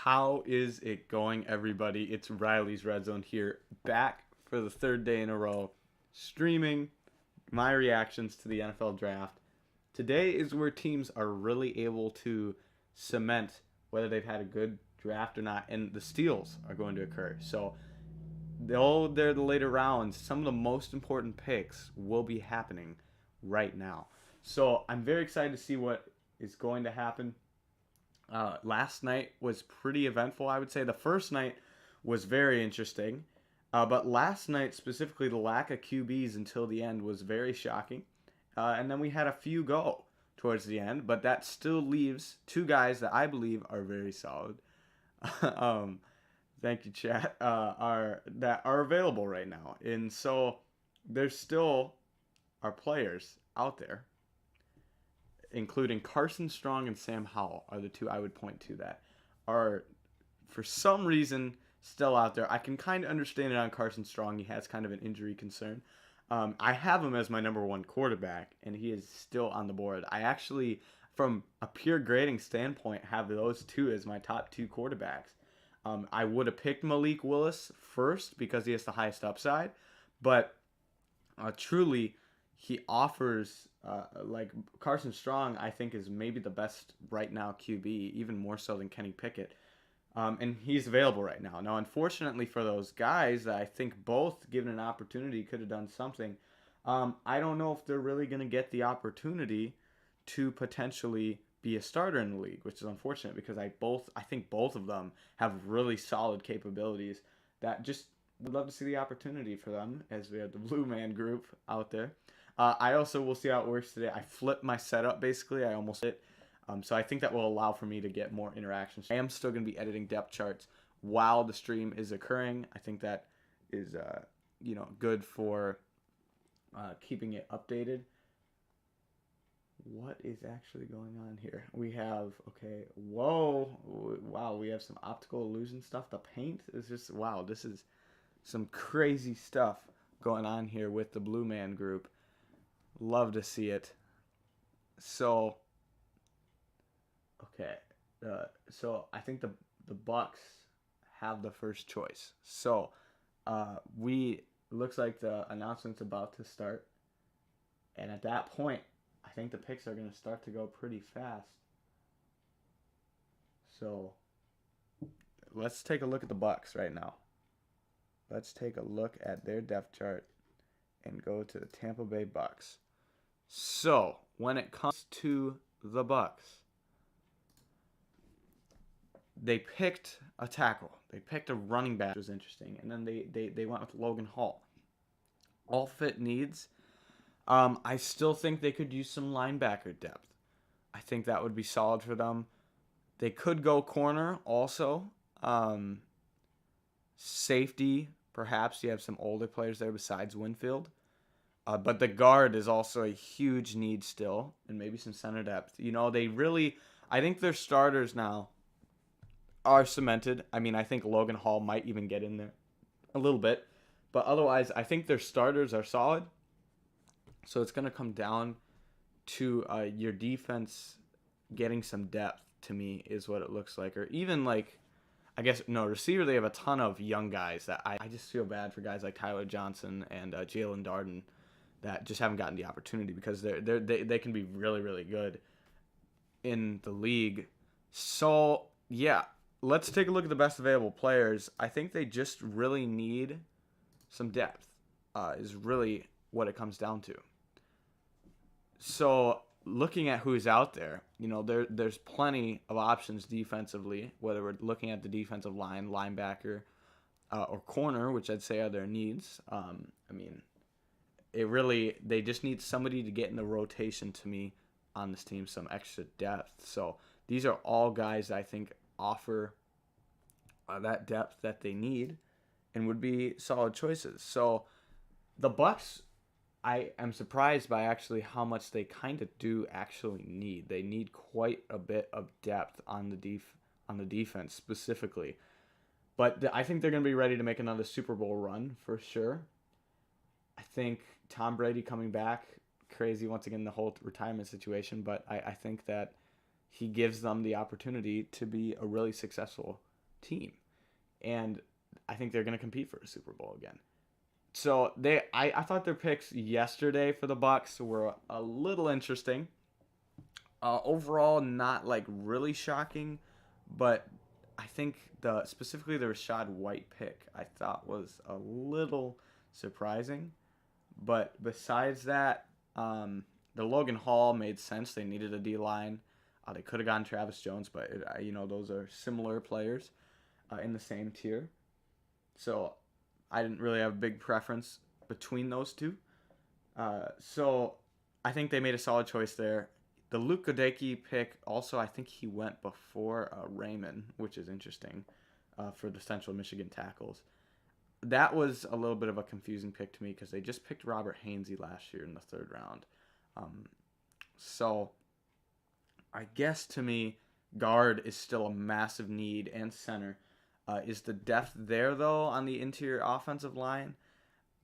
How is it going, everybody? It's Riley's Red Zone here, back for the third day in a row, streaming my reactions to the NFL Draft. Today is where teams are really able to cement whether they've had a good draft or not, and the steals are going to occur. So, though they're the later rounds, some of the most important picks will be happening right now. So, I'm very excited to see what is going to happen. Last night was pretty eventful, I would say. The first night was very interesting. But last night, specifically, the lack of QBs until the end was very shocking. And then we had a few go towards the end. But that still leaves two guys that I believe are very solid. Thank you, chat. That are available right now. And so there still are players out there, including Carson Strong and Sam Howell are the two I would point to that are, for some reason, still out there. I can kind of understand it on Carson Strong. He has kind of an injury concern. I have him as my number one quarterback, and he is still on the board. I actually, from a pure grading standpoint, have those two as my top two quarterbacks. I would have picked Malik Willis first because he has the highest upside, but truly, he offers, like Carson Strong, I think is maybe the best right now QB, even more so than Kenny Pickett. And he's available right now. Now, unfortunately for those guys, I think both, given an opportunity, could have done something. I don't know if they're really going to get the opportunity to potentially be a starter in the league, which is unfortunate because I think both of them have really solid capabilities that just would love to see the opportunity for them, as we have the Blue Man group out there. I also will see how it works today. I flipped my setup, basically. I almost did. So I think that will allow for me to get more interactions. I am still going to be editing depth charts while the stream is occurring. I think that is, good for keeping it updated. What is actually going on here? We have, wow, we have some optical illusion stuff. The paint is just, wow, this is some crazy stuff going on here with the Blue Man group. Love to see it. So, so I think the Bucks have the first choice. So, looks like the announcement's about to start. And at that point, I think the picks are going to start to go pretty fast. So, let's take a look at the Bucks right now. Let's take a look at their depth chart and go to the Tampa Bay Bucks. So, when it comes to the Bucks, they picked a tackle. They picked a running back, which was interesting. And then they went with Logan Hall. All fit needs. I still think they could use some linebacker depth. I think that would be solid for them. They could go corner also. Safety, perhaps. You have some older players there besides Winfield. But the guard is also a huge need still, and maybe some center depth. I think their starters now are cemented. I mean, I think Logan Hall might even get in there a little bit. But otherwise, I think their starters are solid. So it's going to come down to your defense getting some depth to me is what it looks like. Or even like, I guess, no, receiver, they have a ton of young guys that I just feel bad for guys like Tyler Johnson and Jalen Darden that just haven't gotten the opportunity because they can be really, really good in the league. So, yeah, let's take a look at the best available players. I think they just really need some depth, is really what it comes down to. So, looking at who's out there, there's plenty of options defensively, whether we're looking at the defensive line, linebacker, or corner, which I'd say are their needs. They just need somebody to get in the rotation to me on this team, some extra depth. So these are all guys that I think offer that depth that they need and would be solid choices. So the Bucks, I am surprised by actually how much they kind of do actually need. They need quite a bit of depth on the defense specifically. But I think they're going to be ready to make another Super Bowl run for sure. I think Tom Brady coming back, crazy once again, the whole retirement situation, but I think that he gives them the opportunity to be a really successful team. And I think they're going to compete for a Super Bowl again. So I thought their picks yesterday for the Bucks were a little interesting. Overall, not like really shocking, but I think specifically the Rachaad White pick I thought was a little surprising. But besides that, the Logan Hall made sense. They needed a D-line. They could have gone Travis Jones, but those are similar players in the same tier. So I didn't really have a big preference between those two. So I think they made a solid choice there. The Luke Goedeke pick, also, I think he went before Raymond, which is interesting for the Central Michigan tackles. That was a little bit of a confusing pick to me because they just picked Robert Hainsey last year in the third round. So I guess to me, guard is still a massive need, and center. Is the depth there, though, on the interior offensive line?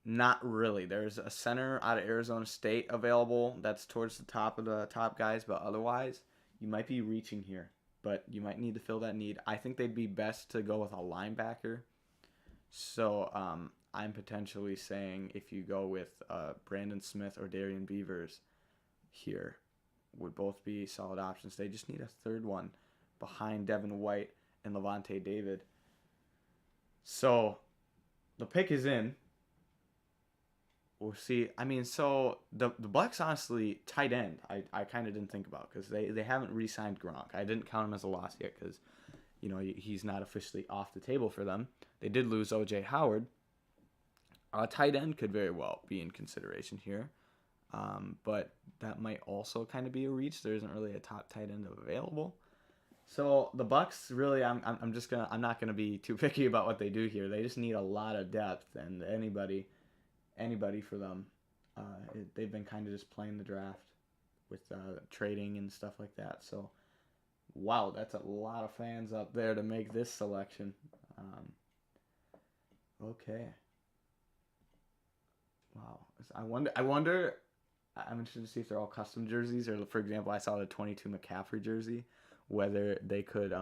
Not really. There's a center out of Arizona State available that's towards the top of the top guys, but otherwise, you might be reaching here. But you might need to fill that need. I think they'd be best to go with a linebacker. So I'm potentially saying if you go with Brandon Smith or Darian Beavers here, would both be solid options. They just need a third one behind Devin White and Levante David. So the pick is in. We'll see. So the Bucks, honestly, tight end, I kind of didn't think about because they haven't re-signed Gronk. I didn't count him as a loss yet because, he's not officially off the table for them. They did lose O.J. Howard. Tight end could very well be in consideration here. But that might also kind of be a reach. There isn't really a top tight end available. So the Bucks, really, I'm not gonna be too picky about what they do here. They just need a lot of depth, and anybody for them. They've been kind of just playing the draft with trading and stuff like that. So, wow, that's a lot of fans up there to make this selection. Okay. Wow. I wonder. I'm interested to see if they're all custom jerseys, or for example, I saw the 22 McCaffrey jersey. Whether they could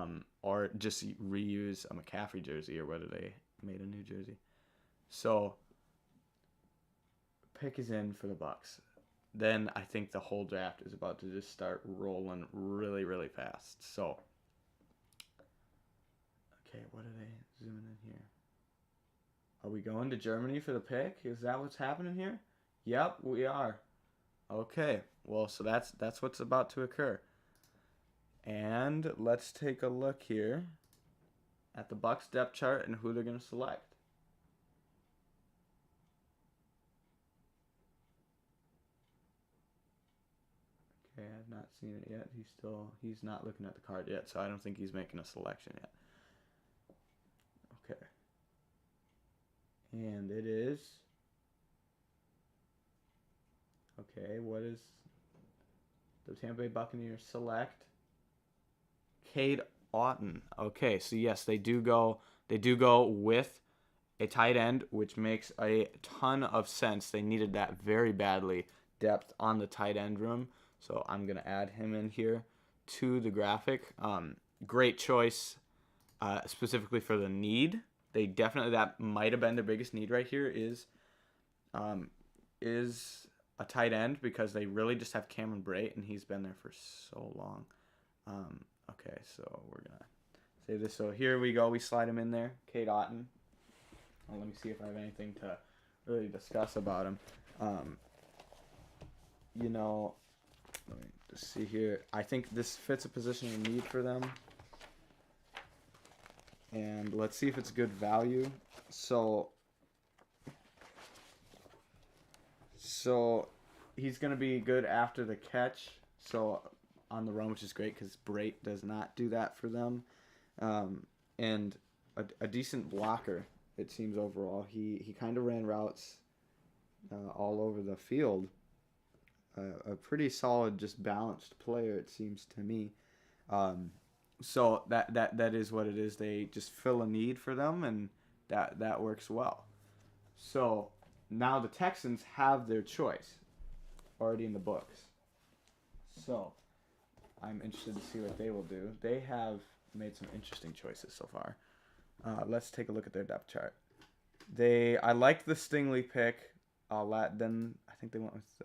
or just reuse a McCaffrey jersey, or whether they made a new jersey. So pick is in for the Bucks. Then I think the whole draft is about to just start rolling really, really fast. So, okay, what are they zooming in here? Are we going to Germany for the pick? Is that what's happening here? Yep, we are. Okay, well, so that's what's about to occur. And let's take a look here at the Bucks depth chart and who they're going to select. Okay, I've not seen it yet. He's not looking at the card yet, so I don't think he's making a selection yet. Okay. And it is... Okay, what is the Tampa Bay Buccaneers select? Cade Otton. Okay, so yes, they do go with a tight end, which makes a ton of sense. They needed that very badly, depth on the tight end room. So I'm going to add him in here to the graphic. Great choice, specifically for the need. They definitely, that might have been their biggest need right here is a tight end, because they really just have Cameron Brate, and he's been there for so long. Okay, so we're going to save this. So here we go. We slide him in there. Cade Otton. Well, let me see if I have anything to really discuss about him. Let me just see here. I think this fits a position of need for them. And let's see if it's good value. So he's going to be good after the catch. So on the run, which is great because Brate does not do that for them. And a decent blocker, it seems, overall. He kind of ran routes all over the field. A pretty solid, just balanced player, it seems to me. So that is what it is. They just fill a need for them, and that works well. So now the Texans have their choice already in the books. So I'm interested to see what they will do. They have made some interesting choices so far. Let's take a look at their depth chart. I liked the Stingley pick. Then I think they went with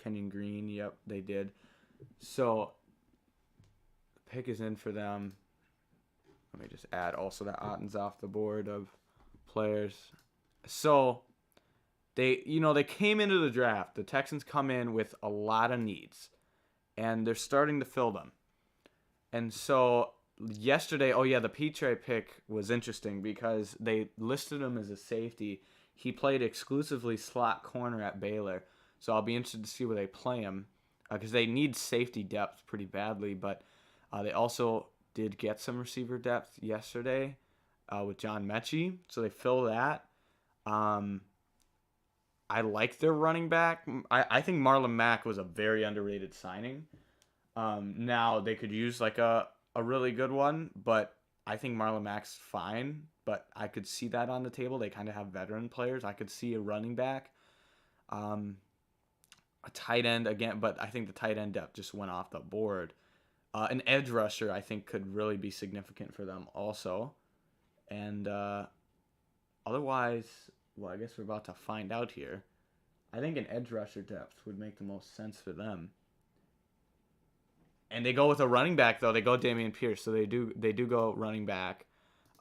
Kenyon Green. Yep, they did. So the pick is in for them. Let me just add also that Otton's off the board of players. So they came into the draft. The Texans come in with a lot of needs, and they're starting to fill them. And so yesterday, the Petrie pick was interesting because they listed him as a safety. He played exclusively slot corner at Baylor. So I'll be interested to see where they play him, because they need safety depth pretty badly. But they also did get some receiver depth yesterday with John Mechie. So they fill that. I like their running back. I think Marlon Mack was a very underrated signing. Now they could use like a really good one, but I think Marlon Mack's fine. But I could see that on the table. They kind of have veteran players. I could see a running back. A tight end again, but I think the tight end depth just went off the board. An edge rusher, I think, could really be significant for them also. And otherwise, well, I guess we're about to find out here. I think an edge rusher depth would make the most sense for them. And they go with a running back, though. They go Damian Pierce, so they do go running back.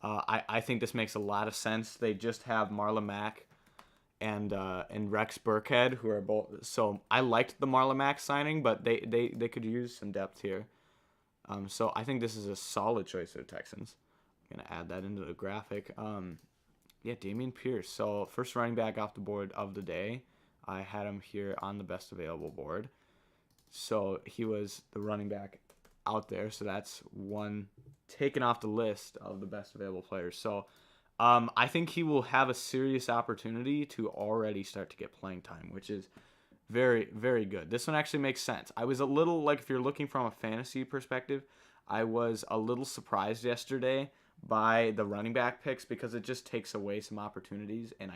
I think this makes a lot of sense. They just have Marlon Mack and Rex Burkhead, who are both. So I liked the Marlon Mack signing, but they could use some depth here. So I think this is a solid choice for the Texans. I'm gonna add that into the graphic. Damian Pierce. So first running back off the board of the day. I had him here on the best available board. So he was the running back out there. So that's one taken off the list of the best available players. So I think he will have a serious opportunity to already start to get playing time, which is very, very good. This one actually makes sense. I was a little, like, if you're looking from a fantasy perspective, I was a little surprised yesterday by the running back picks because it just takes away some opportunities, and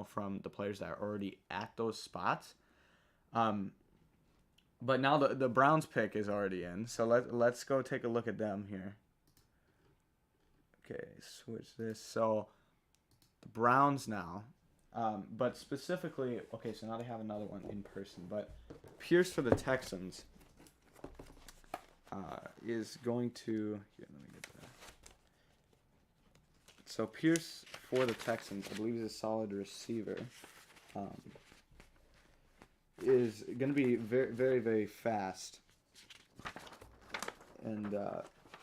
from the players that are already at those spots. But now the Browns pick is already in, so let's go take a look at them here. Okay, switch this. So the Browns now, but specifically, okay, so now they have another one in person. But Pierce for the Texans is going to. Here, let me get that. So Pierce for the Texans, I believe, is a solid receiver. Is going to be very, very, very fast, and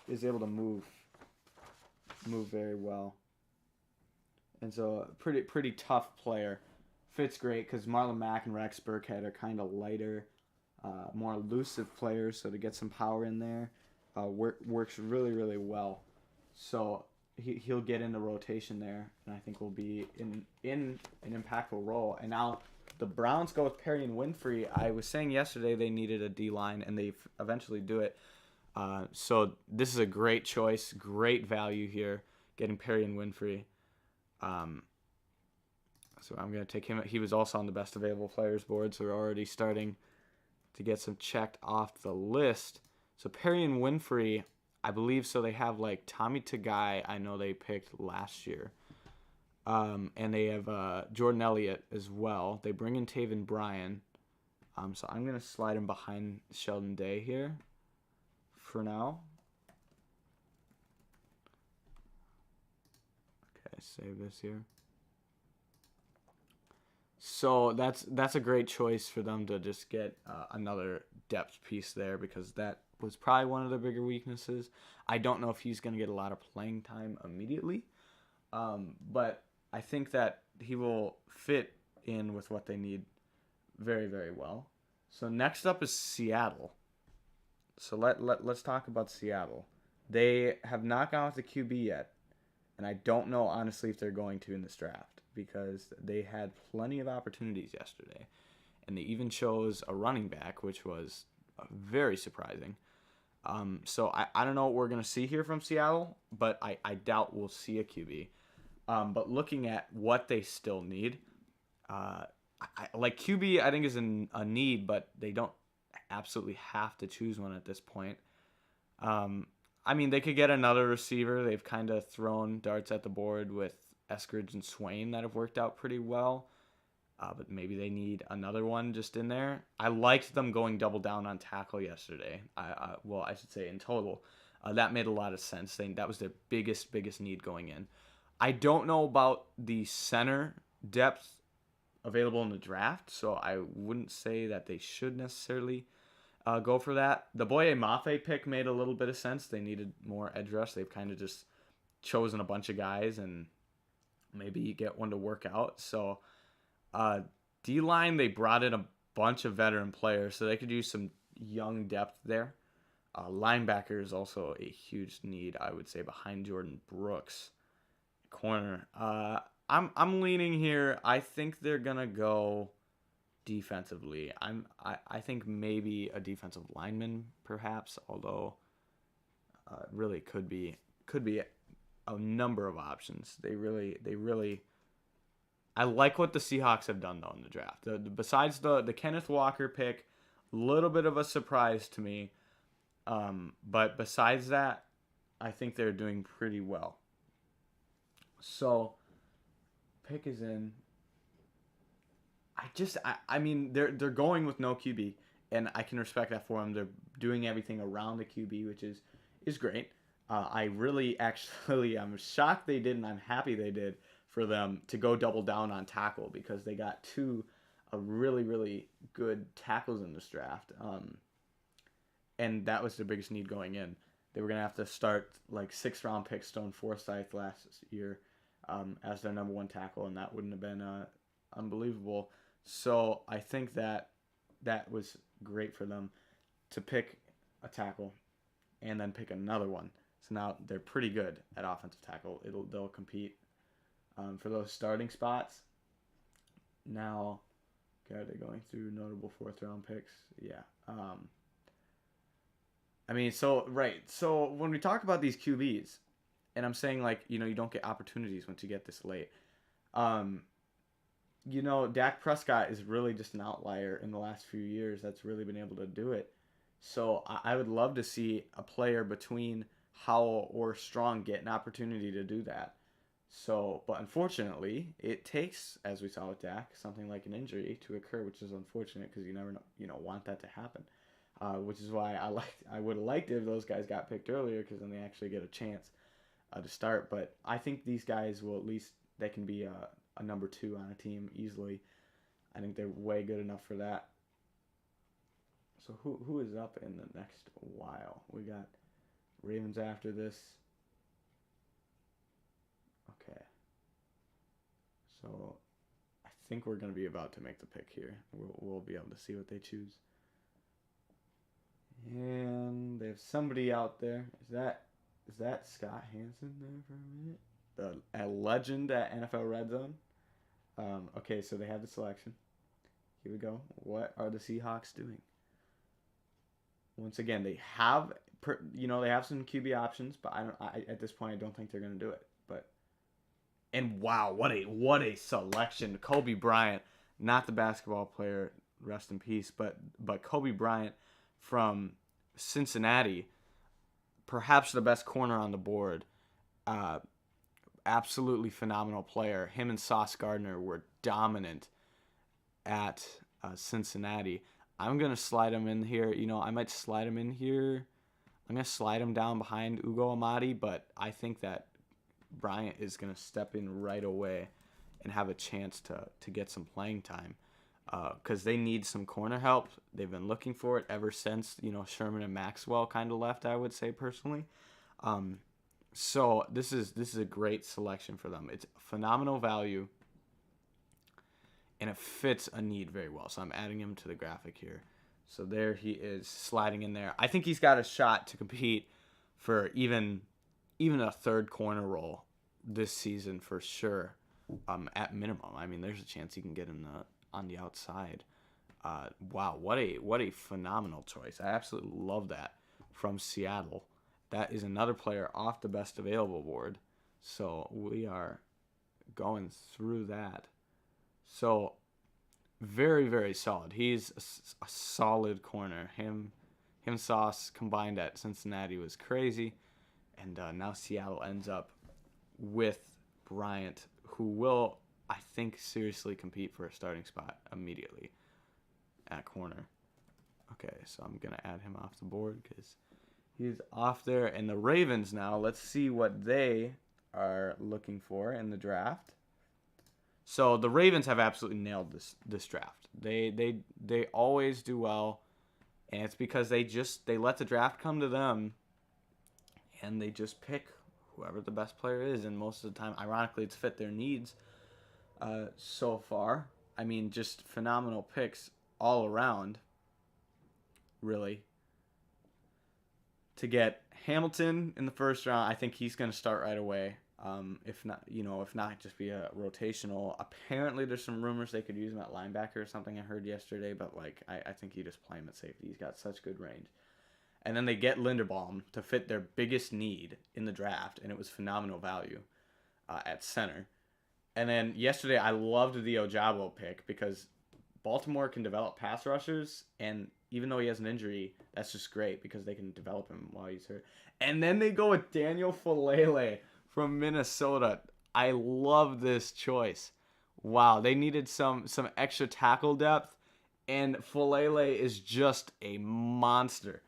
is able to move very well. And so pretty tough player. Fits great because Marlon Mack and Rex Burkhead are kind of lighter, more elusive players. So to get some power in there, works really, really well. So he'll get in the rotation there, and I think will be in an impactful role. And now the Browns go with Perry and Winfrey. I was saying yesterday they needed a D-line, and they eventually do it. So this is a great choice, great value here, getting Perry and Winfrey. So I'm going to take him. He was also on the best available players board, so we're already starting to get some checked off the list. So Perry and Winfrey, I believe so. They have like Tommy Tagai, I know they picked last year. And they have Jordan Elliott as well. They bring in Taven Bryan. So I'm going to slide him behind Sheldon Day here for now. Okay, save this here. So that's a great choice for them to just get another depth piece there, because that was probably one of their bigger weaknesses. I don't know if he's going to get a lot of playing time immediately, but I think that he will fit in with what they need very, very well. So next up is Seattle. So let's talk about Seattle. They have not gone with the QB yet, and I don't know honestly if they're going to in this draft, because they had plenty of opportunities yesterday, and they even chose a running back, which was very surprising. So I don't know what we're going to see here from Seattle, but I doubt we'll see a QB. But looking at what they still need, like QB, I think is a need, but they don't absolutely have to choose one at this point. I mean, they could get another receiver. They've kind of thrown darts at the board with Eskridge and Swain that have worked out pretty well. But maybe they need another one just in there. I liked them going double down on tackle yesterday. I should say in total. That made a lot of sense. That was their biggest need going in. I don't know about the center depth available in the draft, so I wouldn't say that they should necessarily go for that. The Boye Mafe pick made a little bit of sense. They needed more edge rush. They've kind of just chosen a bunch of guys, and maybe you get one to work out. So D-line, they brought in a bunch of veteran players, so they could use some young depth there. Linebacker is also a huge need, I would say, behind Jordan Brooks. Corner. I'm leaning here. I think they're gonna go defensively. I think maybe a defensive lineman, perhaps, although really could be a number of options. They really. I like what the Seahawks have done though in the draft. Besides the Kenneth Walker pick, a little bit of a surprise to me. But besides that, I think they're doing pretty well. So, pick is in. I mean, they're going with no QB, and I can respect that for them. They're doing everything around the QB, which is great. I really, actually, I'm shocked they did, and I'm happy they did for them to go double down on tackle, because they got two really, really good tackles in this draft. And that was their biggest need going in. They were going to have to start like 6th-round pick Stone Forsythe last year as their number one tackle, and that wouldn't have been unbelievable. So I think that was great for them to pick a tackle and then pick another one. So now they're pretty good at offensive tackle. They'll compete for those starting spots. Now, okay, are they going through notable 4th-round picks? Yeah. I mean, so when we talk about these QBs, and I'm saying, like, you don't get opportunities once you get this late. Dak Prescott is really just an outlier in the last few years that's really been able to do it. So I would love to see a player between Howell or Strong get an opportunity to do that. So, but unfortunately, it takes, as we saw with Dak, something like an injury to occur, which is unfortunate because you never want that to happen. Which is why I would have liked it if those guys got picked earlier, because then they actually get a chance to start. But I think these guys will they can be a number 2 on a team easily. I think they're way good enough for that. So who is up in the next while? We got Ravens after this. Okay. So I think we're going to be about to make the pick here. We'll be able to see what they choose. And they have somebody out there. Is that Scott Hansen there for a minute? A legend at NFL Red Zone. Okay, so they have the selection. Here we go. What are the Seahawks doing? Once again, they have some QB options, but at this point I don't think they're going to do it. And wow, what a selection! Kobe Bryant, not the basketball player, rest in peace, but Kobe Bryant from Cincinnati, perhaps the best corner on the board. Uh, Absolutely phenomenal player. Him and Sauce Gardner were dominant at Cincinnati. I'm going to slide him in here. I might slide him in here. I'm going to slide him down behind Ugo Amadi, but I think that Bryant is going to step in right away and have a chance to get some playing time because they need some corner help. They've been looking for it ever since, Sherman and Maxwell kind of left, I would say personally. So this is a great selection for them. It's phenomenal value, and it fits a need very well. So I'm adding him to the graphic here. So there he is sliding in there. I think he's got a shot to compete for even a third corner role this season for sure. At minimum, I mean, there's a chance he can get on the outside. Wow, what a phenomenal choice! I absolutely love that from Seattle. That is another player off the best available board. So we are going through that. So very, very solid. He's a solid corner. Him Sauce combined at Cincinnati was crazy. And now Seattle ends up with Bryant, who will, I think, seriously compete for a starting spot immediately at corner. Okay, so I'm going to add him off the board because he's off there. And the Ravens now, let's see what they are looking for in the draft. So the Ravens have absolutely nailed this draft. They always do well, and it's because they let the draft come to them, and they just pick whoever the best player is. And most of the time, ironically, it's fit their needs so far. I mean, just phenomenal picks all around, really. To get Hamilton in the first round, I think he's going to start right away. If not, just be a rotational. Apparently, there's some rumors they could use him at linebacker or something I heard yesterday, but I think you just play him at safety. He's got such good range. And then they get Linderbaum to fit their biggest need in the draft, and it was phenomenal value at center. And then yesterday, I loved the Ojabo pick because Baltimore can develop pass rushers, and even though he has an injury, that's just great because they can develop him while he's hurt. And then they go with Daniel Fellaille from Minnesota. I love this choice. Wow, they needed some extra tackle depth, and Fellaille is just a monster.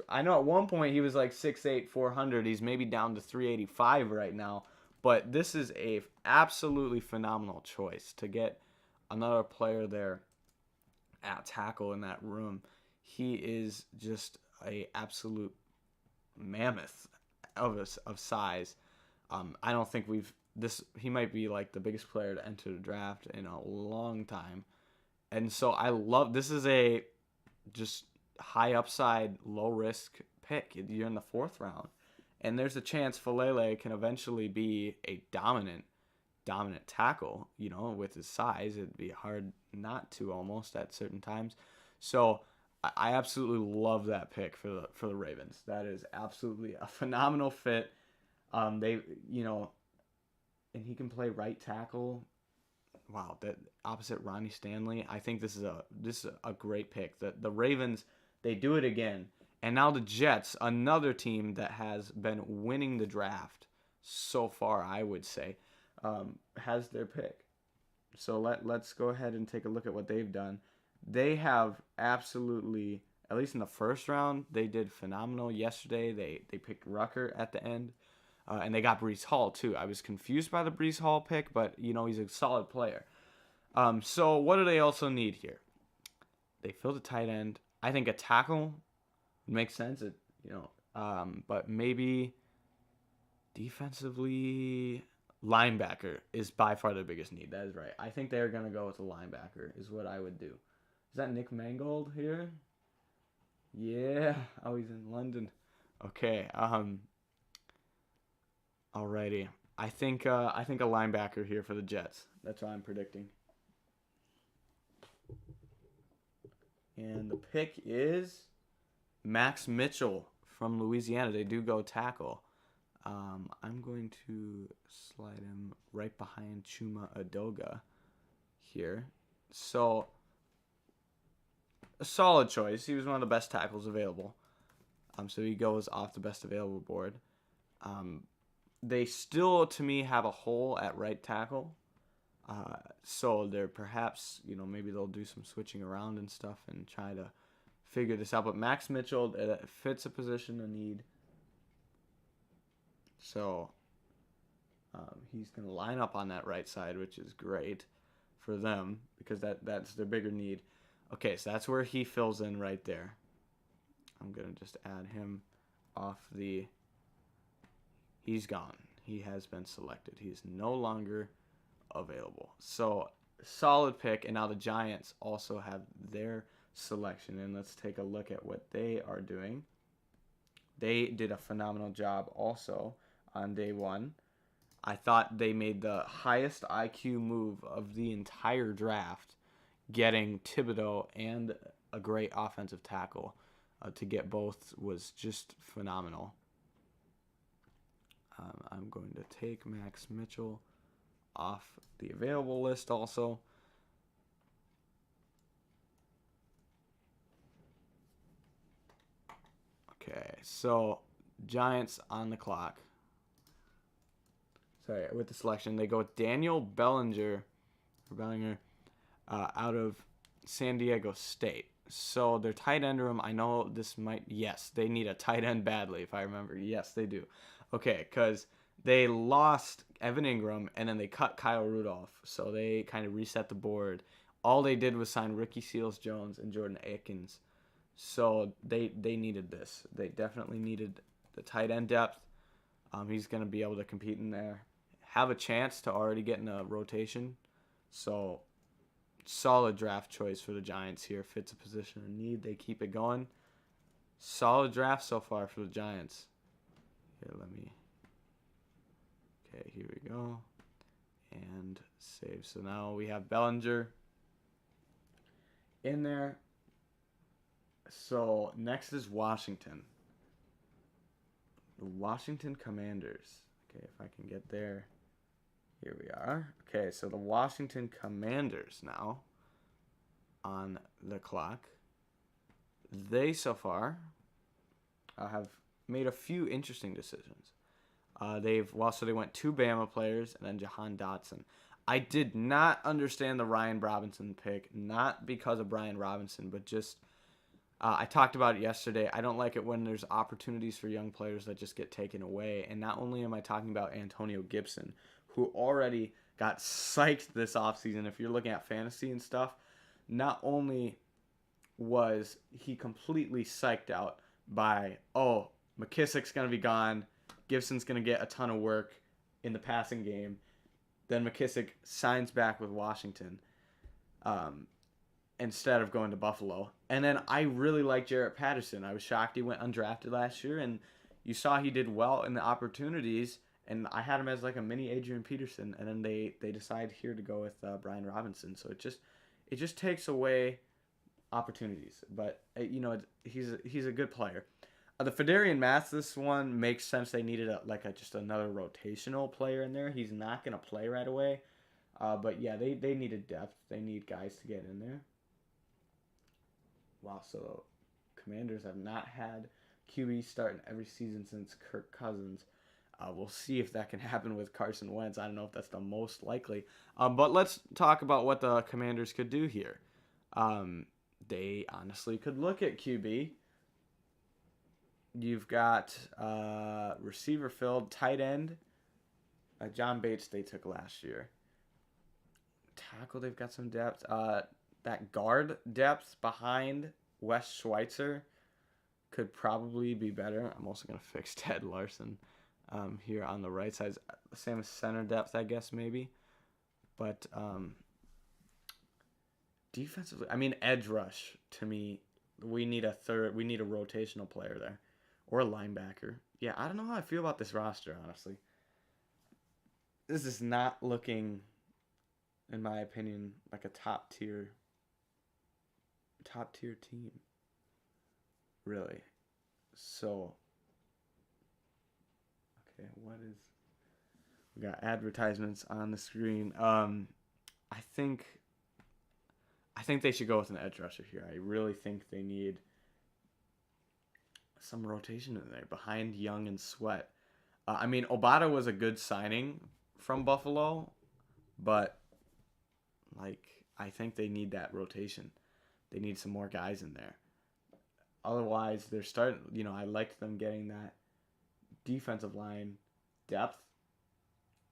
I know at one point he was like 6'8", 400. He's maybe down to 385 right now, but this is a absolutely phenomenal choice to get another player there at tackle in that room. He is just a absolute mammoth of size. I don't think he might be like the biggest player to enter the draft in a long time. And so I love, this is a just high upside, low risk pick. You're in the fourth round. And there's a chance Fellaille can eventually be a dominant tackle, with his size. It'd be hard not to almost at certain times. So I absolutely love that pick for the Ravens. That is absolutely a phenomenal fit. And he can play right tackle. Wow, that opposite Ronnie Stanley. I think this is a great pick. The Ravens, they do it again. And now the Jets, another team that has been winning the draft so far, I would say, has their pick. So let's go ahead and take a look at what they've done. They have absolutely, at least in the first round, they did phenomenal. Yesterday, they picked Rucker at the end, and they got Breece Hall too. I was confused by the Breece Hall pick, but he's a solid player. So what do they also need here? They filled a tight end. I think a tackle makes sense. But maybe defensively, linebacker is by far their biggest need. That is right. I think they're going to go with a linebacker is what I would do. Is that Nick Mangold here? Yeah. Oh, he's in London. Okay. Alrighty. I think a linebacker here for the Jets. That's what I'm predicting. And the pick is Max Mitchell from Louisiana. They do go tackle. I'm going to slide him right behind Chuma Adoga here. So, a solid choice. He was one of the best tackles available. So he goes off the best available board. They still, to me, have a hole at right tackle. So they're perhaps, maybe they'll do some switching around and stuff and try to figure this out. But Max Mitchell fits a position of need. So he's going to line up on that right side, which is great for them because that's their bigger need. Okay, so that's where he fills in right there. I'm going to just add him off the... He's gone. He has been selected. He's no longer available. So, solid pick. And now the Giants also have their selection. And let's take a look at what they are doing. They did a phenomenal job also on day one. I thought they made the highest IQ move of the entire draft, getting Thibodeau and a great offensive tackle. To get both was just phenomenal. I'm going to take Max Mitchell off the available list also. Okay, so Giants on the clock. Sorry, with the selection, they go with Daniel Bellinger out of San Diego State. So their tight end room, I know this might, yes, they need a tight end badly, if I remember. Yes, they do. Okay, because they lost Evan Ingram, and then they cut Kyle Rudolph. So they kind of reset the board. All they did was sign Ricky Seals-Jones and Jordan Akins. So they needed this. They definitely needed the tight end depth. He's going to be able to compete in there. Have a chance to already get in a rotation. So... solid draft choice for the Giants here. Fits a position of need. They keep it going. Solid draft so far for the Giants. Here, okay, here we go. And save. So now we have Bellinger in there. So next is Washington. The Washington Commanders. Okay, if I can get there. Here we are. Okay, so the Washington Commanders now on the clock. They, so far, have made a few interesting decisions. So they went 2 Bama players and then Jahan Dotson. I did not understand the Ryan Robinson pick, not because of Brian Robinson, but just I talked about it yesterday. I don't like it when there's opportunities for young players that just get taken away. And not only am I talking about Antonio Gibson, who already got psyched this offseason, if you're looking at fantasy and stuff, not only was he completely psyched out by, McKissick's going to be gone, Gibson's going to get a ton of work in the passing game, then McKissick signs back with Washington instead of going to Buffalo. And then I really like Jarrett Patterson. I was shocked he went undrafted last year, and you saw he did well in the opportunities. And I had him as like a mini Adrian Peterson, and then they decide here to go with Brian Robinson. So it just takes away opportunities. But he's a good player. The Fedarian Mathis one makes sense. They needed just another rotational player in there. He's not gonna play right away, but yeah, they needed depth. They need guys to get in there. Wow, so Commanders have not had QB starting every season since Kirk Cousins. We'll see if that can happen with Carson Wentz. I don't know if that's the most likely. But let's talk about what the Commanders could do here. They honestly could look at QB. You've got receiver filled, tight end. John Bates they took last year. Tackle, they've got some depth. That guard depth behind Wes Schweitzer could probably be better. I'm also going to fix Ted Larson. Here on the right side, same as center depth, I guess, maybe. But defensively, edge rush, to me, we need a rotational player there. Or a linebacker. Yeah, I don't know how I feel about this roster, honestly. This is not looking, in my opinion, like a top tier team. Really. So... we got advertisements on the screen. I think they should go with an edge rusher here. I really think they need some rotation in there behind Young and Sweat. I mean, Obata was a good signing from Buffalo, but like I think they need that rotation. They need some more guys in there. Otherwise, they're starting. I liked them getting that defensive line depth.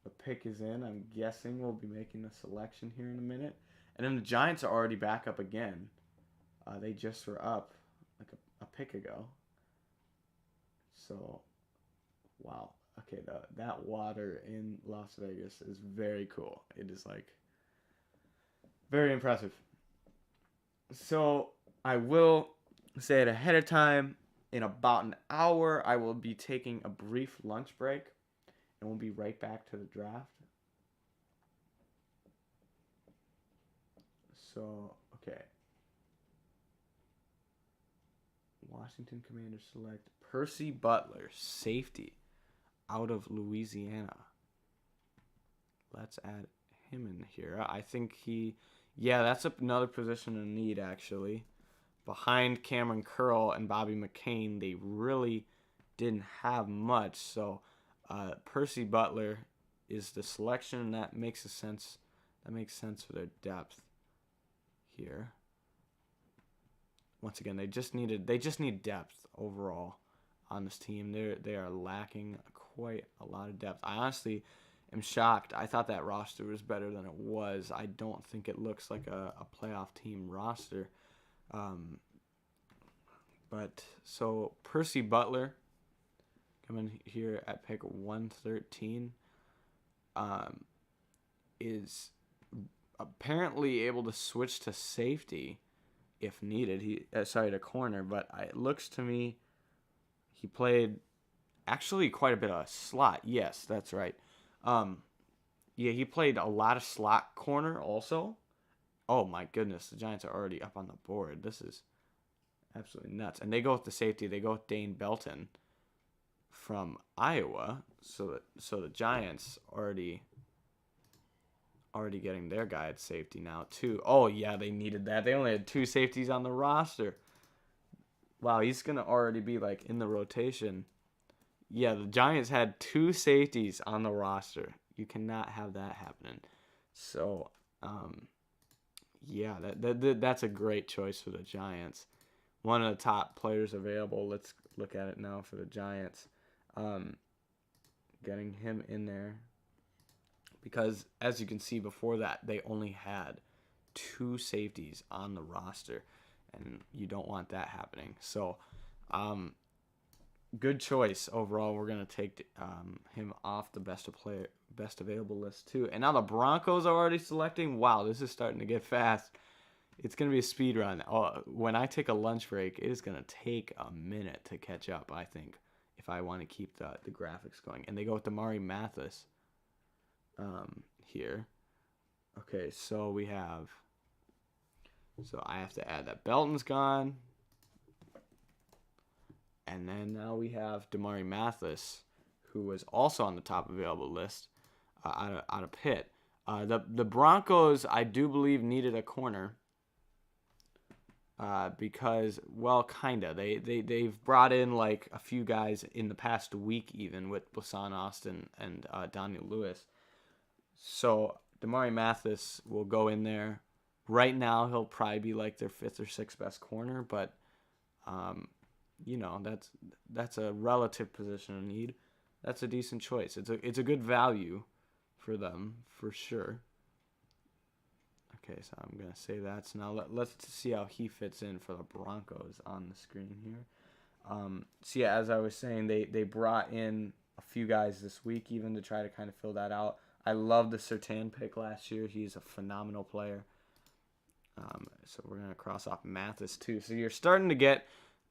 The pick is in. I'm guessing we'll be making a selection here in a minute. And then the Giants are already back up again. They just were up like a pick ago. So, wow. Okay, that water in Las Vegas is very cool. It is like very impressive. So, I will say it ahead of time. In about an hour, I will be taking a brief lunch break, and we'll be right back to the draft. So, okay. Washington Commanders select Percy Butler, safety, out of Louisiana. Let's add him in here. I think that's another position in need, actually. Behind Cameron Curl and Bobby McCain, they really didn't have much. So Percy Butler is the selection, and that makes sense. That makes sense for their depth here. Once again, they just need depth overall on this team. They are lacking quite a lot of depth. I honestly am shocked. I thought that roster was better than it was. I don't think it looks like a playoff team roster. But so Percy Butler coming here at pick 113 is apparently able to switch to safety if needed. To corner, but it looks to me he played actually quite a bit of slot. Yes, that's right. He played a lot of slot corner also. Oh my goodness, the Giants are already up on the board. This is absolutely nuts. And they go with the safety. They go with Dane Belton from Iowa. So the Giants already getting their guy at safety now too. Oh yeah, they needed that. They only had 2 safeties on the roster. Wow, he's gonna already be like in the rotation. Yeah, the Giants had 2 safeties on the roster. You cannot have that happening. So, that's a great choice for the Giants. One of the top players available. Let's look at it now for the Giants. Getting him in there. Because, as you can see before that, they only had 2 safeties on the roster. And you don't want that happening. So, good choice overall. We're going to take him off the best available list, too. And now the Broncos are already selecting. Wow, this is starting to get fast. It's going to be a speed run. When I take a lunch break, it is going to take a minute to catch up, I think, if I want to keep the graphics going. And they go with Demarion Mathis here. Okay, so we have... So I have to add that Belton's gone. And then now we have Demarion Mathis, who was also on the top available list out of Pitt. The Broncos, I do believe, needed a corner. Because, well, kinda. They've brought in like a few guys in the past week, even with Blasson Austin and Daniel Lewis. So Demarion Mathis will go in there. Right now, he'll probably be like their 5th or 6th best corner, but that's a relative position of need. That's a decent choice. It's a good value for them for sure. Okay, so I'm going to say that. So now let's see how he fits in for the Broncos on the screen here. As I was saying, they brought in a few guys this week even to try to kind of fill that out. I love the Surtain pick last year. He's a phenomenal player. So we're going to cross off Mathis too. So you're starting to get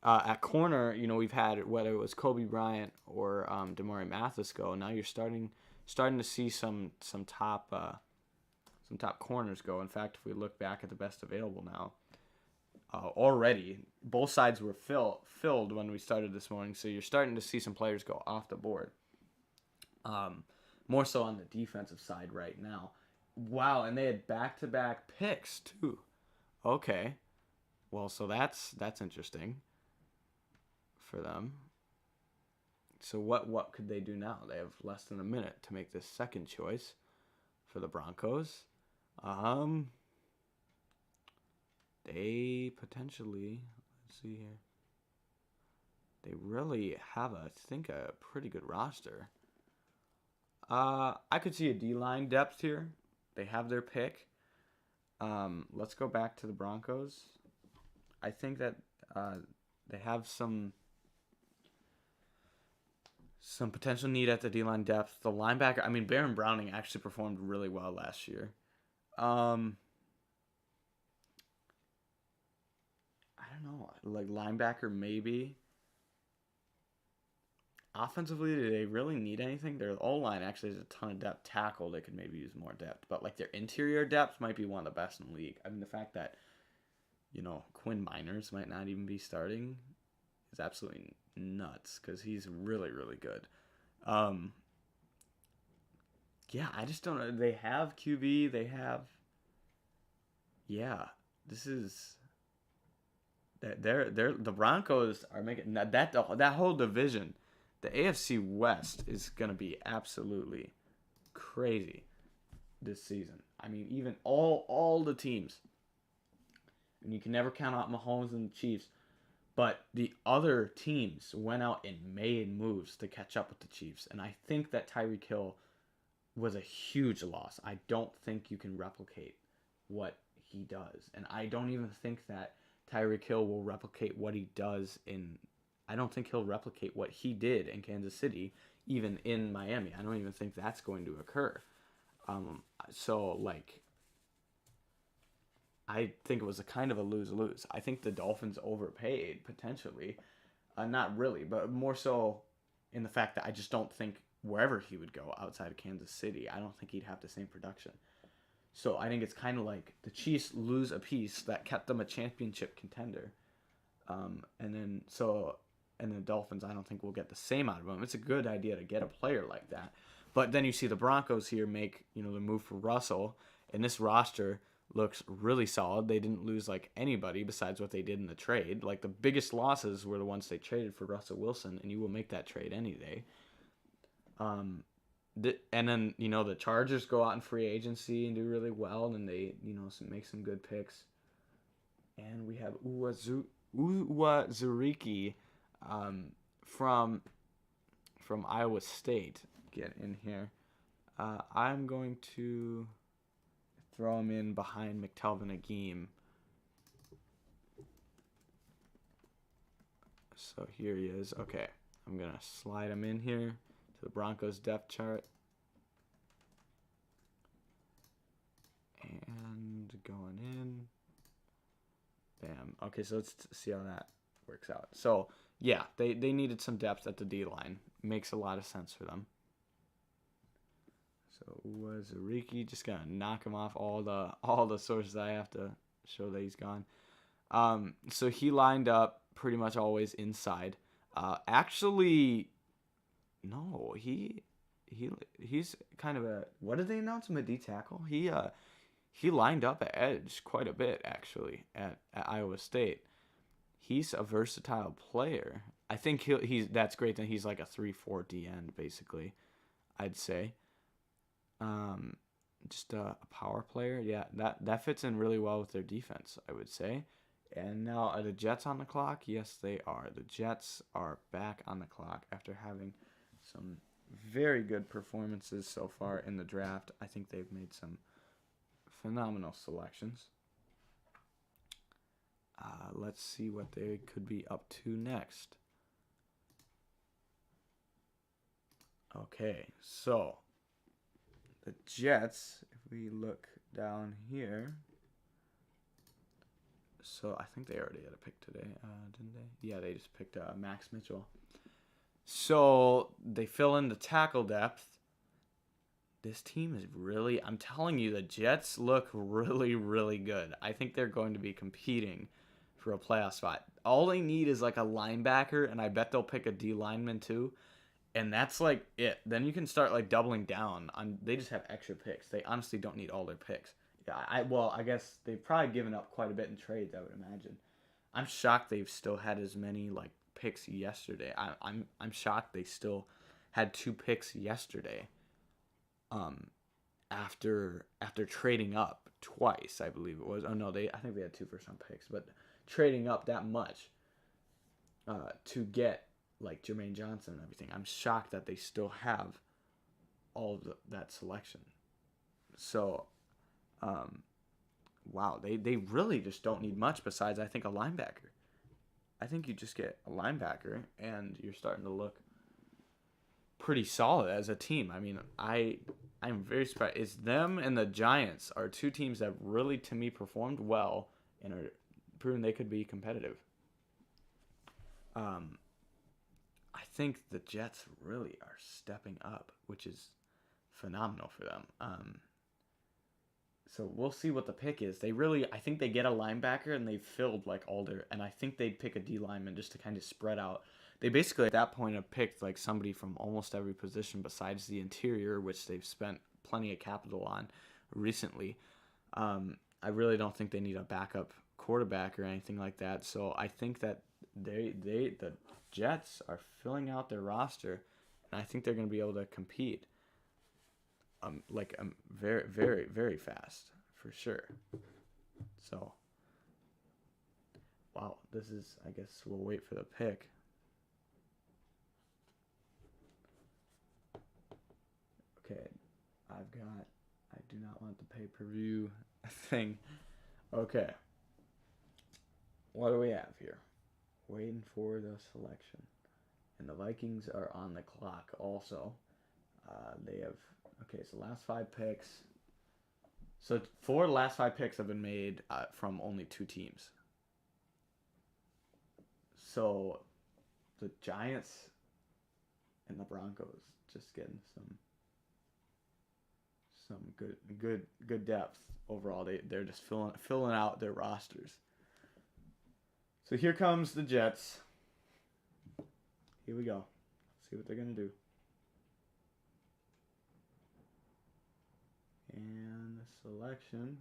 at corner, we've had whether it was Kobe Bryant or Demarion Mathis go. Now you're starting to see some top corners go. In fact, if we look back at the best available now, already both sides were filled when we started this morning. So you're starting to see some players go off the board. More so on the defensive side right now. Wow, and they had back-to-back picks too. Okay, well, so that's interesting for them. So what could they do now? They have less than a minute to make this second choice for the Broncos. They potentially, let's see here. They really have, I think, a pretty good roster. I could see a D-line depth here. They have their pick. Let's go back to the Broncos. I think that they have some potential need at the D-line depth. The linebacker, I mean, Baron Browning actually performed really well last year. I don't know, like linebacker maybe. Offensively, do they really need anything? Their O-line actually has a ton of depth. Tackle, they could maybe use more depth. But like their interior depth might be one of the best in the league. I mean, the fact that, Quinn Miners might not even be starting is absolutely nuts because he's really, really good. Yeah, I just don't know. They have QB. They have... Yeah, this is... The Broncos are making... That whole division... The AFC West is going to be absolutely crazy this season. I mean, even all the teams. And you can never count out Mahomes and the Chiefs. But the other teams went out and made moves to catch up with the Chiefs. And I think that Tyreek Hill was a huge loss. I don't think you can replicate what he does. And I don't even think that Tyreek Hill will replicate what he does in... I don't think he'll replicate what he did in Kansas City, even in Miami. I don't even think that's going to occur. I think it was a kind of a lose-lose. I think the Dolphins overpaid, potentially. Not really, but more so in the fact that I just don't think wherever he would go outside of Kansas City, I don't think he'd have the same production. So I think it's kind of like the Chiefs lose a piece that kept them a championship contender. And the Dolphins, I don't think will get the same out of them. It's a good idea to get a player like that. But then you see the Broncos here make, the move for Russell, and this roster looks really solid. They didn't lose like anybody besides what they did in the trade. Like the biggest losses were the ones they traded for Russell Wilson, and you will make that trade any day. And then, the Chargers go out in free agency and do really well, and then they, make some good picks. And we have Uwazurike from Iowa State get in here. I'm going to throw him in behind McTelvin Agim. So here he is. Okay, I'm going to slide him in here to the Broncos depth chart. And going in. Bam. Okay, so let's see how that works out. So, yeah, they needed some depth at the D-line. Makes a lot of sense for them. So, Uwazurike, just going to knock him off all the sources I have to show that he's gone. So, he lined up pretty much always inside. Actually, no, he's kind of a... What did they announce him, a D-tackle? He lined up at edge quite a bit, actually, at Iowa State. He's a versatile player. I think that's great that he's like a 3-4 D end, basically, I'd say. Just a power player. Yeah, that fits in really well with their defense, I would say. And now are the Jets on the clock? Yes, they are. The Jets are back on the clock after having some very good performances so far in the draft. I think they've made some phenomenal selections. Let's see what they could be up to next. Okay, so the Jets, if we look down here, so I think they already had a pick today, didn't they? Yeah, they just picked Max Mitchell. So they fill in the tackle depth. This team is really, I'm telling you, the Jets look really, really good. I think they're going to be competing for a playoff spot. All they need is like a linebacker, and I bet they'll pick a D lineman too. And that's like it. Then you can start like doubling down on. They just have extra picks. They honestly don't need all their picks. Yeah, I guess they've probably given up quite a bit in trades, I would imagine. I'm shocked they've still had as many like picks yesterday. I'm shocked they still had 2 picks yesterday. After trading up twice, I believe it was. Oh no, I think they had 2 first-round picks, but trading up that much to get like Jermaine Johnson and everything. I'm shocked that they still have all of that selection. So, wow, they really just don't need much besides, I think, a linebacker. I think you just get a linebacker, and you're starting to look pretty solid as a team. I mean, I'm very surprised. It's them and the Giants are 2 teams that really, to me, performed well and are proving they could be competitive. I think the Jets really are stepping up, which is phenomenal for them. So we'll see what the pick is. I think they get a linebacker, and they've filled like and I think they'd pick a D lineman just to kind of spread out. They basically at that point have picked like somebody from almost every position besides the interior, which they've spent plenty of capital on recently. I really don't think they need a backup quarterback or anything like that. So I think that the Jets are filling out their roster, and I think they're going to be able to compete. Very, very, very fast for sure. So, wow, I guess we'll wait for the pick. Okay, I do not want the pay-per-view thing. Okay. What do we have here? Waiting for the selection. And the Vikings are on the clock also. They have, so last 5 picks. So 4 of the last 5 picks have been made from only 2 teams. So the Giants and the Broncos just getting some good depth overall. They're just filling out their rosters. So here comes the Jets. Here we go. See what they're gonna do. And the selection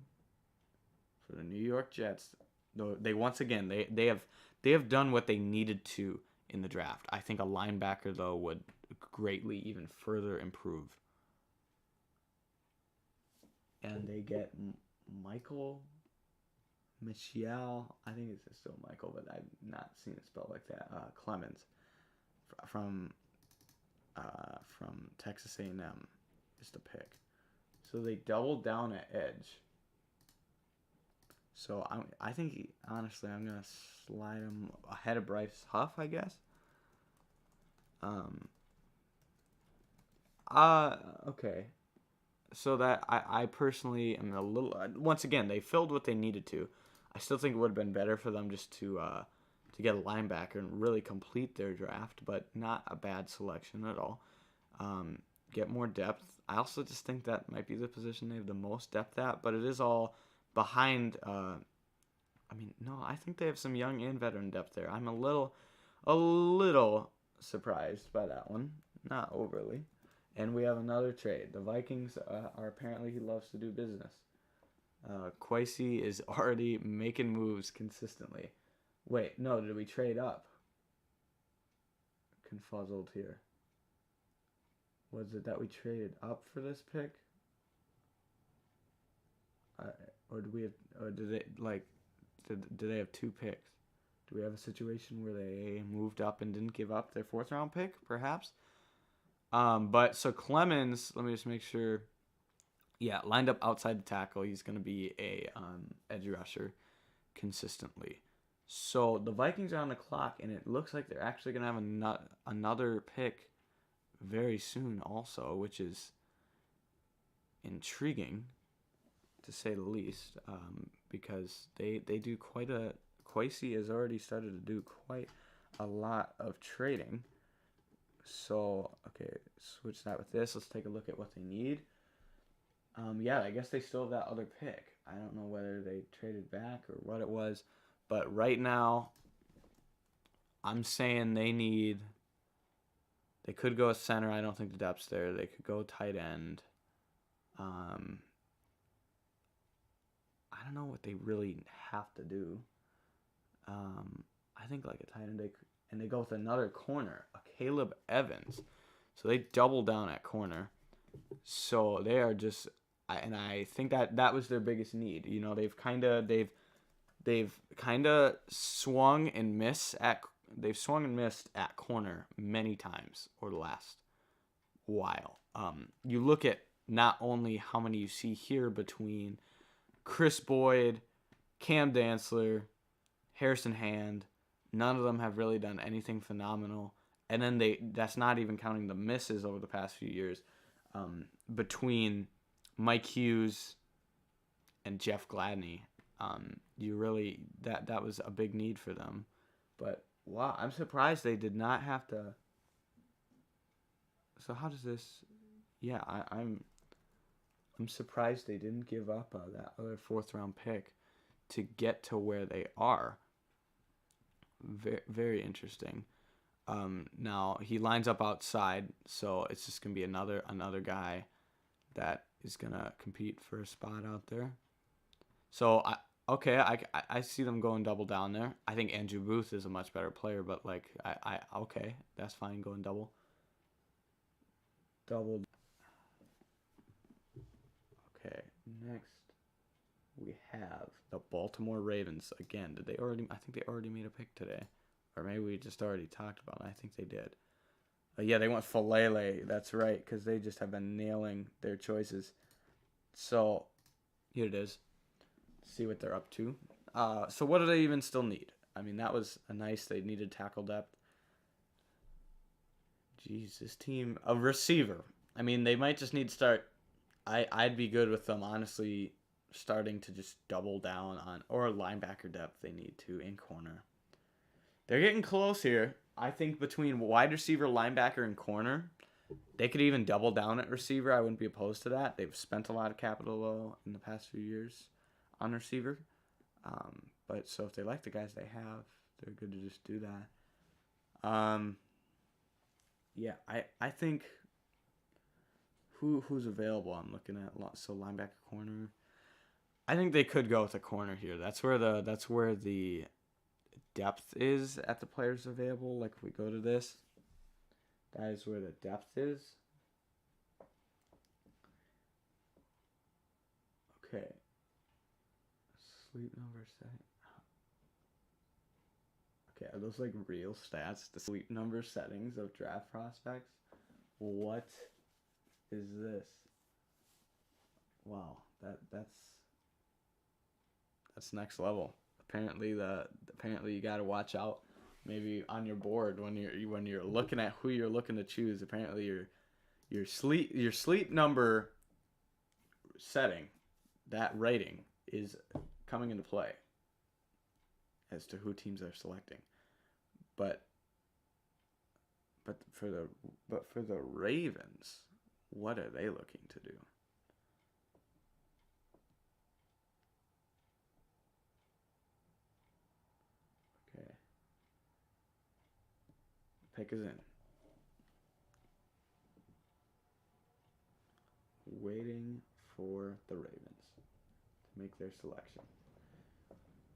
for the New York Jets. They once again they have done what they needed to in the draft. I think a linebacker though would greatly even further improve. And they get Michael. I think it's still Michael, but I've not seen it spelled like that. Clemens from Texas A&M is the pick. So they doubled down at edge. So I think honestly I'm gonna slide him ahead of Bryce Huff, I guess. Okay. So that I personally am a little. Once again, they filled what they needed to. I still think it would have been better for them just to get a linebacker and really complete their draft, but not a bad selection at all. Get more depth. I also just think that might be the position they have the most depth at, but it is all behind. I think they have some young and veteran depth there. I'm a little surprised by that one, not overly. And we have another trade. The Vikings are apparently he loves to do business. Kwesi is already making moves consistently. Wait, no, did we trade up? Confuzzled here. Was it that we traded up for this pick? Or do we have? Or did they Did they have 2 picks? Do we have a situation where they moved up and didn't give up their 4th-round pick, perhaps? But so Clemens, let me just make sure. Yeah, lined up outside the tackle. He's going to be a edge rusher consistently. So the Vikings are on the clock, and it looks like they're actually going to have another pick very soon also, which is intriguing, to say the least, because they do quite a... Kwesi has already started to do quite a lot of trading. So, okay, switch that with this. Let's take a look at what they need. I guess they still have that other pick. I don't know whether they traded back or what it was. But right now, I'm saying they could go a center. I don't think the depth's there. They could go tight end. I don't know what they really have to do. I think like a tight end, and they go with another corner, a Caleb Evans. So they double down at corner. So they are just, and I think that was their biggest need. You know, they've kind of swung and missed at corner many times over the last while. You look at not only how many you see here between Chris Boyd, Cam Dantzler, Harrison Hand. None of them have really done anything phenomenal. And then that's not even counting the misses over the past few years. Between Mike Hughes and Jeff Gladney, that was a big need for them. But wow, I'm surprised they did not have to. So how does this? Yeah, I'm surprised they didn't give up that other 4th round pick to get to where they are. Very, very interesting. Now he lines up outside, so it's just gonna be another guy that is gonna compete for a spot out there. So I see them going double down there. I think Andrew Booth is a much better player, but okay, that's fine going double. Okay, next we have the Baltimore Ravens again. I think they already made a pick today. Or maybe we just already talked about it. I think they did. Yeah, they went Fellaille. That's right, because they just have been nailing their choices. So, here it is. See what they're up to. So what do they even still need? I mean, that was they needed tackle depth. Jeez, this team, a receiver. I mean, they might just need to start. I'd be good with them, honestly, starting to just double down on, or linebacker depth they need to in corner. They're getting close here. I think between wide receiver, linebacker, and corner, they could even double down at receiver. I wouldn't be opposed to that. They've spent a lot of capital, though, in the past few years on receiver. But so if they like the guys they have, they're good to just do that. Yeah, I think who's available. I'm looking at linebacker, corner. I think they could go with a corner here. That's where the depth is at the players available. Like if we go to this, that is where the depth is. Okay. Sleep number setting. Okay, are those like real stats? The sleep number settings of draft prospects? What is this? Wow, that's next level. Apparently you got to watch out maybe on your board when you're looking at who you're looking to choose. Apparently your sleep number setting, that rating is coming into play as to who teams are selecting. But for the Ravens, what are they looking to do? Okay. Pick is in. Waiting for the Ravens to make their selection.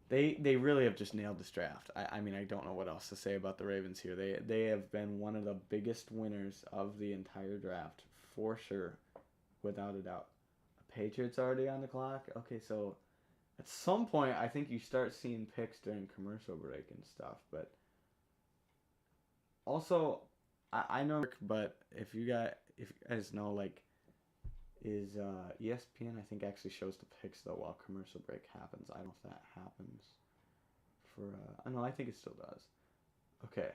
They really have just nailed this draft. I mean, I don't know what else to say about the Ravens here. They have been one of the biggest winners of the entire draft, for sure, without a doubt. Patriots already on the clock? Okay, so at some point, I think you start seeing picks during commercial break and stuff. But also, I know, but if you guys know, like, is ESPN, I think, actually shows the picks, though, while commercial break happens. I don't know if that happens for... no, I think it still does. Okay.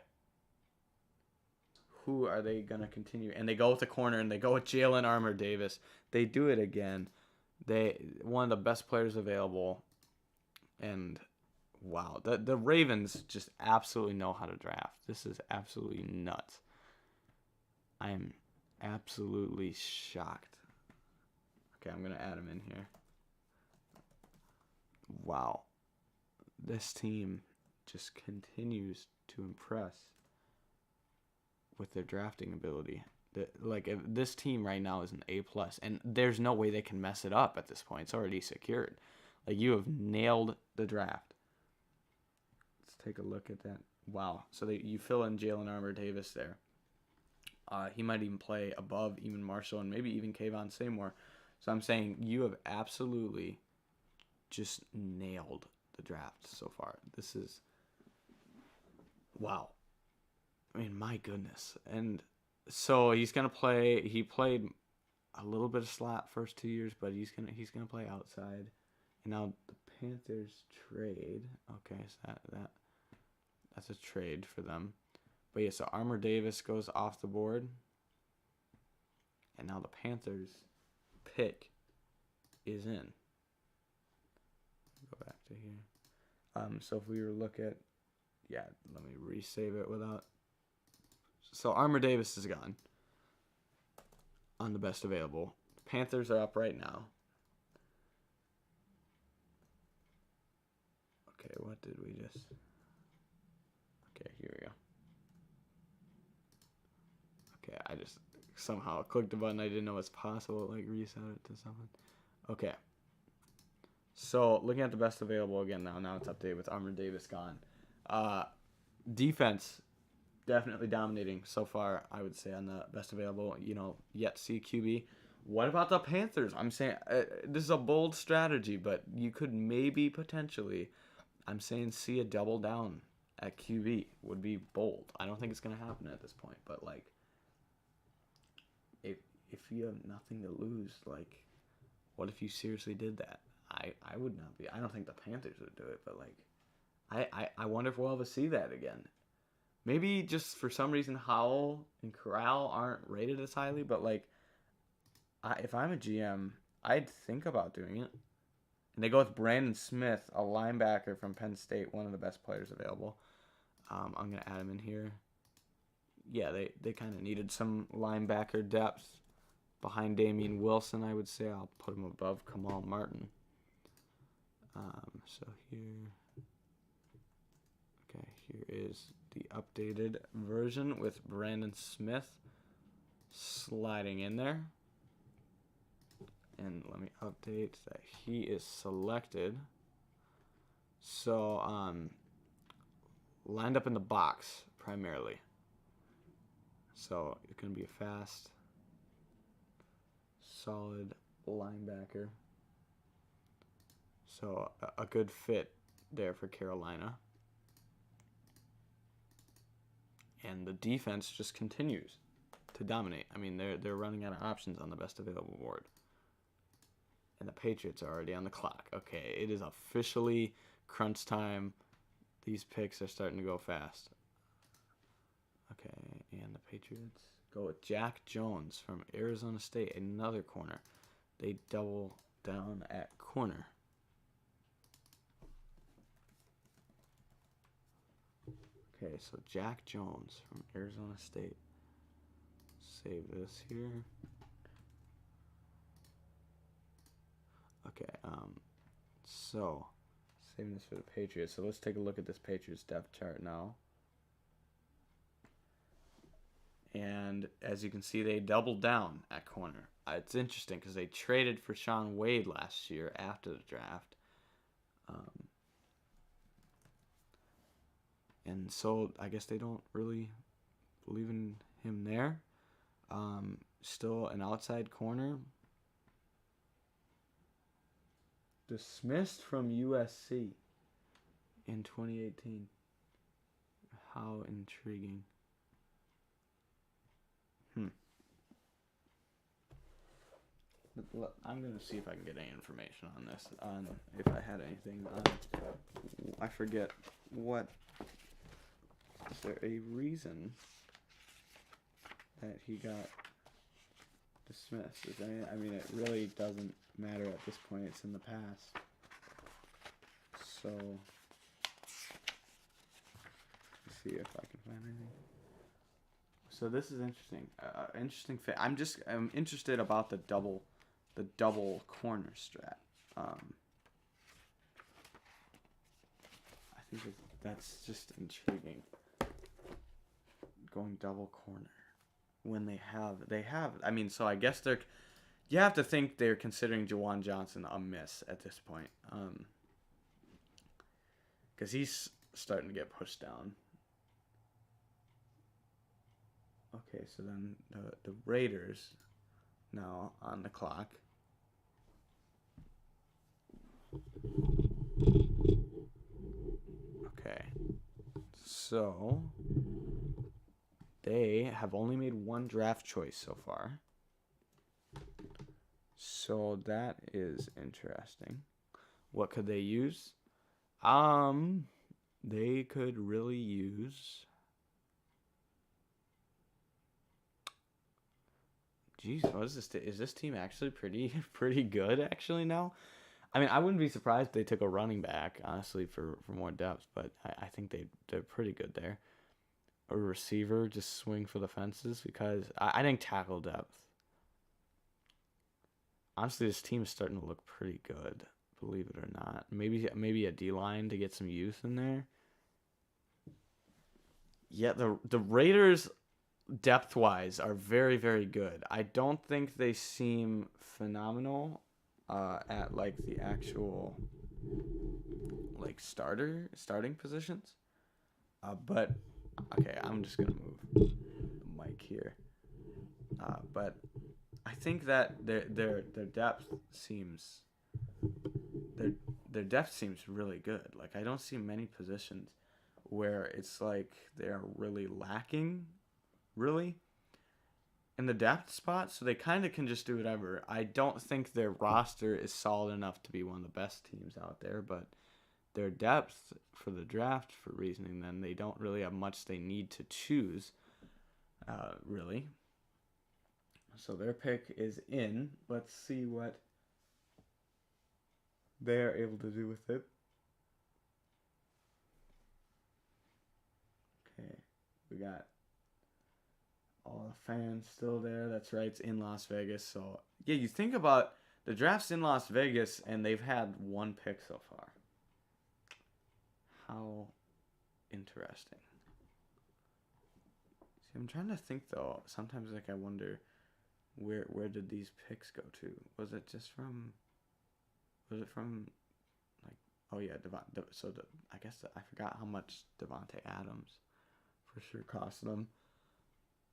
Who are they going to continue? And they go with the corner, and they go with Jalen Armour Davis. They do it again. One of the best players available. And, wow. The Ravens just absolutely know how to draft. This is absolutely nuts. I am absolutely shocked. Okay, I'm going to add him in here. Wow. This team just continues to impress with their drafting ability. This team right now is an A+, and there's no way they can mess it up at this point. It's already secured. Like, you have nailed the draft. Let's take a look at that Wow. So you fill in Jalen Armour Davis there. He might even play above even Marshall and maybe even Kayvon Seymour. So I'm saying you have absolutely just nailed the draft so far. This is wow. I mean, my goodness. And so he's gonna play. He played a little bit of slot first 2 years, but he's gonna play outside. And now the Panthers trade. Okay, so that's a trade for them. But yeah, so Armour Davis goes off the board. And now the Panthers pick is in. Go back to here. So if we were to look at, yeah, let me resave it without. So Armour Davis is gone on the best available. The Panthers are up right now. Okay, what did we just? Okay, here we go. Okay, I just somehow clicked the button. I didn't know it's possible. Like reset it to something. Okay. So looking at the best available again now it's updated with Armour Davis gone. Defense definitely dominating so far. I would say on the best available. Yet see QB. What about the Panthers? I'm saying this is a bold strategy, but you could maybe potentially. I'm saying see a double down at QB would be bold. I don't think it's gonna happen at this point, but like. If you have nothing to lose, like, what if you seriously did that? I would not be. I don't think the Panthers would do it, but like, I wonder if we'll ever see that again. Maybe just for some reason Howell and Corral aren't rated as highly, but like, if I'm a GM, I'd think about doing it. And they go with Brandon Smith, a linebacker from Penn State, one of the best players available. I'm gonna add him in here. Yeah, they kind of needed some linebacker depth behind Damian Wilson, I would say. I'll put him above Kamal Martin. So here is the updated version with Brandon Smith sliding in there. And let me update that he is selected. So, lined up in the box primarily. So it's going to be a fast, solid linebacker. So a good fit there for Carolina. And the defense just continues to dominate. I mean, they're running out of options on the best available board. And the Patriots are already on the clock. Okay, it is officially crunch time. These picks are starting to go fast. Okay, and the Patriots go with Jack Jones from Arizona State, another corner. They double down at corner. Okay, so Jack Jones from Arizona State. Save this here. Okay, so saving this for the Patriots. So let's take a look at this Patriots depth chart now. And as you can see, they doubled down at corner. It's interesting because they traded for Shaun Wade last year after the draft. And so I guess they don't really believe in him there. Still an outside corner. Dismissed from USC in 2018. How intriguing. I'm going to see if I can get any information on this, if I had anything. I forget what. Is there a reason that he got dismissed? I mean, it really doesn't matter at this point. It's in the past. So, let's see if I can find anything. So this is interesting. Interesting fit. I'm interested about the double corner strat. I think that's just intriguing. Going double corner when they have. I mean, so I guess you have to think they're considering Juwan Johnson a miss at this point, 'cause he's starting to get pushed down. Okay, so then the Raiders now on the clock. Okay. So they have only made one draft choice so far. So that is interesting. What could they use? They could really use. Jeez, what is this? Is this team actually pretty good actually now? I mean, I wouldn't be surprised if they took a running back, honestly, for more depth, but I think they're pretty good there. A receiver, just swing for the fences, because I think tackle depth. Honestly, this team is starting to look pretty good, believe it or not. Maybe a D-line to get some youth in there. Yeah, the Raiders, depth-wise, are very, very good. I don't think they seem phenomenal at like the actual like starting positions. But okay, I'm just gonna move the mic here. But I think that their depth seems their depth seems really good. Like I don't see many positions where it's like they're really lacking, really, in the depth spot. So they kind of can just do whatever. I don't think their roster is solid enough to be one of the best teams out there, but their depth for the draft, for reasoning, then they don't really have much they need to choose, really. So their pick is in. Let's see what they're able to do with it. Okay, we got all the fans still there. That's right, it's in Las Vegas. So, yeah, you think about the draft's in Las Vegas, and they've had one pick so far. How interesting. See, I'm trying to think, though. Sometimes, like, I wonder where did these picks go to? Was it from, like, oh, yeah, I guess I forgot how much Devontae Adams for sure cost them.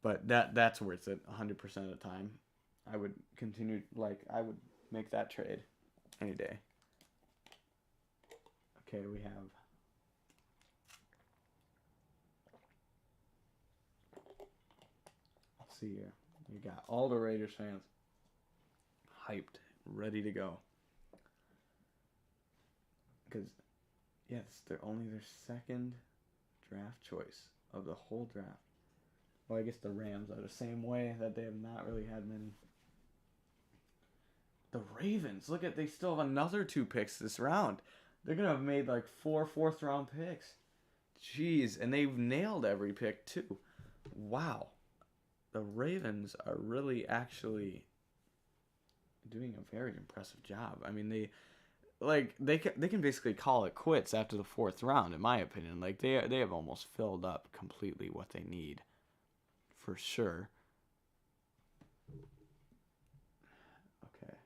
But that's worth it 100% of the time. I would continue, I would make that trade any day. Okay, we have let's see here. We got all the Raiders fans hyped, ready to go. Because, yes, they're only their second draft choice of the whole draft. Well, I guess the Rams are the same way, that they have not really had many. The Ravens, they still have another 2 picks this round. They're going to have made like 4 fourth-round picks. Jeez, and they've nailed every pick too. Wow. The Ravens are really actually doing a very impressive job. I mean, they can basically call it quits after the 4th round, in my opinion. Like they have almost filled up completely what they need. For sure. Okay.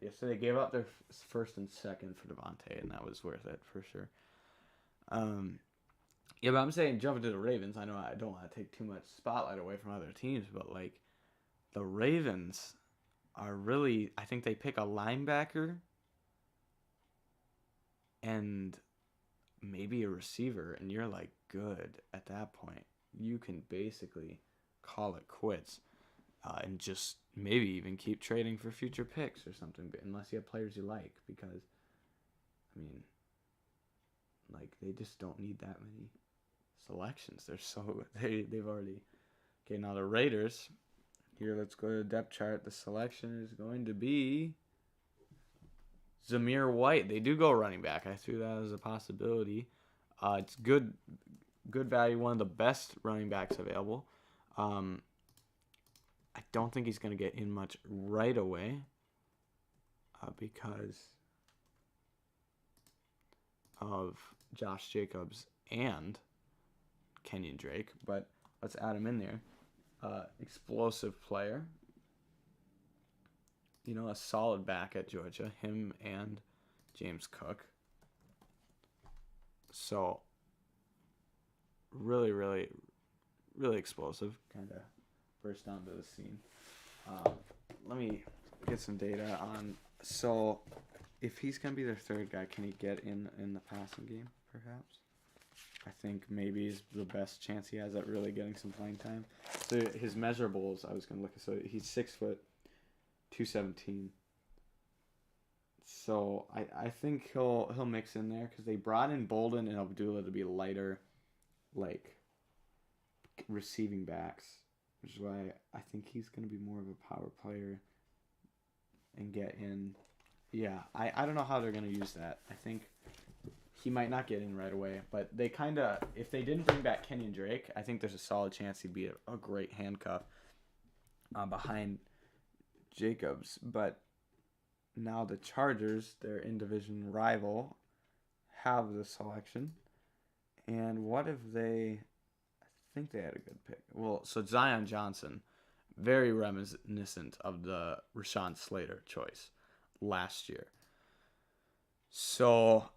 Yeah, so they gave up their first and second for Devontae, and that was worth it for sure. Yeah, but I'm saying jumping to the Ravens. I know I don't want to take too much spotlight away from other teams, but like the Ravens are really, I think they pick a linebacker and maybe a receiver, and you're like good at that point. You can basically call it quits, and just maybe even keep trading for future picks or something, but unless you have players you like, because I mean, like they just don't need that many selections. They've already. Okay, now the Raiders. Here, let's go to the depth chart. The selection is going to be Zamir White. They do go running back. I threw that as a possibility. It's good value. One of the best running backs available. I don't think he's going to get in much right away because of Josh Jacobs and Kenyon Drake. But let's add him in there. Explosive player. A solid back at Georgia. Him and James Cook. So, really, really, really explosive. Kind of burst onto the scene. Um, Let me get some data on. So, if he's gonna be their third guy, can he get in the passing game? Perhaps. I think maybe is the best chance he has at really getting some playing time. So his measurables, I was gonna look at. So he's 6', 217. So I think he'll mix in there because they brought in Bolden and Abdullah to be lighter, like receiving backs, which is why I think he's gonna be more of a power player and get in. Yeah, I don't know how they're gonna use that. I think he might not get in right away, but they kind of, if they didn't bring back Kenyon Drake, I think there's a solid chance he'd be a great handcuff behind Jacobs. But now the Chargers, their in-division rival, have the selection. And what if they, I think they had a good pick. Well, so Zion Johnson, very reminiscent of the Rashawn Slater choice last year. So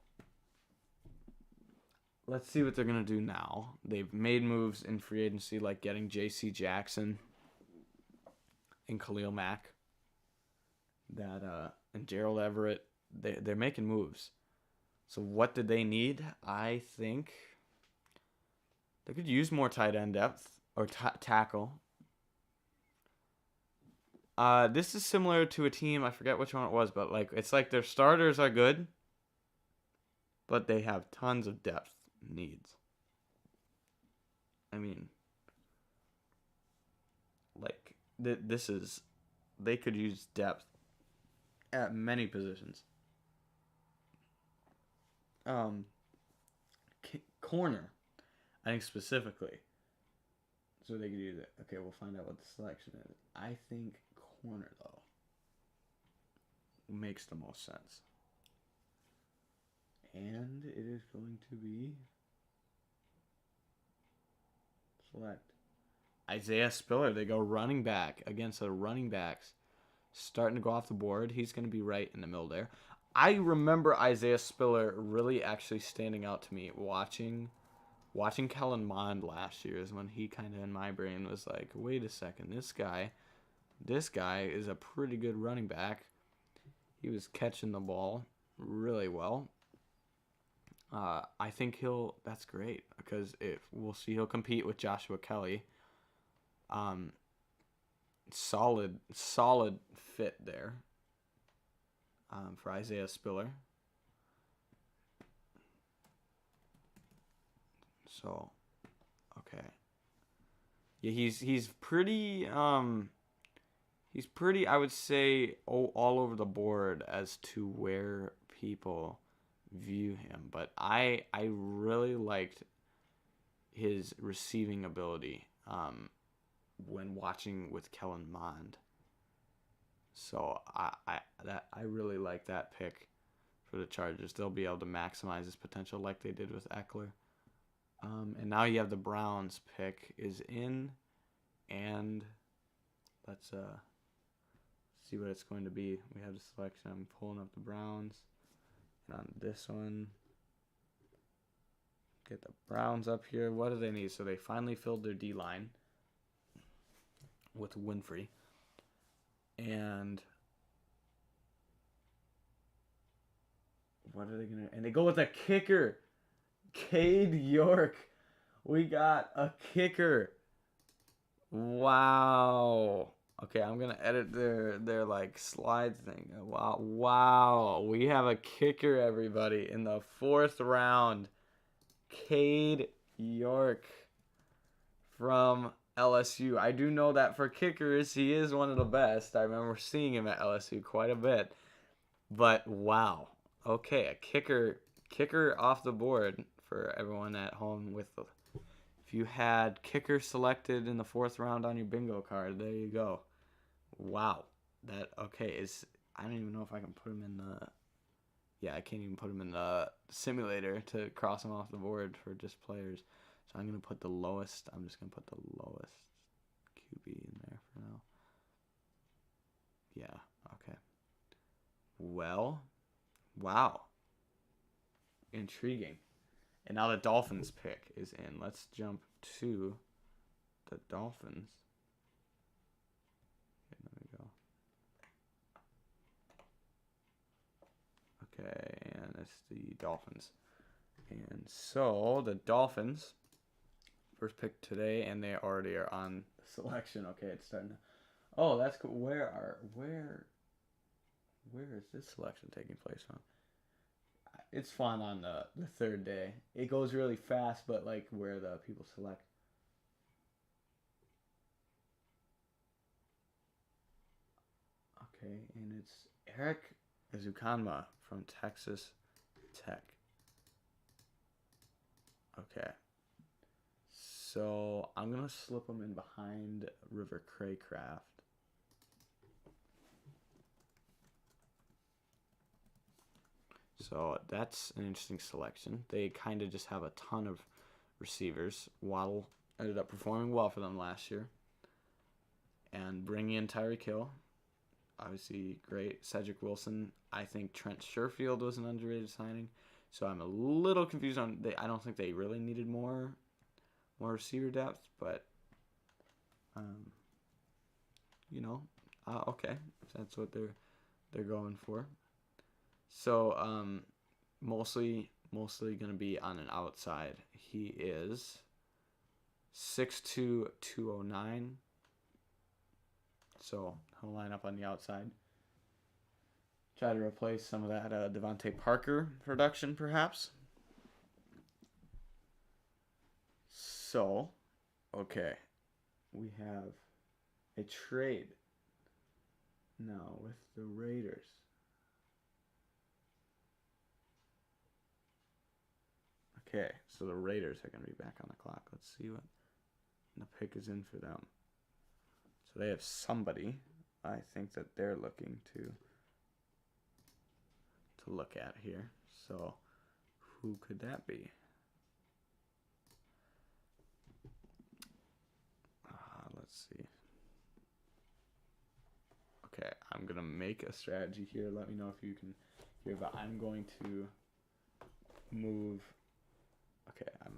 let's see what they're going to do now. They've made moves in free agency like getting J.C. Jackson and Khalil Mack and Gerald Everett. They're making moves. So what did they need? I think they could use more tight end depth or tackle. This is similar to a team, I forget which one it was, but it's like their starters are good, but they have tons of depth needs. I mean, they could use depth at many positions. Corner, I think specifically. So they could use it. Okay, we'll find out what the selection is. I think corner, though, makes the most sense. And it is going to be select Isaiah Spiller. They go running back against the running backs. Starting to go off the board. He's going to be right in the middle there. I remember Isaiah Spiller really actually standing out to me watching Kellen Mond last year is when he kind of in my brain was like, wait a second, this guy is a pretty good running back. He was catching the ball really well. I think that's great because we'll see he'll compete with Joshua Kelly. Solid fit there for Isaiah Spiller. So, okay. Yeah, he's pretty I would say all over the board as to where people view him, but I really liked his receiving ability when watching with Kellen Mond. So I really like that pick for the Chargers. They'll be able to maximize his potential like they did with Eckler. And now you have the Browns pick is in, and let's see what it's going to be. We have the selection. I'm pulling up the Browns. And on this one, get the Browns up here. What do they need? So they finally filled their D-line with Winfrey. And what are they going to... And they go with a kicker. Cade York. We got a kicker. Wow. Okay, I'm going to edit their slide thing. Wow. We have a kicker, everybody, in the 4th round. Cade York from LSU. I do know that for kickers, he is one of the best. I remember seeing him at LSU quite a bit. But wow. Okay, a kicker off the board for everyone at home if you had kicker selected in the 4th round on your bingo card, there you go. Wow. I don't even know if I can put him in I can't even put him in the simulator to cross him off the board for just players. So I'm going to put the lowest. I'm just going to put the lowest QB in there for now. Yeah, okay. Well, wow. Intriguing. And now the Dolphins pick is in. Let's jump to the Dolphins. Okay, there we go. Okay, and it's the Dolphins. And so the Dolphins, first pick today, and they already are on selection. Okay, it's starting to... Oh, that's cool. Where is this selection taking place from? It's fun on the third day. It goes really fast, but like where the people select. Okay, and it's Eric Izukanama from Texas Tech. Okay. So I'm going to slip him in behind River Craycraft. So that's an interesting selection. They kind of just have a ton of receivers. Waddle ended up performing well for them last year. And bringing in Tyreek Hill, obviously great. Cedric Wilson. I think Trent Sherfield was an underrated signing. So I'm a little confused on. I don't think they really needed more receiver depth, but okay, that's what they're going for. So mostly gonna be on an outside. He is 6'2", 209. So he'll line up on the outside. Try to replace some of that Devontae Parker production, perhaps. So, okay, we have a trade now with the Raiders. Okay, so the Raiders are going to be back on the clock. Let's see what the pick is in for them. So they have somebody, I think, that they're looking to look at here. So who could that be? Let's see. Okay, I'm going to make a strategy here. Let me know if you can hear, but I'm going to move. Okay, I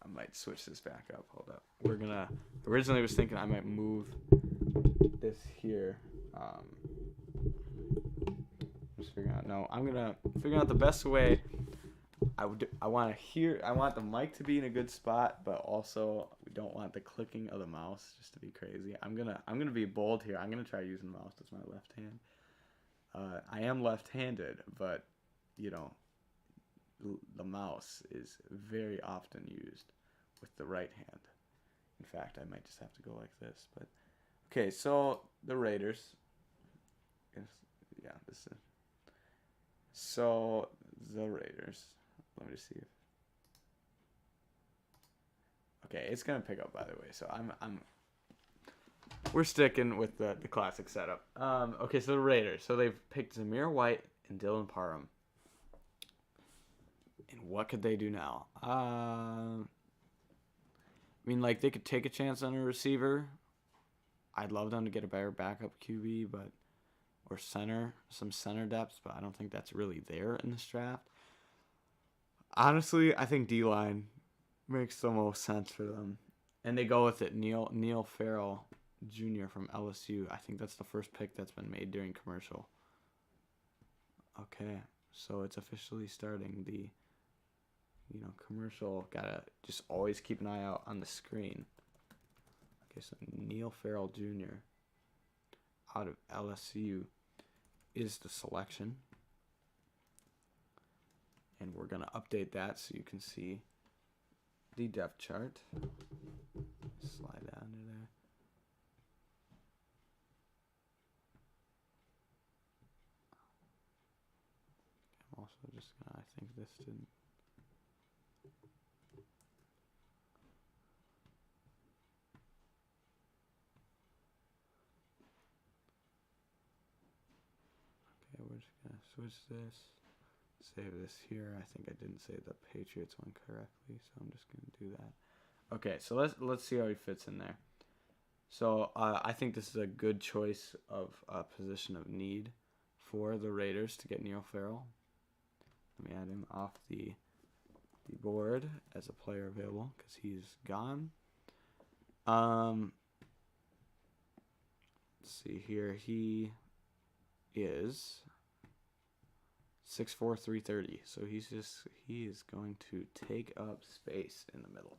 might switch this back up. Hold up. We're going to, originally I was thinking I might move this here. Just figuring out, no, I'm going to figure out the best way. I want the mic to be in a good spot, but also we don't want the clicking of the mouse just to be crazy. I'm gonna be bold here. I'm gonna try using the mouse as my left hand. I am left-handed, but the mouse is very often used with the right hand. In fact, I might just have to go like this. But okay, so the Raiders. Yeah, this is. So the Raiders. Let me just see. Okay, it's gonna pick up, by the way. So we're sticking with the classic setup. Okay, so the Raiders. So they've picked Zamir White and Dylan Parham. And what could they do now? They could take a chance on a receiver. I'd love them to get a better backup QB, or some center depth, but I don't think that's really there in this draft. Honestly, I think D-line makes the most sense for them. And they go with it. Neil Farrell Jr. from LSU. I think that's the first pick that's been made during commercial. Okay, so it's officially starting. The commercial. Gotta just always keep an eye out on the screen. Okay, so Neil Farrell Jr. out of LSU is the selection. And we're going to update that so you can see the depth chart. Slide down to there. I'm also just going to, I think this didn't. Okay, we're just going to switch this. Save this here. I think I didn't say the Patriots one correctly, so I'm just going to do that. Okay, so let's see how he fits in there. So I think this is a good choice of a position of need for the Raiders to get Neil Farrell. Let me add him off the the board as a player available because he's gone. Let's see here. He is 6'4", 330. So he is going to take up space in the middle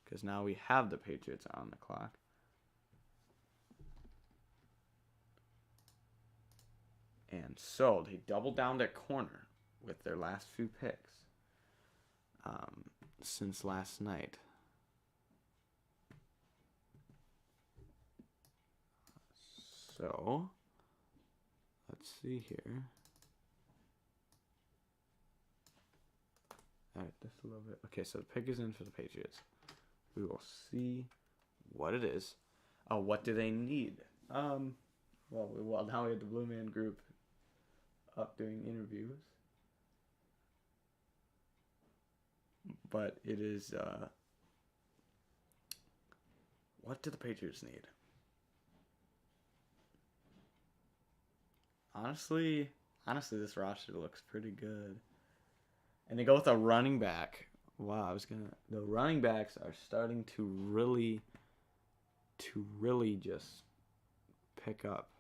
because now we have the Patriots on the clock. And so they doubled down at corner with their last few picks since last night. So let's see here. All right, just a little bit. Okay, so the pick is in for the Patriots. We will see what it is. Oh, what do they need? Well, now we have the Blue Man Group up doing interviews. But it is, what do the Patriots need? Honestly, this roster looks pretty good. And they go with a running back. Wow, the running backs are starting to really just pick up.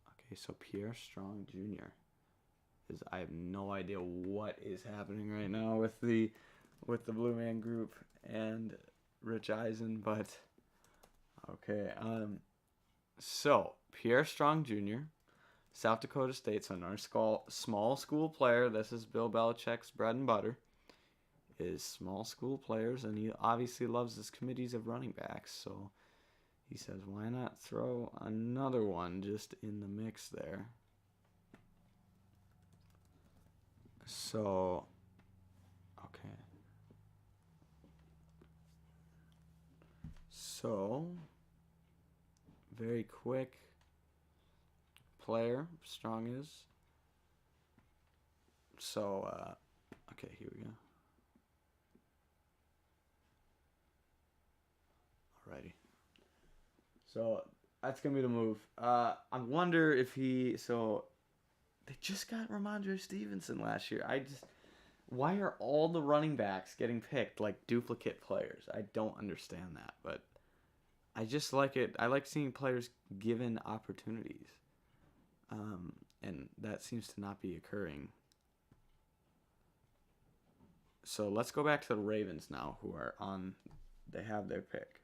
Okay, so Pierre Strong Jr. I have no idea what is happening right now with the Blue Man Group and Rich Eisen, but okay. So Pierre Strong Jr., South Dakota State, so another small school player. This is Bill Belichick's bread and butter, is small school players, and he obviously loves his committees of running backs. So he says, why not throw another one just in the mix there? So, okay. So, very quick player, Strong is. So, okay, here we go. Alrighty. So, that's going to be the move. I wonder if they just got Ramondre Stevenson last year. Why are all the running backs getting picked like duplicate players? I don't understand that, but I just like it. I like seeing players given opportunities. And that seems to not be occurring. So let's go back to the Ravens now, they have their pick.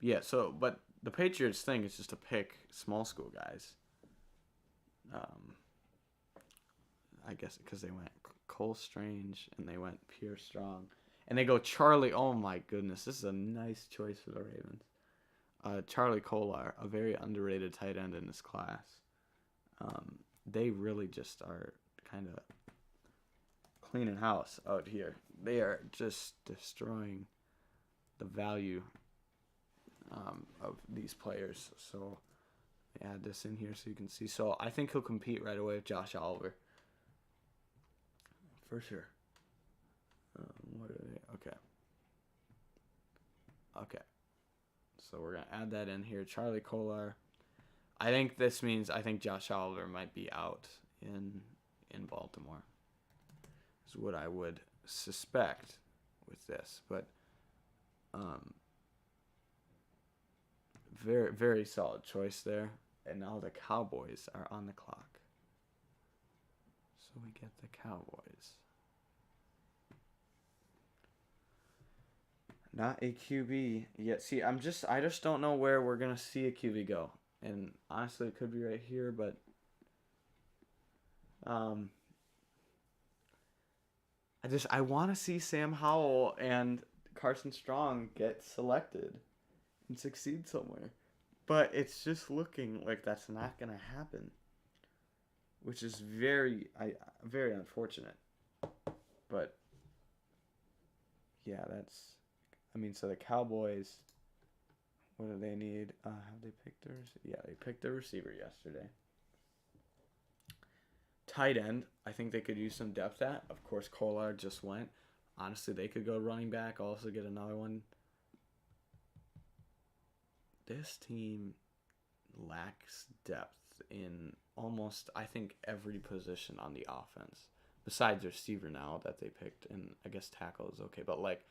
Yeah, but the Patriots thing is just to pick small school guys. I guess because they went Cole Strange and they went Pierre Strong. And they go Charlie. Oh, my goodness. This is a nice choice for the Ravens. Charlie Kolar, a very underrated tight end in this class. They really just are kind of cleaning house out here. They are just destroying the value of these players. So add this in here so you can see. So I think he'll compete right away with Josh Oliver. For sure. What are they? Okay. So we're going to add that in here. Charlie Kolar. I think this means Josh Oliver might be out in Baltimore. Is what I would suspect with this. But very, very solid choice there. And now the Cowboys are on the clock. So we get the Cowboys. Not a QB yet. See, I just don't know where we're gonna see a QB go. And honestly, it could be right here, but I want to see Sam Howell and Carson Strong get selected and succeed somewhere. But it's just looking like that's not gonna happen, which is very unfortunate. But yeah, so the Cowboys, what do they need? Have they picked theirs? Yeah, they picked their receiver yesterday. Tight end, I think they could use some depth at. Of course, Kolar just went. Honestly, they could go running back, also get another one. This team lacks depth. depth in almost, I think, every position on the offense. Besides receiver now that they picked, and I guess tackle is okay. But, like,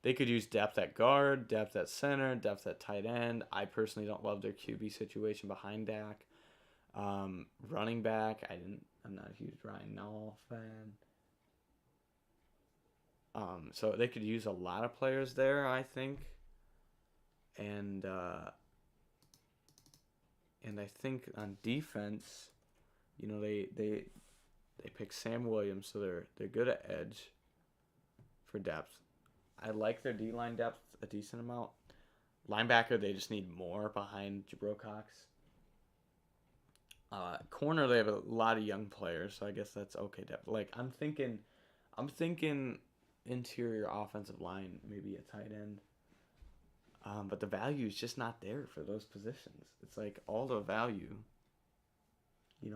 they could use depth at guard, depth at center, depth at tight end. I personally don't love their QB situation behind Dak. Running back, I'm not a huge Ryan Nall fan. So they could use a lot of players there, I think. And I think on defense, they pick Sam Williams, so they're good at edge for depth. I like their D-line depth a decent amount. Linebacker, they just need more behind Jabril Cox. Corner, they have a lot of young players, so I guess that's okay depth. Like, I'm thinking interior offensive line, maybe a tight end. But the value is just not there for those positions. It's like all the value,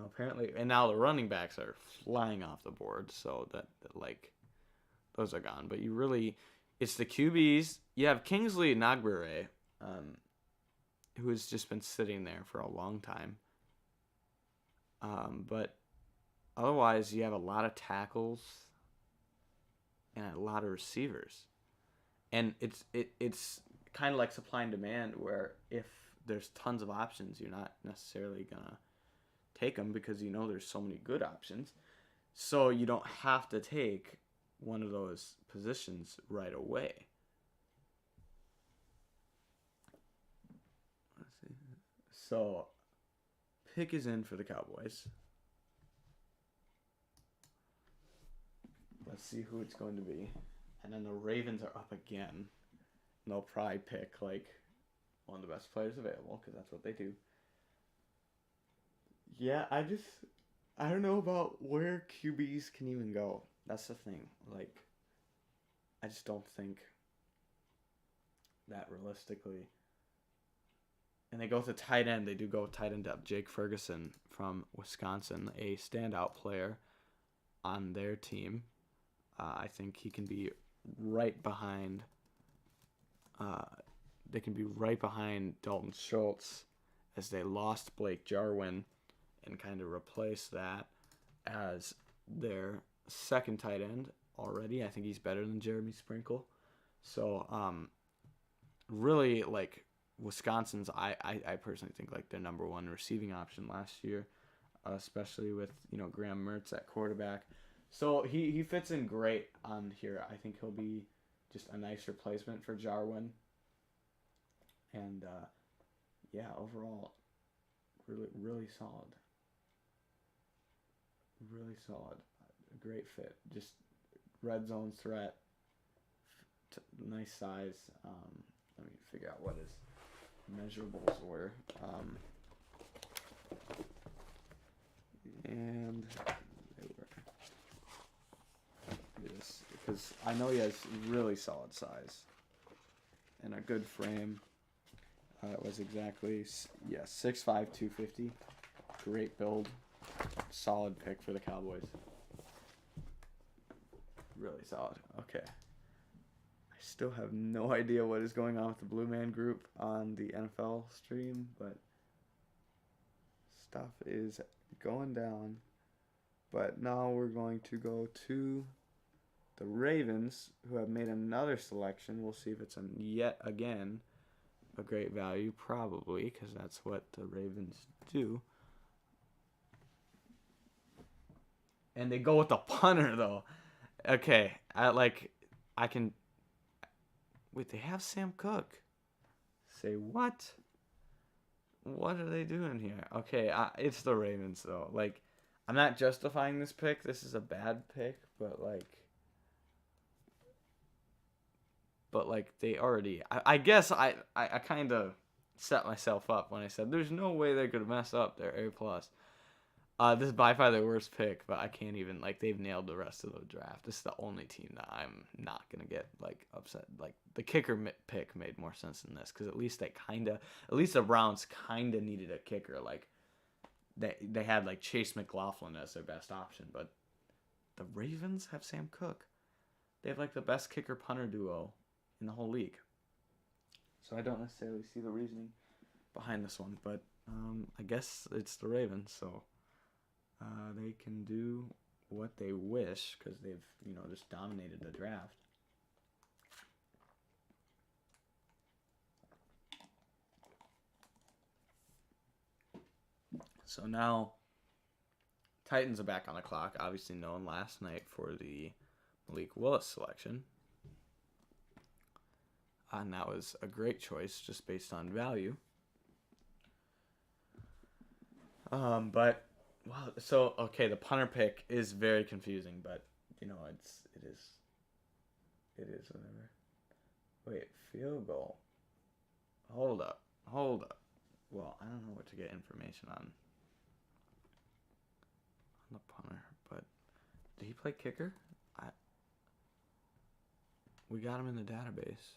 apparently. And now the running backs are flying off the board, so that like, those are gone. But it's the QBs. You have Kingsley Nagbere, who has just been sitting there for a long time. But otherwise, you have a lot of tackles and a lot of receivers. And it's kind of like supply and demand, where if there's tons of options, you're not necessarily going to take them because there's so many good options. So you don't have to take one of those positions right away. Let's see. So pick is in for the Cowboys. Let's see who it's going to be. And then the Ravens are up again. And they'll probably pick like one of the best players available because that's what they do. Yeah, I don't know about where QBs can even go. That's the thing. Like, I just don't think that realistically. And they go to tight end. They do go tight end up. Jake Ferguson from Wisconsin, a standout player on their team. I think he can be right behind. They can be right behind Dalton Schultz as they lost Blake Jarwin and kind of replace that as their second tight end already. I think he's better than Jeremy Sprinkle. So, really, like, Wisconsin's, I personally think, like, their number one receiving option last year, especially with, Graham Mertz at quarterback. So he fits in great on here. I think he'll be just a nice replacement for Jarwin. And, overall, really, really solid. Really solid. A great fit. Just red zone threat. Nice size. Let me figure out what his measurables were. And they were. Yes, because I know he has really solid size and a good frame. It was exactly 6'5", 250. Great build. Solid pick for the Cowboys. Really solid. Okay. I still have no idea what is going on with the Blue Man Group on the NFL stream, but stuff is going down. But now we're going to go to the Ravens, who have made another selection. We'll see if it's yet again a great value, probably, because that's what the Ravens do. And they go with the punter, though. Okay, wait, they have Sam Cook. Say what? What are they doing here? Okay, it's the Ravens, though. Like, I'm not justifying this pick. This is a bad pick, but they already... I guess I kind of set myself up when I said there's no way they could mess up their A+. This is by far their worst pick, but I can't even... they've nailed the rest of the draft. This is the only team that I'm not going to get, upset. The kicker pick made more sense than this, because at least the Browns kind of needed a kicker. They had, Chase McLaughlin as their best option, but the Ravens have Sam Cook. They have, the best kicker-punter duo in the whole league. So I don't necessarily see the reasoning behind this one, but I guess it's the Ravens, so they can do what they wish because they've just dominated the draft. So now Titans are back on the clock, obviously known last night for the Malik Willis selection. And that was a great choice just based on value. The punter pick is very confusing, but it is whatever. Wait, field goal. Hold up. Well, I don't know what to get information on the punter, but did he play kicker? We got him in the database.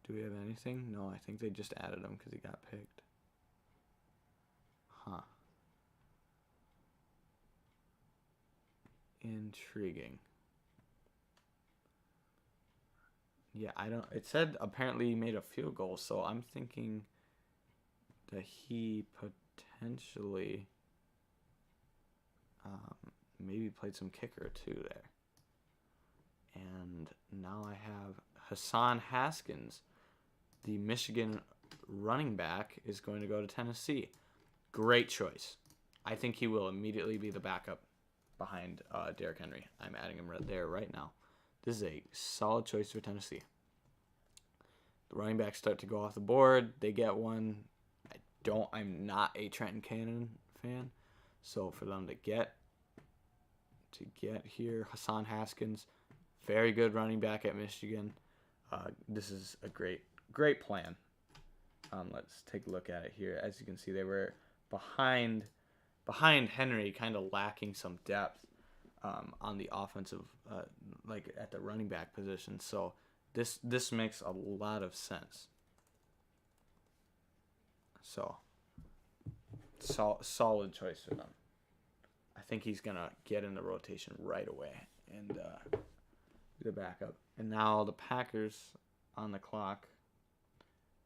Do we have anything? No, I think they just added him because he got picked. Huh. Intriguing. Yeah, it said apparently he made a field goal, so I'm thinking that he potentially maybe played some kicker too there. And now I have Hassan Haskins, the Michigan running back, is going to go to Tennessee. Great choice. I think he will immediately be the backup behind Derrick Henry. I'm adding him right there right now. This is a solid choice for Tennessee. The running backs start to go off the board. They get one. I'm not a Trenton Cannon fan, so for them to get here, Hassan Haskins, very good running back at Michigan. This is a great plan. Let's take a look at it here. As you can see, they were behind Henry, kind of lacking some depth on the offensive, like at the running back position. So this makes a lot of sense. So solid choice for them. I think he's gonna get in the rotation right away and be the backup. And now the Packers on the clock.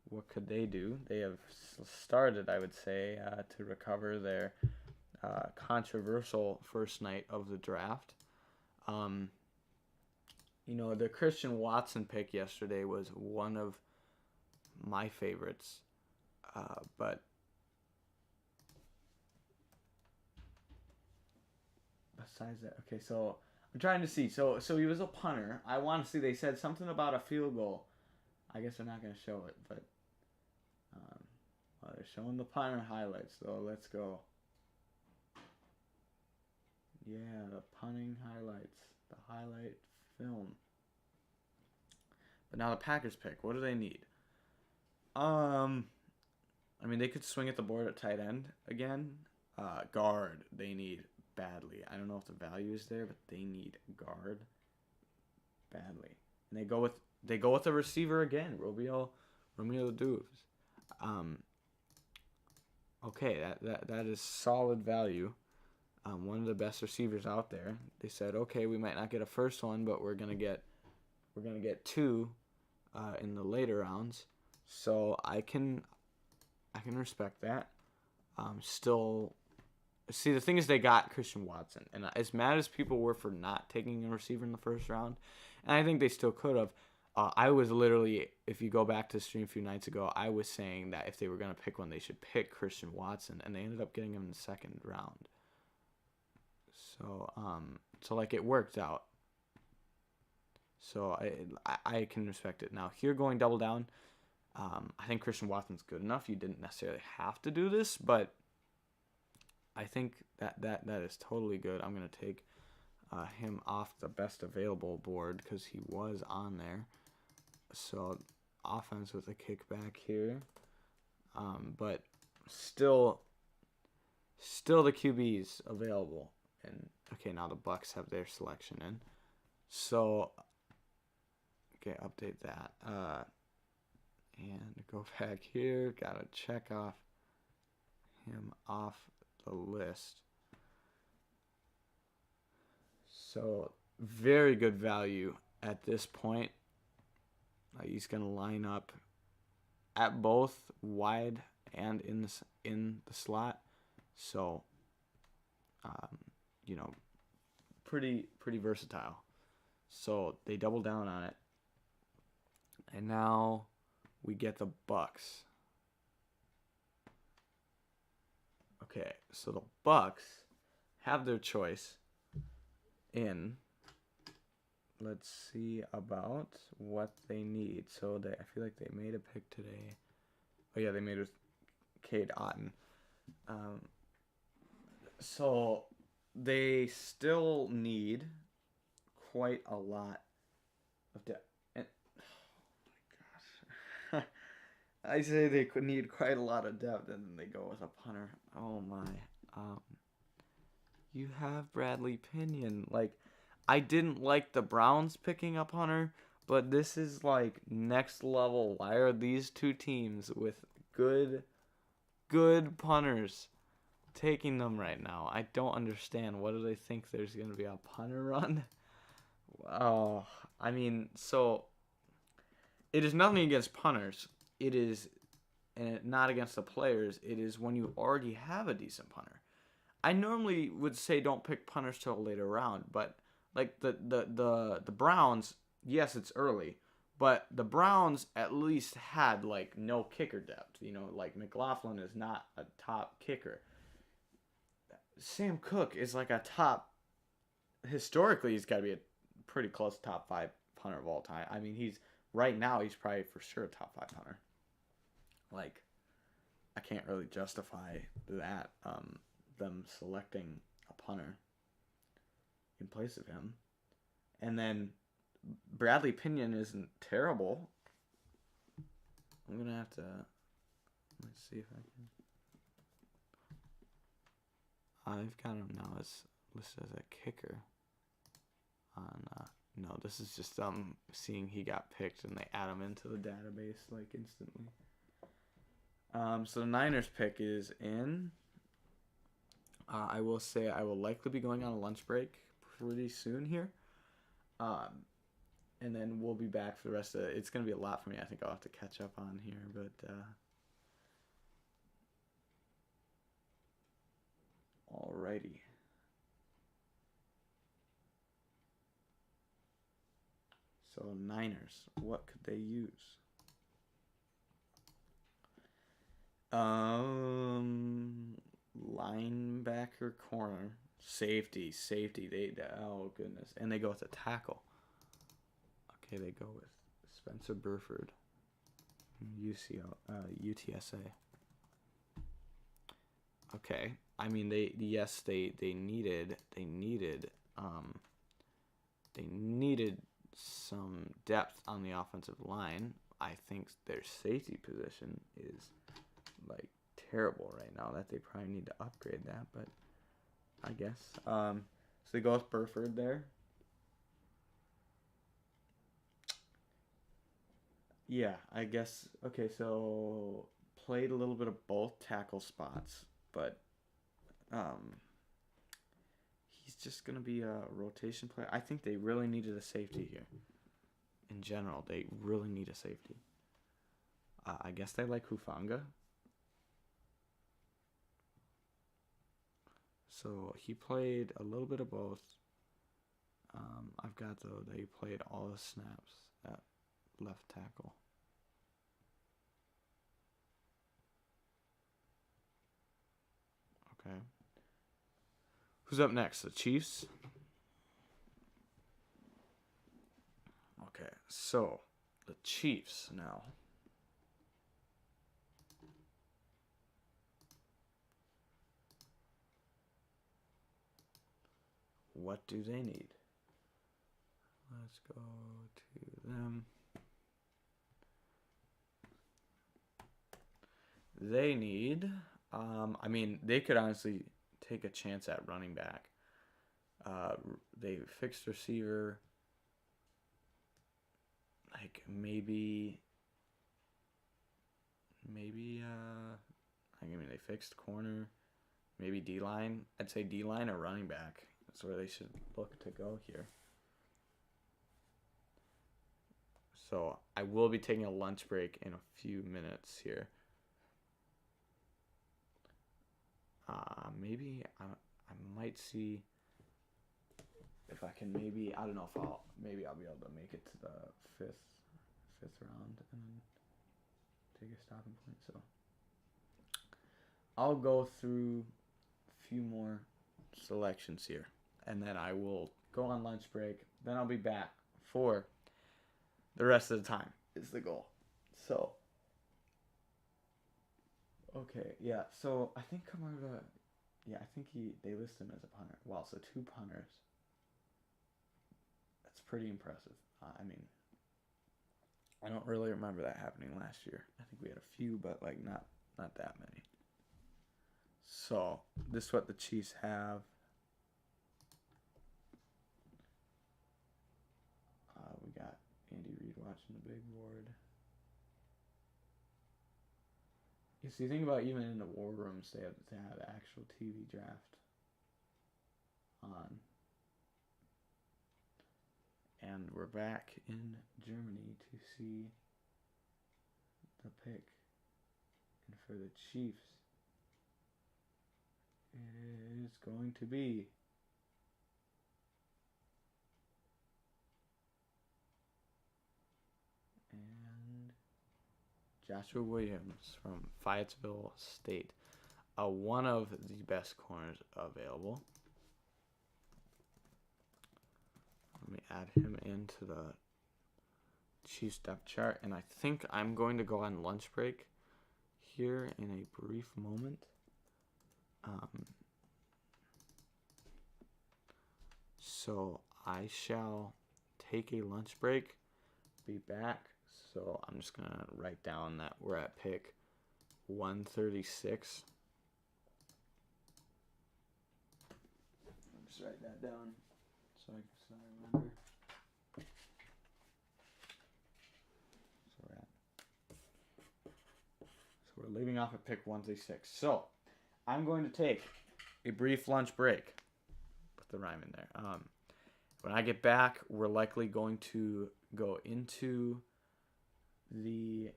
What could they do? They have started, I would say, to recover their controversial first night of the draft. The Christian Watson pick yesterday was one of my favorites, but besides that, okay, so I'm trying to see. So he was a punter. I want to see. They said something about a field goal. I guess they're not going to show it, but they're showing the punter highlights, so let's go. Yeah, the punting highlights, the highlight film. But now the Packers pick. What do they need? They could swing at the board at tight end again. Guard, they need badly. I don't know if the value is there, but they need guard badly. And they go with a receiver again, Romeo Dubes. Okay, that is solid value. One of the best receivers out there. They said, okay, we might not get a first one, but we're gonna get two in the later rounds. So I can respect that. Still, see, the thing is they got Christian Watson, and as mad as people were for not taking a receiver in the first round, and I think they still could have. I was literally, if you go back to the stream a few nights ago, I was saying that if they were going to pick one, they should pick Christian Watson, and they ended up getting him in the second round. So it worked out. So I can respect it. Now, here going double down, I think Christian Watson's good enough. You didn't necessarily have to do this, but I think that is totally good. I'm going to take him off the best available board because he was on there. So offense with a kickback here, but still the QBs available. And okay, now the Bucks have their selection in. So okay, update that. And go back here. Gotta check off him off the list. So very good value at this point. He's going to line up at both wide and in the slot. So, you know, pretty versatile. So they double down on it, and now we get the Bucks. Okay, so the Bucks have their choice in. Let's see about what they need. So I feel like they made a pick today. Oh yeah, they made it with Cade Otton. So they still need quite a lot of depth. And, oh my gosh. I say they could need quite a lot of depth, and then they go with a punter. Oh my. You have Bradley Pinion. Like, I didn't like the Browns picking up Hunter, but this is like next level. Why are these two teams with good punters taking them right now? I don't understand. What do they think? There's going to be a punter run? Oh, I mean, so it is nothing against punters. It is, and not against the players. It is when you already have a decent punter. I normally would say don't pick punters till a later round, but like the Browns, yes, it's early, but the Browns at least had like no kicker depth. You know, like McLaughlin is not a top kicker. Sam Cook is like a top. Historically, he's got to be a pretty close top 5 punter of all time. I mean, he's probably for sure a top 5 punter. Like, I can't really justify that. Them selecting a punter in place of him. And then Bradley Pinion isn't terrible. I'm going to have to... Let's see if I can... I've got him now as listed as a kicker. No, this is just seeing he got picked and they add him into the database like instantly. So the Niners pick is in... I will say I will likely be going on a lunch break pretty soon here. And then we'll be back for the rest of it. It's going to be a lot for me. I think I'll have to catch up on here. But alrighty. So Niners, what could they use? Linebacker, corner, safety. Oh goodness, and they go with a tackle. Okay, they go with Spencer Burford, UTSA. Okay, I mean they needed some depth on the offensive line. I think their safety position is like terrible right now. That they probably need to upgrade that, but I guess. So they go with Burford there. Yeah, I guess. Okay, so played a little bit of both tackle spots, but he's just gonna be a rotation player. I think they really needed a safety here. In general, they really need a safety. I guess they like Hufanga. So he played a little bit of both. I've got though that he played all the snaps at left tackle. Okay. Who's up next? The Chiefs? Okay, so the Chiefs now. What do they need? Let's go to them. They need, I mean, they could honestly take a chance at running back. They fixed receiver. Like maybe, I mean, they fixed corner. Maybe D-line. I'd say D-line or running back. That's where they should look to go here. So I will be taking a lunch break in a few minutes here. Maybe I might see if I can maybe, I don't know if I'll be able to make it to the fifth round and then take a stopping point. So I'll go through a few more selections here, and then I will go on lunch break. Then I'll be back for the rest of the time is the goal. So, okay, yeah. So I think Camarda, yeah, I think they list him as a punter. Wow, so 2 punters. That's pretty impressive. I mean, I don't really remember that happening last year. I think we had a few, but like not that many. So this is what the Chiefs have. We got Andy Reid watching the big board. You see, think about even in the war rooms, they have to have actual TV draft on. And we're back in Germany to see the pick. And for the Chiefs, it is going to be and Joshua Williams from Fayetteville State, one of the best corners available. Let me add him into the Chiefs depth chart, and I think I'm going to go on lunch break here in a brief moment. So I shall take a lunch break, be back. So I'm just going to write down that we're at pick 136. I'll just write that down so I remember. So we're leaving off at pick 136. So I'm going to take a brief lunch break. Put the rhyme in there. When I get back, we're likely going to go into the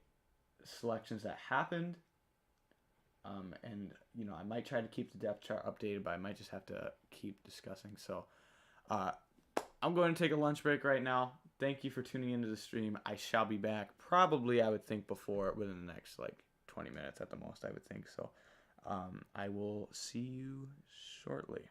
selections that happened. And, I might try to keep the depth chart updated, but I might just have to keep discussing. So I'm going to take a lunch break right now. Thank you for tuning into the stream. I shall be back probably, I would think, within the next, 20 minutes at the most, I would think. So I will see you shortly.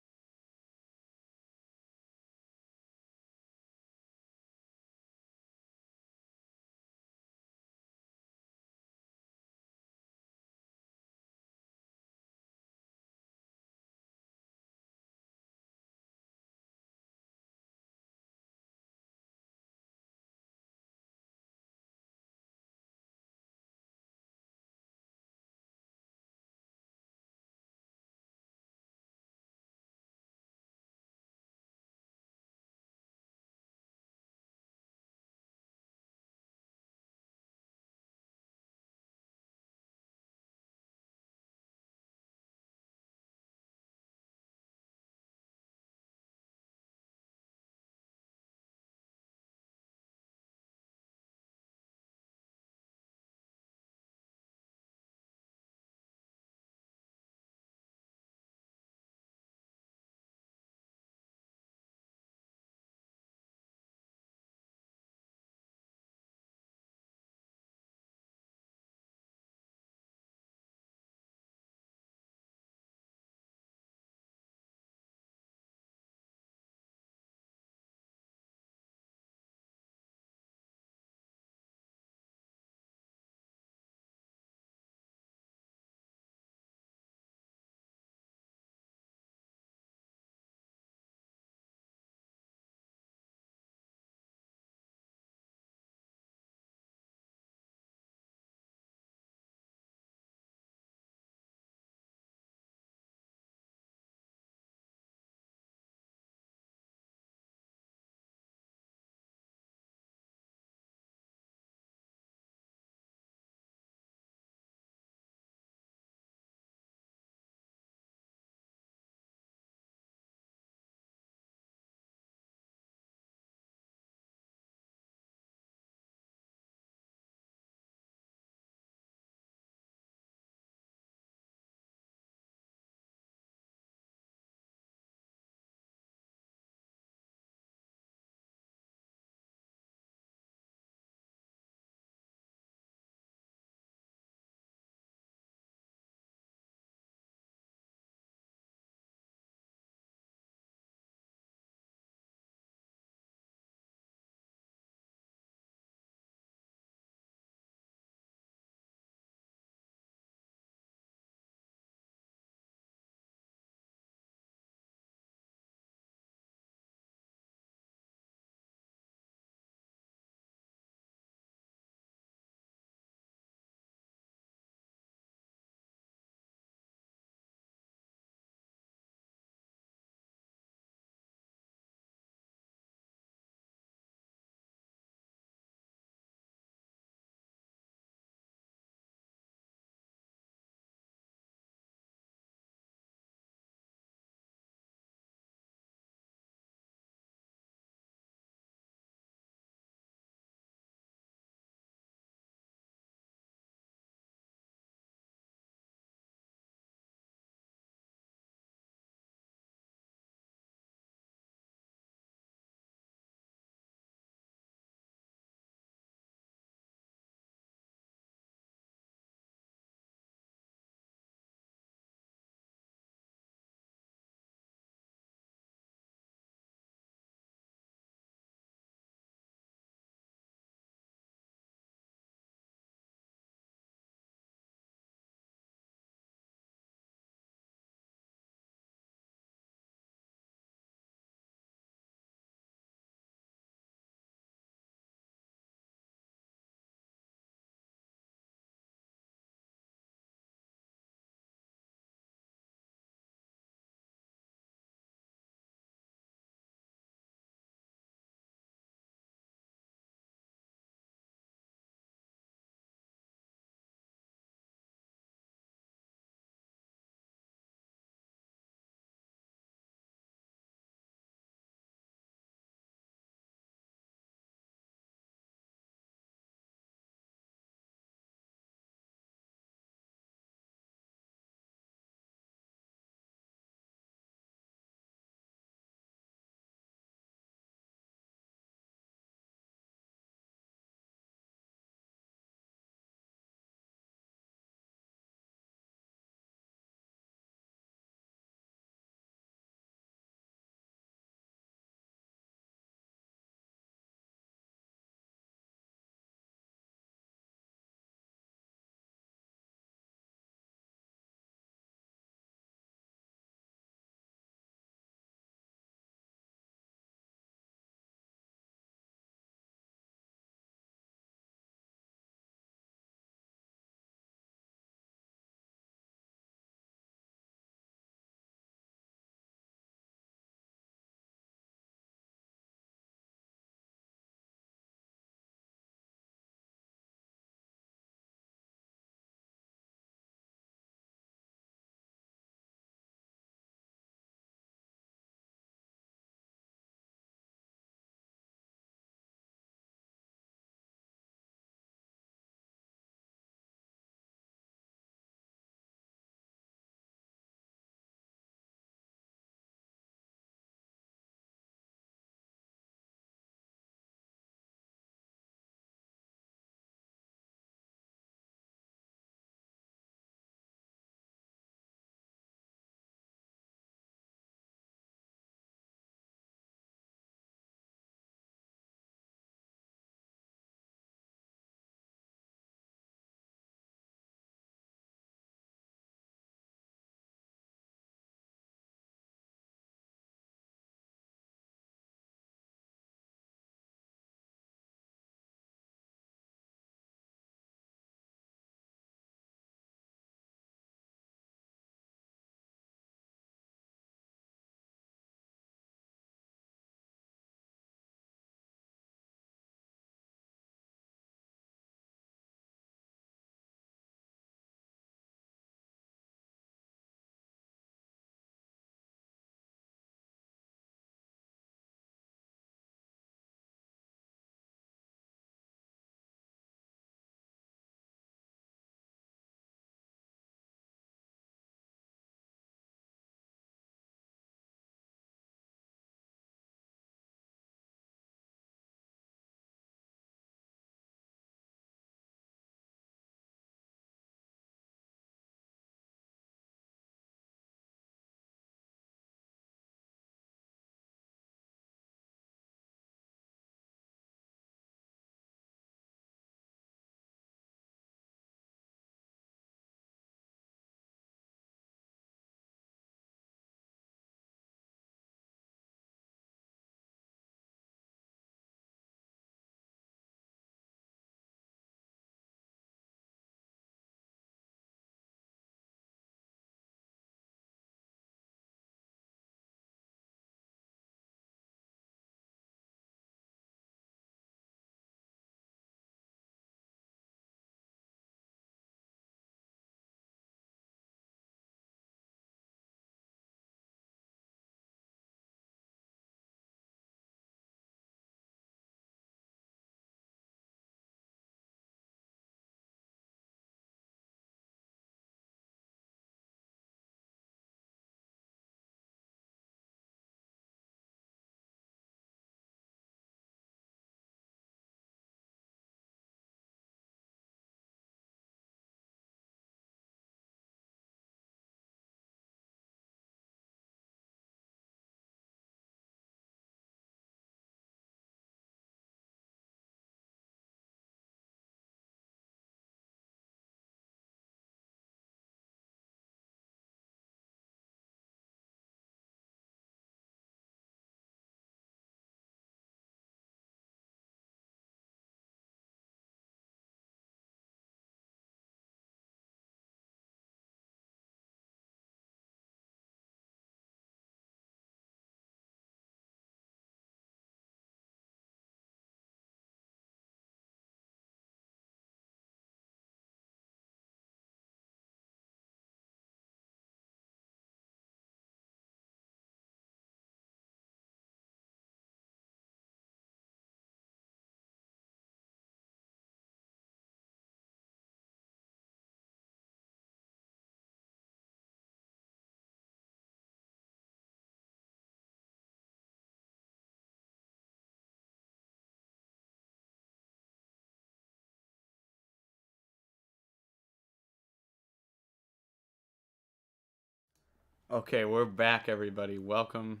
Okay, we're back, everybody. Welcome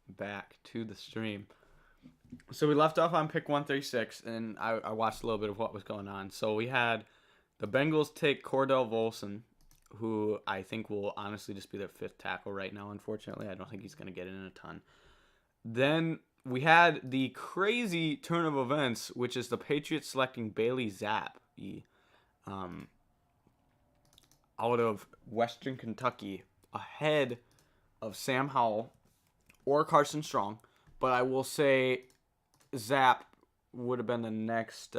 back to the stream. So we left off on pick 136, and I watched a little bit of what was going on. So we had the Bengals take Cordell Volson, who I think will honestly just be their fifth tackle right now, unfortunately. I don't think he's going to get in a ton. Then we had the crazy turn of events, which is the Patriots selecting Bailey Zapp, out of Western Kentucky, ahead of Sam Howell or Carson Strong. But I will say Zapp would have been the next,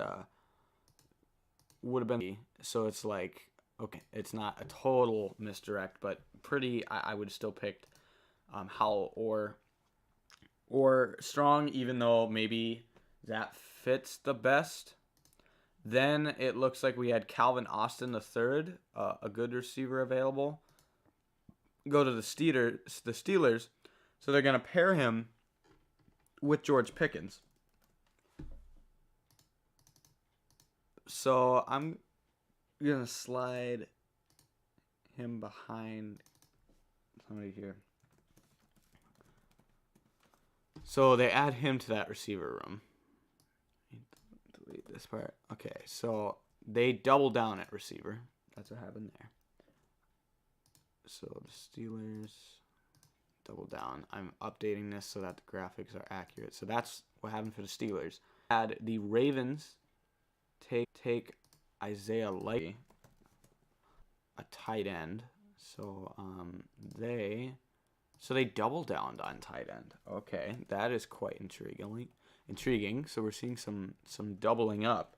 so it's like, okay, it's not a total misdirect, but I would have still picked Howell or Strong, even though maybe Zapp fits the best. Then it looks like we had Calvin Austin III, a good receiver available, go to the Steelers. So they're going to pair him with George Pickens. So I'm going to slide him behind somebody here. So they add him to that receiver room. Delete this part. Okay, so they double down at receiver. That's what happened there. So the Steelers double down. I'm updating this so that the graphics are accurate. So that's what happened for the Steelers. Had the Ravens take Isaiah Likely, a tight end. So they double downed on tight end. Okay, that is quite intriguing. So we're seeing some doubling up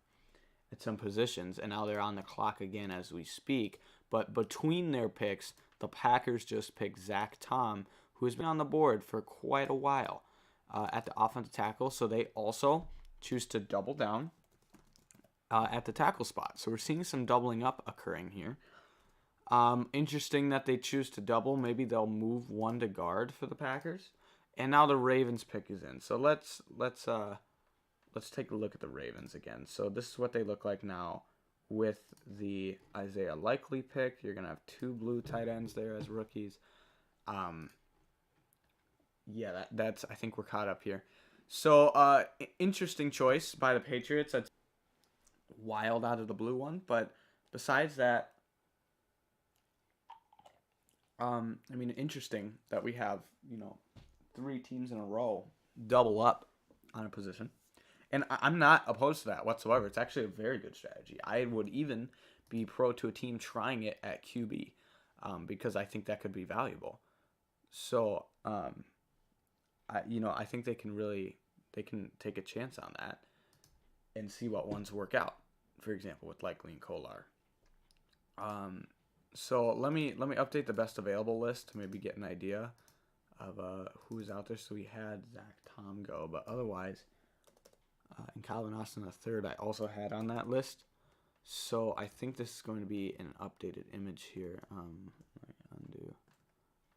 at some positions, and now they're on the clock again as we speak. But between their picks, the Packers just picked Zach Tom, who has been on the board for quite a while at the offensive tackle. So they also choose to double down at the tackle spot. So we're seeing some doubling up occurring here. Interesting that they choose to double. Maybe they'll move one to guard for the Packers. And now the Ravens pick is in. So let's take a look at the Ravens again. So this is what they look like now with the Isaiah Likely pick. You're gonna have two blue tight ends there as rookies. That's I think we're caught up here. So interesting choice by the Patriots. That's wild out of the blue one, but besides that, interesting that we have, 3 teams in a row double up on a position. And I'm not opposed to that whatsoever. It's actually a very good strategy. I would even be pro to a team trying it at QB because I think that could be valuable. So, I think they can take a chance on that and see what ones work out. For example, with Likely and Kolar. So let me update the best available list to maybe get an idea of who's out there. So we had Zach Tom go, but otherwise, and Calvin Austin III I also had on that list. So I think this is going to be an updated image here. Let me undo.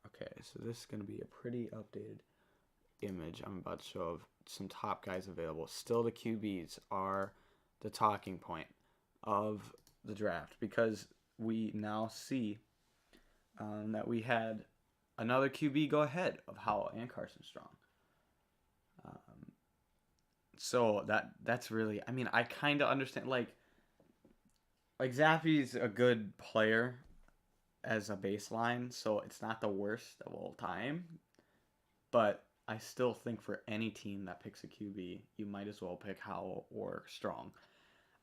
Okay, so this is going to be a pretty updated image I'm about to show of some top guys available. Still, the QBs are the talking point of the draft because we now see that we had another QB go ahead of Howell and Carson Strong. So that's really, I kind of understand, like Zappy's a good player as a baseline, so it's not the worst of all time. But I still think for any team that picks a QB, you might as well pick Howell or Strong.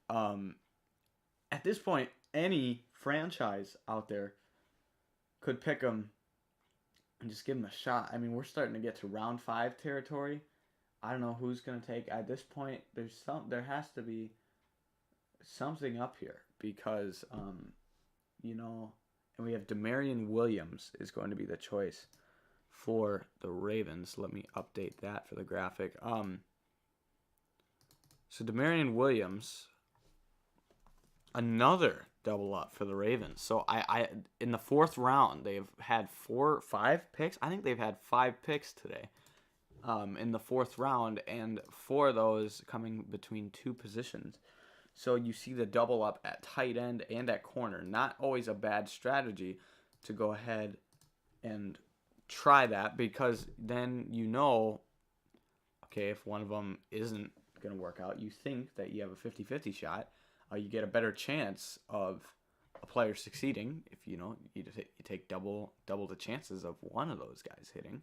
At this point, any franchise out there could pick him and just give him a shot. We're starting to get to round 5 territory. I don't know who's going to take. At this point, there has to be something up here because, and we have Demarion Williams is going to be the choice for the Ravens. Let me update that for the graphic. So Demarion Williams, another double up for the Ravens. So I in the 4th round, they've had 5 picks. I think they've had 5 picks today in the 4th round, and 4 of those coming between 2 positions. So you see the double up at tight end and at corner. Not always a bad strategy to go ahead and try that, because then okay, if one of them isn't going to work out, you think that you have a 50-50 shot. You get a better chance of a player succeeding if you take double the chances of one of those guys hitting.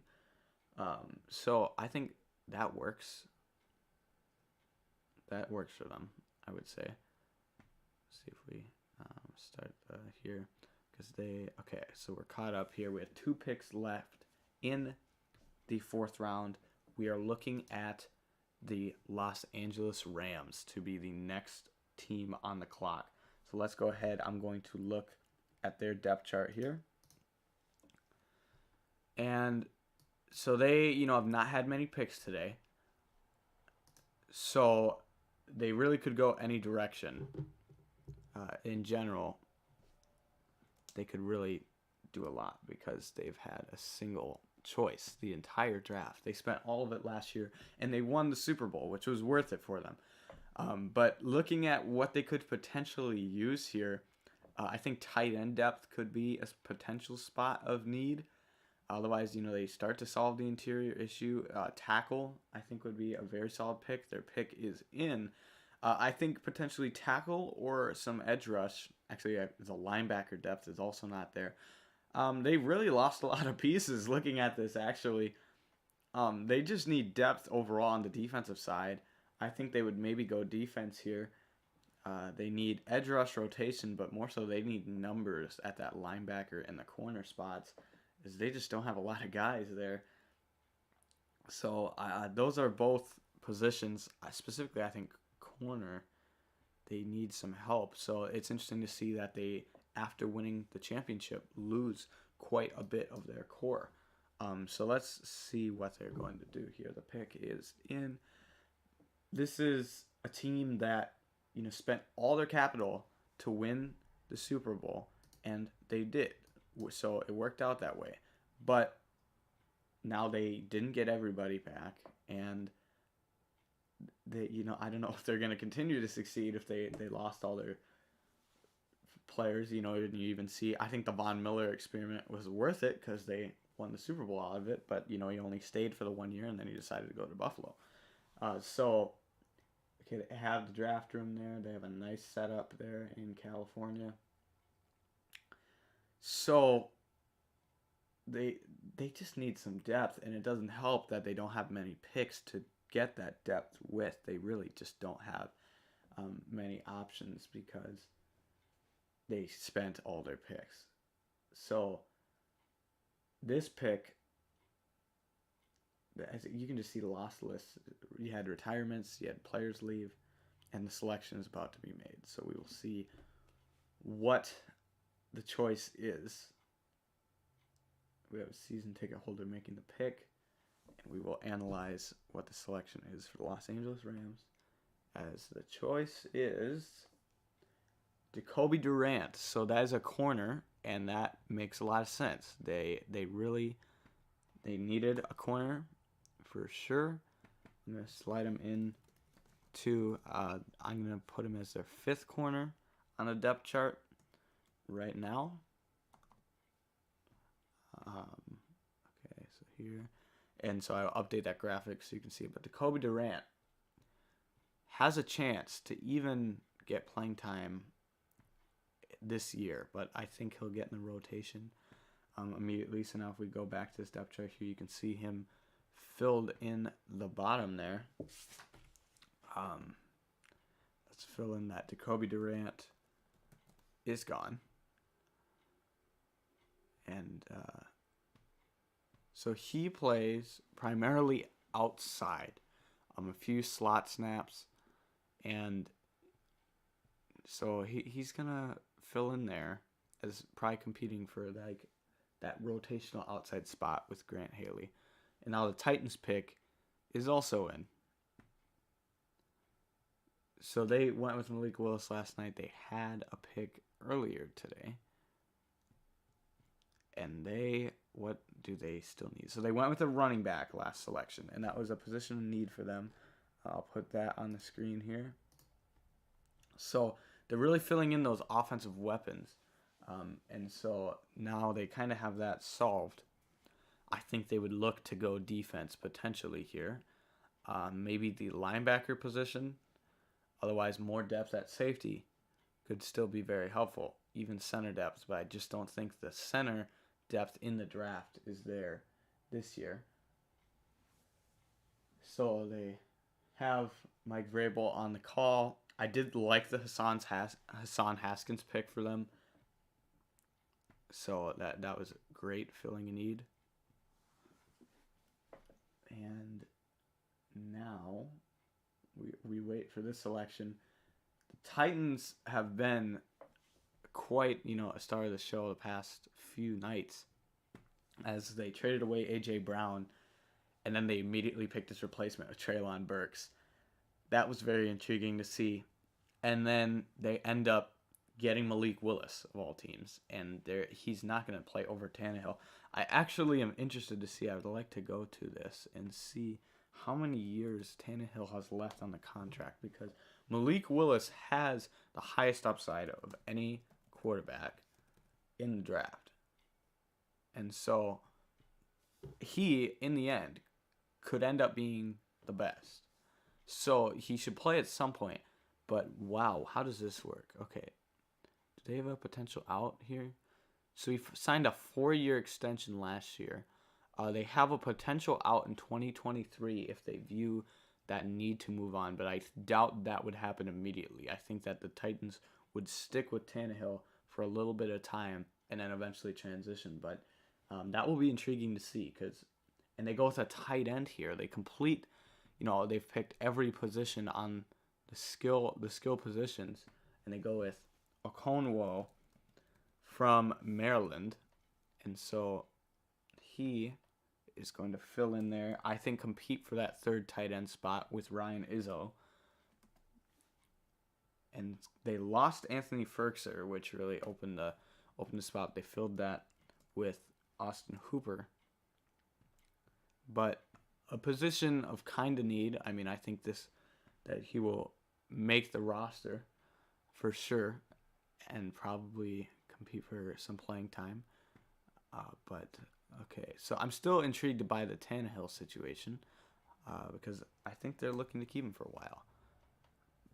So I think that works. That works for them, I would say. Let's see if we start here, because okay, so we're caught up here. We have 2 picks left in the 4th round. We are looking at the Los Angeles Rams to be the next team on the clock. So let's go ahead. I'm going to look at their depth chart here. And so they, have not had many picks today. So they really could go any direction. In general, they could really do a lot because they've had a single choice the entire draft. They spent all of it last year, and they won the Super Bowl, which was worth it for them. But looking at what they could potentially use here, I think tight end depth could be a potential spot of need. Otherwise, they start to solve the interior issue. Tackle, I think, would be a very solid pick. Their pick is in. I think potentially tackle or some edge rush. Actually, the linebacker depth is also not there. They really lost a lot of pieces looking at this, actually. They just need depth overall on the defensive side. I think they would maybe go defense here. They need edge rush rotation, but more so they need numbers at that linebacker and the corner spots, as they just don't have a lot of guys there. So those are both positions. Specifically, I think corner, they need some help. So it's interesting to see that they, after winning the championship, lose quite a bit of their core. So let's see what they're going to do here. The pick is in. This is a team that spent all their capital to win the Super Bowl, and they did. So it worked out that way. But now they didn't get everybody back, and they, I don't know if they're going to continue to succeed if they lost all their players. You even see, I think the Von Miller experiment was worth it because they won the Super Bowl out of it, but he only stayed for the 1 year, and then he decided to go to Buffalo. So okay, they have the draft room there. They have a nice setup there in California. So they just need some depth, and it doesn't help that they don't have many picks to get that depth with. They really just don't have many options because they spent all their picks. So this pick, you can just see the loss list. You had retirements, you had players leave, and the selection is about to be made. So we will see what the choice is. We have a season ticket holder making the pick, and we will analyze what the selection is for the Los Angeles Rams, as the choice is Jacoby Durant. So that is a corner, and that makes a lot of sense. They needed a corner for sure. I'm going to slide him in to, I'm going to put him as their 5th corner on the depth chart right now. Okay, so here. And so I'll update that graphic so you can see it. But Jacoby Durant has a chance to even get playing time this year, but I think he'll get in the rotation immediately. So now if we go back to this depth chart here, you can see him filled in the bottom there. Let's fill in that Jacoby Durant is gone. And so he plays primarily outside, a few slot snaps, and so he's gonna fill in there as probably competing for that rotational outside spot with Grant Haley. And now the Titans pick is also in. So they went with Malik Willis last night. They had a pick earlier today. And what do they still need? So they went with a running back last selection, and that was a position of need for them. I'll put that on the screen here. So they're really filling in those offensive weapons. And so now they kind of have that solved. I think they would look to go defense potentially here. Maybe the linebacker position. Otherwise, more depth at safety could still be very helpful. Even center depth, but I just don't think the center depth in the draft is there this year. So they have Mike Vrabel on the call. I did like the Hassan Haskins pick for them. So that was great, filling a need. And now we wait for this selection. The Titans have been quite, a star of the show the past few nights as they traded away A.J. Brown, and then they immediately picked his replacement with Treylon Burks. That was very intriguing to see. And then they end up getting Malik Willis, of all teams, and he's not going to play over Tannehill. I actually am interested to see. I would like to go to this and see how many years Tannehill has left on the contract, because Malik Willis has the highest upside of any quarterback in the draft. And so he, in the end, could end up being the best. So he should play at some point. But wow, how does this work? Okay. Do they have a potential out here? So he signed a 4-year extension last year. They have a potential out in 2023 if they view that need to move on, but I doubt that would happen immediately. I think that the Titans would stick with Tannehill for a little bit of time and then eventually transition. But that will be intriguing to see, and they go with a tight end here. They complete, they've picked every position on the skill positions, and they go with Okonkwo from Maryland, and so he is going to fill in there. I think compete for that third tight end spot with Ryan Izzo. And they lost Anthony Ferkser, which really opened the spot. They filled that with Austin Hooper. But a position of kind of need. I mean, I think that he will make the roster for sure and probably compete for some playing time. But okay, so I'm still intrigued by the Tannehill situation because I think they're looking to keep him for a while.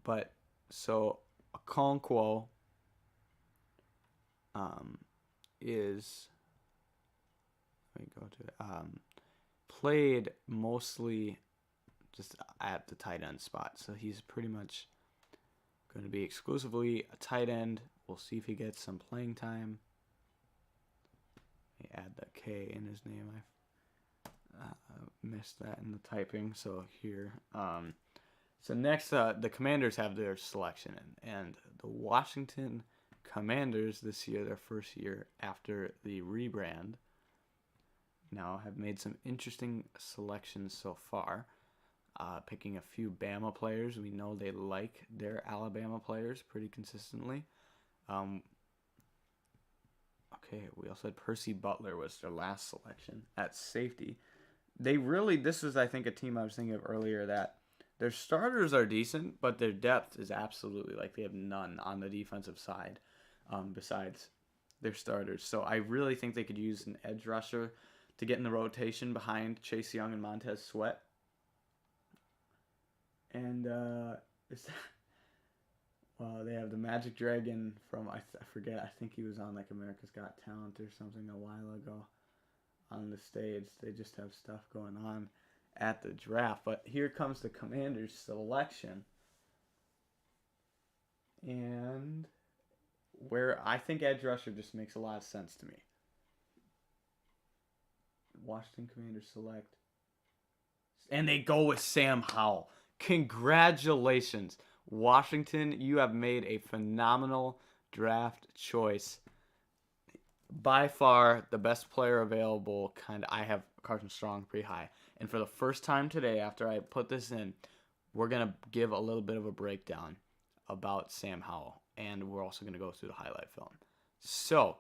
But so Okonkwo is, let me go to it, played mostly just at the tight end spot. So he's pretty much going to be exclusively a tight end. We'll see if he gets some playing time. Let me add the K in his name. I missed that in the typing. So here. So next, the Commanders have their selection. And the Washington Commanders this year, their first year after the rebrand, now have made some interesting selections so far. Picking a few Bama players. We know they like their Alabama players pretty consistently. Okay, we also had Percy Butler was their last selection at safety. This is, I think, a team I was thinking of earlier that their starters are decent, but their depth is absolutely, they have none on the defensive side besides their starters. So I really think they could use an edge rusher to get in the rotation behind Chase Young and Montez Sweat. And they have the Magic Dragon from, I forget, I think he was on America's Got Talent or something a while ago on the stage. They just have stuff going on at the draft. But here comes the Commanders selection. And where I think edge rusher just makes a lot of sense to me. Washington Commanders select. And they go with Sam Howell. Congratulations, Washington. You have made a phenomenal draft choice. By far the best player available. I have Carson Strong pretty high. And for the first time today, after I put this in, we're going to give a little bit of a breakdown about Sam Howell. And we're also going to go through the highlight film. So,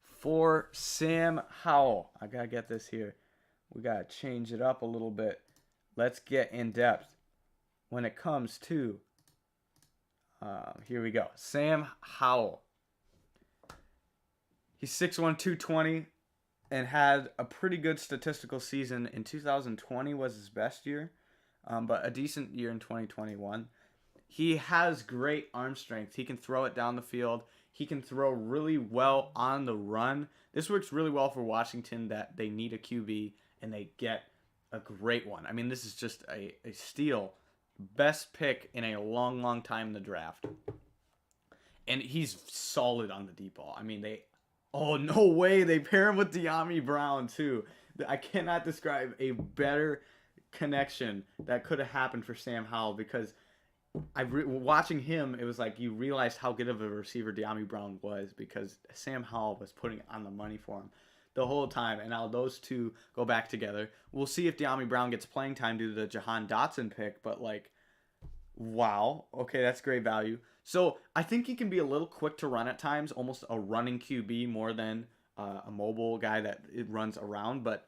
for Sam Howell, I got to get this here. We got to change it up a little bit. Let's get in depth when it comes to, here we go, Sam Howell. He's 6'1", 220. and had a pretty good statistical season in 2020 was his best year, but a decent year in 2021. He has great arm strength. He can throw it down the field. He can throw really well on the run. This works really well for Washington that they need a QB and they get a great one. I mean, this is just a steal. Best pick in a long, long time in the draft. And he's solid on the deep ball. I mean, oh, no way. They pair him with Dyami Brown, too. I cannot describe a better connection that could have happened for Sam Howell because watching him, it was like you realized how good of a receiver Dyami Brown was because Sam Howell was putting on the money for him the whole time. And now those two go back together. We'll see if Dyami Brown gets playing time due to the Jahan Dotson pick, but like, wow. Okay, that's great value. So I think he can be a little quick to run at times, almost a running QB more than a mobile guy that it runs around. But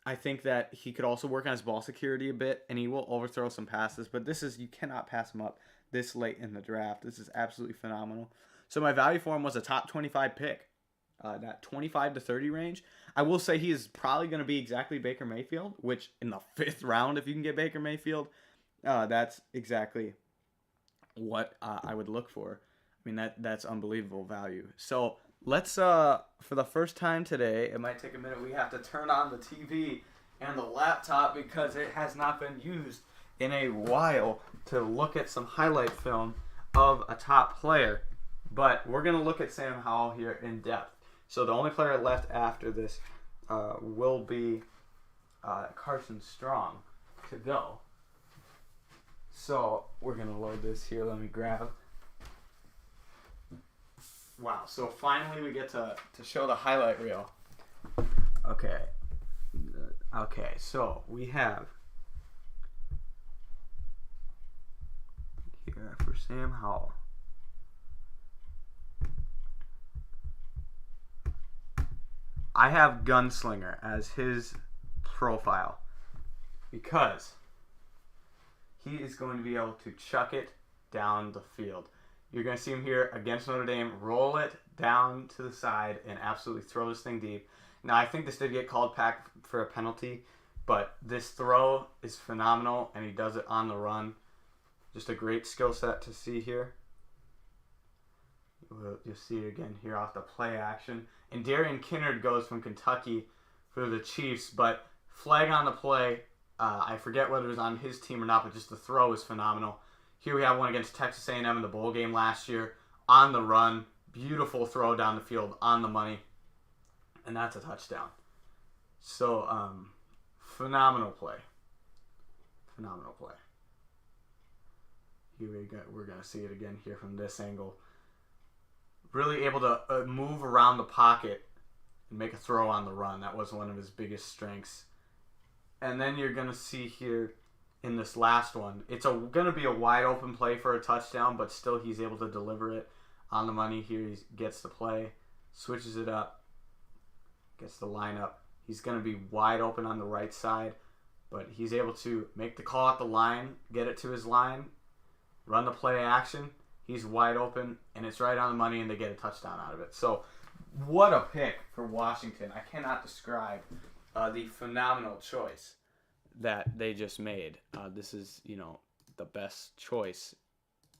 I think that he could also work on his ball security a bit, and he will overthrow some passes. But you cannot pass him up this late in the draft. This is absolutely phenomenal. So my value for him was a top 25 pick, that 25 to 30 range. I will say he is probably going to be exactly Baker Mayfield, which in the 5th round, if you can get Baker Mayfield, that's exactly what I would look for. I mean, that's unbelievable value. So let's, for the first time today, it might take a minute, we have to turn on the TV and the laptop because it has not been used in a while to look at some highlight film of a top player. But we're going to look at Sam Howell here in depth. So the only player left after this will be Carson Strong to go. So we're going to load this here. Let me grab. Wow. So finally we get to show the highlight reel. Okay. Okay. So we have here for Sam Howell. I have Gunslinger as his profile because he is going to be able to chuck it down the field. You're going to see him here against Notre Dame, roll it down to the side and absolutely throw this thing deep. Now, I think this did get called back for a penalty, but this throw is phenomenal, and he does it on the run. Just a great skill set to see here. You'll see it again here off the play action. And Darian Kinnard goes from Kentucky for the Chiefs, but flag on the play. I forget whether it was on his team or not, but just the throw is phenomenal. Here we have one against Texas A&M in the bowl game last year. On the run. Beautiful throw down the field on the money. And that's a touchdown. So, phenomenal play. Phenomenal play. Here we're going to see it again here from this angle. Really able to move around the pocket and make a throw on the run. That was one of his biggest strengths. And then you're going to see here in this last one, it's going to be a wide open play for a touchdown, but still he's able to deliver it on the money. Here he gets the play, switches it up, gets the lineup. He's going to be wide open on the right side, but he's able to make the call at the line, get it to his line, run the play action. He's wide open, and it's right on the money, and they get a touchdown out of it. So what a pick for Washington. I cannot describe the phenomenal choice that they just made. This is, the best choice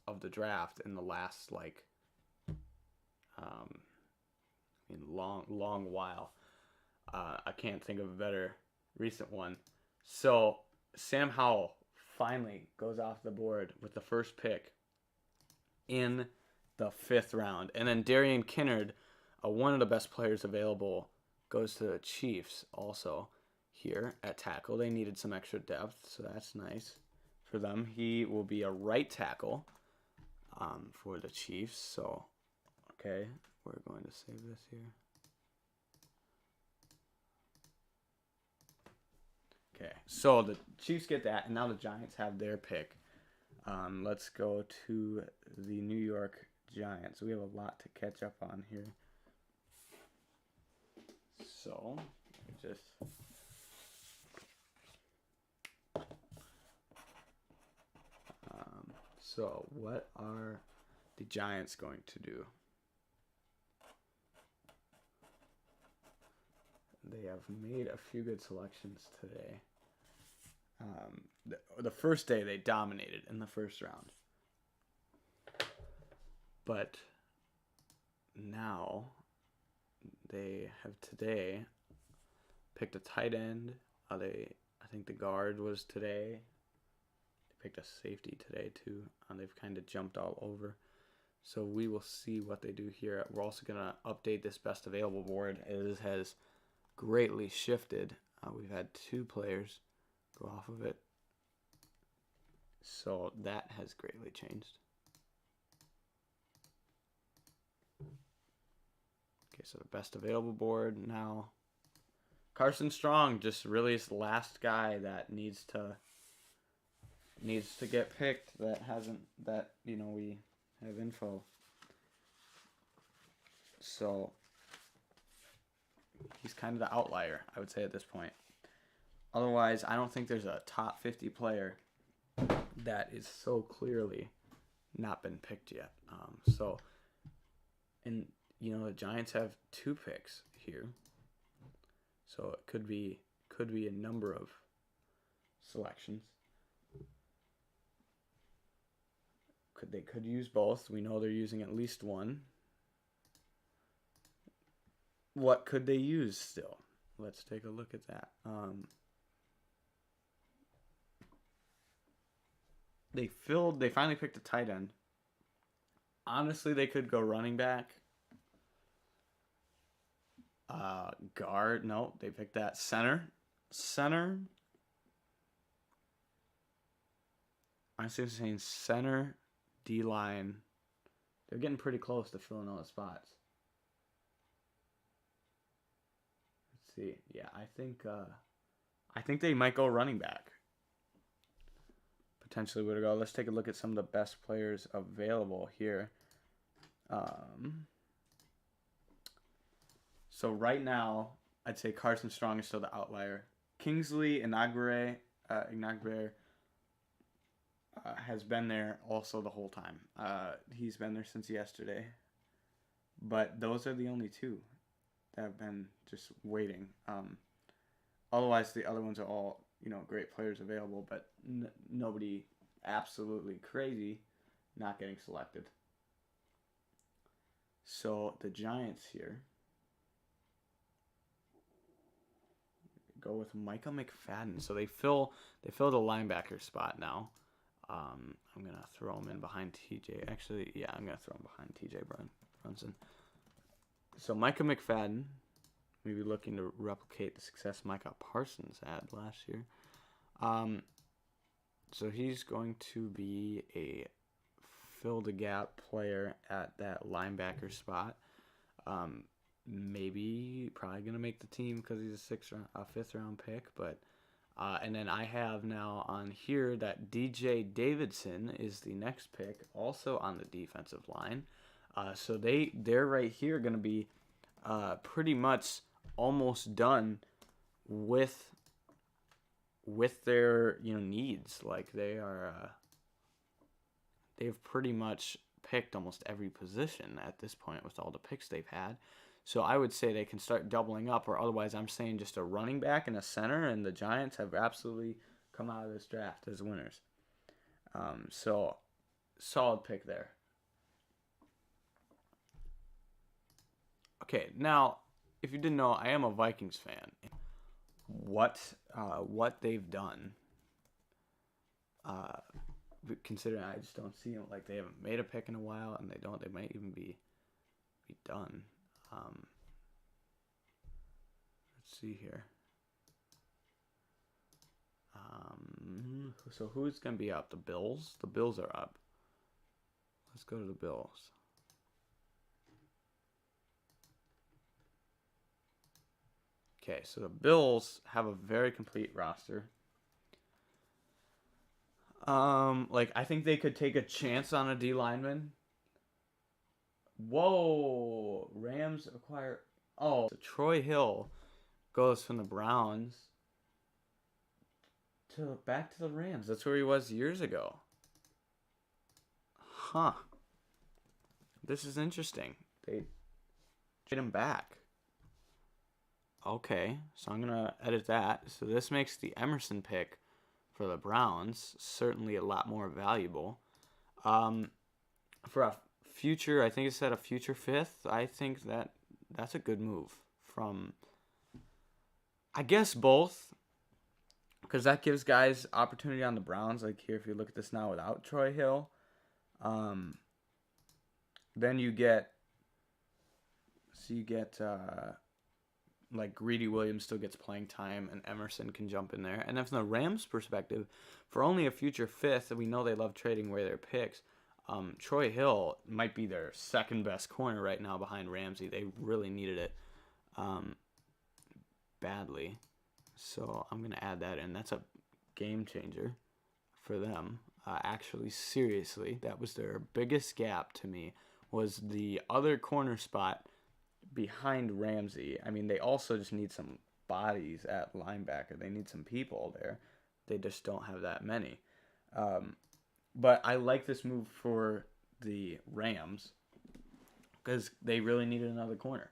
of the draft in the last, long while. I can't think of a better recent one. So Sam Howell finally goes off the board with the first pick in the 5th round. And then Darian Kinnard, one of the best players available, goes to the Chiefs also here at tackle. They needed some extra depth, so that's nice for them. He will be a right tackle for the Chiefs. So, okay, we're going to save this here. Okay, so the Chiefs get that, and now the Giants have their pick. Let's go to the New York Giants. We have a lot to catch up on here. So, so what are the Giants going to do? they have made a few good selections today. The first day they dominated in the first round. But now they have today picked a tight end. I think the guard was today. They picked a safety today too. They've kind of jumped all over. So we will see what they do here. We're also going to update this best available board. It has greatly shifted. We've had 2 players go off of it. So that has greatly changed. Okay, so the best available board now. Carson Strong just really is the last guy that needs to get picked that we have info. So he's kind of the outlier, I would say, at this point. Otherwise, I don't think there's a top 50 player that is so clearly not been picked yet. The Giants have 2 picks here. So it could be a number of selections. They could use both. We know they're using at least one. What could they use still? Let's take a look at that. They finally picked a tight end. Honestly, they could go running back. Guard. No, they picked that. Center. I'm saying center, D-line. They're getting pretty close to filling all the spots. Let's see. Yeah, I think they might go running back. Potentially would go. Let's take a look at some of the best players available here. So right now, I'd say Carson Strong is still the outlier. Kingsley Enagbare has been there also the whole time. He's been there since yesterday. But those are the only 2 that have been just waiting. Otherwise, the other ones are all, great players available, but nobody absolutely crazy not getting selected. So the Giants here go with Micah McFadden. So they filled a linebacker spot now. I'm going to throw him in behind TJ. Actually, yeah, I'm going to throw him behind TJ Brunson. So Micah McFadden, maybe looking to replicate the success Micah Parsons had last year. So he's going to be a fill-the-gap player at that linebacker spot. Maybe probably going to make the team because he's a 5th-round pick. But and then I have now on here that DJ Davidson is the next pick, also on the defensive line. So they're right here going to be pretty much almost done with their needs. Like they've pretty much picked almost every position at this point with all the picks they've had. So I would say they can start doubling up, or otherwise I'm saying just a running back and a center, and the Giants have absolutely come out of this draft as winners. So solid pick there. Okay, now if you didn't know, I am a Vikings fan. What they've done, considering I just don't see them, like they haven't made a pick in a while, and they might even be done. Let's see here. So who's going to be up? The Bills? The Bills are up. Let's go to the Bills. Okay, so the Bills have a very complete roster. I think they could take a chance on a D lineman. Whoa, Rams acquire. Oh, so Troy Hill goes from the Browns back to the Rams. That's where he was years ago. Huh. This is interesting. They trade him back. Okay, so I'm going to edit that. So this makes the Emerson pick for the Browns certainly a lot more valuable. For a future, I think it said a future fifth. I think that's a good move from, I guess, both, because that gives guys opportunity on the Browns. Like here, if you look at this now without Troy Hill, then you get like Greedy Williams still gets playing time, and Emerson can jump in there. And then from the Rams' perspective, for only a future fifth, we know they love trading away their picks. Troy Hill might be their second best corner right now behind Ramsey. They really needed it badly. So I'm going to add that in. That's a game changer for them. Actually, seriously, that was their biggest gap to me, was the other corner spot behind Ramsey. I mean, they also just need some bodies at linebacker. They need some people there. They just don't have that many. But I like this move for the Rams because they really needed another corner.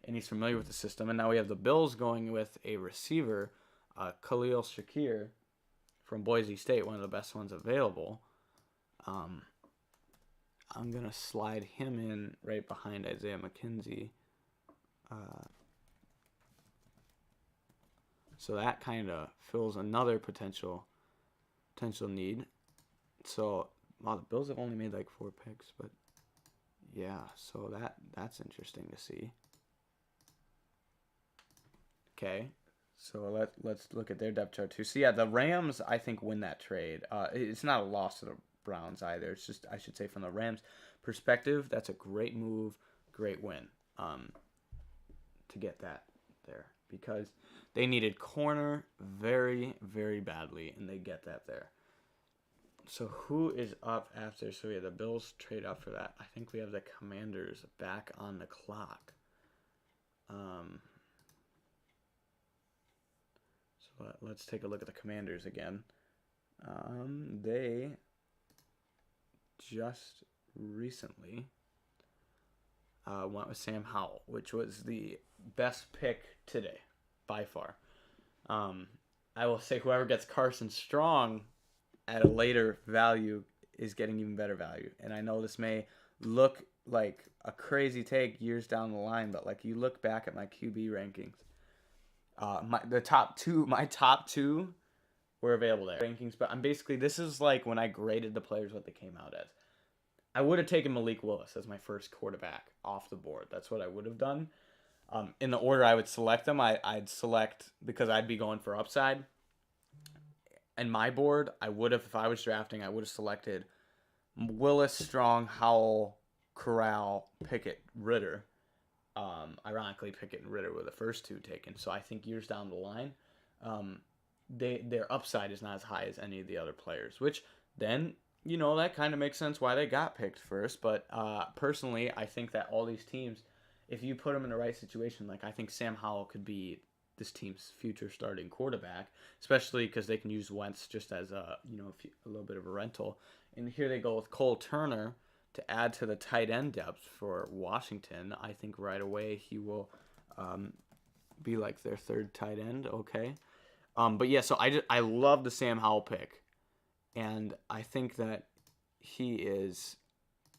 And he's familiar with the system. And now we have the Bills going with a receiver, Khalil Shakir from Boise State, one of the best ones available. I'm going to slide him in right behind Isaiah McKenzie. So that kind of fills another potential need. So, wow, the Bills have only made like 4 picks, but yeah, so that's interesting to see. Okay, so let's look at their depth chart too. So yeah, the Rams I think win that trade. It's not a loss to the Browns either. It's just, I should say, from the Rams' perspective, that's a great move, great win. To get that there, because they needed corner very, very badly, and they get that there. So who is up after? So we have the Bills trade up for that. I think we have the Commanders back on the clock. So let's take a look at the Commanders again. They just recently went with Sam Howell, which was the best pick today, by far. I will say whoever gets Carson Strong at a later value is getting even better value. And I know this may look like a crazy take years down the line, but like you look back at my QB rankings, my top two were available there rankings. But this is like when I graded the players what they came out as. I would have taken Malik Willis as my first quarterback off the board. That's what I would have done. In the order I would select them, I'd select, because I'd be going for upside. In my board, I would have, if I was drafting, I would have selected Willis, Strong, Howell, Corral, Pickett, Ritter. Ironically, Pickett and Ritter were the first two taken. So I think years down the line, their upside is not as high as any of the other players, which then, you know, that kind of makes sense why they got picked first. But personally, I think that all these teams, if you put them in the right situation, like I think Sam Howell could be this team's future starting quarterback, especially because they can use Wentz just as a little bit of a rental. And here they go with Cole Turner to add to the tight end depth for Washington. I think right away he will be like their third tight end. Okay, but yeah, so I love the Sam Howell pick, and I think that he is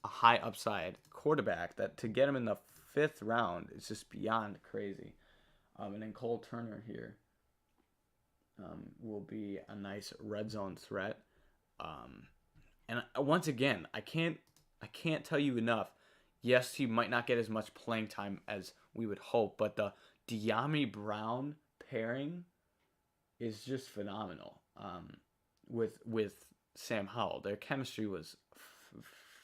a high upside quarterback. That to get him in the 5th round is just beyond crazy. And then Cole Turner here will be a nice red zone threat. And once again, I can't tell you enough. Yes, he might not get as much playing time as we would hope, but the Dyami Brown pairing is just phenomenal. With Sam Howell, their chemistry was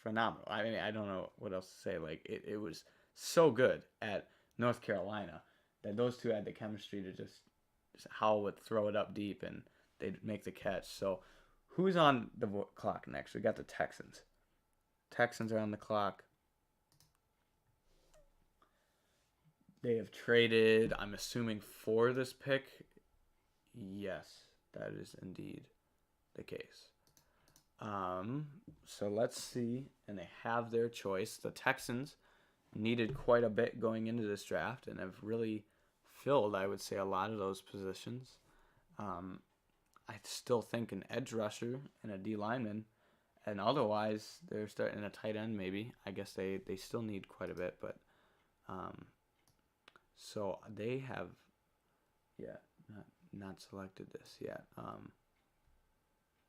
phenomenal. I mean, I don't know what else to say. Like it was so good at North Carolina that those two had the chemistry to just Howell would throw it up deep and they'd make the catch. So who's on the clock next? We got the Texans. Texans are on the clock. They have traded, I'm assuming, for this pick. Yes, that is indeed the case. So let's see. And they have their choice. The Texans needed quite a bit going into this draft and have really filled, I would say, a lot of those positions. I still think an edge rusher and a D lineman, and otherwise they're starting a tight end maybe. I guess they still need quite a bit, but so they have, yeah, not selected this yet.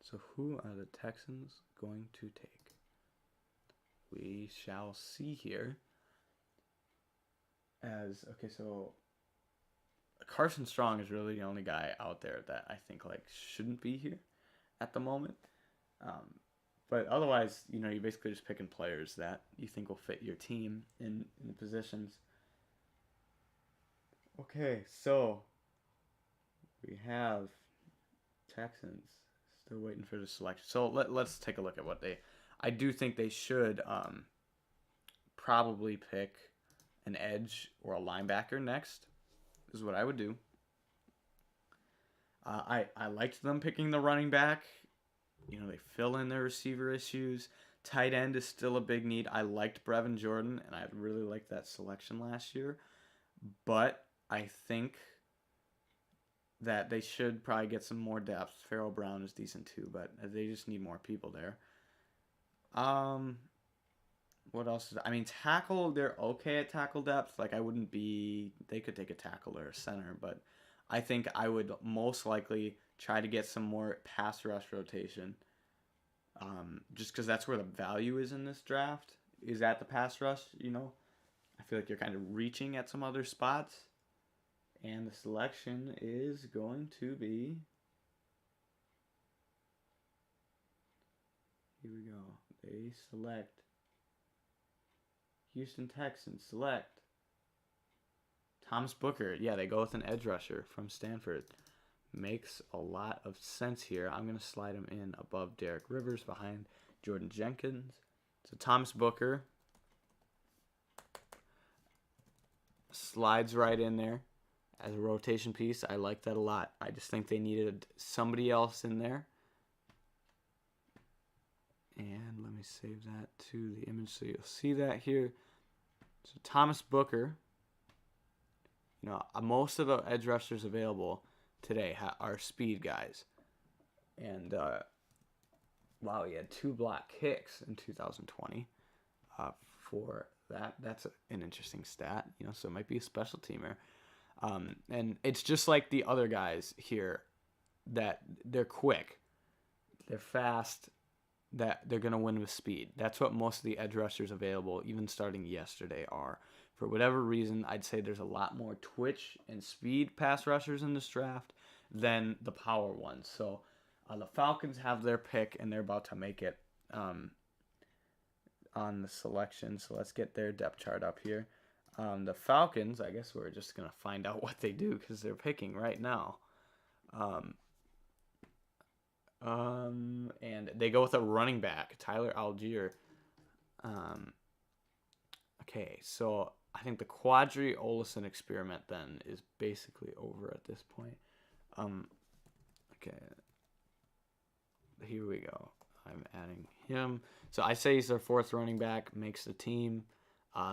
So who are the Texans going to take? We shall see here. So Carson Strong is really the only guy out there that I think like shouldn't be here at the moment. But otherwise, you're basically just picking players that you think will fit your team in the positions. Okay, so we have Texans still waiting for the selection. So let's take a look at what I do think they should probably pick an edge or a linebacker next. Is what I would do. I liked them picking the running back. They fill in their receiver issues. Tight end is still a big need. I liked Brevin Jordan, and I really liked that selection last year. But I think that they should probably get some more depth. Farrell Brown is decent too, but they just need more people there. What else tackle, they're okay at tackle depth. Like, they could take a tackle or a center, but I think I would most likely try to get some more pass rush rotation. Just because that's where the value is in this draft, is at the pass rush, I feel like you're kind of reaching at some other spots. And the selection is going to be... Here we go. They select... Houston Texans select Thomas Booker. Yeah, they go with an edge rusher from Stanford. Makes a lot of sense here. I'm going to slide him in above Derek Rivers behind Jordan Jenkins. So Thomas Booker slides right in there as a rotation piece. I like that a lot. I just think they needed somebody else in there. And let me save that to the image so you'll see that here. So Thomas Booker, most of the edge rushers available today are speed guys. And, wow, he had 2 block kicks in 2020 for that. That's an interesting stat, so it might be a special teamer. And it's just like the other guys here, that they're quick, they're fast, that they're going to win with speed. That's what most of the edge rushers available, even starting yesterday, are. For whatever reason, I'd say there's a lot more twitch and speed pass rushers in this draft than the power ones. So the Falcons have their pick, and they're about to make it on the selection. So let's get their depth chart up here. The Falcons, I guess we're just going to find out what they do because they're picking right now. And they go with a running back, Tyler Algier. Okay, so I think the Quadri Olesen experiment then is basically over at this point. Okay, here we go. I'm adding him. So I say he's their 4th running back, makes the team.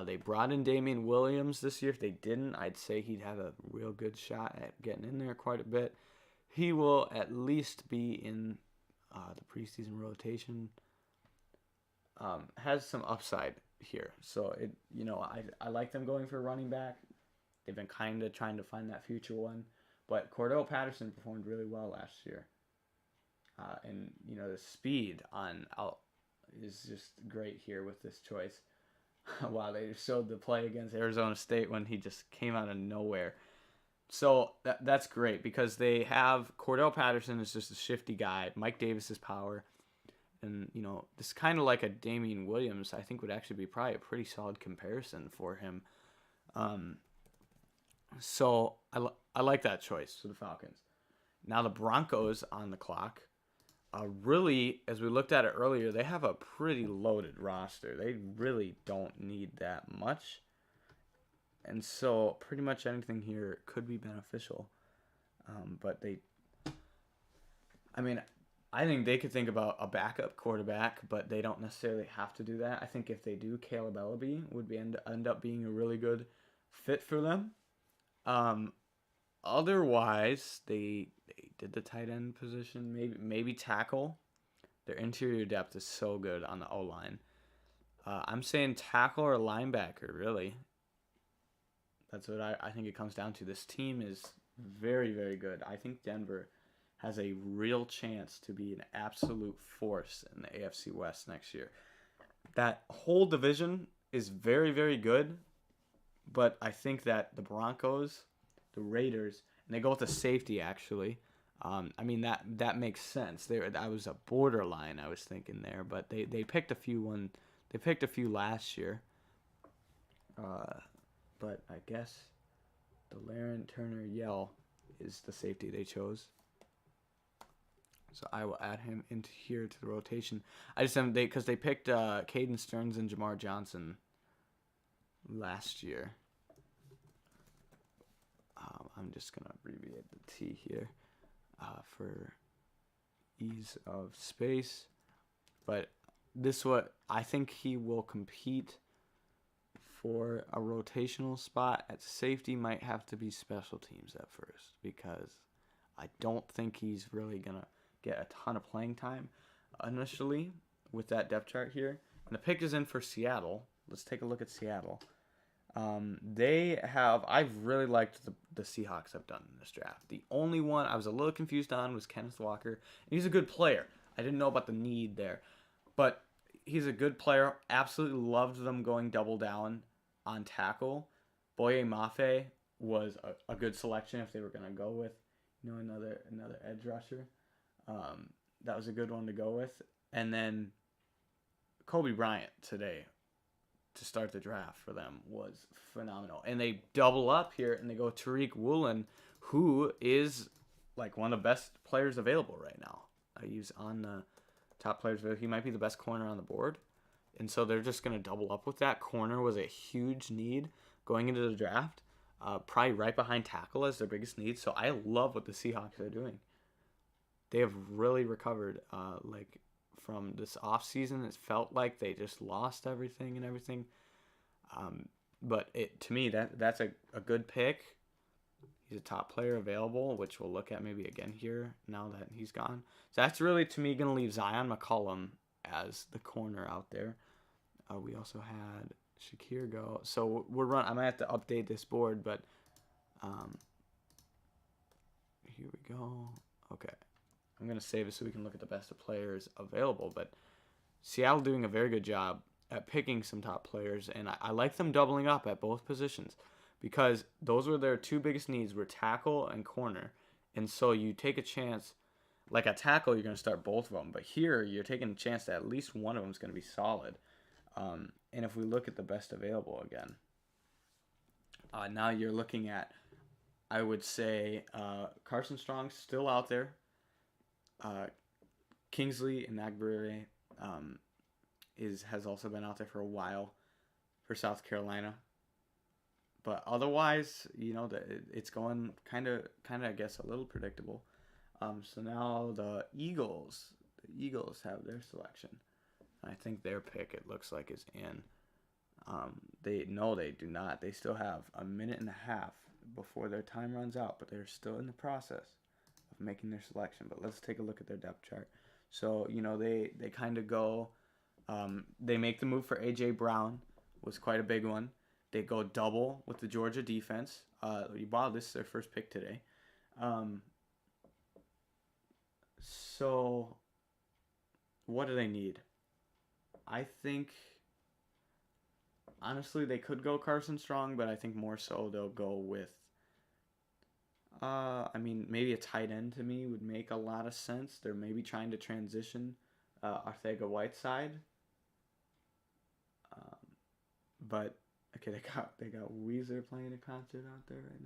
They brought in Damian Williams this year. If they didn't, I'd say he'd have a real good shot at getting in there quite a bit. He will at least be in the preseason rotation. Has some upside here. So, I like them going for a running back. They've been kind of trying to find that future one. But Cordell Patterson performed really well last year. And, the speed on out is just great here with this choice. Wow, they showed the play against Arizona State when he just came out of nowhere. So that's great because they have Cordell Patterson is just a shifty guy. Mike Davis is power. And, this kind of like a Damian Williams, I think would actually be probably a pretty solid comparison for him. So I like that choice for the Falcons. Now the Broncos on the clock. Really, as we looked at it earlier, they have a pretty loaded roster. They really don't need that much. And so pretty much anything here could be beneficial. But I think they could think about a backup quarterback, but they don't necessarily have to do that. I think if they do, Caleb Ellaby would end up being a really good fit for them. Otherwise, they did the tight end position, maybe tackle. Their interior depth is so good on the O line. I'm saying tackle or linebacker, really. That's what I think it comes down to. This team is very, very good. I think Denver has a real chance to be an absolute force in the AFC West next year. That whole division is very, very good, but I think that the Broncos, the Raiders, and they go with the safety actually. I mean that makes sense. That was a borderline I was thinking there, but they picked a few they picked a few last year. But I guess Delaren Turner Yell is the safety they chose. So I will add him into here to the rotation. I just haven't because they picked Caden Stearns and Jamar Johnson last year. I'm just gonna abbreviate the T here for ease of space. But what I think he will compete for a rotational spot at safety. Might have to be special teams at first because I don't think he's really gonna get a ton of playing time initially with that depth chart here. And the pick is in for Seattle. Let's take a look at Seattle. I've really liked the Seahawks have done in this draft. The only one I was a little confused on was Kenneth Walker. And he's a good player. I didn't know about the need there. But he's a good player. Absolutely loved them going double down on tackle. Boye Mafe was a good selection if they were going to go with another edge rusher. That was a good one to go with. And then Kobe Bryant today to start the draft for them was phenomenal. And they double up here and they go Tariq Woolen, who is like one of the best players available right now. He's on the top players. He might be the best corner on the board. And so they're just going to double up with that. Corner was a huge need going into the draft. Probably right behind tackle as their biggest need. So I love what the Seahawks are doing. They have really recovered from this offseason. It felt like they just lost everything. But to me, that's a good pick. He's a top player available, which we'll look at maybe again here now that he's gone. So that's really, to me, going to leave Zion McCollum as the corner out there. We also had Shakir go. So I might have to update this board, but here we go. Okay. I'm going to save it so we can look at the best of players available. But Seattle doing a very good job at picking some top players, and I like them doubling up at both positions because those were their two biggest needs were tackle and corner. And so you take a chance, like at tackle, you're going to start both of them. But here, you're taking a chance that at least one of them is going to be solid. And if we look at the best available again, now you're looking at, I would say, Carson Strong still out there. Kingsley Enagbare has also been out there for a while for South Carolina. But otherwise, it's going kind of, I guess, a little predictable. So now the Eagles have their selection. I think their pick, it looks like, is in. They do not. They still have a minute and a half before their time runs out, but they're still in the process of making their selection. But let's take a look at their depth chart. So, they kind of go, they make the move for A.J. Brown, was quite a big one. They go double with the Georgia defense. Wow, this is their first pick today. So, what do they need? I think, honestly, they could go Carson Strong, but I think more so they'll go with, maybe a tight end to me would make a lot of sense. They're maybe trying to transition Arcega-Whiteside. But, okay, they got Weezer playing a concert out there right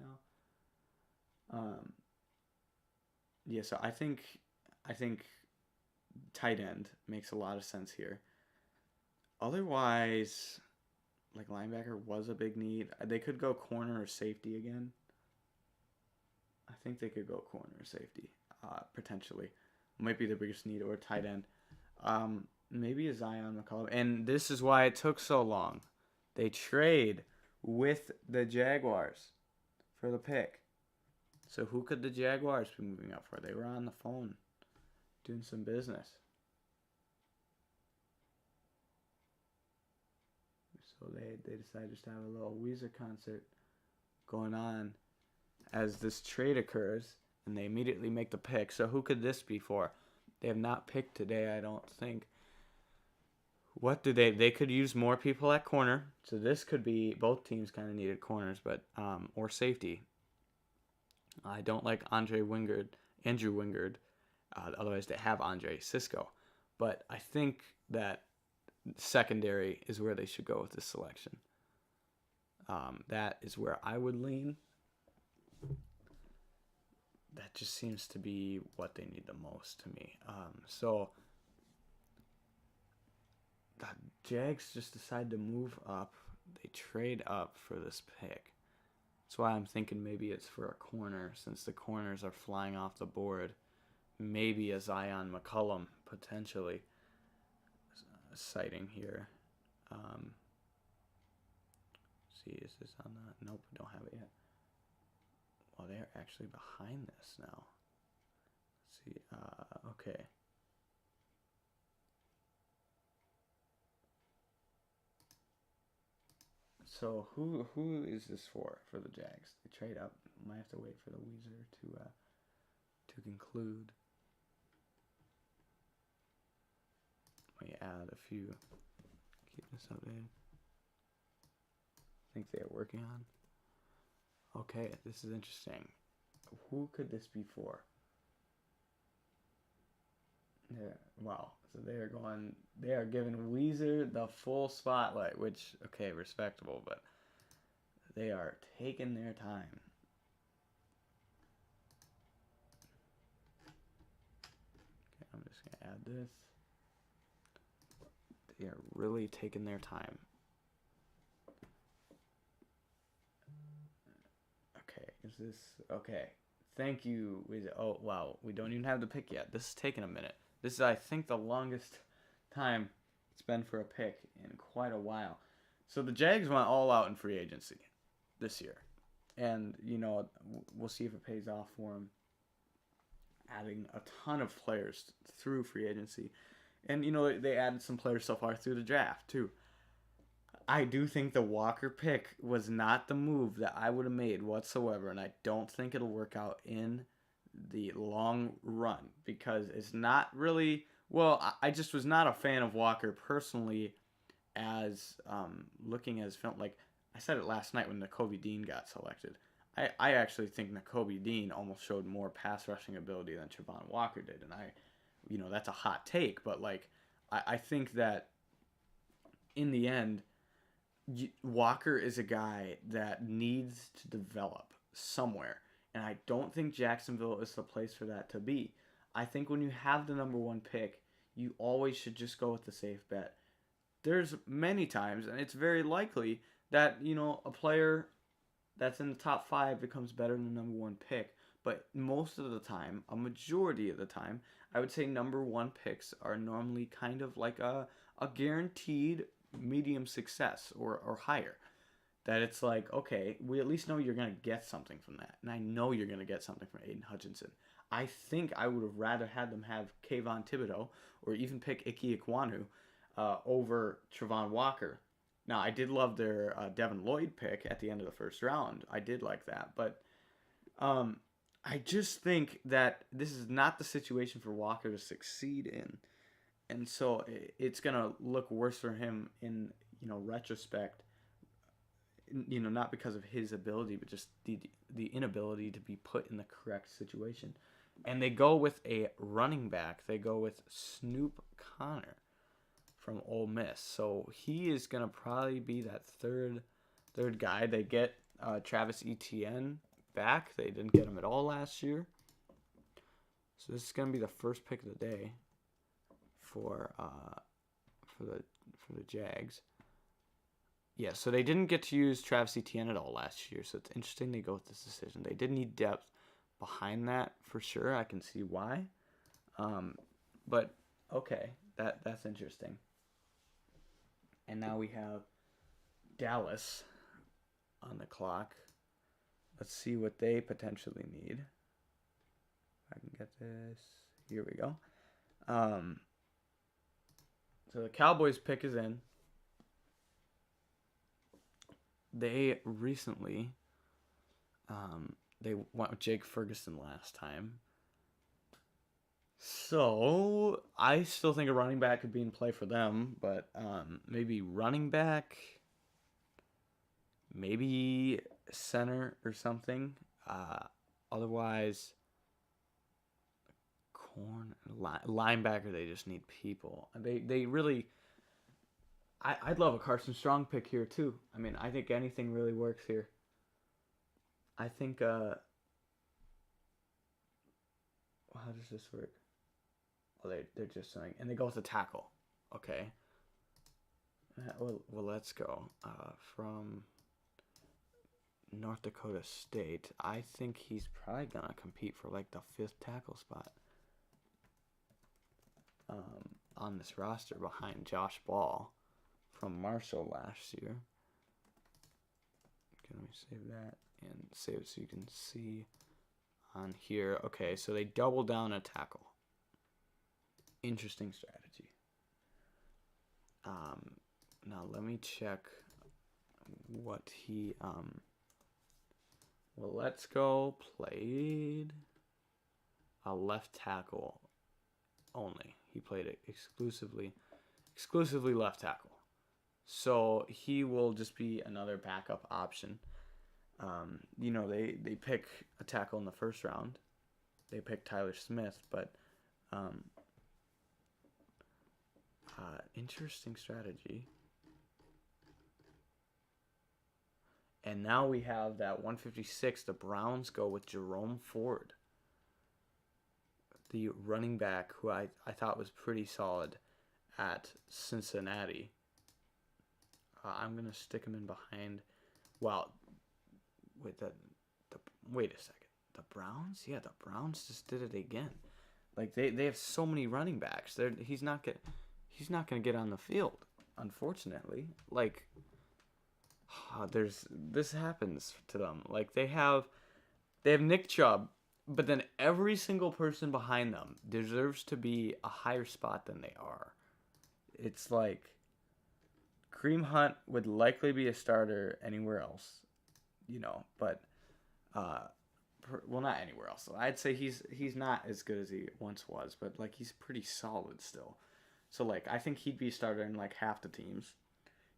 now. So I think tight end makes a lot of sense here. Otherwise, like linebacker was a big need. They could go corner or safety again. I think they could go corner or safety, potentially. Might be the biggest need, or tight end. Maybe a Zion McCollum. And this is why it took so long. They trade with the Jaguars for the pick. So who could the Jaguars be moving up for? They were on the phone doing some business. So they decided just to have a little Weezer concert going on as this trade occurs, and they immediately make the pick. So who could this be for? They have not picked today, I don't think. What do they could use more people at corner. So this could be, both teams kind of needed corners, but or safety. I don't like Andrew Wingard. Otherwise they have Andre Cisco. But I think that secondary is where they should go with this selection. That is where I would lean. That just seems to be what they need the most to me. So the Jags just decide to move up. They trade up for this pick. That's why I'm thinking maybe it's for a corner, since the corners are flying off the board. Maybe a Zion McCollum, potentially. Sighting here. See, is this on the... Nope, we don't have it yet. Well, they're actually behind this now. Let's see, okay. So who is this for the Jags? They trade up. Might have to wait for the Weezer to conclude. We add a few. Keep this updated. I think they are working on. Okay, this is interesting. Who could this be for? Wow. So they are giving Weezer the full spotlight, which, okay, respectable, but they are taking their time. Okay, I'm just going to add this. They are really taking their time. Okay, is this... Okay, thank you, Weezer. Oh, wow, we don't even have the pick yet. This is taking a minute. This is, I think, the longest time it's been for a pick in quite a while. So the Jags went all out in free agency this year. And, we'll see if it pays off for them. Adding a ton of players through free agency. And, they added some players so far through the draft, too. I do think the Walker pick was not the move that I would have made whatsoever. And I don't think it'll work out in the long run, because it's not really... Well, I just was not a fan of Walker personally, as looking as film. Like I said it last night when Nakobe Dean got selected. I actually think Nakobe Dean almost showed more pass rushing ability than Travon Walker did, and that's a hot take, but I think that in the end, Walker is a guy that needs to develop somewhere. And I don't think Jacksonville is the place for that to be. I think when you have the number one pick, you always should just go with the safe bet. There's many times, and it's very likely, that, a player that's in the top 5 becomes better than the number one pick. But most of the time, a majority of the time, I would say number one picks are normally kind of like a guaranteed medium success or higher. That it's like, okay, we at least know you're going to get something from that. And I know you're going to get something from Aiden Hutchinson. I think I would have rather had them have Kayvon Thibodeau or even pick Ike Ekwonu over Travon Walker. Now, I did love their Devin Lloyd pick at the end of the first round. I did like that. But I just think that this is not the situation for Walker to succeed in. And so it's going to look worse for him in, retrospect. Not because of his ability, but just the inability to be put in the correct situation. And they go with a running back. They go with Snoop Connor from Ole Miss. So he is going to probably be that third guy. They get Travis Etienne back. They didn't get him at all last year. So this is going to be the first pick of the day for the Jags. Yeah, so they didn't get to use Travis Etienne at all last year, so it's interesting they go with this decision. They did need depth behind that, for sure. I can see why. But, okay, that's interesting. And now we have Dallas on the clock. let's see what they potentially need. If I can get this. Here we go. So the Cowboys pick is in. They recently, they went with Jake Ferguson last time. So I still think a running back could be in play for them, but maybe running back, maybe center or something. Otherwise, linebacker. They just need people. They really. I'd love a Carson Strong pick here too. I mean, I think anything really works here. I think. How does this work? Oh, they're just saying, and they go with a tackle. Okay. Well, let's go. From North Dakota State, I think he's probably gonna compete for like the 5th tackle spot. On this roster behind Josh Ball from Marshall last year. Can we save that and save it so you can see on here? Okay, so they double down a tackle. Interesting strategy. Now let me check what he well, let's go played a left tackle only. He played it exclusively left tackle. So he will just be another backup option. They pick a tackle in the 1st round. They pick Tyler Smith, but interesting strategy. And now we have that 156. The Browns go with Jerome Ford, the running back who I thought was pretty solid at Cincinnati. I'm going to stick him in behind. Wow. Wait a second. The Browns? Yeah, the Browns just did it again. Like they have so many running backs. He's not going to get on the field, unfortunately. Like this happens to them. Like they have Nick Chubb, but then every single person behind them deserves to be a higher spot than they are. It's like Kareem Hunt would likely be a starter anywhere else, but well, not anywhere else. I'd say he's not as good as he once was, but like he's pretty solid still. So like I think he'd be a starter in like half the teams.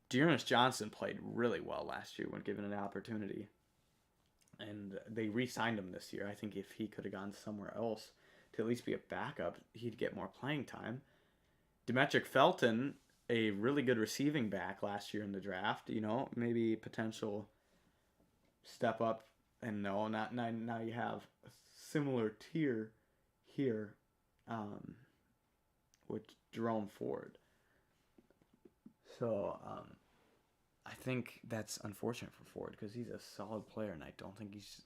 Dearness Johnson played really well last year when given an opportunity. And they re-signed him this year. I think if he could have gone somewhere else to at least be a backup, he'd get more playing time. Demetric Felton, a really good receiving back last year in the draft, maybe potential step up. And no, not now you have a similar tier here with Jerome Ford. So I think that's unfortunate for Ford because he's a solid player, and I don't think he's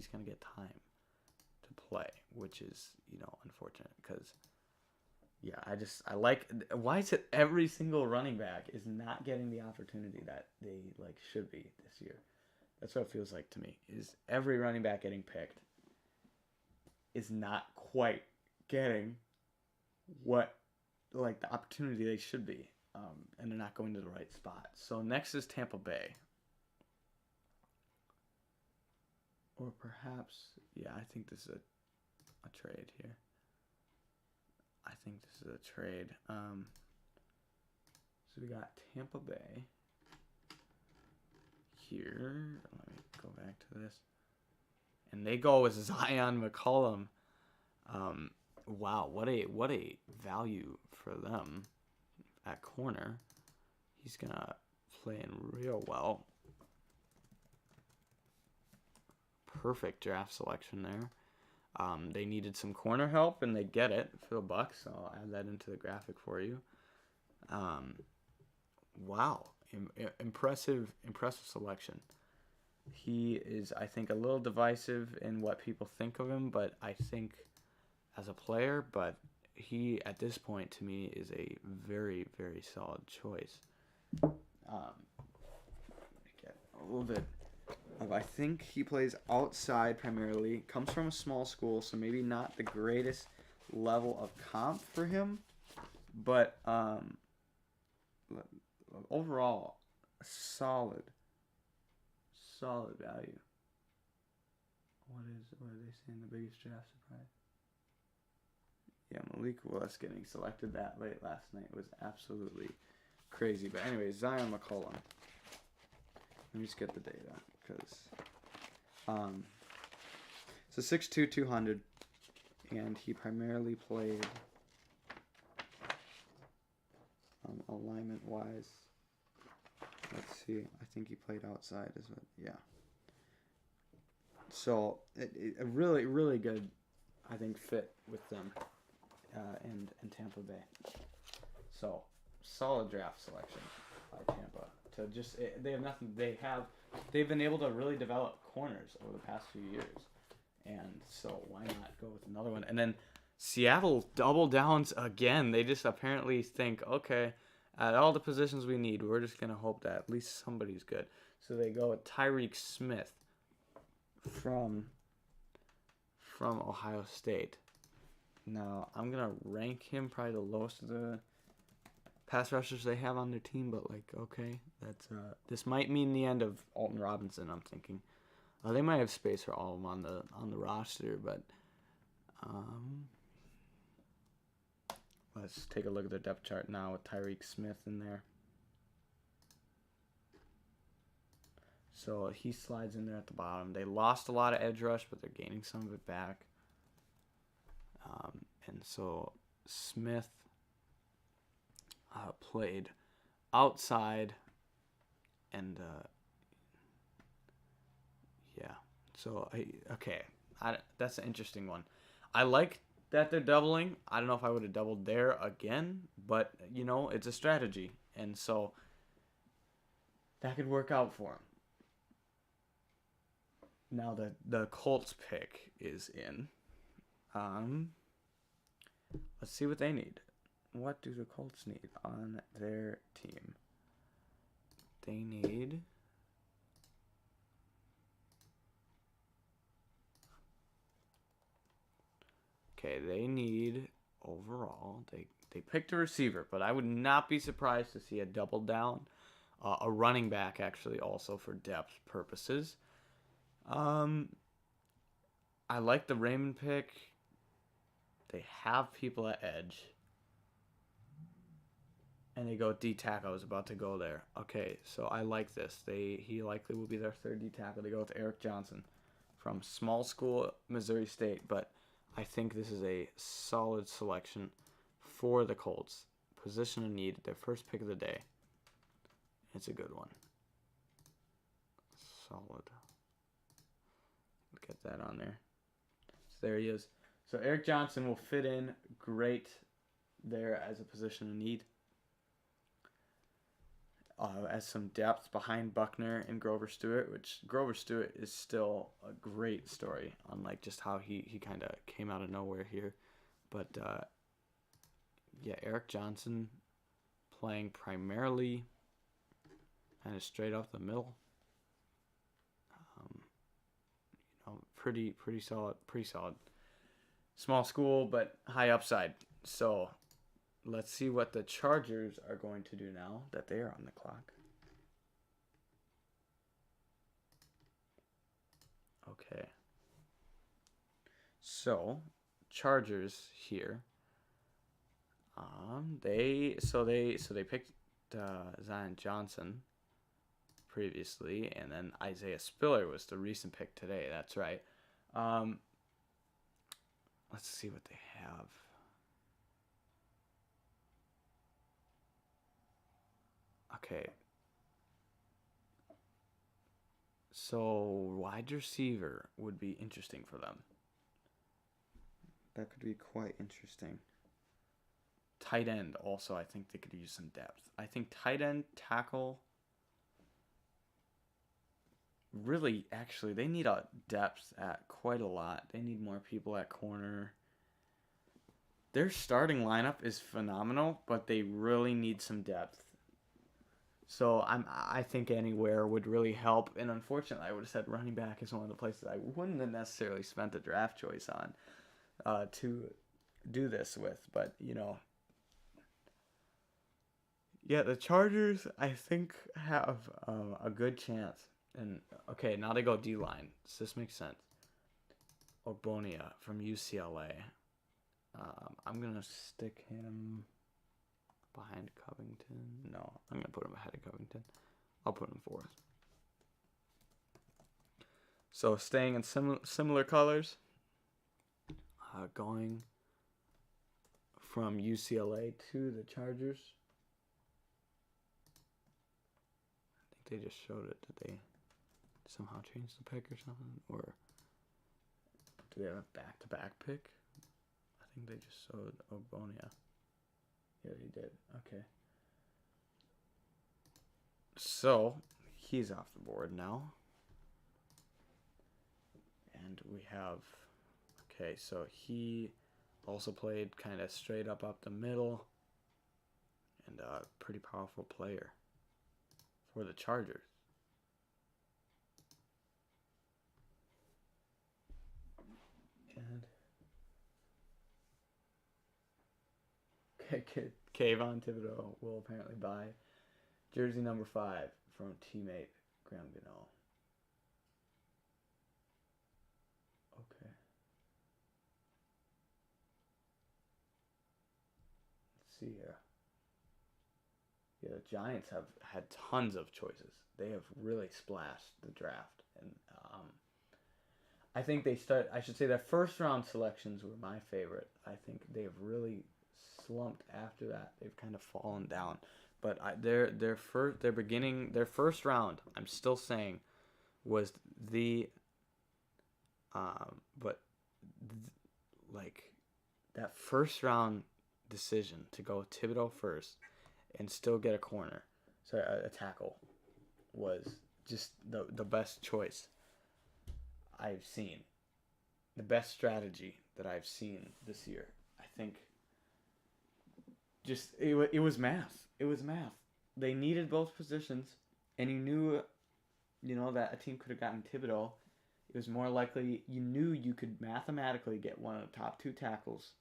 going to get time to play, which is unfortunate because I like why is it every single running back is not getting the opportunity that they like should be this year. That's what it feels like to me. Is every running back getting picked is not quite getting what like the opportunity they should be. And they're not going to the right spot. So next is Tampa Bay. Or perhaps, I think this is a trade here. I think this is a trade. So we got Tampa Bay here. Let me go back to this. And they go with Zion McCollum. Wow, what a value for them. At corner, he's gonna play in real well. Perfect draft selection there. They needed some corner help, and they get it for $1. So I'll add that into the graphic for you. Wow, impressive selection. He is, I think, a little divisive in what people think of him, but I think as a player, but he, at this point, to me, is a very, very solid choice. Get a little bit I think he plays outside primarily. Comes from a small school, so maybe not the greatest level of comp for him, but overall, solid, solid value. What are they saying? The biggest draft surprise? Yeah, Malik Willis getting selected that late last night was absolutely crazy. But anyway, Zion McCollum. Let me just get the data because so 6'2", 200, and he primarily played alignment wise. Let's see. I think he played outside as well. Yeah. So a really really good, I think, fit with them in Tampa Bay. So solid draft selection by Tampa. To just they have nothing. They've been able to really develop corners over the past few years, and so why not go with another one? And then Seattle double downs again. They just apparently think, okay, at all the positions we need, we're just gonna hope that at least somebody's good. So they go with Tyreek Smith from Ohio State. Now I'm gonna rank him probably the lowest of the pass rushers they have on their team, but okay, that's this might mean the end of Alton Robinson. I'm thinking they might have space for all of them on the roster, but let's take a look at the depth chart now with Tyreek Smith in there. So he slides in there at the bottom. They lost a lot of edge rush, but they're gaining some of it back. And so Smith played outside, and yeah. So that's an interesting one. I like that they're doubling. I don't know if I would have doubled there again, but it's a strategy, and so that could work out for him. Now the Colts pick is in. Let's see what they need. What do the Colts need on their team? They need overall, they picked a receiver, but I would not be surprised to see a double down, a running back actually also for depth purposes. I like the Raymond pick. They have people at edge. And they go D tackle. I was about to go there. Okay, so I like this. He likely will be their third D tackle. They go with Eric Johnson from small school Missouri State, but I think this is a solid selection for the Colts. Position of need, their first pick of the day. It's a good one. Solid. Get that on there. So there he is. So Eric Johnson will fit in great there as a position of need. As some depth behind Buckner and Grover Stewart, which Grover Stewart is still a great story, unlike just how he kind of came out of nowhere here. But, Eric Johnson playing primarily kind of straight off the middle. Pretty solid. Small school, but high upside. So let's see what the Chargers are going to do now that they are on the clock. Okay. So Chargers here. They picked Zion Johnson previously, and then Isaiah Spiller was the recent pick today. That's right. Let's see what they have. Okay. So wide receiver would be interesting for them. That could be quite interesting. Tight end also, I think they could use some depth. I think tight end, tackle. Really, actually, they need a depth at quite a lot. They need more people at corner. Their starting lineup is phenomenal, but they really need some depth. So I think anywhere would really help. And unfortunately, I would have said running back is one of the places I wouldn't have necessarily spent the draft choice on to do this with. But yeah, the Chargers I think have a good chance. And okay, now they go D line. Does this make sense? Ogbonia from UCLA. I'm gonna stick him behind Covington. No, I'm gonna put him ahead of Covington. I'll put him fourth. So staying in similar colors. Going from UCLA to the Chargers. I think they just showed it. Did they somehow change the pick or something? Or do they have a back-to-back pick? I think they just showed Ogbonia. Yeah, they did. Okay. So, he's off the board now. And we have... Okay, so he also played kind of straight up the middle. And a pretty powerful player for the Chargers. And... Kayvon Thibodeau will apparently buy jersey number 5 from teammate Graham Gano. Okay. Let's see here. Yeah, the Giants have had tons of choices. They have really splashed the draft. And I think I should say their first round selections were my favorite. I think they have really slumped after that. They've kind of fallen down. But their first round, I'm still saying, was that first round decision to go Thibodeau first and still get a tackle, was just the best choice I've seen. The best strategy that I've seen this year. I think just it was math. It was math. They needed both positions, and you knew, that a team could have gotten Thibodeau. It was more likely you knew you could mathematically get one of the top 2 tackles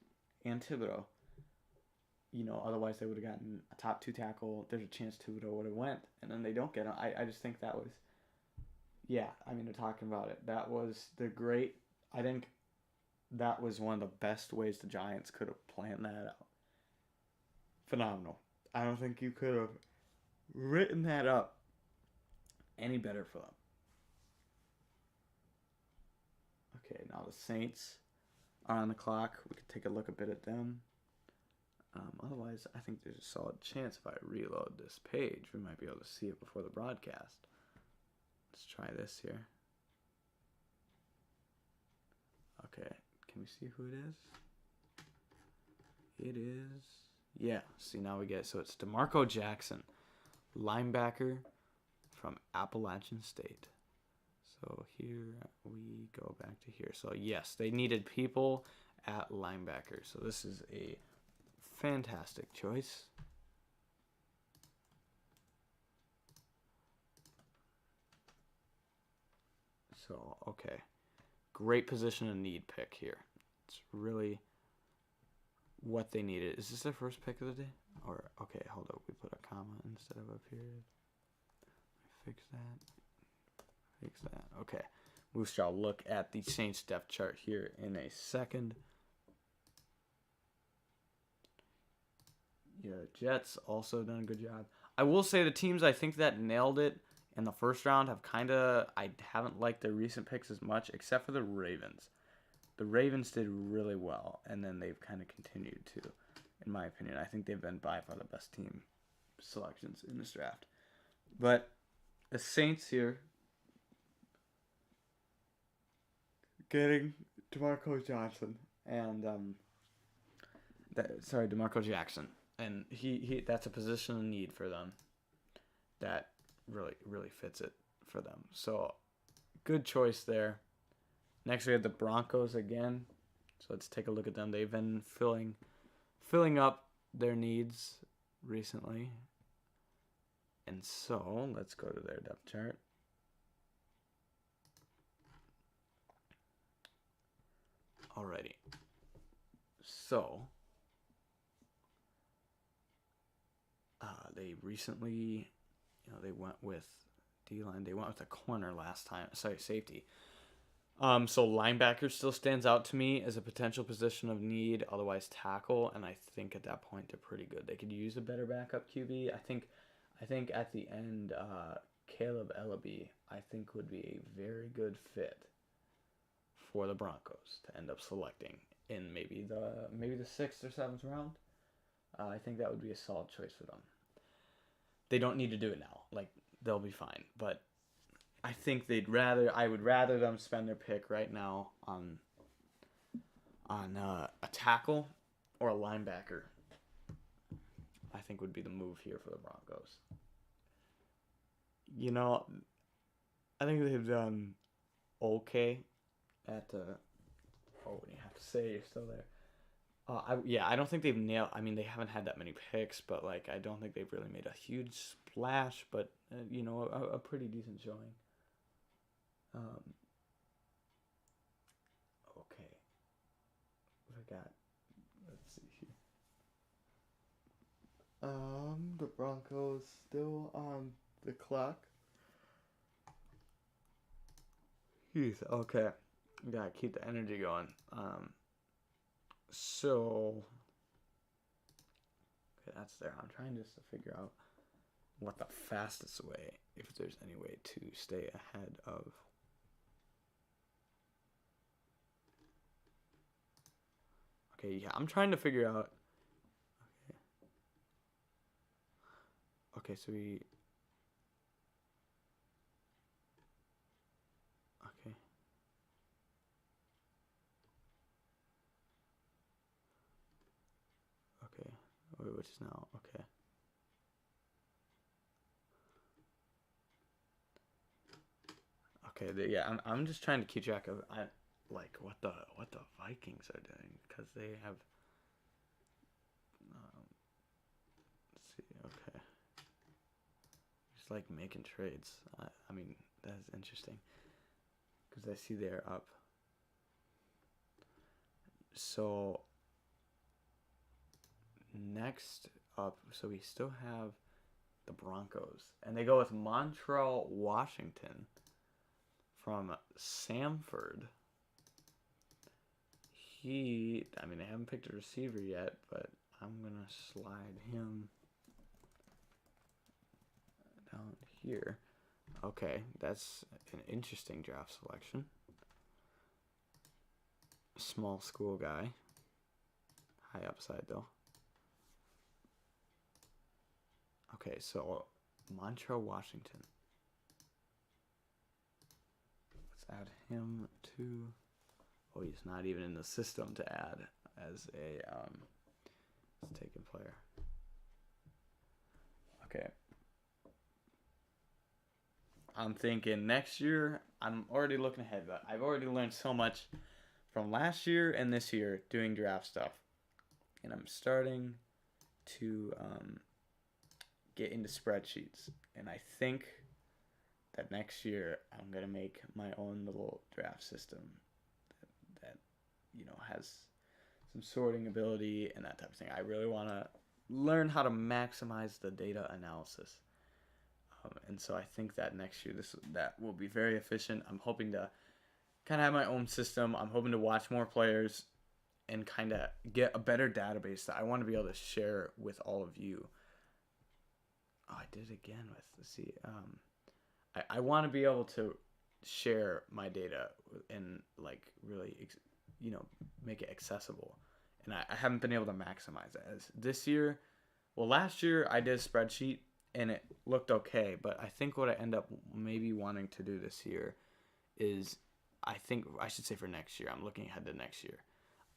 and Thibodeau. Otherwise they would have gotten a top 2 tackle. There's a chance Thibodeau would have went, and then they don't get him. I just think that was, they're talking about it. That was I think that was one of the best ways the Giants could have planned that out. Phenomenal. I don't think you could have written that up any better for them. Okay, now the Saints are on the clock. We could take a look a bit at them. Otherwise, I think there's a solid chance if I reload this page, we might be able to see it before the broadcast. Let's try this here. Okay, can we see who it is? It is... Yeah, see, now we get... So it's DeMarco Jackson, linebacker from Appalachian State. So here we go back to here. So yes, they needed people at linebacker. So this is a fantastic choice. So, okay. Great position and need pick here. It's really what they needed. Is this their first pick of the day? Or, okay, hold up. We put a comma instead of a period. Fix that. Okay. We shall look at the Saints depth chart here in a second. Yeah, Jets also done a good job. I will say the teams I think that nailed it in the first round I haven't liked their recent picks as much, except for the Ravens. The Ravens did really well, and then they've kind of continued to, in my opinion. I think they've been by far the best team selections in this draft. But the Saints here, getting DeMarco Jackson and he that's a position of need for them that really fits it for them. So good choice there. Next we have the Broncos again. So let's take a look at them. They've been filling up their needs recently. And so, let's go to their depth chart. Alrighty. So, they recently, they went with D-line. They went with a corner last time. Sorry, safety. So linebacker still stands out to me as a potential position of need. Otherwise, tackle, and I think at that point they're pretty good. They could use a better backup QB. I think at the end, Caleb Ellaby, I think would be a very good fit for the Broncos to end up selecting in maybe the 6th or 7th round. I think that would be a solid choice for them. They don't need to do it now. Like, they'll be fine. But I think I would rather them spend their pick right now on a tackle or a linebacker. I think would be the move here for the Broncos. I think they've done okay at what do you have to say? You're still there. I don't think they've nailed. I mean, they haven't had that many picks, but like, I don't think they've really made a huge splash. But a pretty decent showing. Okay. What I got? Let's see here. The Broncos still on the clock. Jeez. Okay. Gotta keep the energy going. So, okay, that's there. I'm trying just to figure out what the fastest way, if there's any way to stay ahead of. Okay, yeah, I'm trying to figure out. Okay, so we. Okay. Okay, which is now okay. Okay, yeah, I'm just trying to keep track of what the Vikings are doing, because they have. Let's see. Okay. Just like making trades. I mean, that's interesting, because I see they're up. So next up, so we still have the Broncos, and they go with Montrell Washington from Samford. They haven't picked a receiver yet, but I'm going to slide him down here. Okay, that's an interesting draft selection. Small school guy. High upside, though. Okay, so Montrell Washington. Let's add him to. Oh, he's not even in the system to add as a taken player. Okay. I'm thinking next year. I'm already looking ahead, but I've already learned so much from last year and this year doing draft stuff, and I'm starting to get into spreadsheets. And I think that next year I'm gonna make my own little draft system that has some sorting ability and that type of thing. I really want to learn how to maximize the data analysis, and so I think that next year that will be very efficient. I'm hoping to kind of have my own system. I'm hoping to watch more players and kind of get a better database that I want to be able to share with all of you. Oh, I did it again with, let's see. I want to be able to share my data and really, make it accessible. And I haven't been able to maximize it. As this year, last year I did a spreadsheet and it looked okay. But I think what I end up maybe wanting to do this year is, I think I should say for next year, I'm looking ahead to next year.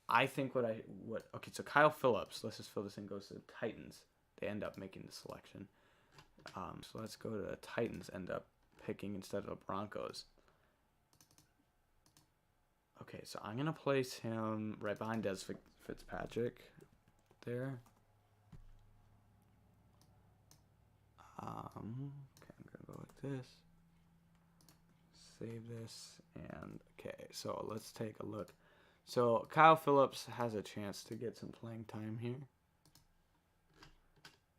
I think okay, so Kyle Phillips, let's just fill this in, goes to the Titans. They end up making the selection. So let's go to the Titans, end up picking instead of the Broncos. Okay, so I'm going to place him right behind Des Fitzpatrick there. Okay, I'm gonna go with this. Save this, and okay, so let's take a look. So Kyle Phillips has a chance to get some playing time here.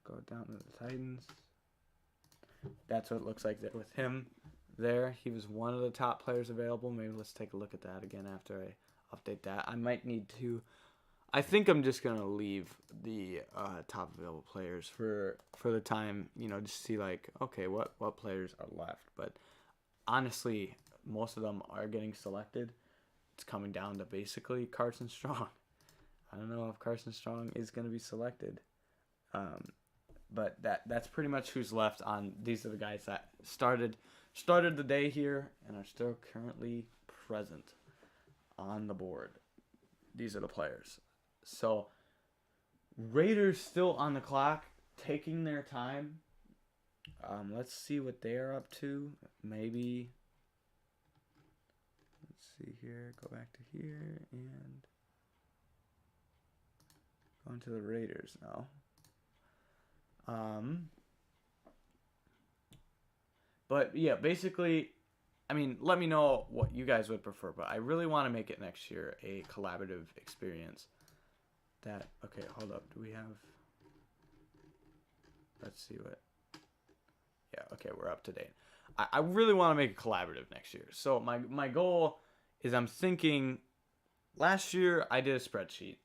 Go down to the Titans. That's what it looks like there with him there. He was one of the top players available. Maybe let's take a look at that again after I update that. I might need to. I think I'm just gonna leave the top available players for the time. Just see like, okay, what players are left. But honestly, most of them are getting selected. It's coming down to basically Carson Strong. I don't know if Carson Strong is gonna be selected. But that's pretty much who's left on. These are the guys that started the day here and are still currently present on the board. These are the players. So Raiders still on the clock, taking their time. Let's see what they are up to. Maybe let's see here. Go back to here and go into the Raiders now. But yeah, basically, I mean, let me know what you guys would prefer, but I really want to make it next year a collaborative experience. Okay, hold up. Do we have, let's see what, yeah, okay, we're up to date. I really want to make it collaborative next year. So my goal is I'm thinking, last year I did a spreadsheet,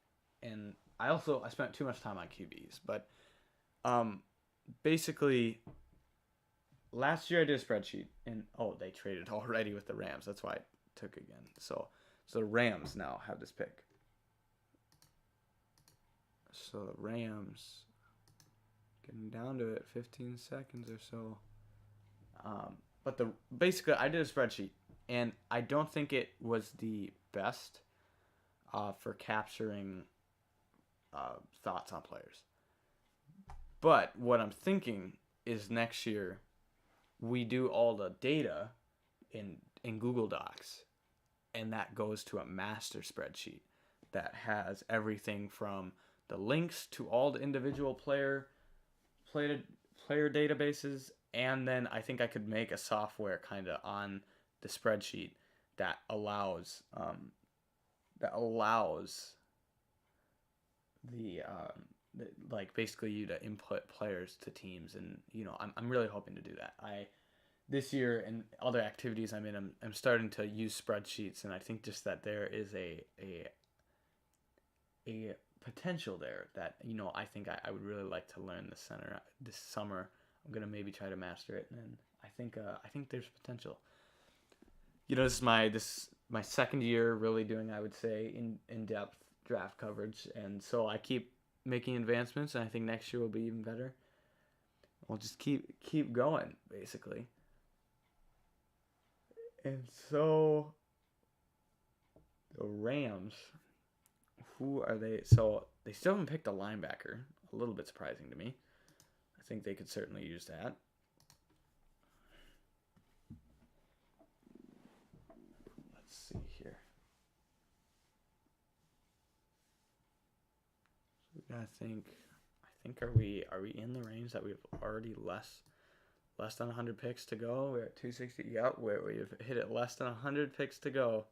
and I spent too much time on QBs, but basically, last year I did a spreadsheet, and they traded already with the Rams. That's why I took again. So the Rams now have this pick. So the Rams, getting down to it, 15 seconds or so. But basically I did a spreadsheet, and I don't think it was the best for capturing thoughts on players. But what I'm thinking is next year we do all the data in Google Docs, and that goes to a master spreadsheet that has everything from the links to all the individual player databases, and then I think I could make a software kind of on the spreadsheet that allows like basically you to input players to teams, and I'm really hoping to do that. This year and other activities I'm in, I'm starting to use spreadsheets, and I think just that there is a potential there that I think I would really like to learn this summer. I'm gonna maybe try to master it, and then I think there's potential. This is my second year really doing, I would say, in-depth draft coverage, and so I keep making advancements, and I think next year will be even better. We'll just keep going, basically. And so the Rams, who are they? So they still haven't picked a linebacker. A little bit surprising to me. I think they could certainly use that. Let's see here. So we gotta think. I think are we in the range that we've already less than 100 picks to go? We're at 260. Yep, we've hit it. Less than 100 picks to go.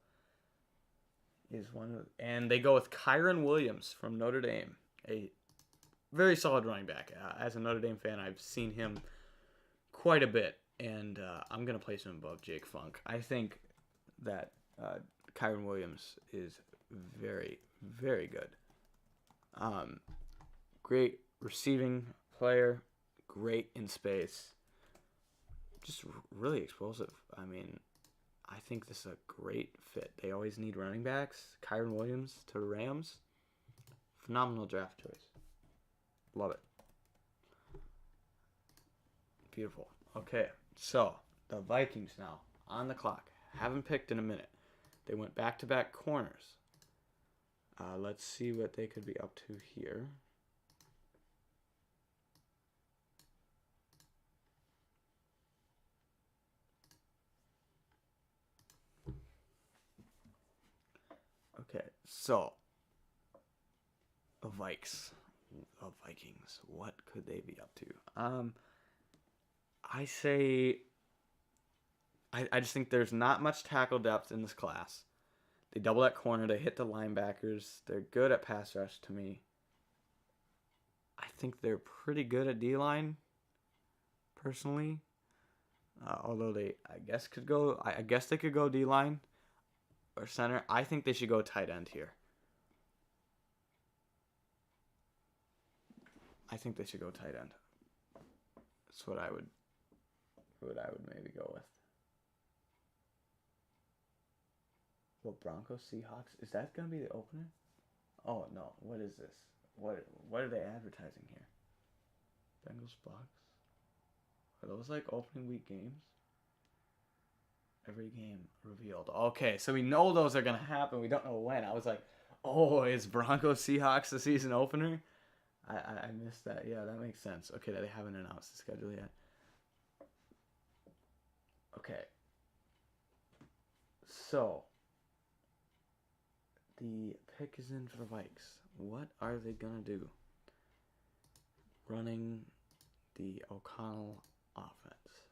And they go with Kyron Williams from Notre Dame, a very solid running back. As a Notre Dame fan, I've seen him quite a bit, and I'm gonna place him above Jake Funk. I think that Kyron Williams is very, very good. Great receiving player, great in space, just really explosive. I mean, I think this is a great fit. They always need running backs. Kyron Williams to Rams. Phenomenal draft choice. Love it. Beautiful. Okay, so the Vikings now on the clock. Haven't picked in a minute. They went back-to-back corners. Let's see what they could be up to here. Okay, so the Vikings, what could they be up to? I say I just think there's not much tackle depth in this class. They double that corner. They hit the linebackers. They're good at pass rush to me. I think they're pretty good at D-line, personally. Although I guess they could go D-line or center. I think they should go tight end here. I think they should go tight end. That's what I would maybe go with. Well, Broncos, Seahawks. Is that going to be the opener? Oh, no. What is this? What are they advertising here? Bengals, Bucks. Are those like opening week games? Every game revealed. Okay, so we know those are going to happen. We don't know when. I was like, oh, is Broncos, Seahawks the season opener? I missed that. Yeah, that makes sense. Okay, they haven't announced the schedule yet. Okay. So, the pick is in for the Vikes. What are they going to do? Running the O'Connell offense.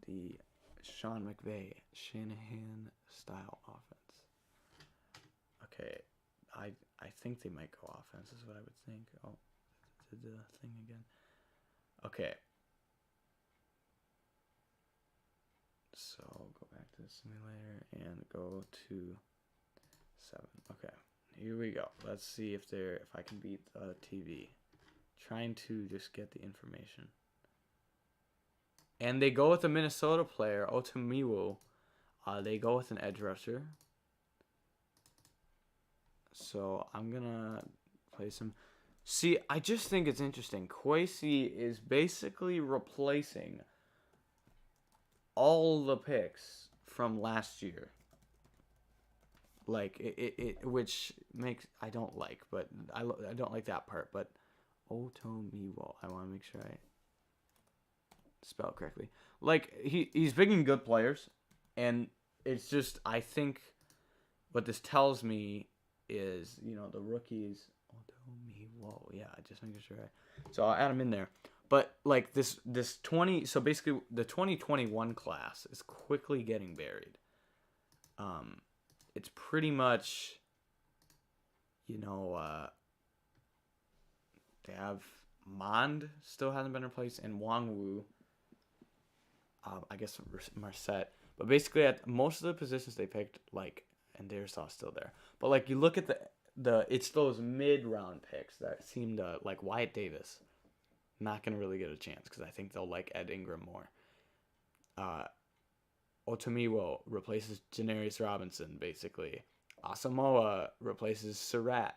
The Sean McVay, Shanahan style offense. Okay, I think they might go offense is what I would think. Oh, did the thing again. Okay. So go back to the simulator and go to 7. Okay, here we go. Let's see if I can beat the TV. Trying to just get the information. And they go with a Minnesota player, Otomiwo. They go with an edge rusher. So I'm going to place him. See, I just think it's interesting. Kwesi is basically replacing all the picks from last year. Like, which makes, I don't like, but I don't like that part. But Otomiwo, I want to make sure I spell it correctly. Like, he's picking good players, and it's just, I think what this tells me is, the rookies. Whoa, yeah, just making sure. So I'll add them in there. But like this 20, so basically the 2021 class is quickly getting buried. It's pretty much, they have Mond still hasn't been replaced, and Wangwu. I guess Marset. But basically at most of the positions they picked, like, and Dersaw's still there. But like you look at it's those mid-round picks that seem to, like Wyatt Davis, not going to really get a chance because I think they'll like Ed Ingram more. Otomiwo replaces Janarius Robinson, basically. Asamoah replaces Surratt,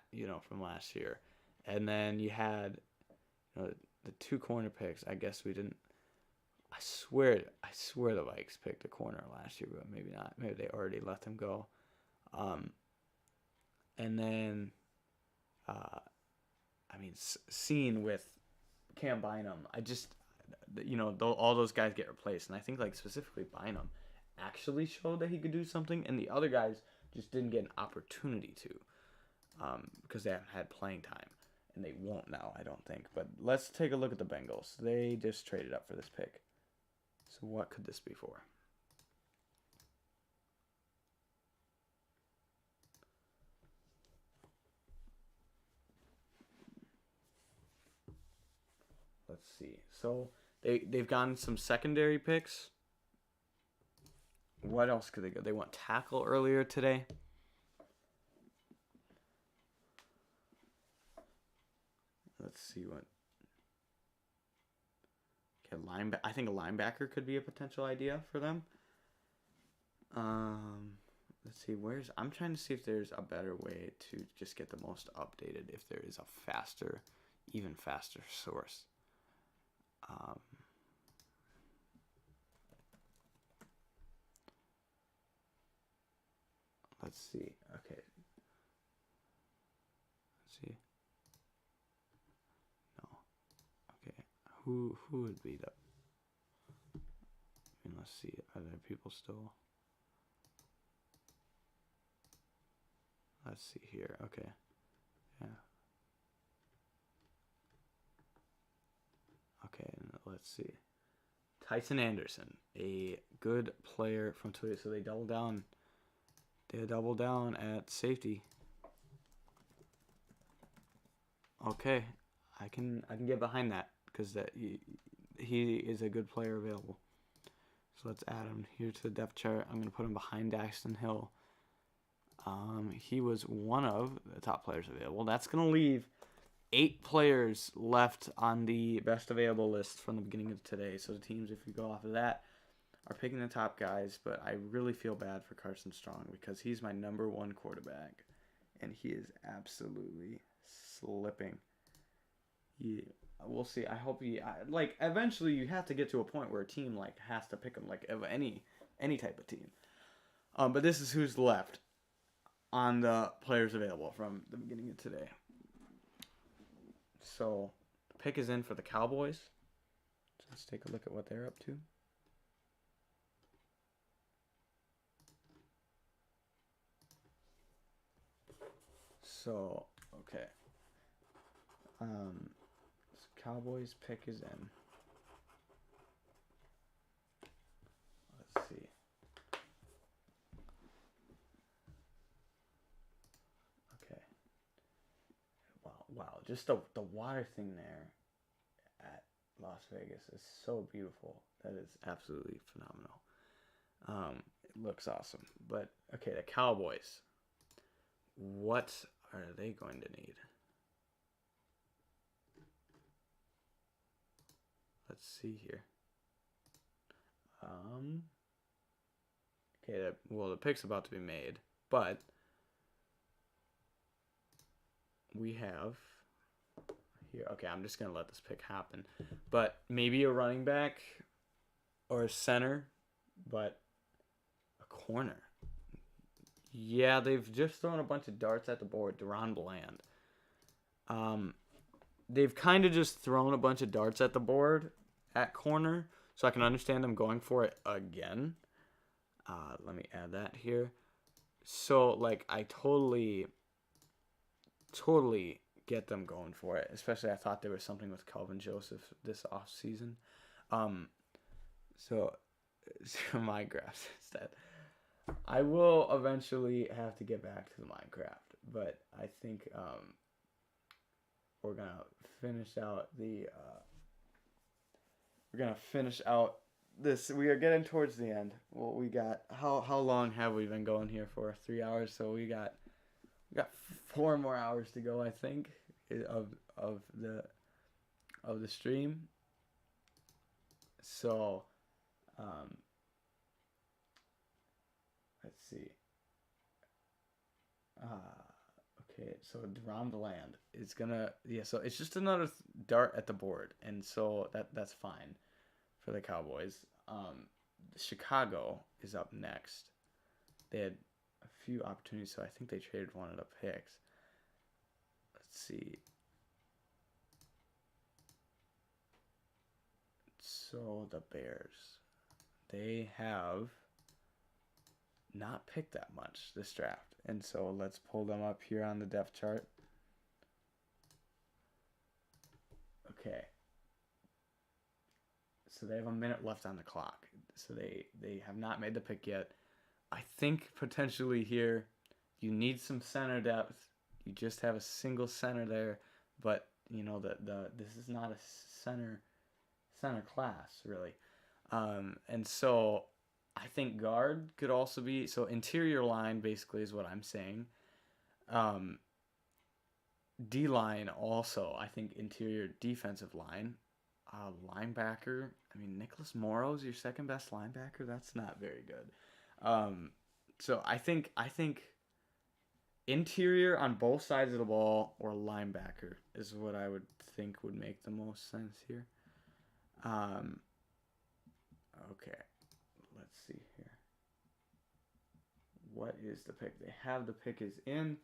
from last year. And then you had the 2 corner picks. I guess we didn't. I swear the Vikes picked a corner last year, but maybe not. Maybe they already let them go. And then, seeing with Cam Bynum, I just, all those guys get replaced. And I think, like, specifically Bynum actually showed that he could do something. And the other guys just didn't get an opportunity to because they haven't had playing time. And they won't now, I don't think. But let's take a look at the Bengals. They just traded up for this pick. So what could this be for? Let's see. So they've gotten some secondary picks. What else could they go? They went tackle earlier today. Let's see what. Okay, I think a linebacker could be a potential idea for them. Let's see. I'm trying to see if there's a better way to just get the most updated. If there is a even faster source. Let's see. Okay. Let's see. No. Okay. Who would be the? Let's see. Are there people still? Let's see here. Okay. Yeah. Okay, and let's see. Tyson Anderson, a good player from Toyota. So they double down. They double down at safety. Okay, I can get behind that because that he is a good player available. So let's add him here to the depth chart. I'm gonna put him behind Daxton Hill. He was one of the top players available. That's gonna leave 8 players left on the best available list from the beginning of today. So the teams, if we go off of that, are picking the top guys. But I really feel bad for Carson Strong because he's my number 1 quarterback, and he is absolutely slipping. We'll see. I hope eventually you have to get to a point where a team has to pick him, of any type of team. But this is who's left on the players available from the beginning of today. So the pick is in for the Cowboys. So let's take a look at what they're up to. So, okay. Cowboys pick is in. Let's see. Okay. Wow. Just the water thing there at Las Vegas is so beautiful. That is absolutely phenomenal. It looks awesome. But, okay, the Cowboys. What are they going to need? Let's see here. Okay, the pick's about to be made, but we have here. Okay, I'm just gonna let this pick happen, but maybe a running back or a center, but a corner. Yeah, they've just thrown a bunch of darts at the board. Durant Bland. They've kind of just thrown a bunch of darts at the board at corner, so I can understand them going for it again. Let me add that here. So, I totally get them going for it. Especially, I thought there was something with Calvin Joseph this offseason. So Minecraft instead. I will eventually have to get back to the Minecraft, but I think we're gonna finish out this. We are getting towards the end. Well, we got how long have we been going here for? 3 hours. So we got 4 more hours to go, I think, of the stream. So let's see. Okay, so Durant Bland is gonna so it's just another dart at the board, and so that's fine for the Cowboys. Chicago is up next. They had a few opportunities, so I think they traded one of the picks. Let's see. So the Bears, they have not picked that much this draft, and so let's pull them up here on the depth chart. Okay, so they have a minute left on the clock, so they have not made the pick yet. I think potentially here you need some center depth. You just have a single center there, but this is not a center class really, and so I think guard could also be, so interior line basically is what I'm saying. D-line also, I think interior defensive line. Linebacker, I mean, Nicholas Morrow's your second best linebacker. That's not very good. So I think interior on both sides of the ball or linebacker is what I would think would make the most sense here. Okay. Let's see here. What is the pick? They have the pick is in.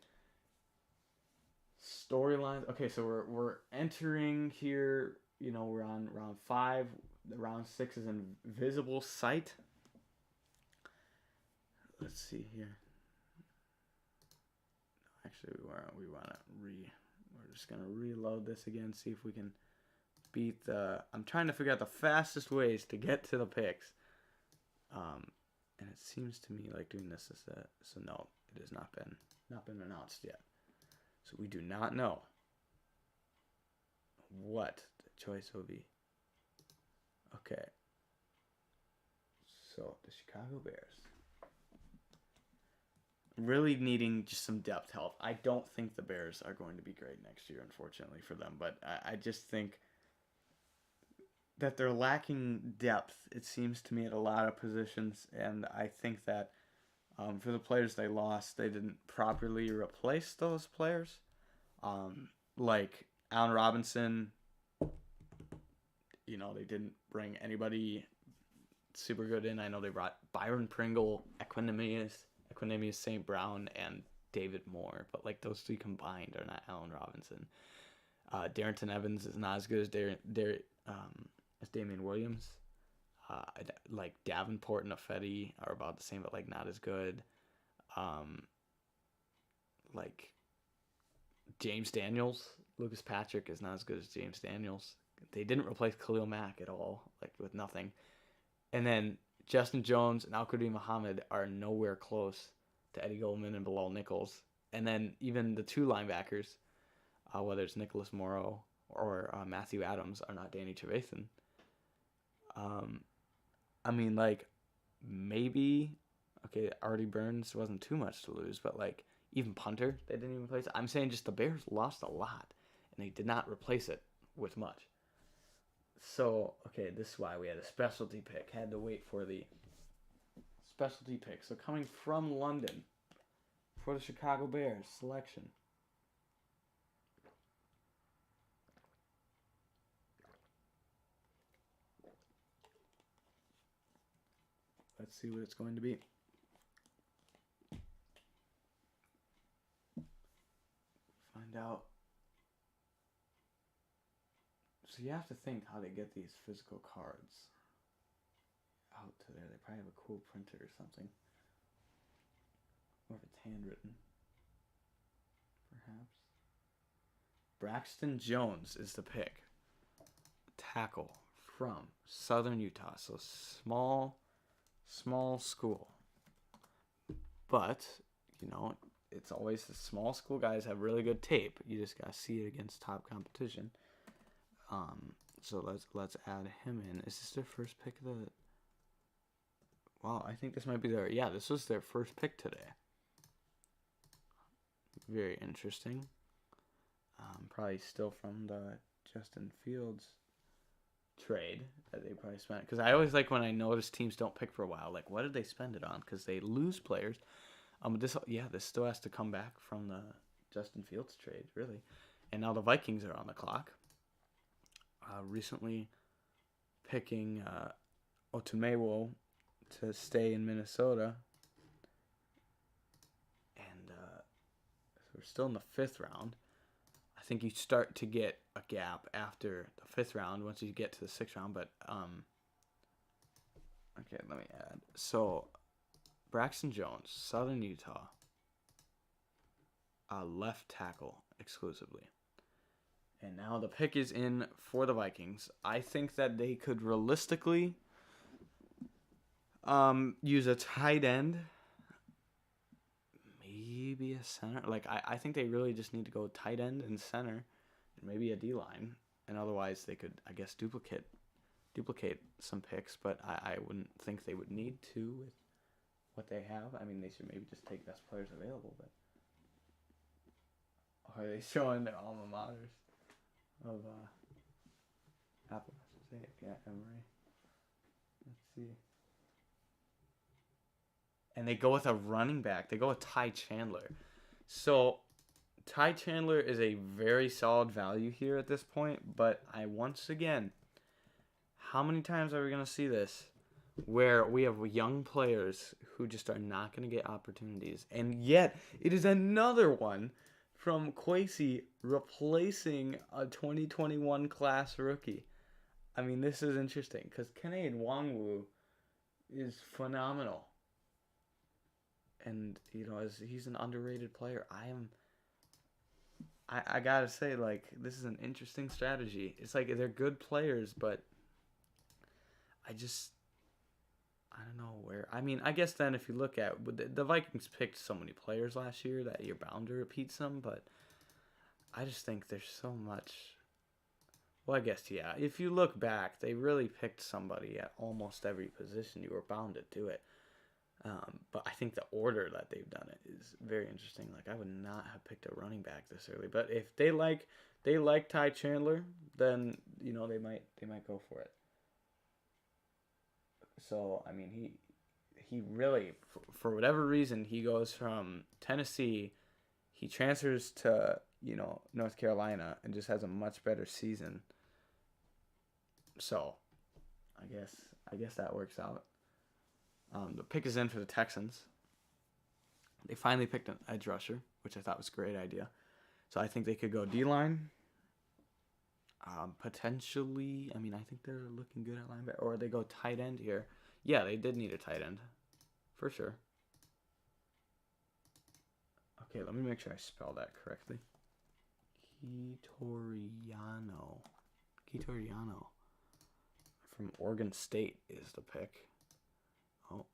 Storylines. Okay, so we're entering here. We're on round 5. Round 6 is invisible sight. Let's see here. Actually, we're just gonna reload this again. See if we can beat the. I'm trying to figure out the fastest ways to get to the picks. And it seems to me like doing this is a. So no, it has not been announced yet. So we do not know what the choice will be. Okay. So the Chicago Bears. Really needing just some depth help. I don't think the Bears are going to be great next year, unfortunately for them. But I just think that they're lacking depth, it seems to me, at a lot of positions. And I think that for the players they lost, they didn't properly replace those players. Like Allen Robinson, they didn't bring anybody super good in. I know they brought Byron Pringle, Equanimous St. Brown, and David Moore, but like those three combined are not Allen Robinson. Darrington Evans is not as good as Damian Williams. Like Davenport and Affetti are about the same, but like not as good. Like James Daniels, Lucas Patrick is not as good as James Daniels. They didn't replace Khalil Mack at all, like with nothing. And then Justin Jones and Al-Qadim Muhammad are nowhere close to Eddie Goldman and Bilal Nichols. And then even the two linebackers, whether it's Nicholas Morrow or Matthew Adams, are not Danny Trevathan. I mean, like, maybe, okay, Artie Burns wasn't too much to lose, but, like, even punter, they didn't even replace it. I'm saying just the Bears lost a lot, and they did not replace it with much. So, okay, this is why we had a specialty pick. Had to wait for the specialty pick. So, coming from London for the Chicago Bears selection. Let's see what it's going to be. Find out. So you have to think how they get these physical cards out to there. They probably have a cool printer or something. Or if it's handwritten. Perhaps. Braxton Jones is the pick. Tackle from Southern Utah. So small school. But, it's always the small school guys have really good tape. You just got to see it against top competition. So let's add him in. Is this their first pick of the... Wow, I think this might be this was their first pick today. Very interesting. Probably still from the Justin Fields trade that they probably spent. Because I always like when I notice teams don't pick for a while. Like, what did they spend it on? Because they lose players. This still has to come back from the Justin Fields trade, really. And now the Vikings are on the clock. Recently picking Otomewo to stay in Minnesota. And so we're still in the 5th round. I think you start to get a gap after the 5th round once you get to the 6th round. But, okay, let me add. So, Braxton Jones, Southern Utah, left tackle exclusively. And now the pick is in for the Vikings. I think that they could realistically use a tight end, maybe a center. Like, I think they really just need to go tight end and center, and maybe a D-line. And otherwise they could, I guess, duplicate some picks. But I wouldn't think they would need to with what they have. I mean, they should maybe just take best players available. But are they showing their alma maters? Of Appalachian State, yeah, Emory. Let's see. And they go with a running back. They go with Ty Chandler. So Ty Chandler is a very solid value here at this point. But once again, how many times are we going to see this where we have young players who just are not going to get opportunities? And yet, it is another one from Kwesi replacing a 2021 class rookie. I mean, this is interesting because Kene Nwangwu is phenomenal. And, he's an underrated player. I gotta say, like, this is an interesting strategy. It's like they're good players, but I just I don't know where. I mean, I guess then if you look at the Vikings picked so many players last year that you're bound to repeat some, but I just think there's so much. Well, I guess yeah. If you look back, they really picked somebody at almost every position. You were bound to do it. But I think the order that they've done it is very interesting. Like I would not have picked a running back this early, but if they like Ty Chandler, then they might go for it. So I mean he really for whatever reason he goes from Tennessee, he transfers to North Carolina and just has a much better season. So I guess that works out. The pick is in for the Texans. They finally picked an edge rusher, which I thought was a great idea. So I think they could go D-line. Potentially, I mean, I think they're looking good at linebacker. Or they go tight end here. Yeah, they did need a tight end. For sure. Okay, let me make sure I spell that correctly. Quitoriano. From Oregon State is the pick. Oh,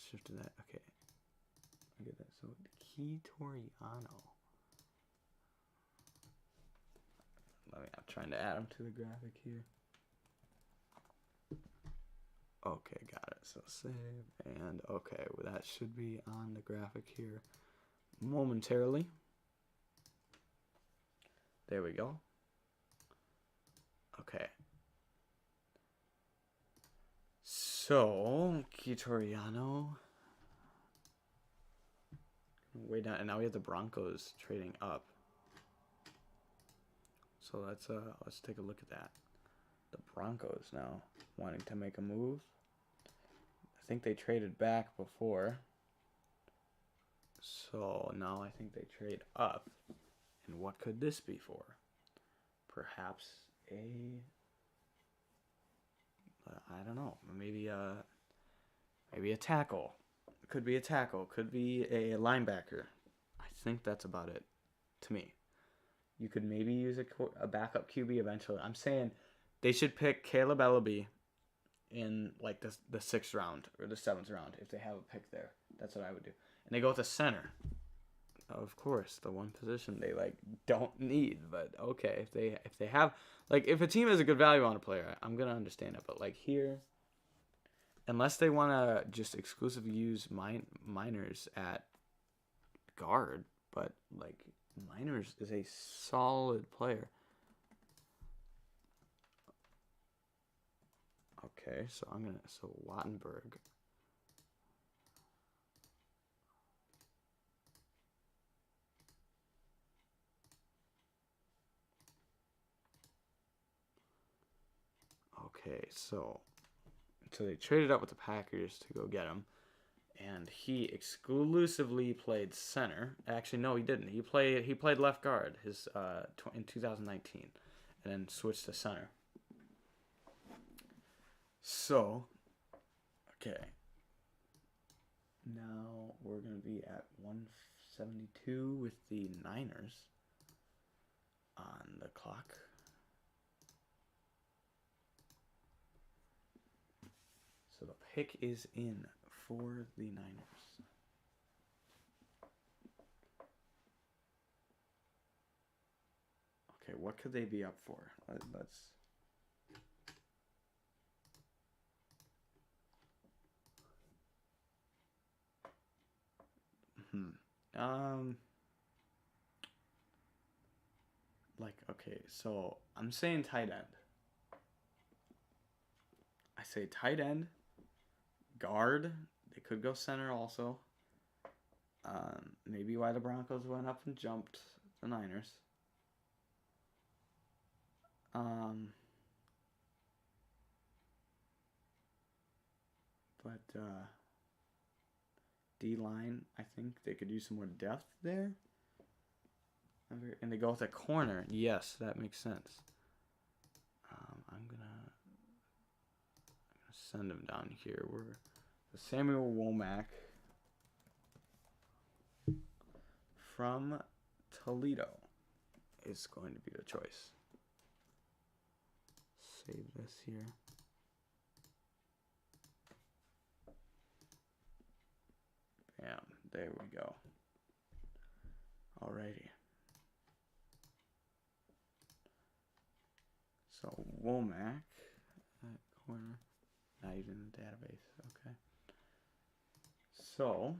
shifted that. Okay. I get that. So, Quitoriano. I'm trying to add him to the graphic here. Okay, got it. So, save. And, okay, well, that should be on the graphic here momentarily. There we go. Okay. So, Quitoriano. Way down. And now we have the Broncos trading up. So let's take a look at that. The Broncos now wanting to make a move. I think they traded back before. So now I think they trade up. And what could this be for? Perhaps I don't know. Maybe a tackle. Could be a tackle. Could be a linebacker. I think that's about it to me. You could maybe use a backup QB eventually. I'm saying they should pick Caleb Ellaby in like the 6th round or the 7th round if they have a pick there. That's what I would do. And they go with the center. Of course, the one position they like don't need, but okay, if they have like if a team has a good value on a player, I'm gonna understand it. But like here, unless they want to just exclusively use minors at guard, but like Miners is a solid player. Okay, so Wattenberg. Okay, so they traded up with the Packers to go get him. And he exclusively played center. Actually, no, he didn't. He played left guard in 2019, and then switched to center. So, okay. Now we're gonna be at 172 with the Niners on the clock. So the pick is in for the Niners. Okay, what could they be up for? Let's. Okay, so I'm saying tight end. I say tight end, guard. They could go center also. Maybe why the Broncos went up and jumped the Niners. But D-line, I think they could use some more depth there. And they go with a corner. Yes, that makes sense. I'm gonna send him down here. We're Samuel Womack from Toledo. is going to be the choice. Save this here. Bam. There we go. Alrighty. So Womack, that corner, not even in the database. Okay. So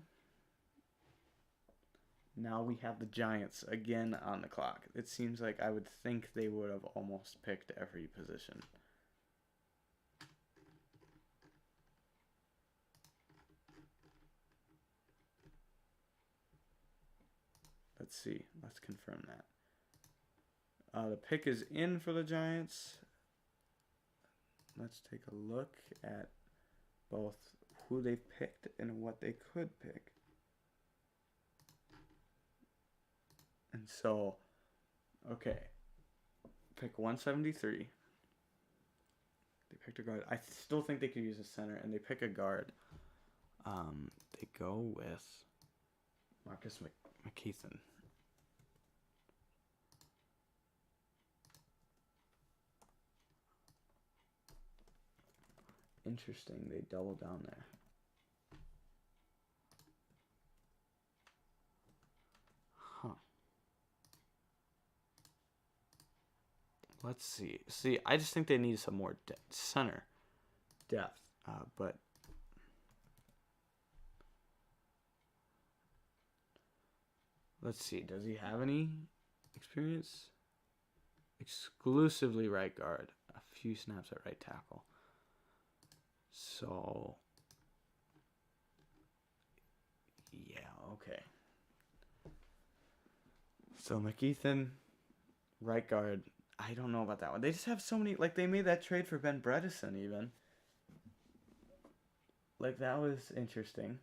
now we have the Giants again on the clock. It seems like I would think they would have almost picked every position. Let's see. Let's confirm that. The pick is in for the Giants. Let's take a look at both who they picked and what they could pick. And so, okay. Pick 173. They picked a guard. I still think they could use a center, and they pick a guard. They go with Marcus McKeithen. Interesting, they double down there. Huh. Let's see. See, I just think they need some more center depth. But let's see. Does he have any experience? Exclusively right guard. A few snaps at right tackle. So, yeah, okay. So McKeithen, right guard. I don't know about that one. They just have so many. Like, they made that trade for Ben Bredesen even. Like, that was interesting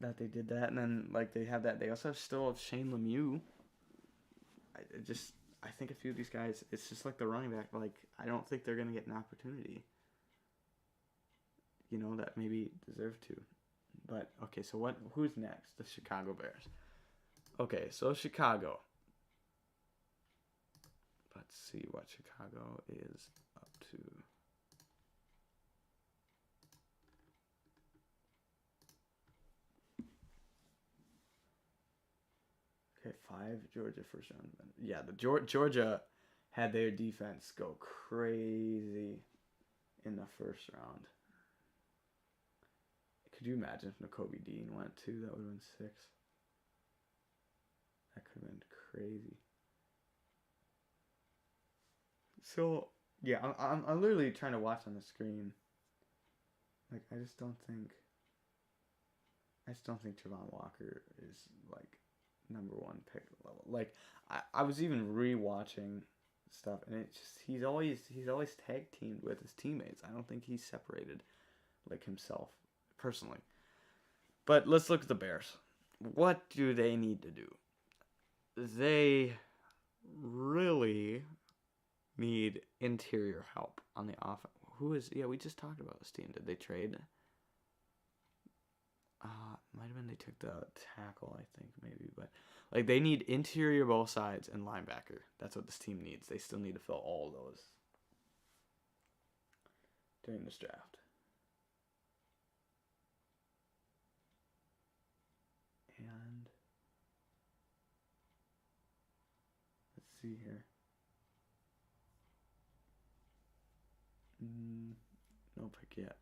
that they did that. And then, like, they have that. They also still have Shane Lemieux. I think a few of these guys, it's just like the running back. Like, I don't think they're going to get an opportunity. You know, that maybe deserve to. But, okay, so who's next? The Chicago Bears. Okay, so Chicago. Let's see what Chicago is up to. Okay, 5 Georgia first round. Yeah, the Georgia had their defense go crazy in the first round. Could you imagine if Nakobe Dean went too? That would have been 6. That could have been crazy. So, yeah, I'm literally trying to watch on the screen. Like, I just don't think Trevon Walker is, like, number 1 pick level. Like, I was even rewatching stuff, and it just he's always tag teamed with his teammates. I don't think he's separated, like, himself personally. But let's look at the Bears. What do they need to do? They really need interior help on the offense. We just talked about this team. Did they trade? Might have been they took the tackle, I think, maybe. But, like, they need interior both sides and linebacker. That's what this team needs. They still need to fill all those during this draft. And let's see here. No pick yet.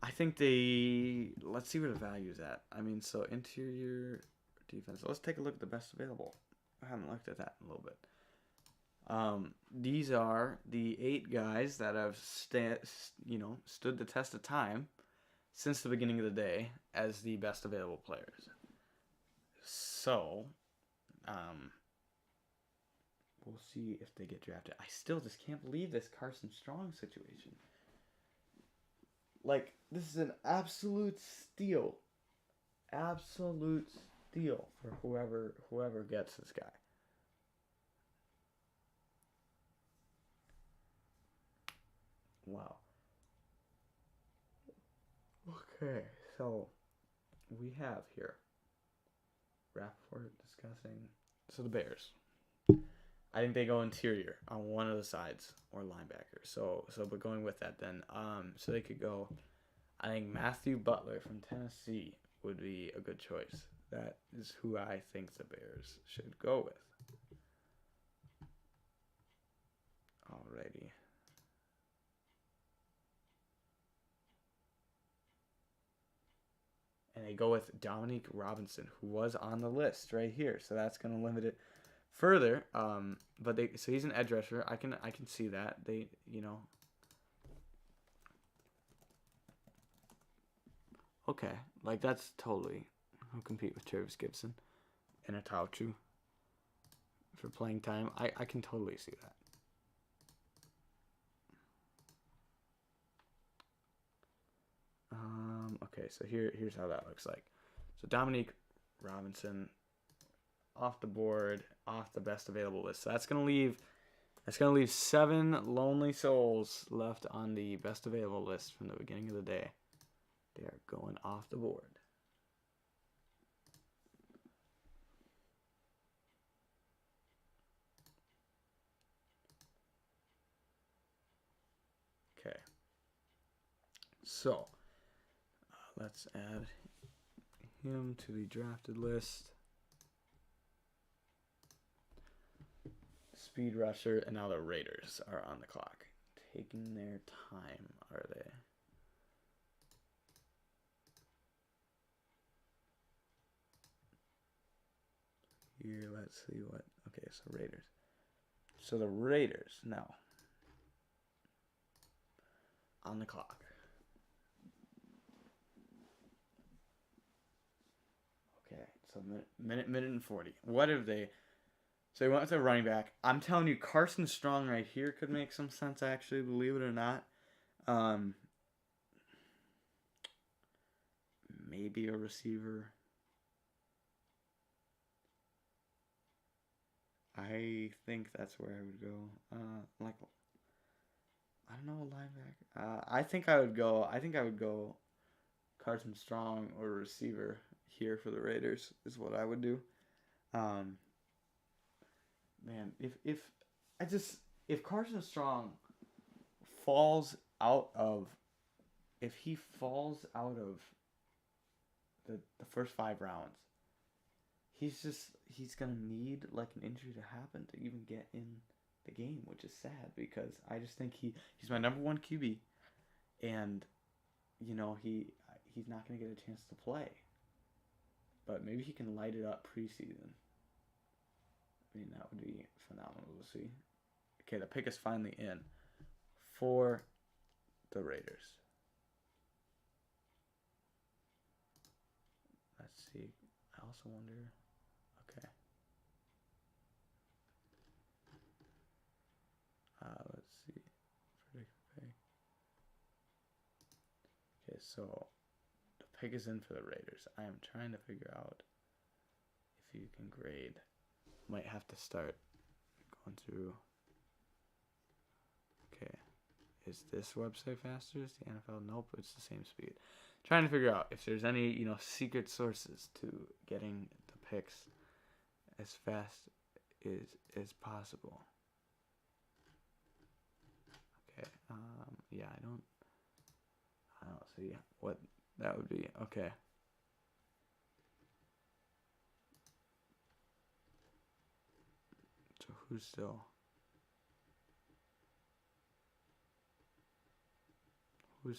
I think let's see where the value is at. I mean, so interior defense. Let's take a look at the best available. I haven't looked at that in a little bit. These are the 8 guys that have stood the test of time since the beginning of the day as the best available players. So, we'll see if they get drafted. I still just can't believe this Carson Strong situation. Like, this is an absolute steal. Absolute steal for whoever gets this guy. Wow. Okay, so we have here Rappaport discussing So the Bears. I think they go interior on one of the sides or linebacker. But going with that then, so they could go. I think Matthew Butler from Tennessee would be a good choice. That is who I think the Bears should go with. Alrighty. And they go with Dominique Robinson, who was on the list right here. So that's going to limit it further. So he's an edge rusher. I can see that. Okay, like that's totally he'll compete with Travis Gibson and a Tauchu for playing time. I can totally see that. Okay, so here's how that looks like. So Dominique Robinson off the board, off the best available list. So that's gonna leave 7 lonely souls left on the best available list from the beginning of the day. They are going off the board. Okay. So let's add him to the drafted list. Speed rusher, and now the Raiders are on the clock. Taking their time, are they? Here, let's see what. Okay, so Raiders. So the Raiders now on the clock. Okay, so minute and 40. What have they? So they went with a running back. I'm telling you, Carson Strong right here could make some sense, actually, believe it or not. Maybe a receiver. I think that's where I would go. I don't know, linebacker. I think I would go Carson Strong or receiver here for the Raiders is what I would do. Man, if Carson Strong falls out of the first 5 rounds, he's gonna need like an injury to happen to even get in the game, which is sad because I just think he's my number 1 QB, and he's not gonna get a chance to play, but maybe he can light it up preseason. I mean, that would be phenomenal to see. Okay, the pick is finally in for the Raiders. Let's see. I also wonder. Okay. Let's see. Okay, so the pick is in for the Raiders. I am trying to figure out if you can grade. Might have to start going through. Okay, is this website faster? Is the NFL? Nope, it's the same speed. Trying to figure out if there's any secret sources to getting the picks as fast as possible. Okay, yeah, I don't see what that would be. Okay. So who's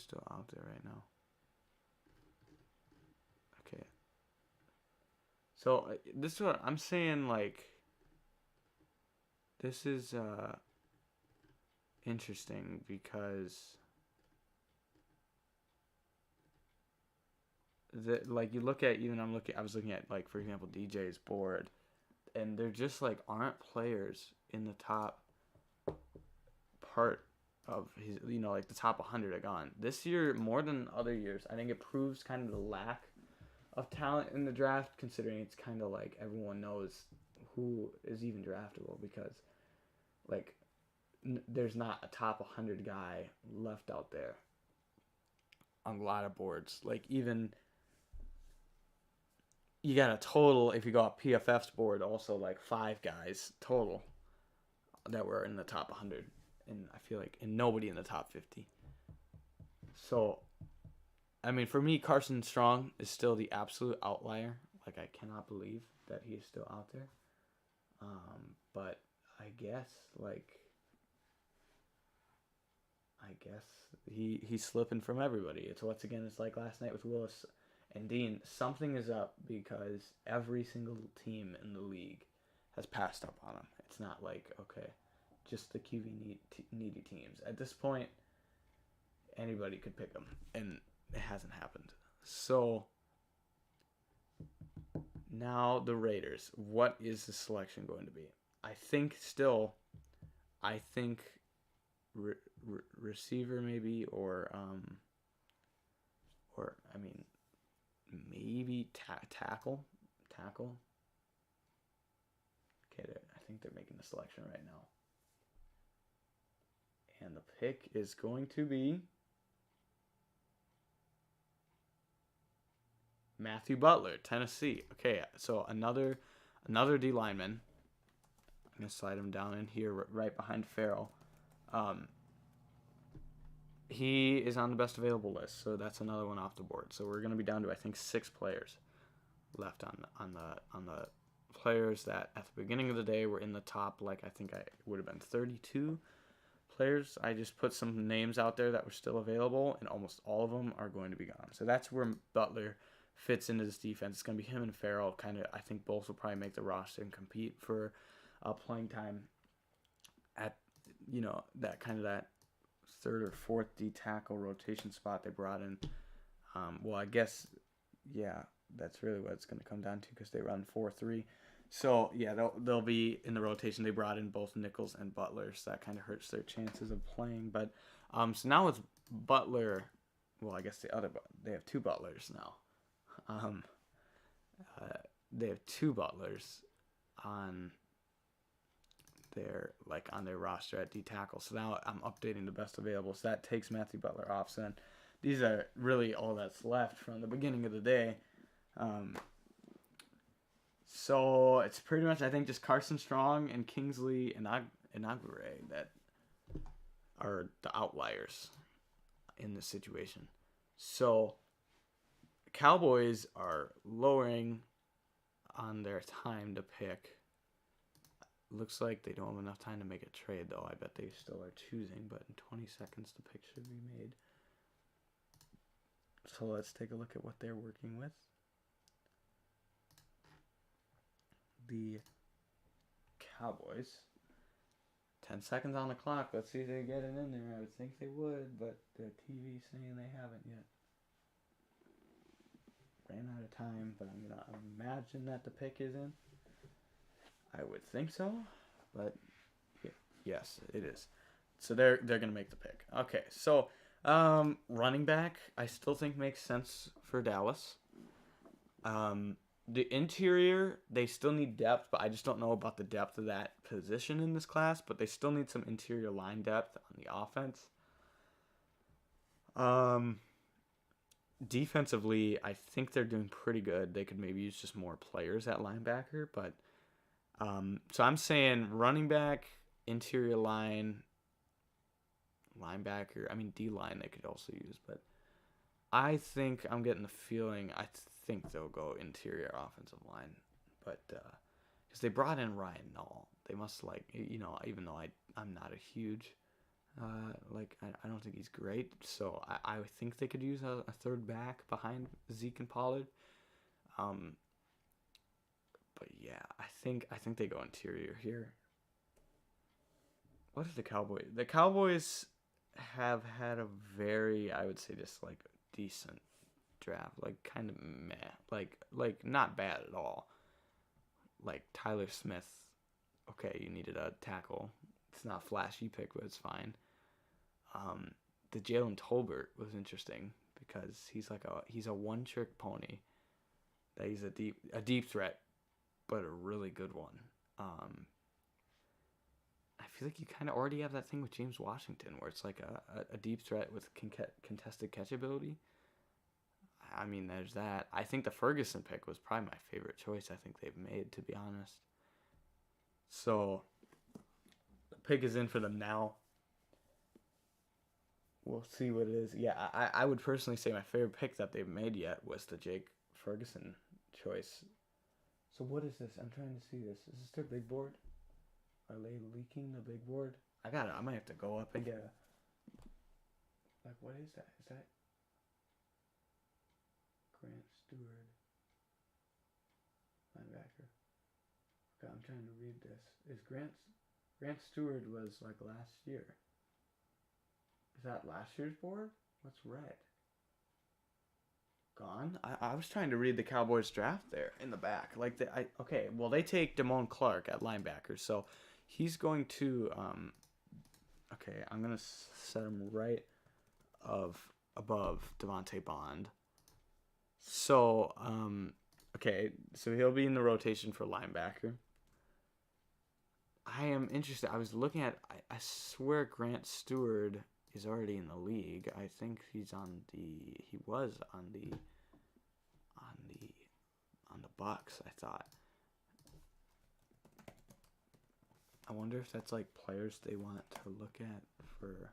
still out there right now? Okay. So this is what I'm saying. Like, this is interesting because you look at I was looking at, like, for example, DJ's board. And there just aren't players in the top part of his, the top 100 are gone. This year, more than other years, I think it proves kind of the lack of talent in the draft, considering it's kind of like everyone knows who is even draftable because, there's not a top 100 guy left out there on a lot of boards. Like, even you got a total, if you go off PFF's board, also like 5 guys total that were in the top 100. And I feel like, and nobody in the top 50. So, I mean, for me, Carson Strong is still the absolute outlier. Like, I cannot believe that he is still out there. But I guess, he's slipping from everybody. It's once again, it's like last night with Willis and Dean. Something is up because every single team in the league has passed up on him. It's not like, okay, just the QB needy teams. At this point, anybody could pick him, and it hasn't happened. So now the Raiders. What is the selection going to be? I think receiver maybe, or I mean maybe tackle. Okay, I think they're making the selection right now, and the pick is going to be Matthew Butler, Tennessee. Okay, so another D lineman. I'm gonna slide him down in here right behind Farrell. He is on the best available list, so that's another one off the board. So we're gonna be down to, I think, 6 players left on the players that at the beginning of the day were in the top. Like, I think I would have been 32 players. I just put some names out there that were still available, and almost all of them are going to be gone. So that's where Butler fits into this defense. It's going to be him and Farrell. Kind of, I think both will probably make the roster and compete for playing time at, that kind of that third or fourth D tackle rotation spot they brought in. Well, I guess, yeah, that's really what it's going to come down to, because they run 4-3. So, yeah, they'll be in the rotation. They brought in both Nichols and Butler, so that kind of hurts their chances of playing. But so now with Butler, well, I guess they have 2 Butlers now. They have 2 Butlers on their roster at D tackle. So now I'm updating the best available. So that takes Matthew Butler off. So then these are really all that's left from the beginning of the day. So it's pretty much, I think, just Carson Strong and Kingsley and Inagure that are the outliers in this situation. So Cowboys are lowering on their time to pick. Looks like they don't have enough time to make a trade, though. I bet they still are choosing, but in 20 seconds the pick should be made. So let's take a look at what they're working with. The Cowboys. 10 seconds on the clock. Let's see if they get it in there. I would think they would, but the TV's saying they haven't yet. Ran out of time, but I'm going to imagine that the pick is in. I would think so, but yes, it is. So they're going to make the pick. Okay, so running back, I still think makes sense for Dallas. The interior, they still need depth, but I just don't know about the depth of that position in this class, but they still need some interior line depth on the offense. Defensively, I think they're doing pretty good. They could maybe use just more players at linebacker, but so I'm saying running back, interior line, linebacker. I mean, D-line they could also use, but I think I'm getting the feeling I think they'll go interior offensive line, but because they brought in Ryan Nall, they must even though I'm not a huge I don't think he's great, so I think they could use a third back behind Zeke and Pollard. But yeah, I think they go interior here. What is the Cowboys? The Cowboys have had a very, I would say, just decent draft, kind of meh, not bad at all. Tyler Smith, okay, you needed a tackle. It's not a flashy pick, but it's fine. The Jalen Tolbert was interesting because he's a one-trick pony. That he's a deep threat, but a really good one. I feel like you kind of already have that thing with James Washington, where it's a deep threat with contested catch ability. I mean, there's that. I think the Ferguson pick was probably my favorite choice I think they've made, to be honest. So, the pick is in for them now. We'll see what it is. Yeah, I would personally say my favorite pick that they've made yet was the Jake Ferguson choice. So what is this? I'm trying to see this. Is this their big board? Are they leaking the big board? I might have to go up and get a... Like, what is that? Is that... Grant Stewart. Linebacker. Okay, I'm trying to read this. Is Grant Stewart was like last year. Is that last year's board? What's red? Gone? I was trying to read the Cowboys draft there in the back. Like okay, well they take Damone Clark at linebacker, so he's going to okay, I'm gonna set him right above Devontae Bond. So okay, so he'll be in the rotation for linebacker. I am interested. I was looking at. I swear Grant Stewart is already in the league. I think he's on the. He was on the. On the Bucks. I thought. I wonder if that's like players they want to look at for.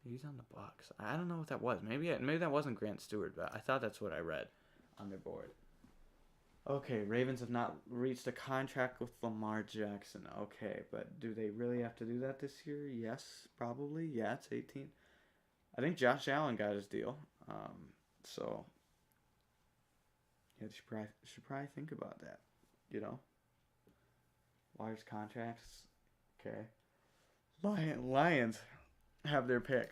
He's on the Bucks. I don't know what that was. Maybe that wasn't Grant Stewart, but I thought that's what I read on their board. Okay, Ravens have not reached a contract with Lamar Jackson. Okay, but do they really have to do that this year? Yes, probably. Yeah, it's 18. I think Josh Allen got his deal. So yeah, they should probably think about that. You know, large contracts. Okay, Lions have their pick.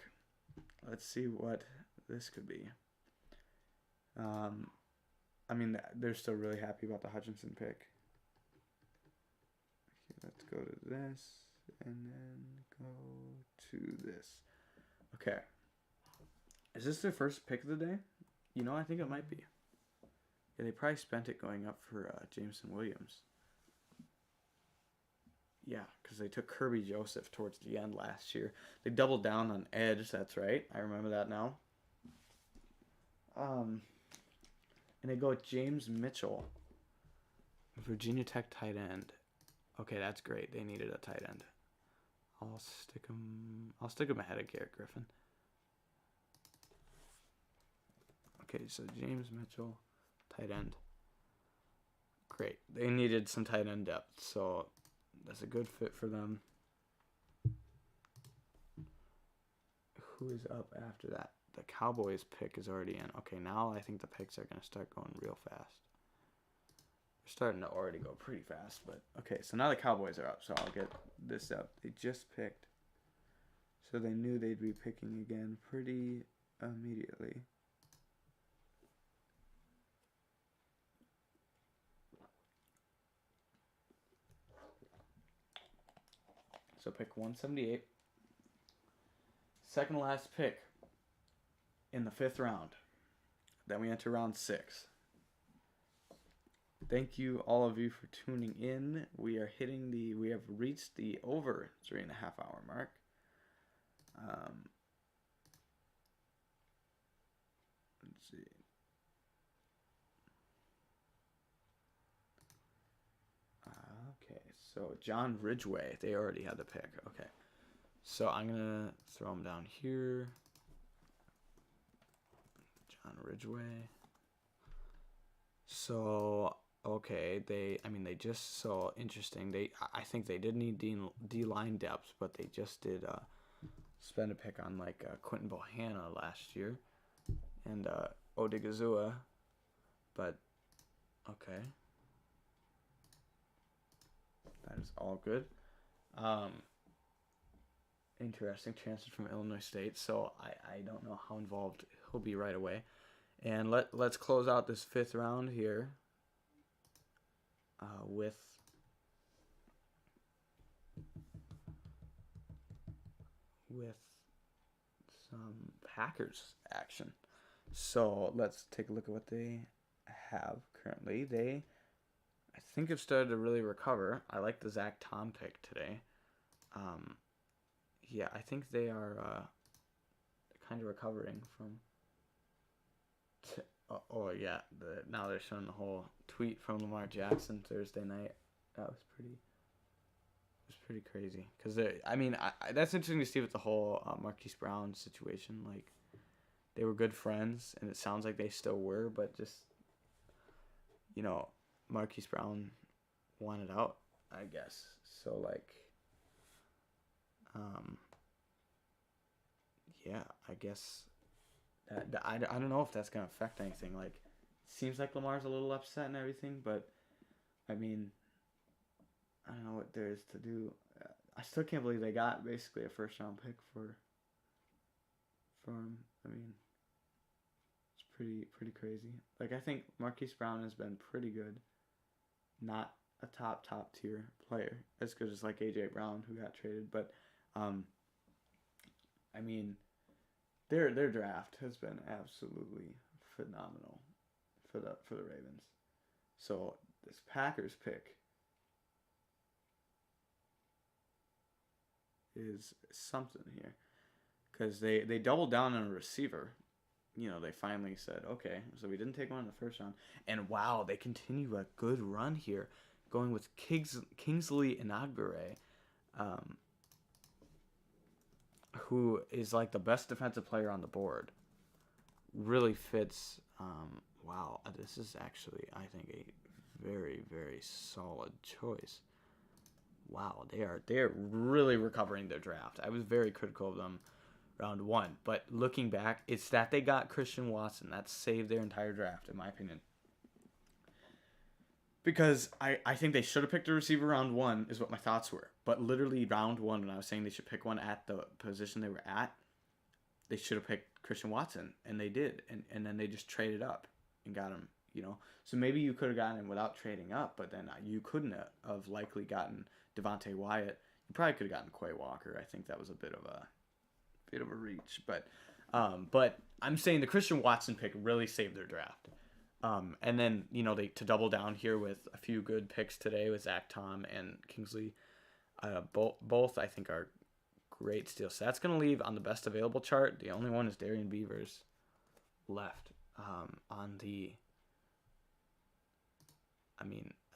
Let's see what this could be. I mean, they're still really happy about the Hutchinson pick. Okay, let's go to this and then go to this. Okay. Is this their first pick of the day? You know, I think it might be. Yeah, they probably spent it going up for Jameson Williams. Yeah, because they took Kirby Joseph towards the end last year. They doubled down on edge, that's right. I remember that now. And they go with James Mitchell, Virginia Tech tight end. Okay, that's great. They needed a tight end. I'll stick him ahead of Garrett Griffin. Okay, so James Mitchell, tight end. Great. They needed some tight end depth, so that's a good fit for them. Who is up after that? The Cowboys pick is already in. Okay, now I think the picks are going to start going real fast. They're starting to already go pretty fast, but okay, so now the Cowboys are up, so I'll get this up. They just picked, so they knew they'd be picking again pretty immediately. So pick 178. Second last pick in the 5th round. Then we enter round 6. Thank you, all of you, for tuning in. We have reached the over 3.5 hour mark. Let's see. Okay, so John Ridgeway, they already had the pick. Okay, so I'm gonna throw him down here. John Ridgeway. So okay, they just so interesting. I think they did need D line depth, but they just did spend a pick on like Quentin Bohanna last year and Odigizua, but okay, that is all good. Interesting, transfer from Illinois State, so I don't know how involved he'll be right away. And let's close out this 5th round here with some Packers action. So let's take a look at what they have currently. They, I think, have started to really recover. I like the Zach Tom pick today. Yeah, I think they are kind of recovering from Yeah, now they're showing the whole tweet from Lamar Jackson Thursday night. That was pretty crazy. Because that's interesting to see with the whole Marquise Brown situation. Like, they were good friends, and it sounds like they still were, but just, Marquise Brown wanted out, I guess. So, like, yeah, I guess I don't know if that's gonna affect anything. Like, it seems like Lamar's a little upset and everything, but I mean, I don't know what there is to do. I still can't believe they got basically a first round pick for him. I mean, it's pretty crazy. Like, I think Marquise Brown has been pretty good. Not a top tier player, as good as like AJ Brown, who got traded, but I mean, their draft has been absolutely phenomenal for the Ravens. So this Packers pick is something here, because they doubled down on a receiver. They finally said, okay, so we didn't take one in the first round, and wow, they continue a good run here, going with Kingsley Enagbare, who is like the best defensive player on the board. Really fits. Wow, this is actually, I think, a very, very solid choice. Wow, they're really recovering their draft. I was very critical of them round 1, but looking back, it's that they got Christian Watson that saved their entire draft, in my opinion. Because I think they should have picked a receiver round 1, is what my thoughts were. But literally round 1, when I was saying they should pick one at the position they were at, they should have picked Christian Watson, and they did. And then they just traded up and got him, So maybe you could have gotten him without trading up, but then you couldn't have likely gotten Devontae Wyatt. You probably could have gotten Quay Walker. I think that was a bit of a reach. But I'm saying the Christian Watson pick really saved their draft. And then, they to double down here with a few good picks today with Zach Tom and Kingsley. Both I think are great steals. So that's going to leave on the best available chart. The only one is Darian Beavers left on the... I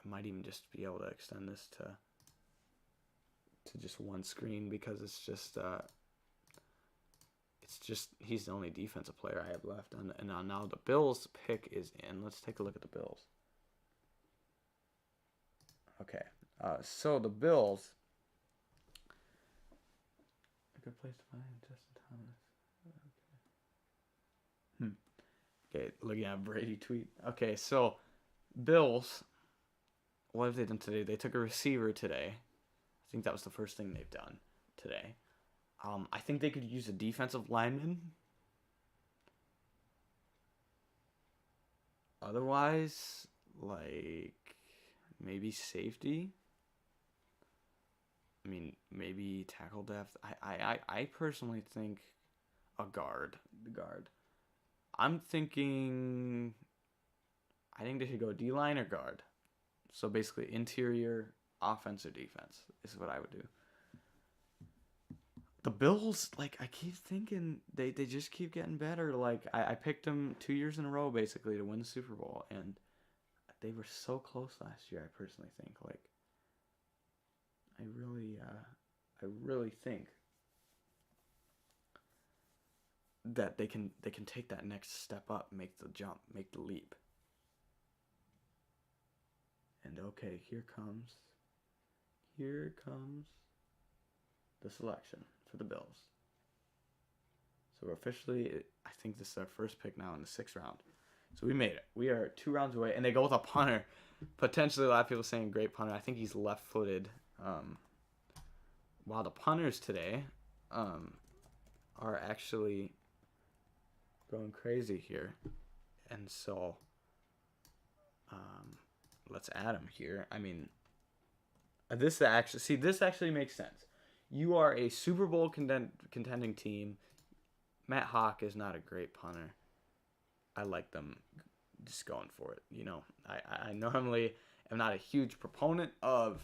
might even just be able to extend this to just one screen, because it's just he's the only defensive player I have left. And now the Bills pick is in. Let's take a look at the Bills. Okay, so the Bills. A good place to find Justin Thomas. Okay, looking at Brady tweet. Okay, so Bills. What have they done today? They took a receiver today. I think that was the first thing they've done today. I think they could use a defensive lineman. Otherwise, like, maybe safety. Maybe tackle depth. I personally think a guard. The guard. I'm thinking... I think they should go D-line or guard. So basically interior, offense or defense is what I would do. The Bills, like, I keep thinking they just keep getting better. Like, I picked them 2 years in a row, basically, to win the Super Bowl. And they were so close last year, I personally think. Like, I really think that they can take that next step up, make the jump, make the leap. And okay, here comes the selection for the Bills. So we're officially, I think this is our first pick now in the 6th round. So we made it. We are 2 rounds away, and they go with a punter. Potentially, a lot of people saying great punter. I think he's left-footed. While the punters today are actually going crazy here. And so let's add him here. This actually makes sense. You are a Super Bowl contending team. Matt Hawk is not a great punter. I like them just going for it. I normally am not a huge proponent of...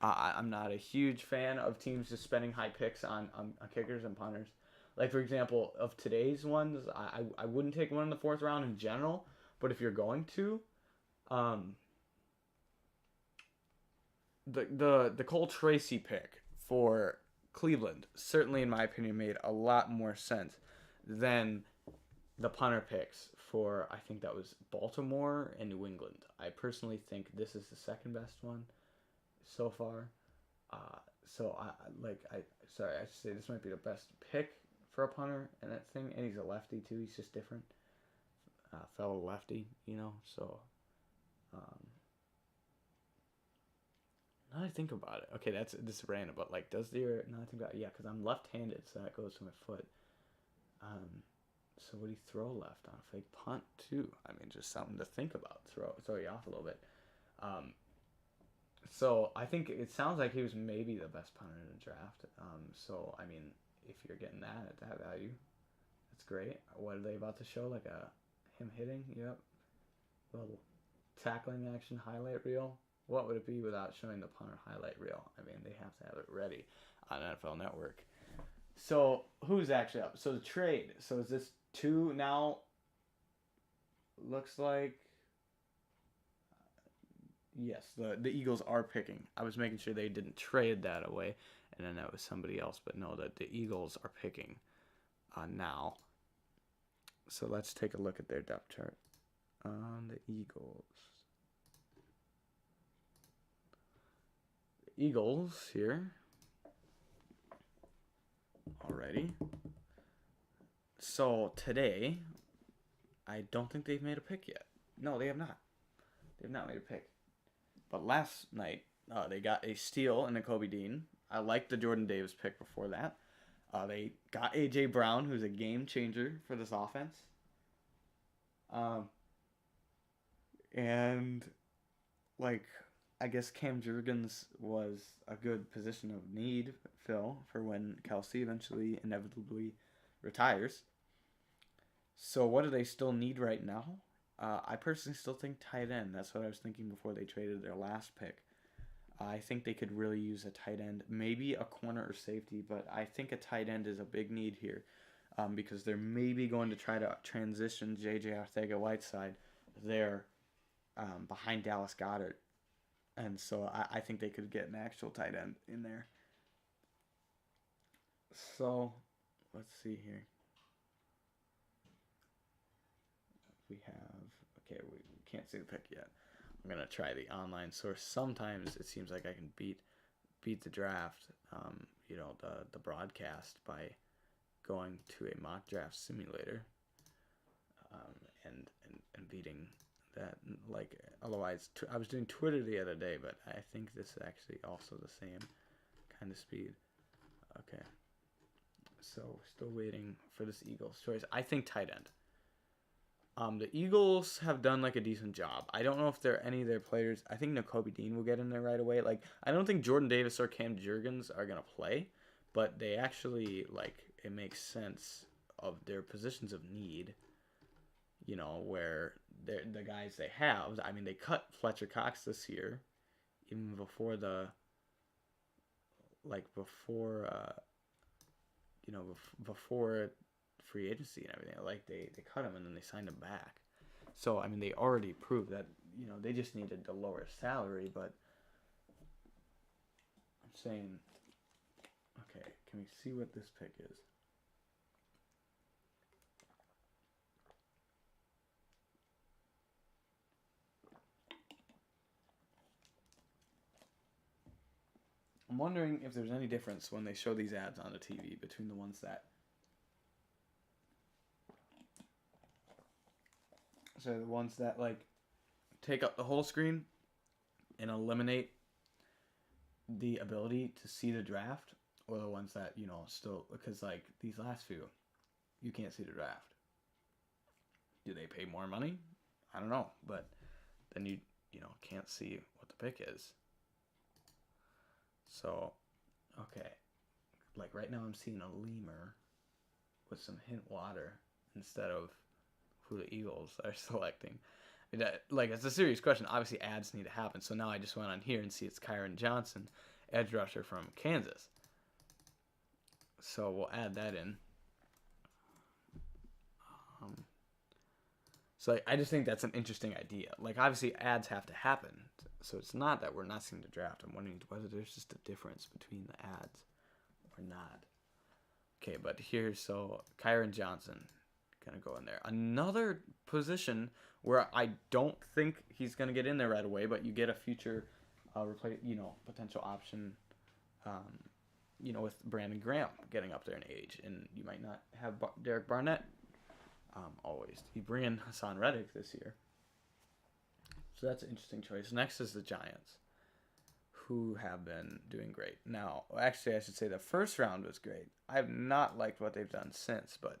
I'm not a huge fan of teams just spending high picks on kickers and punters. Like, for example, of today's ones, I wouldn't take one in the fourth round in general, but if you're going to, um, the Cole Tracy pick for Cleveland certainly, in my opinion, made a lot more sense than the punter picks for, I think that was Baltimore and New England. I personally think this is the second best one so far. So sorry, I should say this might be the best pick for a punter and that thing, and he's a lefty too. He's just different, fellow lefty, So, now that I think about it, okay, this is random, but like, now I think about it, yeah, because I'm left-handed, so that goes to my foot. So would he throw left on a fake punt too? I mean, just something to think about. Throw you off a little bit. So I think it sounds like he was maybe the best punter in the draft. So I mean, if you're getting that at that value, that's great. What are they about to show? Like him hitting? Yep. Little tackling action highlight reel. What would it be without showing the punter highlight reel? I mean, they have to have it ready on NFL Network. So who's actually up? So the trade. So is this 2 now? Looks like. Yes, the Eagles are picking. I was making sure they didn't trade that away, and then that was somebody else. But no, that the Eagles are picking now. So let's take a look at their depth chart on the Eagles. The Eagles here. Alrighty. So today, I don't think they've made a pick yet. No, they have not. They've not made a pick. But last night, they got a steal in Nakobe Dean. I liked the Jordan Davis pick before that. They got A.J. Brown, who's a game changer for this offense. And, I guess Cam Jurgens was a good position of need fill for when Kelsey eventually inevitably retires. So what do they still need right now? I personally still think tight end. That's what I was thinking before they traded their last pick. I think they could really use a tight end, maybe a corner or safety, but I think a tight end is a big need here because they're maybe going to try to transition J.J. Arcega-Whiteside there behind Dallas Goedert. And so I think they could get an actual tight end in there. So let's see here. We can't see the pick yet. I'm gonna try the online source. Sometimes it seems like I can beat the draft, the broadcast by going to a mock draft simulator, and beating that. Otherwise, I was doing Twitter the other day, but I think this is actually also the same kind of speed. Okay, so still waiting for this Eagles choice. I think tight end. The Eagles have done a decent job. I don't know if any of their players. I think Nakobe Dean will get in there right away. I don't think Jordan Davis or Cam Jurgens are gonna play, but they actually it makes sense of their positions of need. Where the guys they have. I mean, they cut Fletcher Cox this year, even before before free agency and everything. They cut him and then they signed him back. So I mean, they already proved that they just needed to lower his salary. But I'm saying, okay, can we see what this pick is? I'm wondering if there's any difference when they show these ads on the TV between the ones that. So the ones that take up the whole screen and eliminate the ability to see the draft, or the ones that still, because these last few, you can't see the draft. Do they pay more money? I don't know, but then you can't see what the pick is. So, okay, right now I'm seeing a lemur with some hint water instead of who the Eagles are selecting. It's a serious question. Obviously, ads need to happen. So now I just went on here and see it's Kyron Johnson, edge rusher from Kansas. So we'll add that in. So I just think that's an interesting idea. Like, obviously, ads have to happen. So it's not that we're not seeing the draft. I'm wondering whether there's just a difference between the ads or not. Okay, but here's, so Kyron Johnson going to go in there. Another position where I don't think he's going to get in there right away, but you get a future potential option, with Brandon Graham getting up there in age. And you might not have Derek Barnett always. You bring in Hassan Reddick this year. So that's an interesting choice. Next is the Giants, who have been doing great. Now, actually, I should say the first round was great. I have not liked what they've done since, but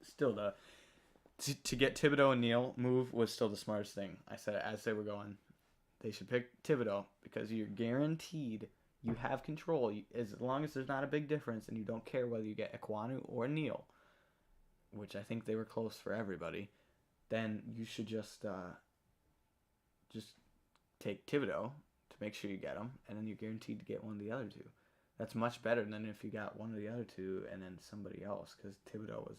still, to get Thibodeau and Neal move was still the smartest thing. I said it as they were going. They should pick Thibodeau because you're guaranteed you have control. As long as there's not a big difference and you don't care whether you get Ekwonu or Neal, which I think they were close for everybody, then you should just take Thibodeau to make sure you get him, and then you're guaranteed to get one of the other two. That's much better than if you got one of the other two and then somebody else, because Thibodeau was,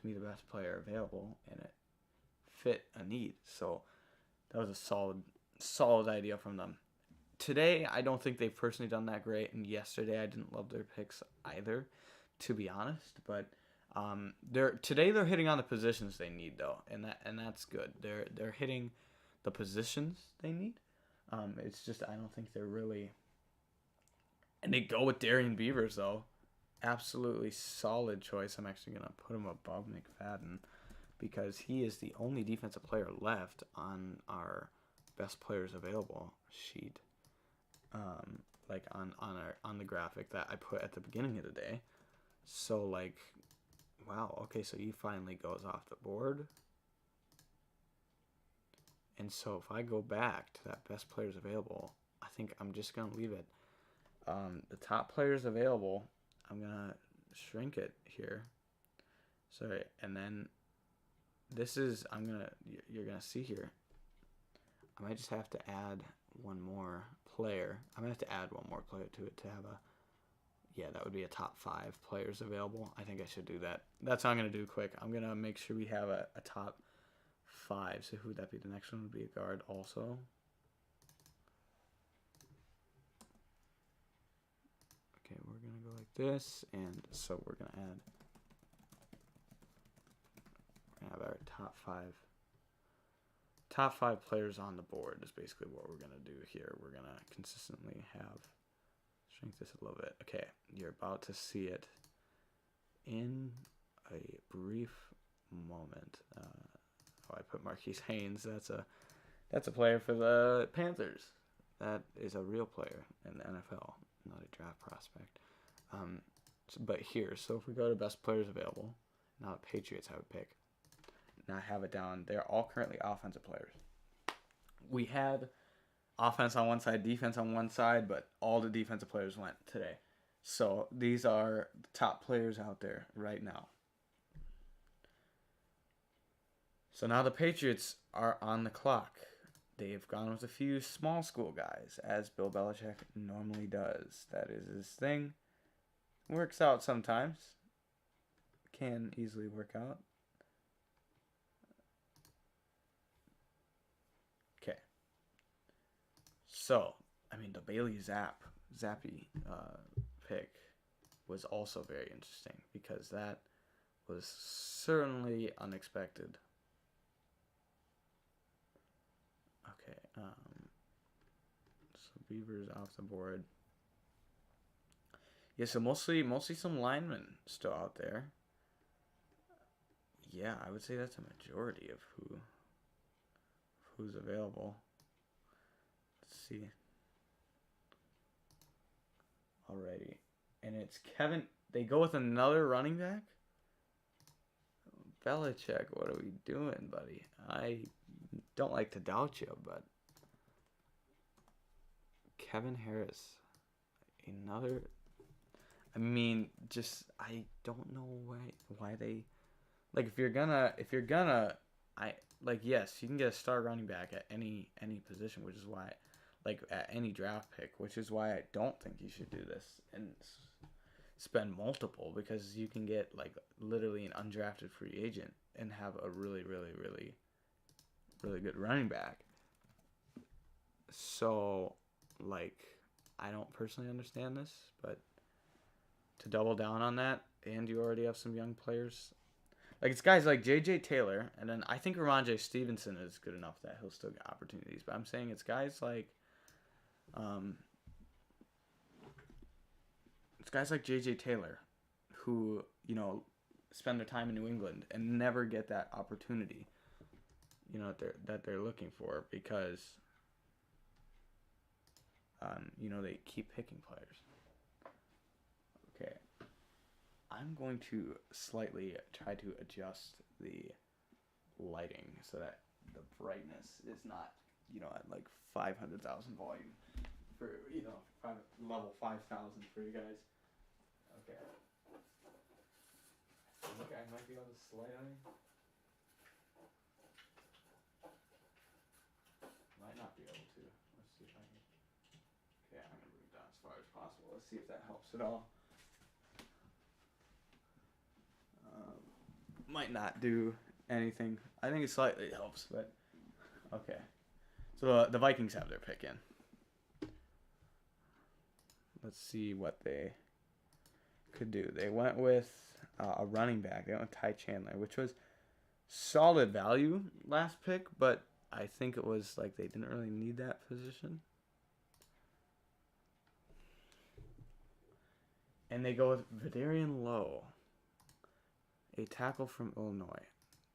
to me, the best player available, and it fit a need. So that was a solid idea from them. Today, I don't think they've personally done that great, and yesterday I didn't love their picks either, to be honest, but they're hitting on the positions they need, though, and that's good. They're hitting the positions they need. It's just I don't think they're really. And they go with Darian Beavers, though. Absolutely solid choice. I'm actually gonna put him above McFadden because he is the only defensive player left on our best players available sheet. Like on the graphic that I put at the beginning of the day. So like. Wow, okay, so he finally goes off the board. And so if I go back to that best players available, I think I'm just going to leave it. The top players available, I'm going to shrink it here. Sorry, and then this is, you're going to see here. I might just have to add one more player. I'm going to have to add one more player to it to have that would be a top 5 players available. I think I should do that. That's how I'm going to do quick. I'm going to make sure we have a top 5. So who would that be? The next one would be a guard also. Okay, we're going to go like this. And so we're going to have our top 5 players on the board is basically what we're going to do here. We're going to consistently have. Shrink this a little bit. Okay, you're about to see it in a brief moment. I put Marquise Haynes. That's a player for the Panthers. That is a real player in the NFL, not a draft prospect. But here, so if we go to best players available, now the Patriots I would pick. Now I have it down. They're all currently offensive players. We had offense on one side, defense on one side, but all the defensive players went today. So these are the top players out there right now. So now the Patriots are on the clock. They've gone with a few small school guys, as Bill Belichick normally does. That is his thing. Works out sometimes. Can easily work out. Okay. So, I mean, the Bailey Zappi pick was also very interesting because that was certainly unexpected. Okay, so Beavers off the board. Yeah, so mostly some linemen still out there. Yeah, I would say that's a majority of who's available. Let's see. Alrighty. And it's Kevin. They go with another running back? Belichick, what are we doing, buddy? I don't like to doubt you, but Kevin Harris. Another. I mean, just I don't know why they like if you're gonna yes, you can get a star running back at any position, which is why at any draft pick, which is why I don't think you should do this. And spend multiple because you can get like literally an undrafted free agent and have a really, really, really, really good running back. So, like, I don't personally understand this, but to double down on that, and you already have some young players. Like, it's guys like J.J. Taylor, and then I think Ramondre Stevenson is good enough that he'll still get opportunities. But I'm saying it's guys like J.J. Taylor who, spend their time in New England and never get that opportunity, that they're looking for because, they keep picking players. Okay. I'm going to slightly try to adjust the lighting so that the brightness is not, at like 500,000 volume for, level 5,000 for you guys. Okay. I think I might be able to slightly. Might not be able to. Let's see if I can. Okay, I'm going to bring it down as far as possible. Let's see if that helps at all. Might not do anything. I think it slightly helps, but okay. So the Vikings have their pick in. Let's see what they could do. They went with a running back. They went with Ty Chandler, which was solid value last pick, but I think it was like they didn't really need that position. And they go with Vidarian Lowe, a tackle from Illinois.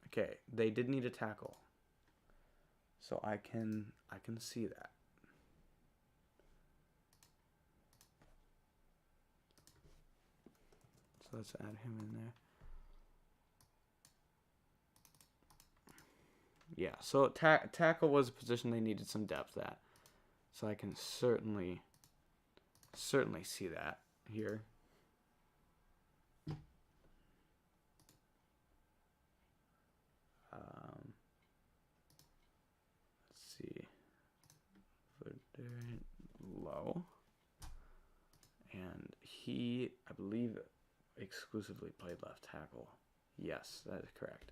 Okay, they did need a tackle. So I can see that. So let's add him in there. Yeah, so tackle was a position they needed some depth at. So I can certainly see that here. Let's see. Durant Lowe. And he, I believe, exclusively played left tackle. Yes, that is correct.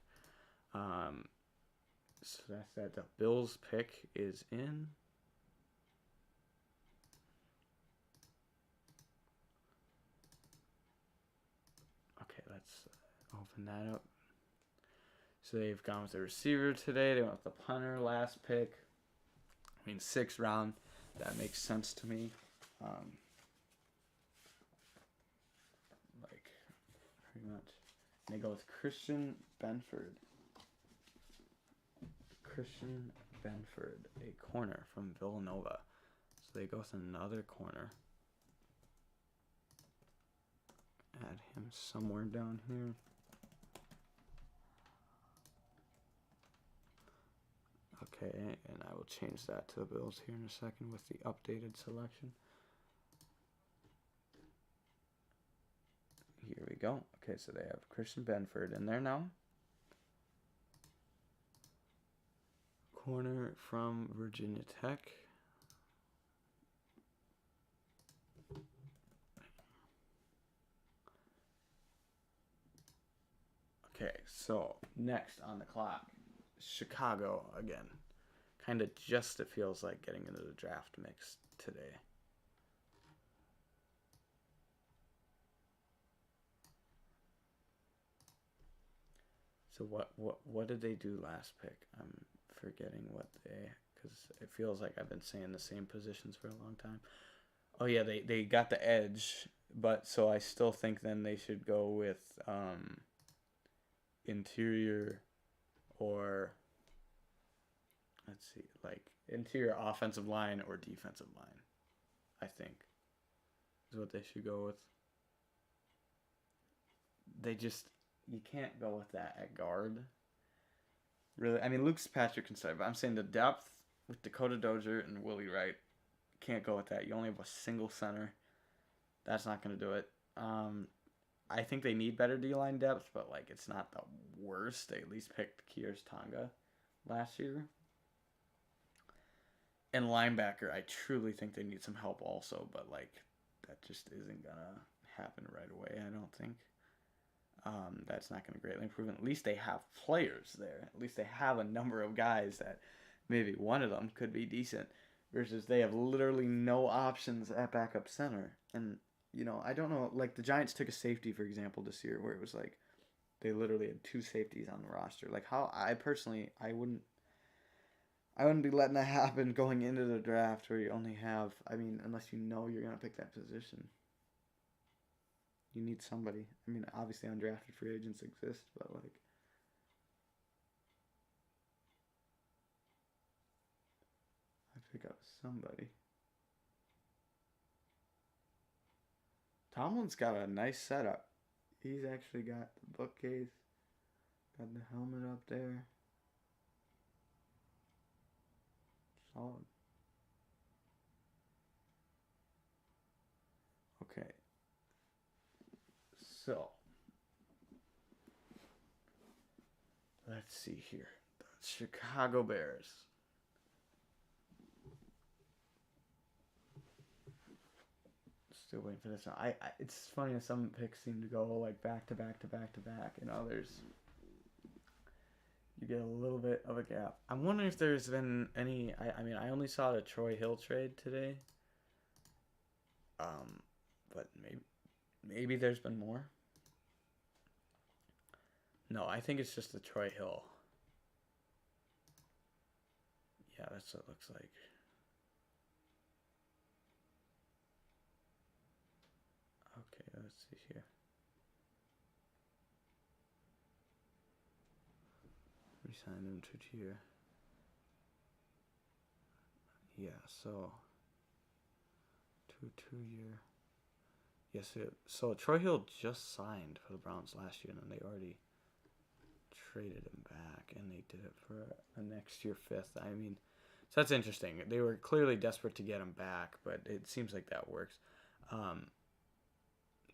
So that's that. The Bills pick is in. Okay, let's open that up. So they've gone with the receiver today. They went with the punter last pick. I mean, 6th round. That makes sense to me. Like, pretty much. And they go with Christian Benford. Christian Benford, a corner from Villanova. So they go with another corner. Add him somewhere down here. Okay, and I will change that to the Bills here in a second with the updated selection. Here we go. Okay, so they have Christian Benford in there now. Corner from Virginia Tech. Okay, so next on the clock, Chicago again. Kind of just, it feels like, getting into the draft mix today. So what did they do last pick? I'm forgetting what they, because it feels like I've been saying the same positions for a long time. Oh yeah, they got the edge, but so I still think then they should go with interior or, let's see, like interior offensive line or defensive line, I think is what they should go with. You can't go with that at guard. Really, I mean, Luke Patrick can start, but I'm saying the depth with Dakota Dozier and Willie Wright, can't go with that. You only have a single center. That's not going to do it. I think they need better D-line depth, but like it's not the worst. They at least picked Kears Tonga last year. And linebacker, I truly think they need some help also, but like that just isn't going to happen right away, I don't think. That's not going to greatly improve. At least they have players there. At least they have a number of guys that maybe one of them could be decent. Versus they have literally no options at backup center. And, I don't know. Like, the Giants took a safety, for example, this year where it was like they literally had 2 safeties on the roster. Like, how I wouldn't be letting that happen going into the draft where you only have, unless you know you're going to pick that position. You need somebody. Obviously undrafted free agents exist, but like, I pick up somebody. Tomlin's got a nice setup. He's actually got the bookcase, got the helmet up there. Solid. Okay. So, let's see here. The Chicago Bears. Still waiting for this one. It's funny that some picks seem to go like back to back to back to back, and others you get a little bit of a gap. I'm wondering if there's been any. I only saw the Troy Hill trade today. But maybe there's been more. No, I think it's just the Troy Hill. Yeah, that's what it looks like. Okay, let's see here. We signed him to 2 year. Yeah, so 2 year. Yes, so Troy Hill just signed for the Browns last year, and then they already traded him back, and they did it for a next year 5th. So that's interesting. They were clearly desperate to get him back, but it seems like that works.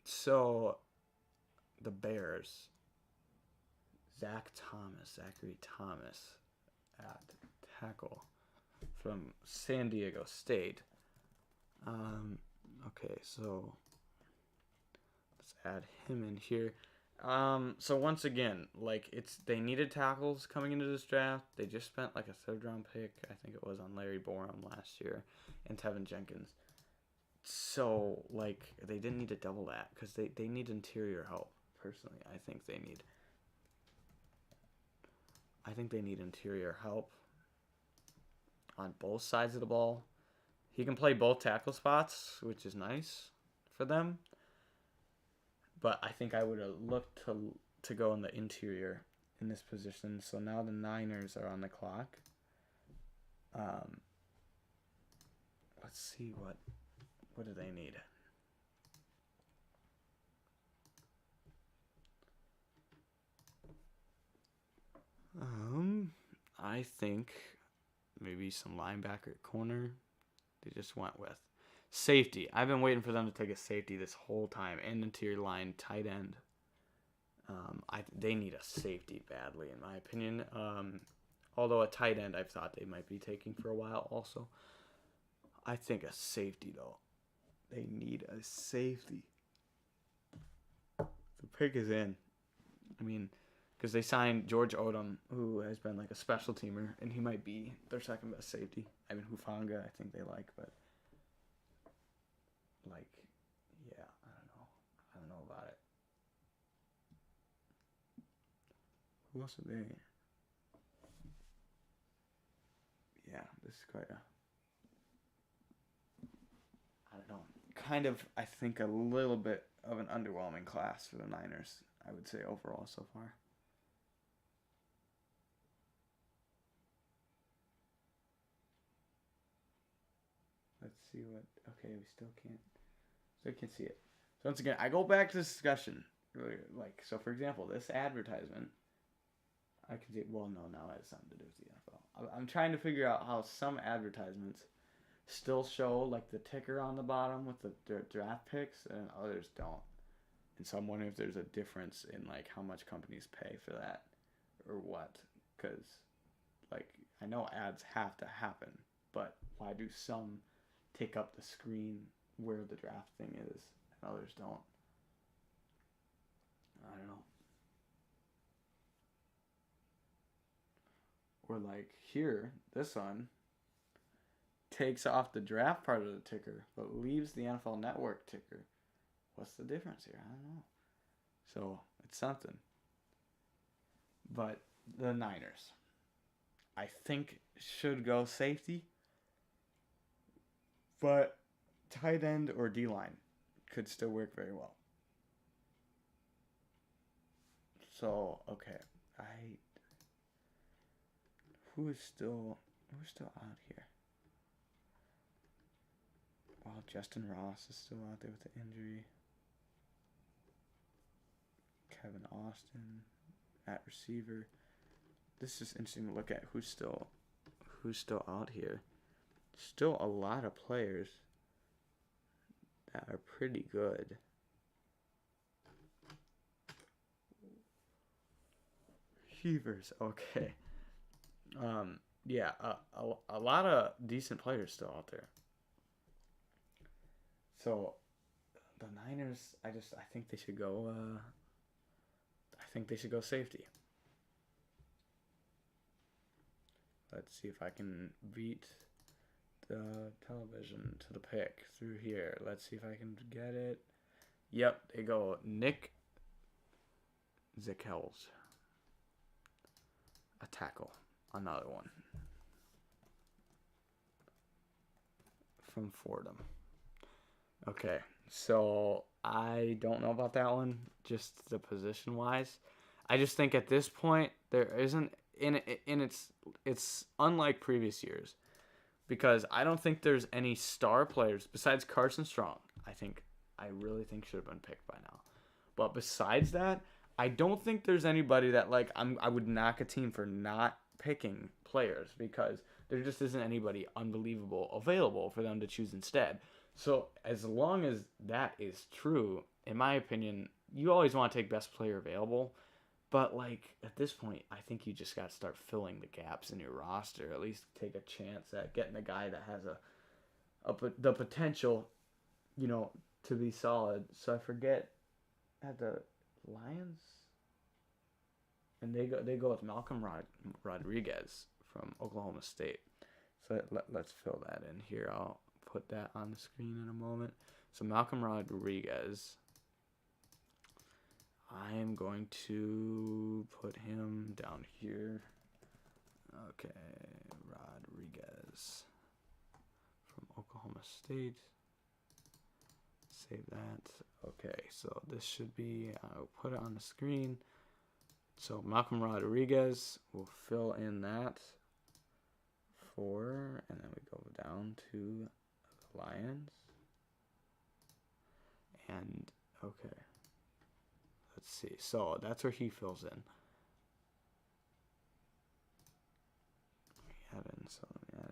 So the Bears, Zachary Thomas at tackle from San Diego State. Okay, so let's add him in here. So once again, they needed tackles coming into this draft. They just spent like a 3rd round pick, I think it was, on Larry Borom last year, and Tevin Jenkins. So they didn't need to double that because they need interior help. Personally, I think they need interior help on both sides of the ball. He can play both tackle spots, which is nice for them. But I think I would have looked to go in the interior in this position. So now the Niners are on the clock. Let's see what do they need. I think maybe some linebacker corner. They just went with safety. I've been waiting for them to take a safety this whole time, and interior line, tight end. They need a safety badly, in my opinion. Although a tight end, I've thought they might be taking for a while. Also, I think a safety though. They need a safety. The pick is in. Because they signed George Odom, who has been like a special teamer, and he might be their second best safety. Hufanga, I think they like, but yeah, I don't know about it. Who else are they? Yeah, this is quite I don't know. Kind of, I think, a little bit of an underwhelming class for the Niners, I would say, overall so far. Let's see what... Okay, we still can't see it. So once again, I go back to this discussion. So for example, this advertisement, I can see... Well, no, now it has something to do with the NFL. I'm trying to figure out how some advertisements still show the ticker on the bottom with the draft picks, and others don't. And so I'm wondering if there's a difference in how much companies pay for that or what. Because I know ads have to happen, but why do some take up the screen where the draft thing is and others don't? I don't know. Or like here, this one takes off the draft part of the ticker, but leaves the NFL Network ticker. What's the difference here? I don't know. So it's something. But the Niners, I think, should go safety. But tight end or D line could still work very well. So okay, I who's still out here? Well, Justin Ross is still out there with the injury. Kevin Austin at receiver. This is interesting to look at who's still out here. Still a lot of players that are pretty good. Receivers, okay. Yeah, a lot of decent players still out there. So the Niners, I think they should go. I think they should go safety. Let's see if I can beat the television to the pick through here. Let's see if I can get it. Yep, they go Nick Zickels. A tackle. Another one. From Fordham. Okay, so I don't know about that one, just the position wise. I just think at this point there isn't it's unlike previous years because I don't think there's any star players besides Carson Strong. I really think should have been picked by now. But besides that, I don't think there's anybody that I would knock a team for not picking players because there just isn't anybody unbelievable available for them to choose instead. So as long as that is true, in my opinion, you always want to take best player available. But at this point, I think you just got to start filling the gaps in your roster. At least take a chance at getting a guy that has the potential, to be solid. So I forget at the Lions, and they go with Malcolm Rodriguez from Oklahoma State. So let's fill that in here. I'll put that on the screen in a moment. So Malcolm Rodriguez, I am going to put him down here. Okay, Rodriguez from Oklahoma State. Save that. Okay, so this should be, I'll put it on the screen. So Malcolm Rodriguez will fill in that for, and then we go down to the Lions. And, okay. Let's see. So that's where he fills in. Let me add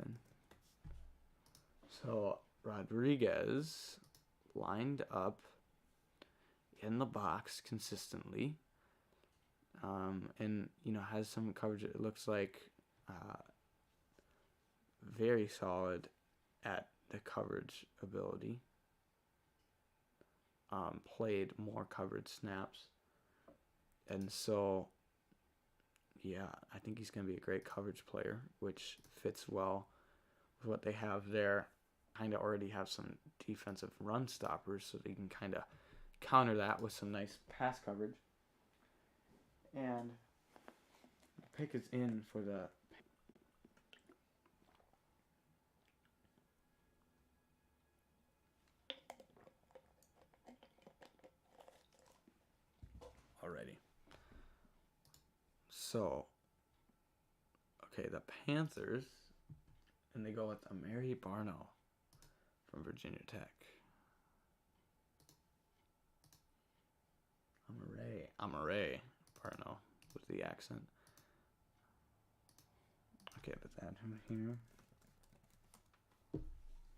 in. So Rodriguez lined up in the box consistently. And has some coverage. It looks like very solid at the coverage ability. Played more coverage snaps. And so, yeah, I think he's going to be a great coverage player, which fits well with what they have there. Kind of already have some defensive run stoppers, so they can kind of counter that with some nice pass coverage. And the pick is in for the already. So, okay, the Panthers, and they go with Amari Barno from Virginia Tech. Amari Barno with the accent. Okay, let's add him here.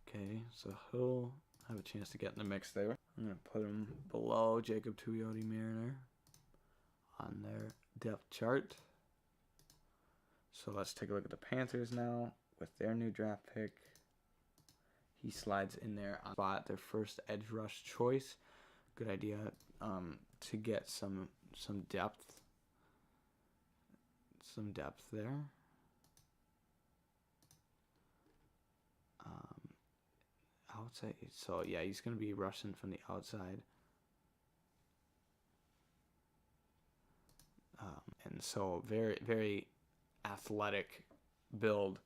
Okay, so he'll have a chance to get in the mix there. I'm going to put him below Jacob Tuioti Mariner on their depth chart. So let's take a look at the Panthers now with their new draft pick. He slides in there on spot, their first edge rush choice. Good idea to get some some depth. Some depth there. Outside. So, yeah, he's going to be rushing from the outside. And so, very, very athletic build.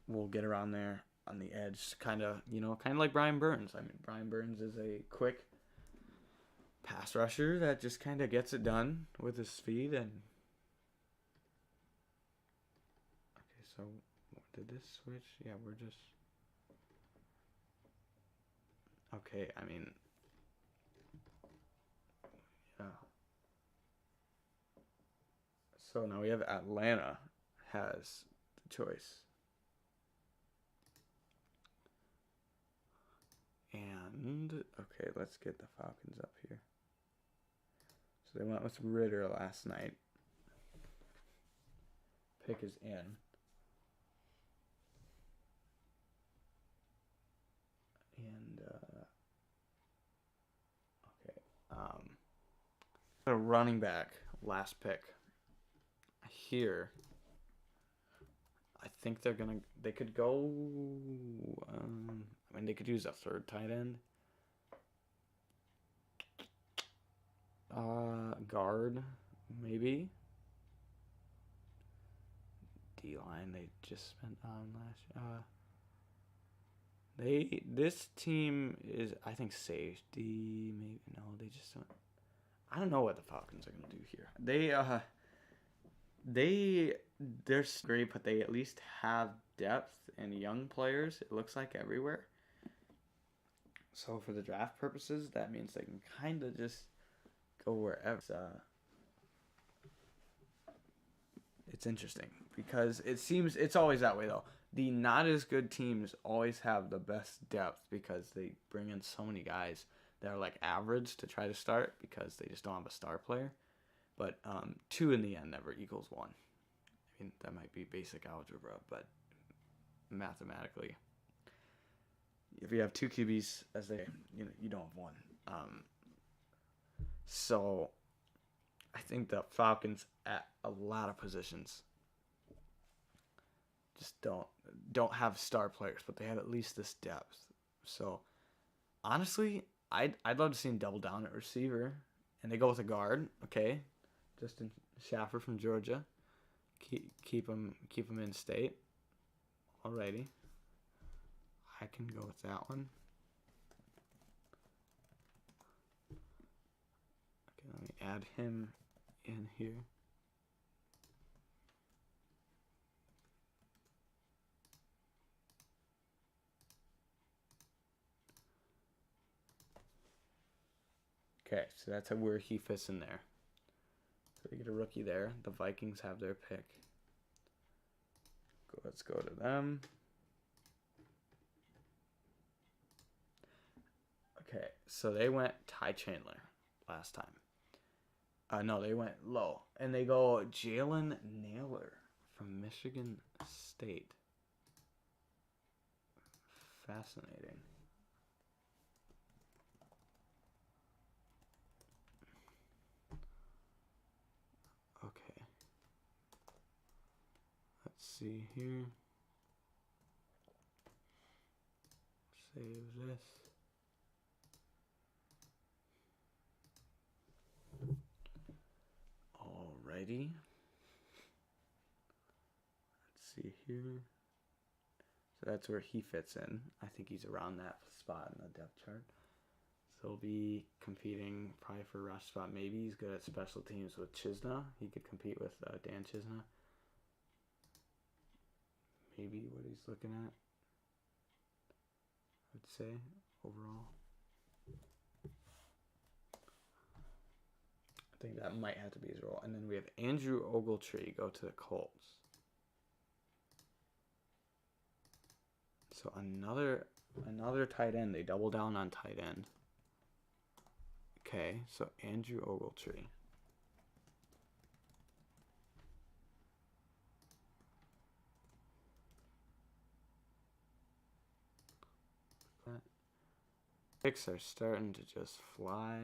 We'll get around there on the edge. Kind of like Brian Burns. I mean, Brian Burns is a quick pass rusher that just kind of gets it done with his speed. And okay, so did this switch? Yeah, we're just okay. I mean, yeah. So now we have Atlanta has the choice. And okay, let's get the Falcons up here. So they went with Ritter last night. Pick is in. And okay. A running back, last pick. Here. I think they could go. I mean, they could use a third tight end. Guard, maybe. D-line, they just spent on last year. This team is, I think, safety. Maybe no, they just don't. I don't know what the Falcons are gonna do here. They're great, but they at least have depth and young players. It looks like everywhere. So for the draft purposes, that means they can kind of just go wherever. It's interesting because it's always that way though. The not as good teams always have the best depth because they bring in so many guys that are like average to try to start because they just don't have a star player. But 2 in the end never equals 1. I mean, that might be basic algebra, but mathematically, if you have 2 QBs, you don't have 1. So I think the Falcons at a lot of positions just don't have star players, but they have at least this depth. So honestly, I'd love to see them double down at receiver, and they go with a guard. Okay, Justin Schaffer from Georgia. Keep him in state. Alrighty, I can go with that one. Okay, let me add him in here. Okay, so that's where he fits in there. So we get a rookie there. The Vikings have their pick. Let's go to them. Okay, so they went Ty Chandler last time. No, they went low. And they go Jalen Naylor from Michigan State. Fascinating. Okay. Let's see here. Save this. Alrighty. Let's see here. So that's where he fits in. I think he's around that spot in the depth chart. So he'll be competing probably for rush spot. Maybe he's good at special teams with Chisna. He could compete with Dan Chisna. Maybe what he's looking at, I'd say, overall. I think that might have to be his role. And then we have Andrew Ogletree go to the Colts. So another tight end. They double down on tight end. Okay, so Andrew Ogletree. Picks are starting to just fly.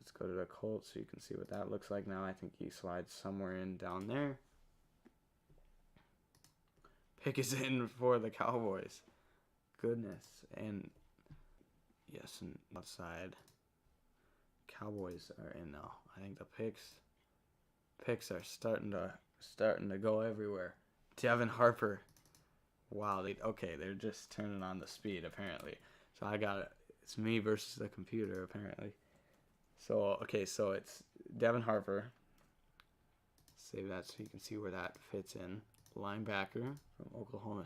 Let's go to the Colts so you can see what that looks like now. I think he slides somewhere in down there. Pick is in for the Cowboys. Goodness. And yes, and outside. Cowboys are in now. I think the picks are starting to go everywhere. Devin Harper. Wow, they're just turning on the speed apparently. So I got it. It's me versus the computer apparently. So it's Devin Harper. Save that so you can see where that fits in. Linebacker from Oklahoma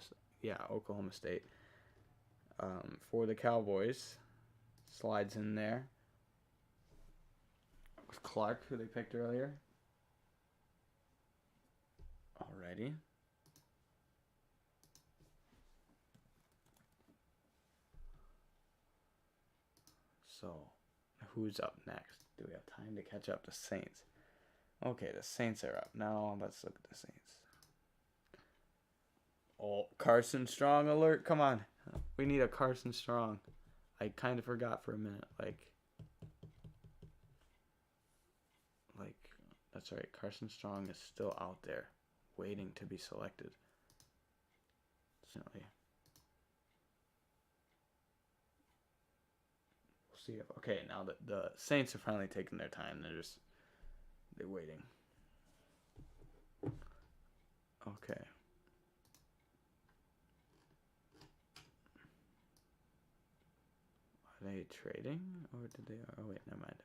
State. For the Cowboys, slides in there. With Clark, who they picked earlier. Alrighty. So, who's up next? Do we have time to catch up to Saints? Okay, the Saints are up. Now, let's look at the Saints. Oh, Carson Strong alert. Come on. We need a Carson Strong. I kind of forgot for a minute. That's right. Carson Strong is still out there waiting to be selected. Definitely. We'll see if... Okay, now the Saints are finally taking their time. They're waiting. Okay. Are they trading? Or did they... Oh, wait, never mind.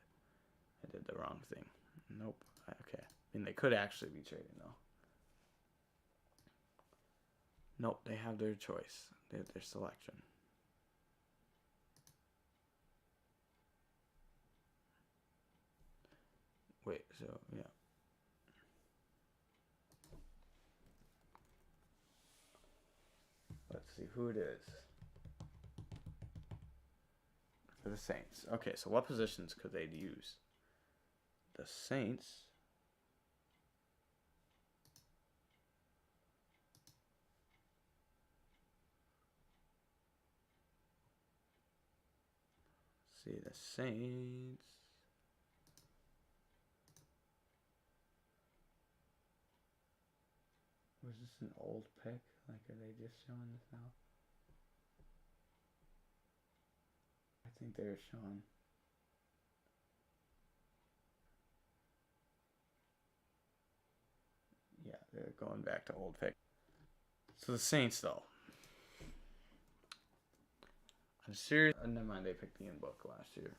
I did the wrong thing. Nope. Okay. I mean, they could actually be trading, though. Nope, they have their choice. They have their selection. Wait, so, yeah. Let's see who it is. For the Saints. Okay, so what positions could they use? The Saints. See, the Saints. Was this an old pick? Like, are they just showing this now? I think they're showing. Yeah, they're going back to old pick. So the Saints, though. I'm serious. Never mind, they picked the in-book last year.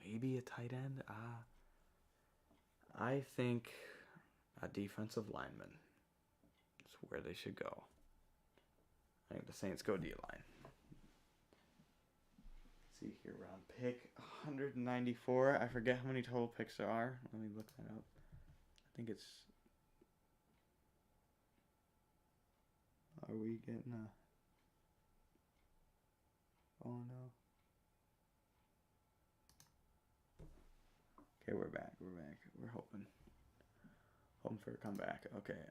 Maybe a tight end. I think a defensive lineman is where they should go. I think the Saints go D-line. See here, round pick 194. I forget how many total picks there are. Let me look that up. I think it's... Are we getting a... Oh no. Okay, we're back. We're hoping for a comeback. Okay,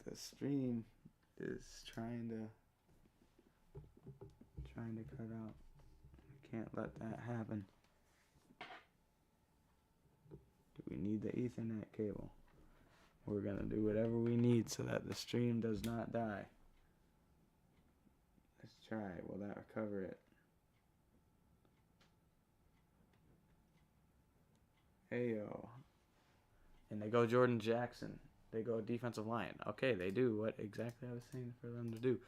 the stream is trying to cut out. I can't let that happen. Do we need the Ethernet cable? We're gonna do whatever we need so that the stream does not die. Let's try. Will that recover it? Heyo. And they go Jordan Jackson. They go defensive line. Okay, they do what exactly I was saying for them to do.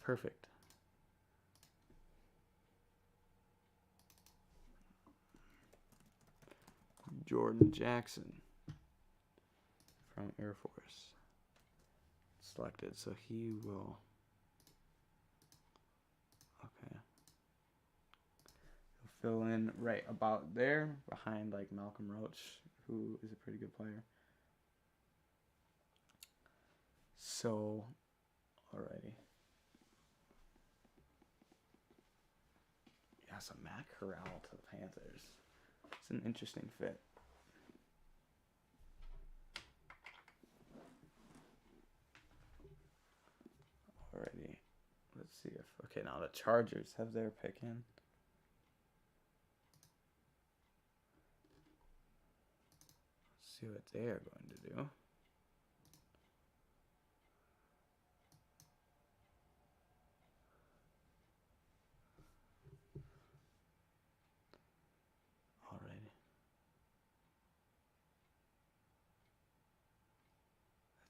Perfect. Jordan Jackson from Air Force. Selected, so he will... Okay. He'll fill in right about there, behind like Malcolm Roach, who is a pretty good player. So, alrighty. Yeah, so Matt Corral to the Panthers. It's an interesting fit. see if okay now the Chargers have their pick in. Let's see what they are going to do. Alrighty.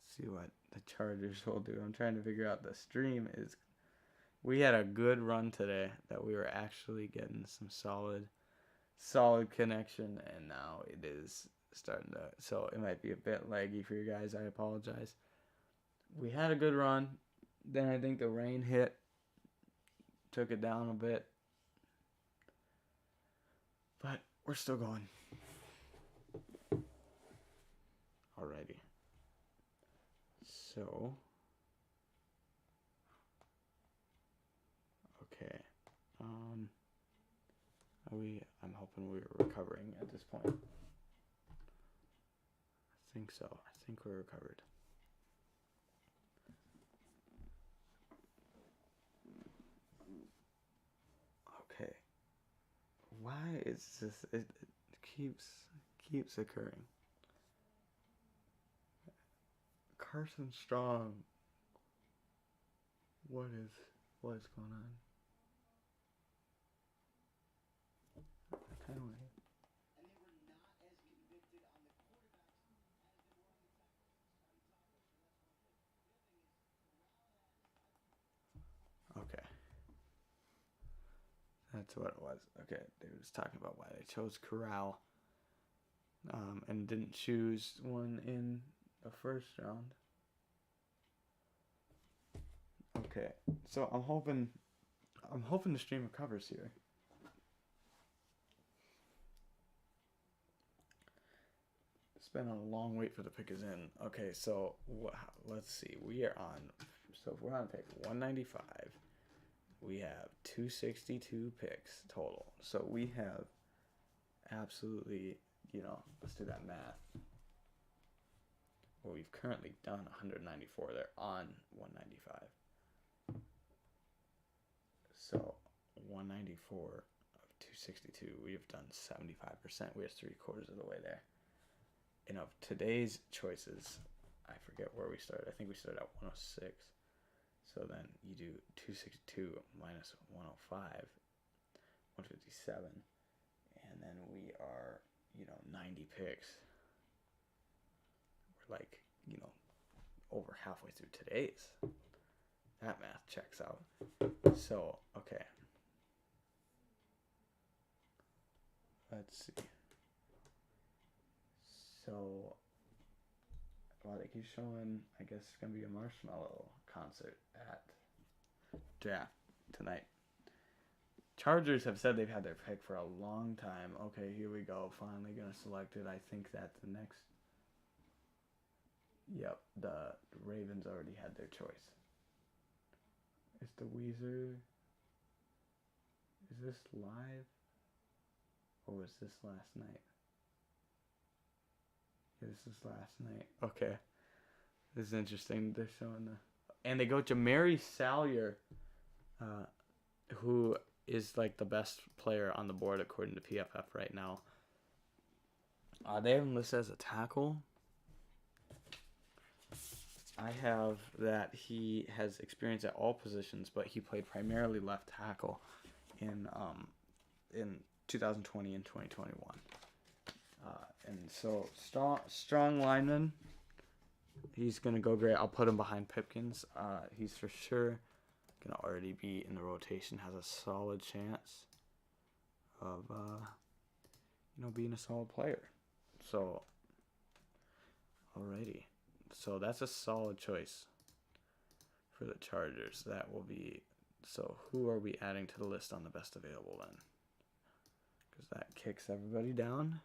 Let's see what the Chargers will do. I'm trying to figure out the stream is. We had a good run today that we were actually getting some solid connection, and now it is starting to, so it might be a bit laggy for you guys. I apologize. We had a good run, then I think the rain hit, took it down a bit, but we're still going. Alrighty. So, okay. I'm hoping we're recovering at this point. I think so. I think we're recovered. Okay. Why is this? It keeps occurring. Carson Strong. What is going on? I kind of want to. Okay. That's what it was. Okay, they were just talking about why they chose Corral and didn't choose one in the first round. Okay, so I'm hoping the stream recovers here. It's been a long wait for the pick is in. Okay, so let's see. We are on. So if we're on pick 195, we have 262 picks total. So we have absolutely, let's do that math. Well, we've currently done 194. They're on 195. So 194 of 262, we have done 75%. We are 3/4 of the way there. And of today's choices, I forget where we started. I think we started at 106. So then you do 262 minus 105, 157. And then we are, 90 picks. We're like, over halfway through today's. That math checks out. So, okay. Let's see. So, well, they keep showing, I guess it's going to be a Marshmallow concert at draft tonight. Chargers have said they've had their pick for a long time. Okay, here we go. Finally going to select it. I think that the next... Yep, the Ravens already had their choice. Is the Weezer... Is this live? Or was this last night? Yeah, this is last night. Okay. This is interesting. They're showing the... And they go Jamari Salyer, who is like the best player on the board according to PFF right now. They have him listed as a tackle. I have that he has experience at all positions, but he played primarily left tackle in 2020 and 2021. And so strong lineman. He's gonna go great. I'll put him behind Pipkins. He's for sure gonna already be in the rotation. Has a solid chance of being a solid player. So, alrighty. So that's a solid choice for the Chargers. That will be... So who are we adding to the list on the best available then? Because that kicks everybody down.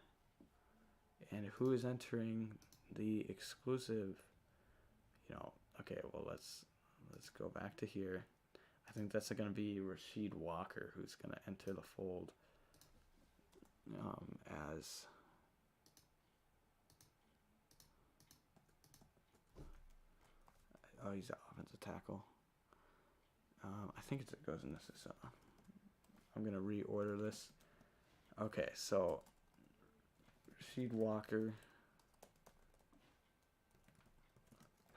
And who is entering the exclusive... Okay, well, let's go back to here. I think that's going to be Rasheed Walker who's going to enter the fold as... Oh, he's an offensive tackle. I think it goes in this. I'm going to reorder this. Okay, so Rasheed Walker,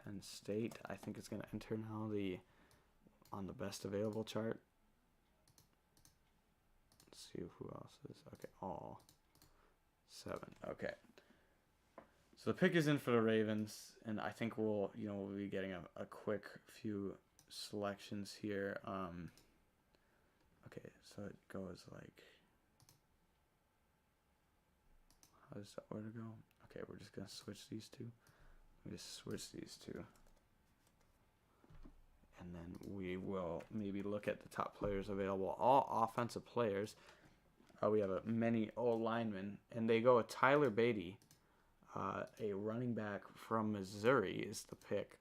Penn State. I think it's going to enter now on the best available chart. Let's see who else is. Okay, all 7. Okay. So the pick is in for the Ravens, and I think we'll be getting a quick few selections here. Okay, so it goes like, how does that order go? Okay, we're just gonna switch these two. We just switch these two, and then we will maybe look at the top players available. All offensive players. We have many old linemen, and they go with Tyler Beatty. A running back from Missouri is the pick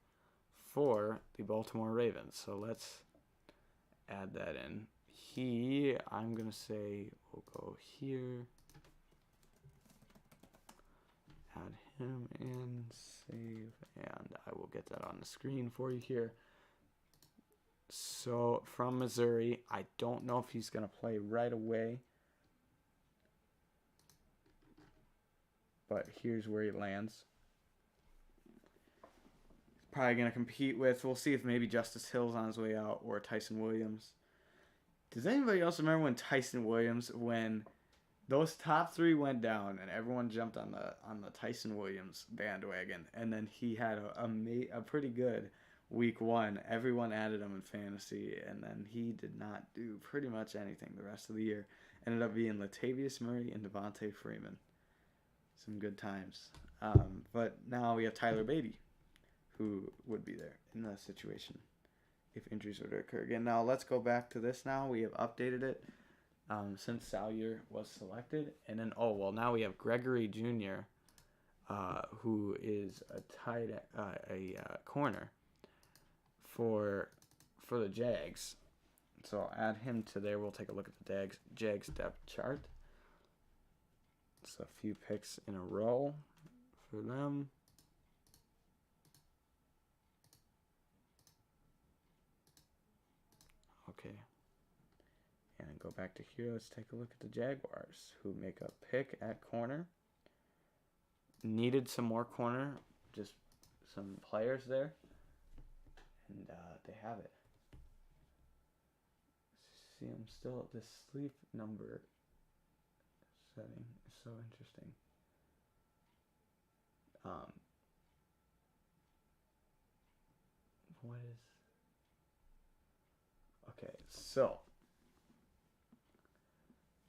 for the Baltimore Ravens. So let's add that in. I'm going to say, we'll go here. Add him in, save, and I will get that on the screen for you here. So from Missouri, I don't know if he's going to play right away. But here's where he lands. He's probably going to compete with, we'll see if maybe Justice Hill's on his way out or Tyson Williams. Does anybody else remember when Tyson Williams, when those top 3 went down and everyone jumped on the Tyson Williams bandwagon, and then he had a pretty good week 1. Everyone added him in fantasy, and then he did not do pretty much anything the rest of the year. Ended up being Latavius Murray and Devontae Freeman. Some good times. But now we have Tyler Beatty, who would be there in that situation if injuries were to occur again. Now, let's go back to this now. We have updated it since Salyer was selected. And then, now we have Gregory Jr., who is a corner for the Jags. So I'll add him to there. We'll take a look at the Jags depth chart. It's a few picks in a row for them. Okay. And go back to here. Let's take a look at the Jaguars, who make a pick at corner. Needed some more corner, just some players there. And they have it. See, I'm still at this sleep number setting is so interesting. What is... Okay, so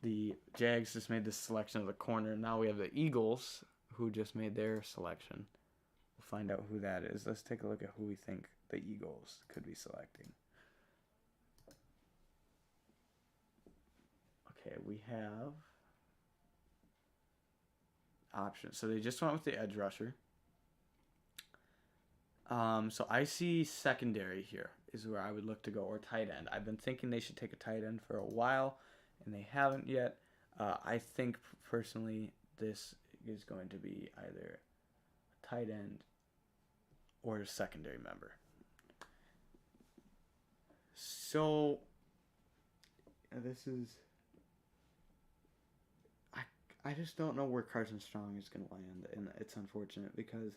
the Jags just made this selection of the corner. Now we have the Eagles, who just made their selection. We'll find out who that is. Let's take a look at who we think the Eagles could be selecting. Okay, we have options. So they just went with the edge rusher. So I see secondary here is where I would look to go, or tight end. I've been thinking they should take a tight end for a while, and they haven't yet. I think personally this is going to be either a tight end or a secondary member. So this is... I just don't know where Carson Strong is going to land, and it's unfortunate because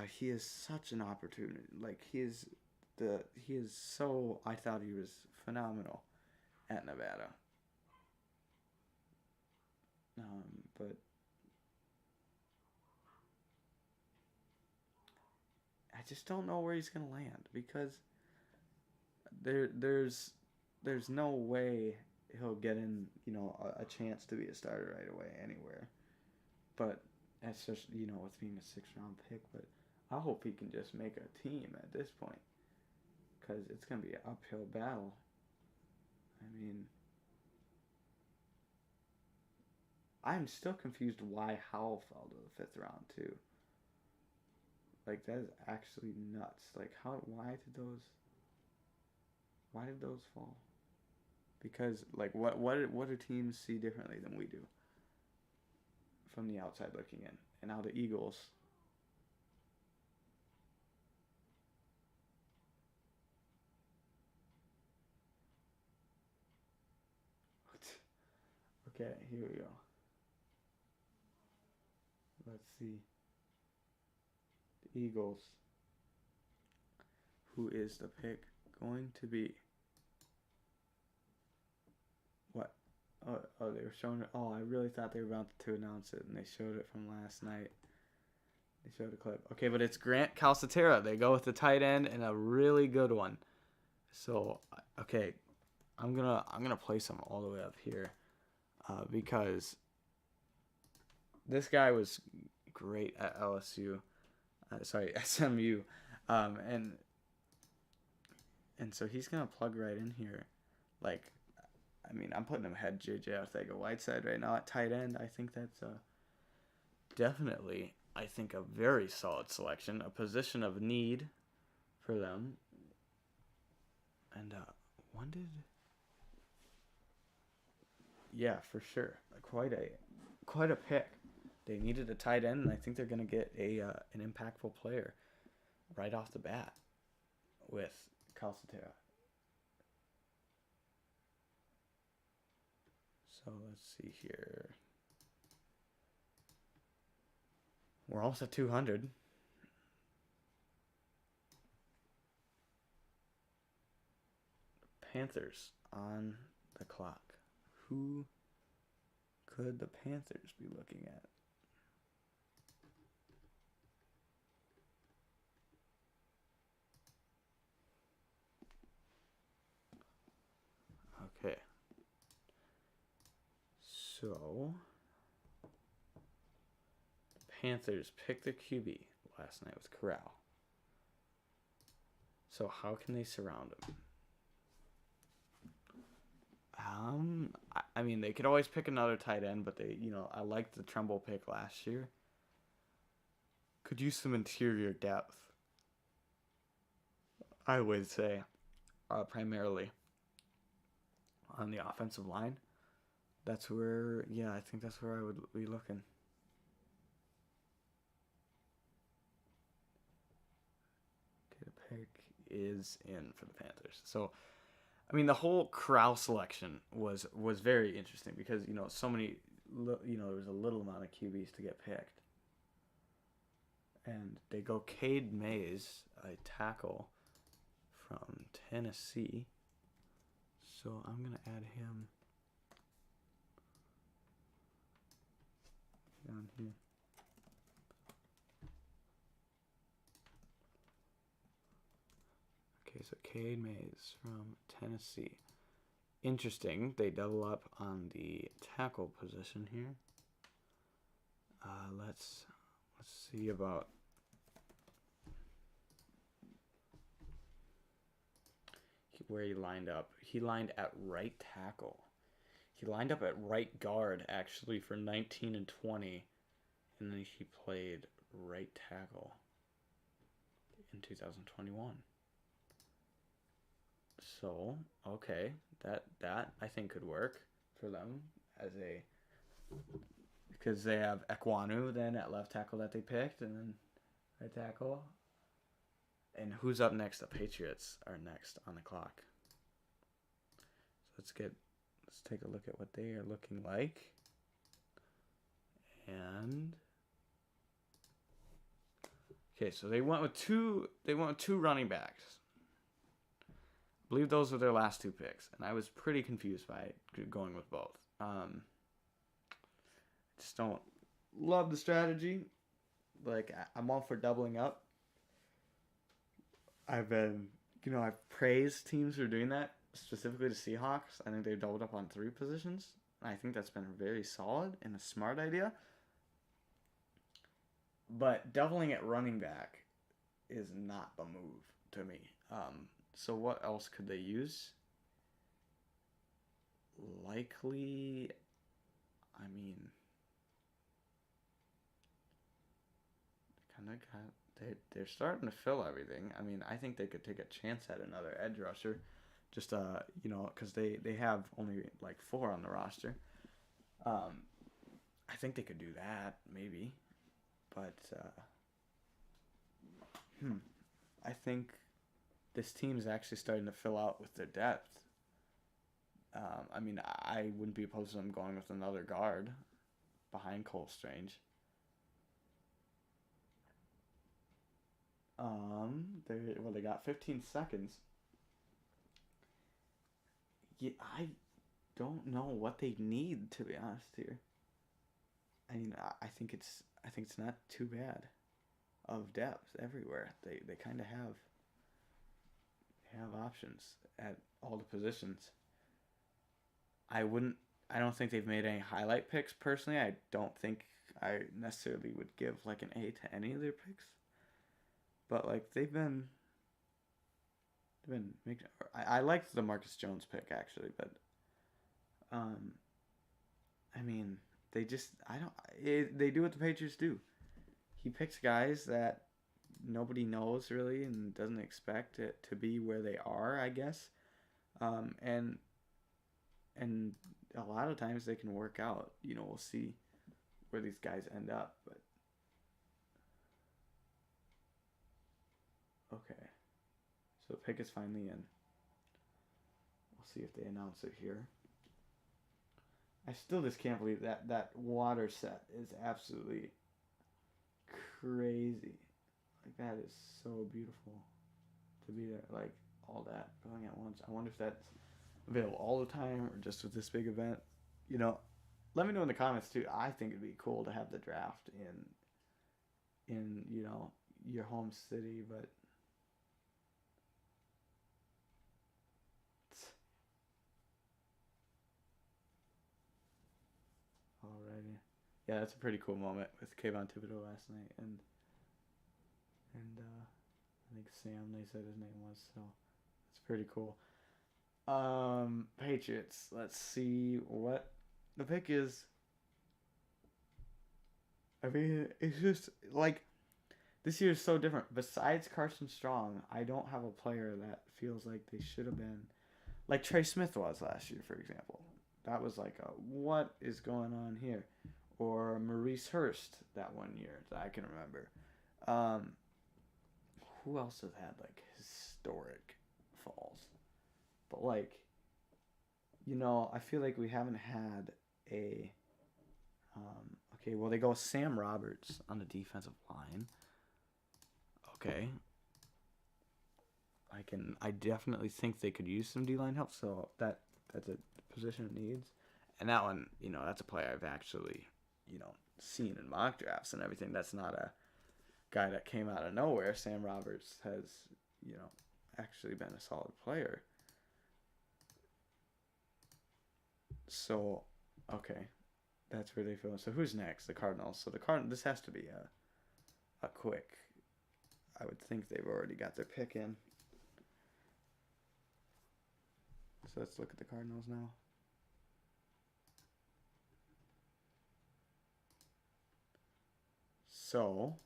he is such an opportunity. Like, he is so... I thought he was phenomenal at Nevada. But I just don't know where he's going to land because there's no way he'll get in, a chance to be a starter right away anywhere. But that's just, with being a 6th round pick. But I hope he can just make a team at this point because it's going to be an uphill battle. I mean, I'm still confused why Howell fell to the 5th round too. Like, that is actually nuts. Like, why did those fall? Because, like, what do teams see differently than we do from the outside looking in? And now the Eagles, Okay, here we go. Let's see. The Eagles. Who is the pick going to be? What? Oh, they were showing it. Oh, I really thought they were about to announce it, and they showed it from last night. They showed a clip. Okay, but it's Grant Calcaterra. They go with the tight end and a really good one. So, okay, I'm gonna place him all the way up here, because this guy was great at LSU. SMU, and so he's gonna plug right in here. Like, I mean, I'm putting him ahead JJ Arcega-Whiteside right now at tight end. I think that's definitely, I think, a very solid selection, a position of need for them. And yeah, for sure, quite a pick. They needed a tight end, and I think they're gonna get an impactful player right off the bat with Calcaterra. So let's see here. We're almost at 200. Panthers on the clock. Who could the Panthers be looking at? Okay. So, Panthers picked the QB last night with Corral. So how can they surround him? I mean, they could always pick another tight end, but I liked the Tremble pick last year. Could use some interior depth, I would say, primarily on the offensive line. That's where, I think that's where I would be looking. Okay, the pick is in for the Panthers. So, I mean, the whole Corral selection was very interesting because, so many, there was a little amount of QBs to get picked. And they go Cade Mays, a tackle from Tennessee. So I'm going to add him down here. Okay, so Cade Mays from Tennessee. Interesting. They double up on the tackle position here. Let's see about where he lined up. He lined at right tackle. He lined up at right guard, actually, for 19 and 20. And then he played right tackle in 2021. So, okay, that I think could work for them because they have Ekwonu then at left tackle that they picked, and then right tackle. And who's up next? The Patriots are next on the clock. So let's take a look at what they are looking like. And okay, so they went with two running backs. I believe those were their last two picks, and I was pretty confused by going with both. Just don't love the strategy. Like, I'm all for doubling up. I've praised teams for doing that, specifically the Seahawks. I think they've doubled up on 3 positions. I think that's been very solid and a smart idea. But doubling at running back is not the move to me. So what else could they use? Likely, I mean, they're starting to fill everything. I mean, I think they could take a chance at another edge rusher, just because they have only like 4 on the roster. I think they could do that maybe, but I think this team is actually starting to fill out with their depth. I mean, I wouldn't be opposed to them going with another guard behind Cole Strange. They got 15 seconds. Yeah, I don't know what they need, to be honest here. I mean, I think it's not too bad of depth everywhere. They kind of have options at all the positions. I wouldn't. I don't think they've made any highlight picks personally. I don't think I necessarily would give like an A to any of their picks. But like they've been making. I liked the Marcus Jones pick actually, but I mean they just I don't. They do what the Patriots do. He picks guys that nobody knows really and doesn't expect it to be where they are, I guess. And a lot of times they can work out. You know, we'll see where these guys end up, but okay. So the pick is finally in. We'll see if they announce it here. I still just can't believe that water set is absolutely crazy. Like that is so beautiful to be there. Like all that going at once. I wonder if that's available all the time or just with this big event. You know, let me know in the comments too. I think it'd be cool to have the draft in you know your home city, but alrighty. Yeah, that's a pretty cool moment with Kayvon Thibodeau last night, and I think Sam, they said his name was, so it's pretty cool. Patriots. Let's see what the pick is. I mean, it's just like this year is so different. Besides Carson Strong, I don't have a player that feels like they should have been like Trey Smith was last year, for example. That was like a what is going on here, or Maurice Hurst that one year that I can remember. Who else has had like historic falls? But like, you know, I feel like we haven't had a. Okay, well they go with Sam Roberts on the defensive line. Okay. I definitely think they could use some D-line help, so that's a position it needs. And that one, you know, that's a player I've actually, you know, seen in mock drafts and everything. That's not a guy that came out of nowhere. Sam Roberts has, you know, actually been a solid player. So, okay. That's where they feel. So who's next? The Cardinals. So this has to be a quick. I would think they've already got their pick in. So let's look at the Cardinals now. So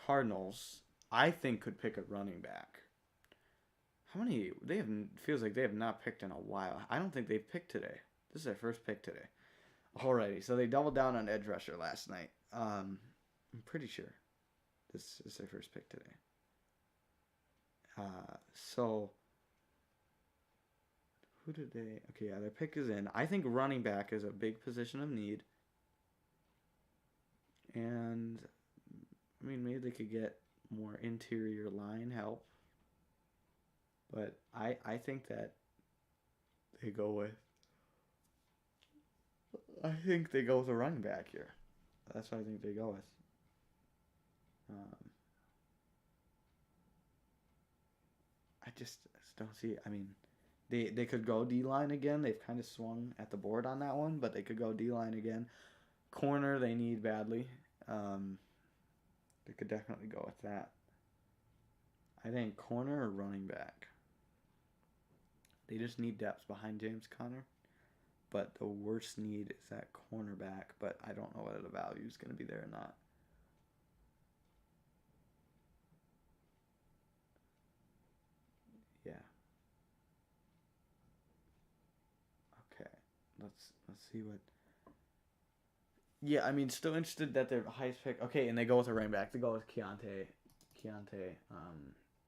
Cardinals, I think, could pick a running back. How many? Feels like they have not picked in a while. I don't think they've picked today. This is their first pick today. Alrighty, so they doubled down on edge rusher last night. I'm pretty sure this is their first pick today. So who did they? Okay, yeah, their pick is in. I think running back is a big position of need. And I mean, maybe they could get more interior line help. But I think that they go with. I think they go with a running back here. That's what I think they go with. I just don't see it. I mean, they could go D-line again. They've kind of swung at the board on that one, but they could go D-line again. Corner they need badly. They could definitely go with that. I think corner or running back. They just need depth behind James Conner. But the worst need is that cornerback. But I don't know whether the value is going to be there or not. Yeah. Okay. Let's see what. Yeah, I mean, still interested that their highest pick. Okay, and they go with a running back. They go with Keontae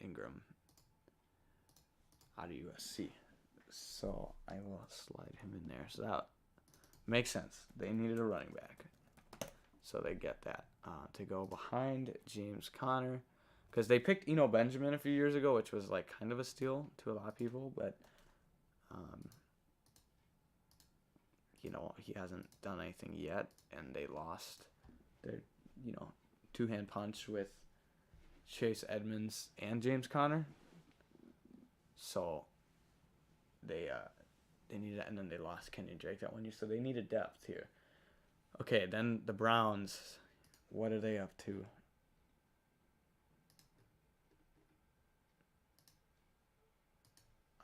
Ingram out of USC. So I will slide him in there. So that makes sense. They needed a running back. So they get that to go behind James Conner. Because they picked Eno Benjamin a few years ago, which was like kind of a steal to a lot of people. But, he hasn't done anything yet. And they lost their, two-hand punch with Chase Edmonds and James Conner. So they needed that, and then they lost Kenyon Drake that 1 year. So they needed depth here. Okay, then the Browns. What are they up to?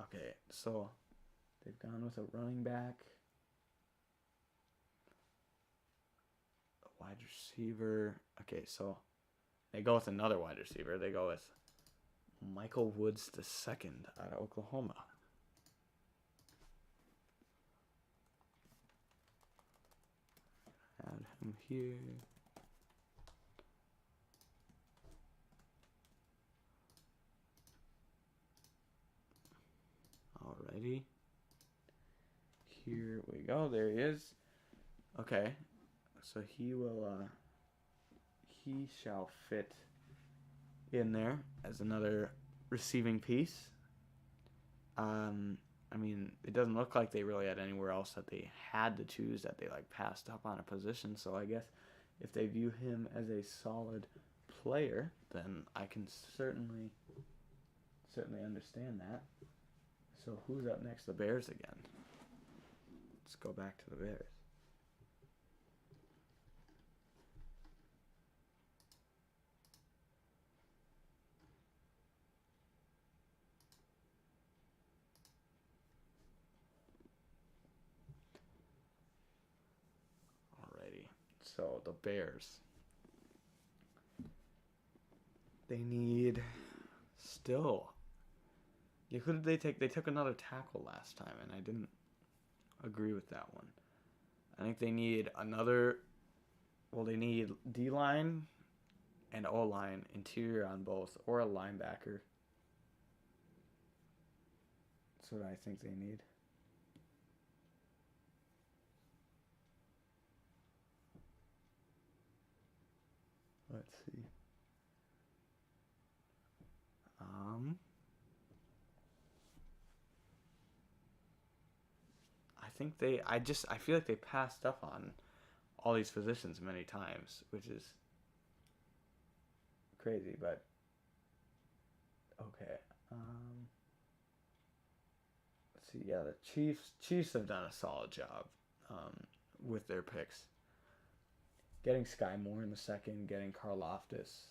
Okay, so they've gone with a running back, a wide receiver. Okay, so they go with another wide receiver. They go with Michael Woods II out of Oklahoma. Add him here. Alrighty. Here we go. There he is. Okay. So he shall fit in there as another receiving piece. It doesn't look like they really had anywhere else that they had to choose, that they passed up on a position. So I guess if they view him as a solid player, then I can certainly understand that. So who's up next? The Bears again. Let's go back to the Bears. Alrighty. So the Bears. They need still. Who did they take? They took another tackle last time, and I didn't agree with that one. I think they need another. Well, they need D-line and O-line, interior on both, or a linebacker. That's what I think they need. Let's see. I feel like they passed up on all these positions many times, which is crazy, but okay. Let's see. Yeah, the Chiefs have done a solid job with their picks. Getting Sky Moore in the second, getting Karlaftis.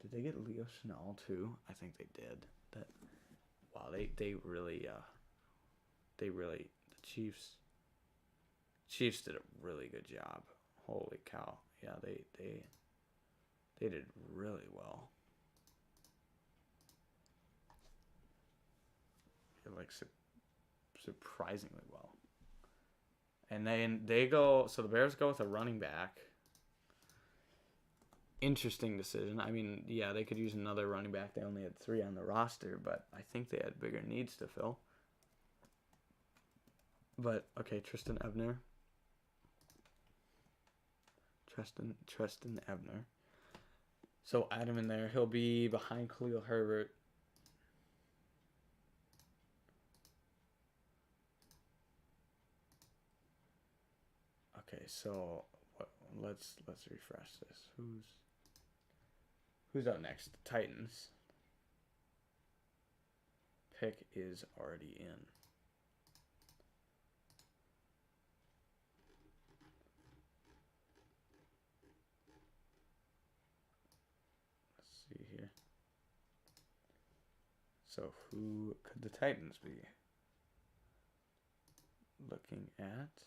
Did they get Leo Chenal too? I think they did. They really the Chiefs did a really good job. Holy cow. Yeah, they did really well. Surprisingly well. And then the Bears go with a running back. Interesting decision. They could use another running back. They only had 3 on the roster, but I think they had bigger needs to fill. But, okay, Tristan Ebner. So add him in there. He'll be behind Khalil Herbert. Okay, so let's refresh this. Who's up next? The Titans. Pick is already in. Let's see here. So who could the Titans be looking at?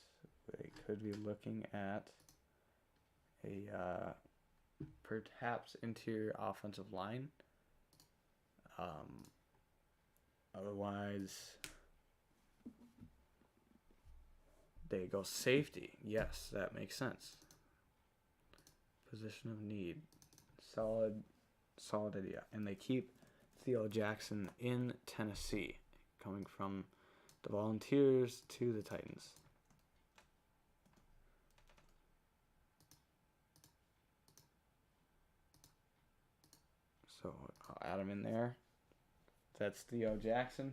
They could be looking at a perhaps interior offensive line. Otherwise, they go safety. Yes, that makes sense. Position of need. Solid idea. And they keep Theo Jackson in Tennessee, coming from the Volunteers to the Titans. So I'll add him in there. That's Theo Jackson.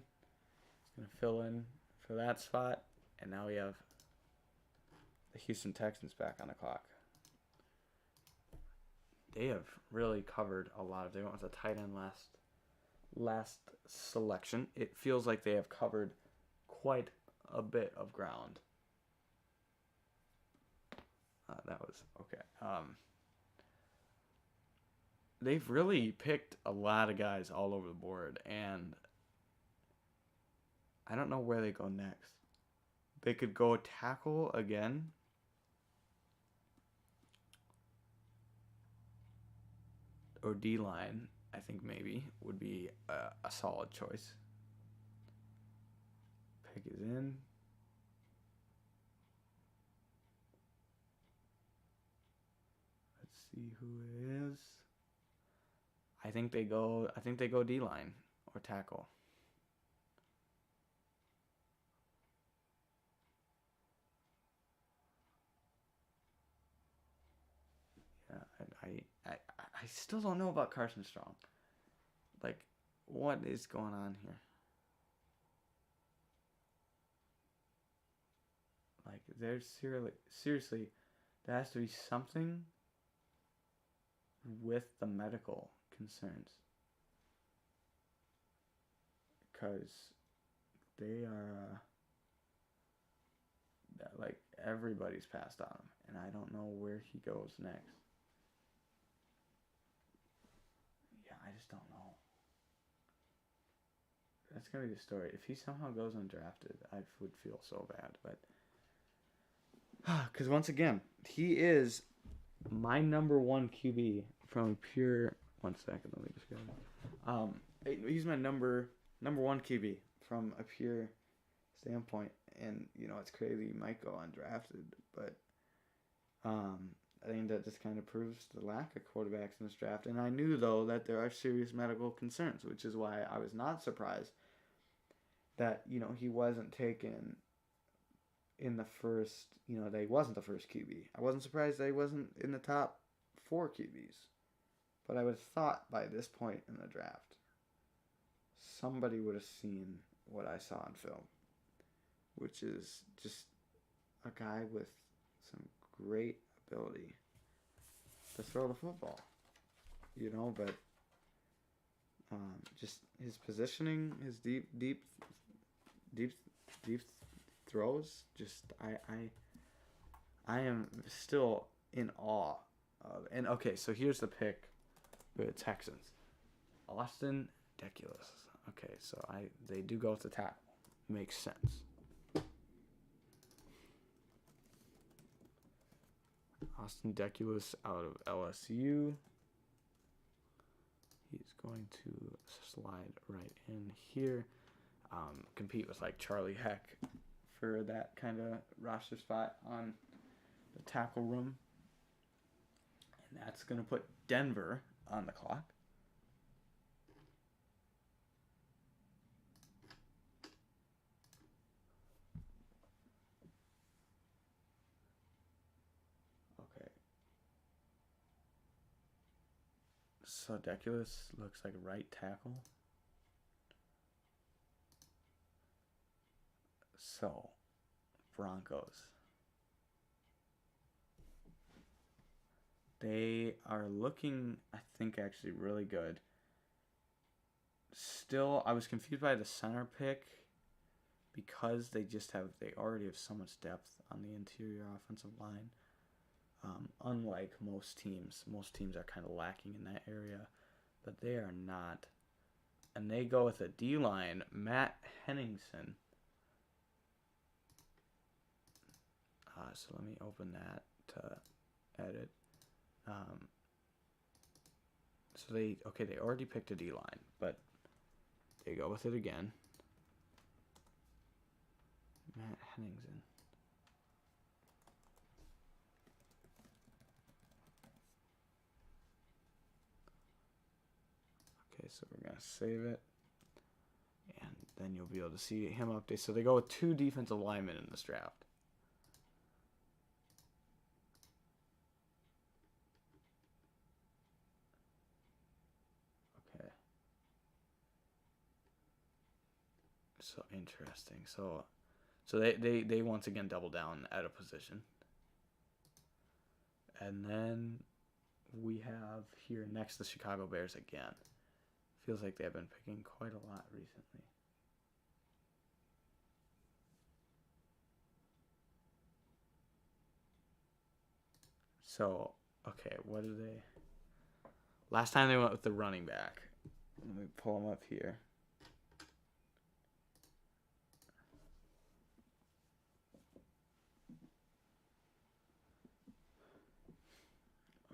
He's going to fill in for that spot. And now we have the Houston Texans back on the clock. They have really covered a lot. They went with a tight end last selection. It feels like they have covered quite a bit of ground. That was okay. They've really picked a lot of guys all over the board, and I don't know where they go next. They could go tackle again. Or D-line, I think maybe, would be a solid choice. Pick is in. Let's see who it is. I think they go D-line or tackle. Yeah, I still don't know about Carson Strong. Like, what is going on here? Like, there's seriously, there has to be something with the medical concerns. Because they are, like, everybody's passed on him. And I don't know where he goes next. I just don't know. That's going to be the story. If he somehow goes undrafted, I would feel so bad. But because once again, he is my number one QB from pure... One second, let me just go. He's my number one QB from a pure standpoint. And, you know, it's crazy. He might go undrafted. But I think that just kind of proves the lack of quarterbacks in this draft. And I knew, though, that there are serious medical concerns, which is why I was not surprised that, you know, he wasn't taken in the first, you know, that he wasn't the first QB. I wasn't surprised that he wasn't in the top 4 QBs. But I would have thought by this point in the draft, somebody would have seen what I saw on film, which is just a guy with some great ability to throw the football, you know, but just his positioning, his deep throws, just I am still in awe of. And okay, so here's the pick for the Texans. Austin Deculus. Okay, so they do go with the tackle. Makes sense. Austin Deculus out of LSU. He's going to slide right in here. Compete with like Charlie Heck for that kind of roster spot on the tackle room. And that's going to put Denver on the clock. Okay. So Deculus looks like a right tackle. So, Broncos. They are looking, I think, actually really good. Still, I was confused by the center pick because they already have so much depth on the interior offensive line. Unlike most teams are kind of lacking in that area, but they are not. And they go with a D-line, Matt Henningsen. So let me open that to edit. So they already picked a D-line, but they go with it again. Matt Henningsen. Okay, Okay, so we're going to save it. And then you'll be able to see him update. So they go with 2 defensive linemen in this draft. Okay. So interesting. So they once again double down at a position. And then we have here next the Chicago Bears again. Feels like they have been picking quite a lot recently. So, okay, what do they... Last time they went with the running back. Let me pull them up here.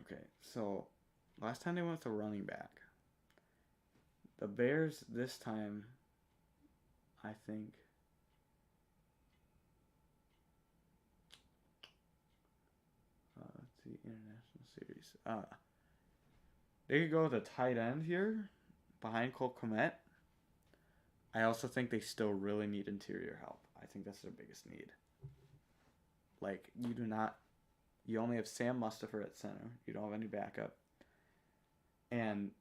Okay, so last time they went with the running back. The Bears this time, I think... let's see, International Series. They could go with a tight end here, behind Cole Kmet. I also think they still really need interior help. I think that's their biggest need. Like, you only have Sam Mustipher at center. You don't have any backup. And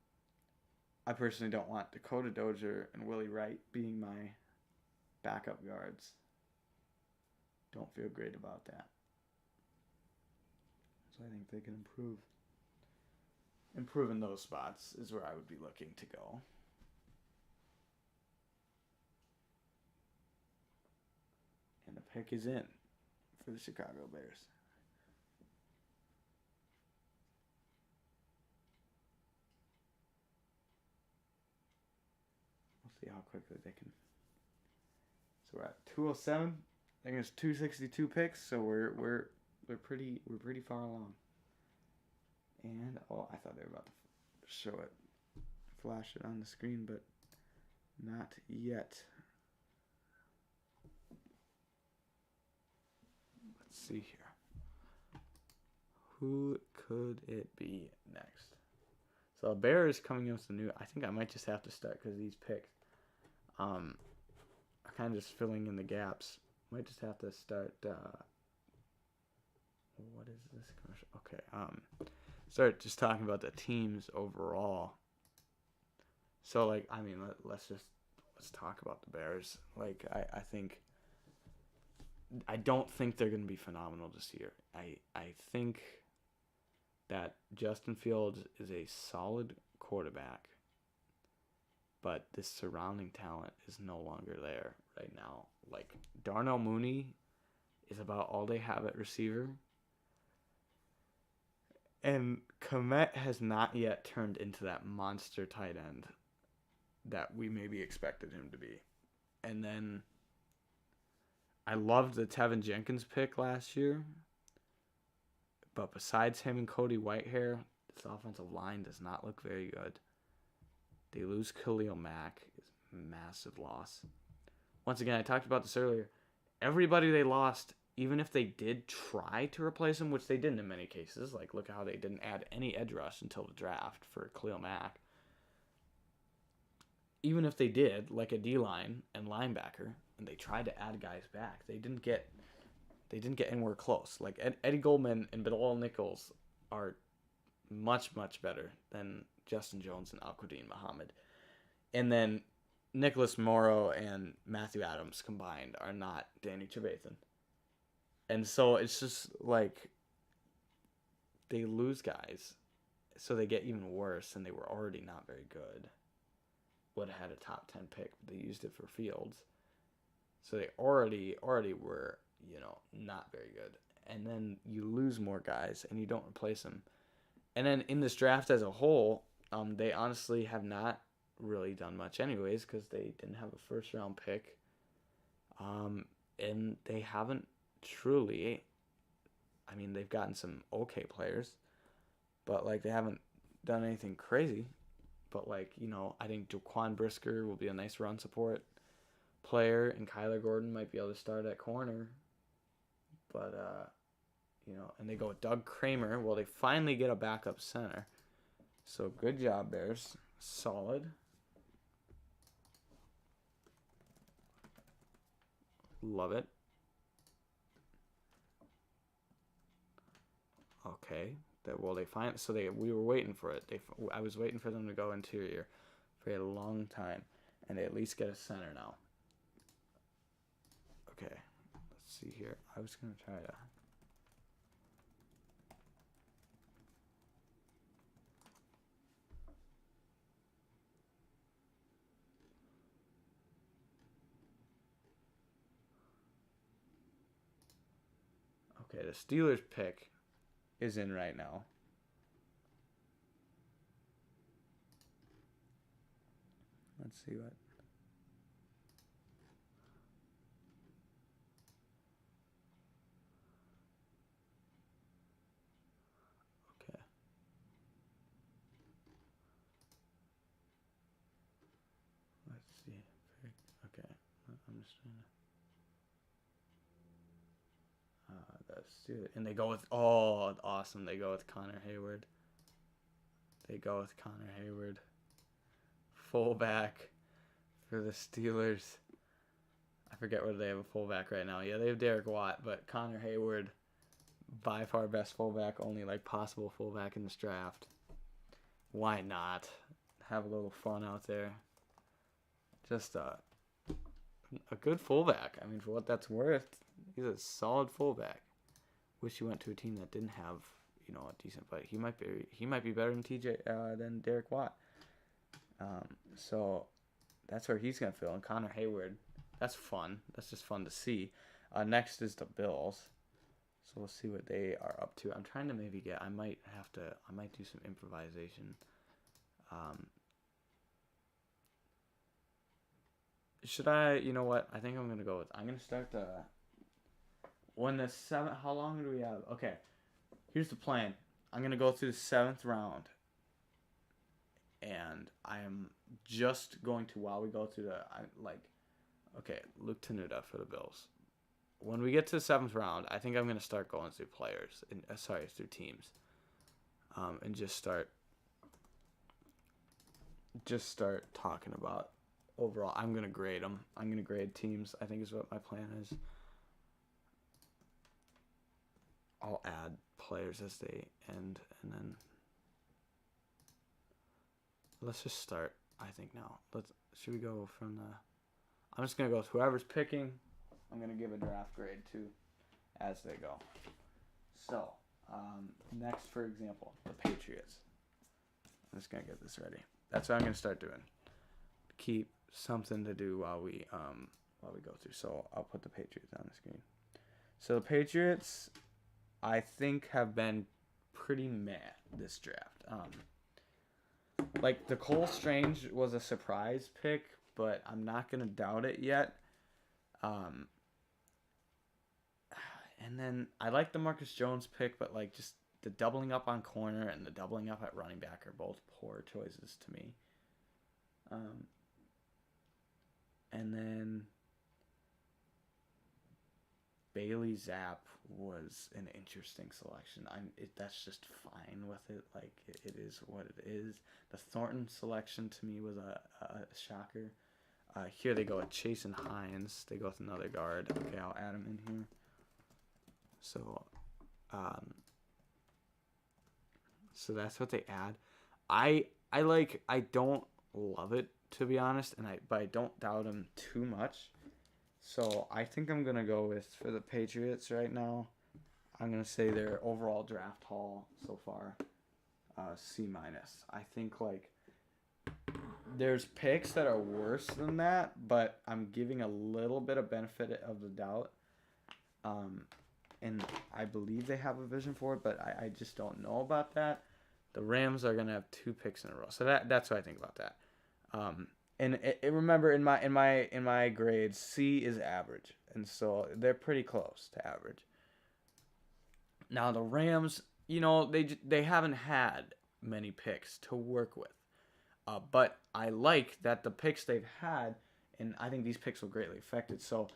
I personally don't want Dakota Dozier and Willie Wright being my backup guards. Don't feel great about that. So I think they can improve. Improve in those spots is where I would be looking to go. And the pick is in for the Chicago Bears. We'll see how quickly they can. So we're at 207. I think it's 262 picks, so we're pretty far along. And I thought they were about to show it, flash it on the screen, but not yet. Let's see here. Who could it be next? So Bears coming up with the new. I think I might just have to start because these picks are kind of just filling in the gaps. Might just have to start. What is this commercial? Okay. Start just talking about the teams overall. So let's talk about the Bears. Like I don't think they're going to be phenomenal this year. I think that Justin Fields is a solid quarterback, but this surrounding talent is no longer there right now. Like, Darnell Mooney is about all they have at receiver. And Kmet has not yet turned into that monster tight end that we maybe expected him to be. And then I loved the Tevin Jenkins pick last year. But besides him and Cody Whitehair, this offensive line does not look very good. They lose Khalil Mack. It's a massive loss. Once again, I talked about this earlier. Everybody they lost, even if they did try to replace him, which they didn't in many cases, like look how they didn't add any edge rush until the draft for Khalil Mack. Even if they did, like a D-line and linebacker, and they tried to add guys back, they didn't get anywhere close. Like Eddie Goldman and Bilal Nichols are much, much better than Justin Jones and Al-Quadin Muhammad. And then Nicholas Morrow and Matthew Adams combined are not Danny Trevathan. And so it's just like they lose guys, so they get even worse, and they were already not very good. Would have had a top 10 pick, but they used it for Fields. So they already were, not very good. And then you lose more guys, and you don't replace them. And then in this draft as a whole, they honestly have not really done much anyways because they didn't have a first-round pick. And they haven't truly, they've gotten some okay players, but, they haven't done anything crazy. But, I think Jaquan Brisker will be a nice run support player, and Kyler Gordon might be able to start at corner. But, and they go with Doug Kramer. Well, they finally get a backup center. So, good job, Bears. Solid. Love it. Okay. They find so we were waiting for it. I was waiting for them to go interior for a long time, and they at least get a center now. Okay. Let's see here. I was gonna try to. Okay, the Steelers pick is in right now. Let's see what. Okay. Let's see. Okay. I'm just trying to. That's and they go with awesome. They go with Connor Hayward. Fullback for the Steelers. I forget whether they have a fullback right now. Yeah, they have Derek Watt, but Connor Hayward, by far best fullback, only like possible fullback in this draft. Why not? Have a little fun out there. Just a good fullback. I mean, for what that's worth, he's a solid fullback. Wish he went to a team that didn't have, a decent play. He might be better than Derek Watt. So that's where he's gonna fill. And Connor Hayward, that's fun. That's just fun to see. Next is the Bills. So we'll see what they are up to. I'm trying to maybe I might do some improvisation. Should I, you know what? I think I'm going to start how long do we have? Okay. Here's the plan. I'm going to go through the 7th round. And I am just going to, while we go through Luke Tenuta for the Bills. When we get to the 7th round, I think I'm going to start going through players, through teams, and just start talking about overall. I'm going to grade them. I'm going to grade teams, I think is what my plan is. I'll add players as they end, and then let's just start, I think, now. Should we go from the... I'm just going to go with whoever's picking. I'm going to give a draft grade to as they go. So, next, for example, the Patriots. I'm just going to get this ready. That's what I'm going to start doing. Keep something to do while we go through. So, I'll put the Patriots on the screen. So, the Patriots, I think, have been pretty meh this draft. The Cole Strange was a surprise pick, but I'm not going to doubt it yet. And then I like the Marcus Jones pick, but just the doubling up on corner and the doubling up at running back are both poor choices to me. And then Bailey Zapp was an interesting selection. That's just fine with it. It is what it is. The Thornton selection to me was a shocker. Here they go with Chase and Hines. They go with another guard. Okay, I'll add him in here. So that's what they add. I don't love it, to be honest, but I don't doubt him too much. So I think I'm gonna go with, for the Patriots right now, I'm gonna say their overall draft haul so far, C-. I think there's picks that are worse than that, but I'm giving a little bit of benefit of the doubt. And I believe they have a vision for it, but I just don't know about that. The Rams are gonna have 2 picks in a row, so that's what I think about that. And remember, in my grades, C is average, and so they're pretty close to average. Now the Rams, they haven't had many picks to work with, but I like that the picks they've had, and I think these picks will greatly affect it. So,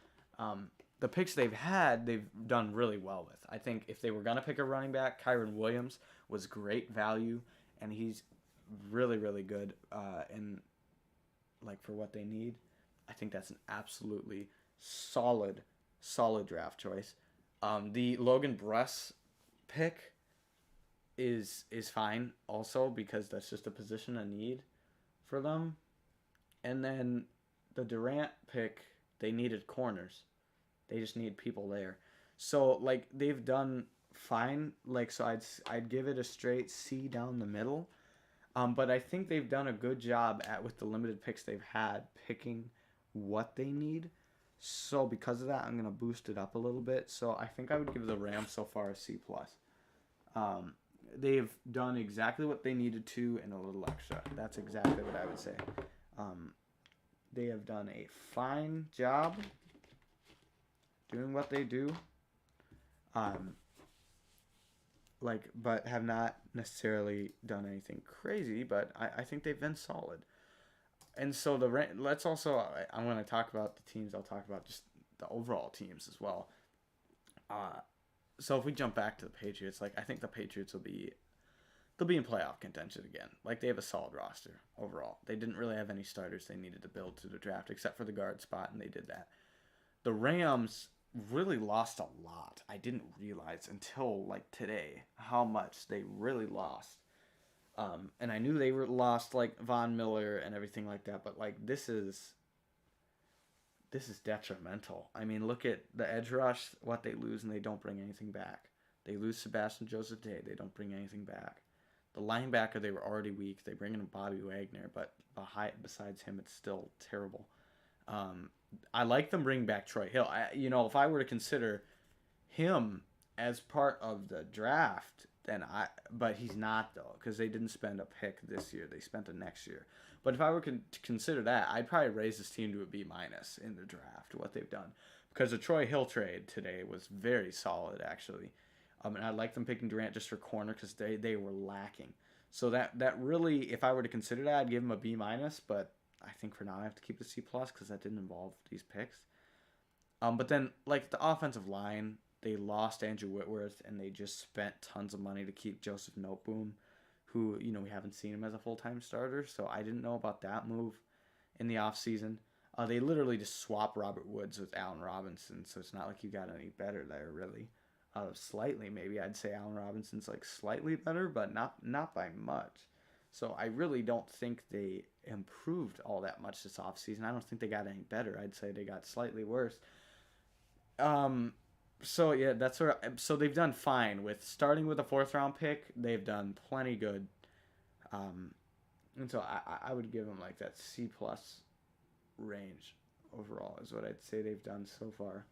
the picks they've had, they've done really well with. I think if they were gonna pick a running back, Kyron Williams was great value, and he's really, really good. And like for what they need, I think that's an absolutely solid, solid draft choice. The Logan Bruss pick is fine also because that's just a position of need for them. And then the Durant pick, they needed corners. They just need people there. So like they've done fine. Like so, I'd give it a straight C down the middle. But I think they've done a good job at with the limited picks they've had picking what they need. So because of that, I'm gonna boost it up a little bit. So I think I would give the Rams so far a C plus. Um, they've done exactly what they needed to and a little extra. That's exactly what I would say. Um, they have done a fine job doing what they do. But have not necessarily done anything crazy. But I think they've been solid. And so let's also I'm going to talk about the teams. I'll talk about just the overall teams as well. So if we jump back to the Patriots, like I think the Patriots they'll be in playoff contention again. Like they have a solid roster overall. They didn't really have any starters they needed to build to the draft except for the guard spot, and they did that. The Rams really lost a lot. I didn't realize until like today how much they really lost. And I knew they were lost like Von Miller and everything like that, but like this is detrimental. I mean, look at the edge rush, what they lose, and they don't bring anything back. They lose Sebastian Joseph Day. They don't bring anything back. The linebacker, they were already weak. They bring in Bobby Wagner, but besides him, it's still terrible. I like them bringing back Troy Hill. If I were to consider him as part of the draft, but he's not though, because they didn't spend a pick this year. They spent it next year. But if I were to consider that, I'd probably raise this team to a B minus in the draft. What they've done, because the Troy Hill trade today was very solid actually. And I like them picking Durant just for corner because they were lacking. So that really, if I were to consider that, I'd give them a B minus. But I think for now I have to keep the C plus because that didn't involve these picks. But then like the offensive line, they lost Andrew Whitworth and they just spent tons of money to keep Joseph Noteboom, who we haven't seen him as a full-time starter. So I didn't know about that move in the offseason. They literally just swapped Robert Woods with Allen Robinson, so it's not like you got any better there really. Slightly, maybe I'd say Allen Robinson's like slightly better, but not by much. So I really don't think they improved all that much this offseason. I don't think they got any better. I'd say they got slightly worse. So yeah, so they've done fine with starting with a 4th round pick. They've done plenty good. And so I would give them like that C plus range overall is what I'd say they've done so far.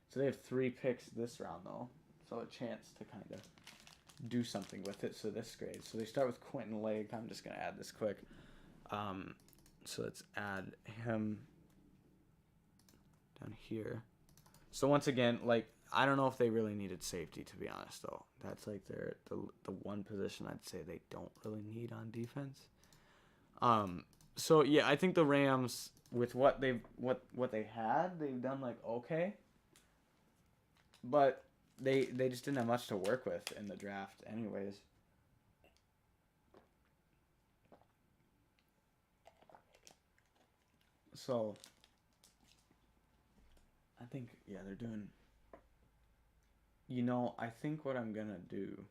So they have 3 picks this round, though. So a chance to kind of do something with it. So this grade. So they start with Quentin Lake. I'm just going to add this quick. So let's add him down here. So once again, like, I don't know if they really needed safety, to be honest, though. That's like the one position I'd say they don't really need on defense. So yeah, I think the Rams, with what they had, they've done like okay. But they just didn't have much to work with in the draft anyways. So I think, yeah, they're doing... I think what I'm going to do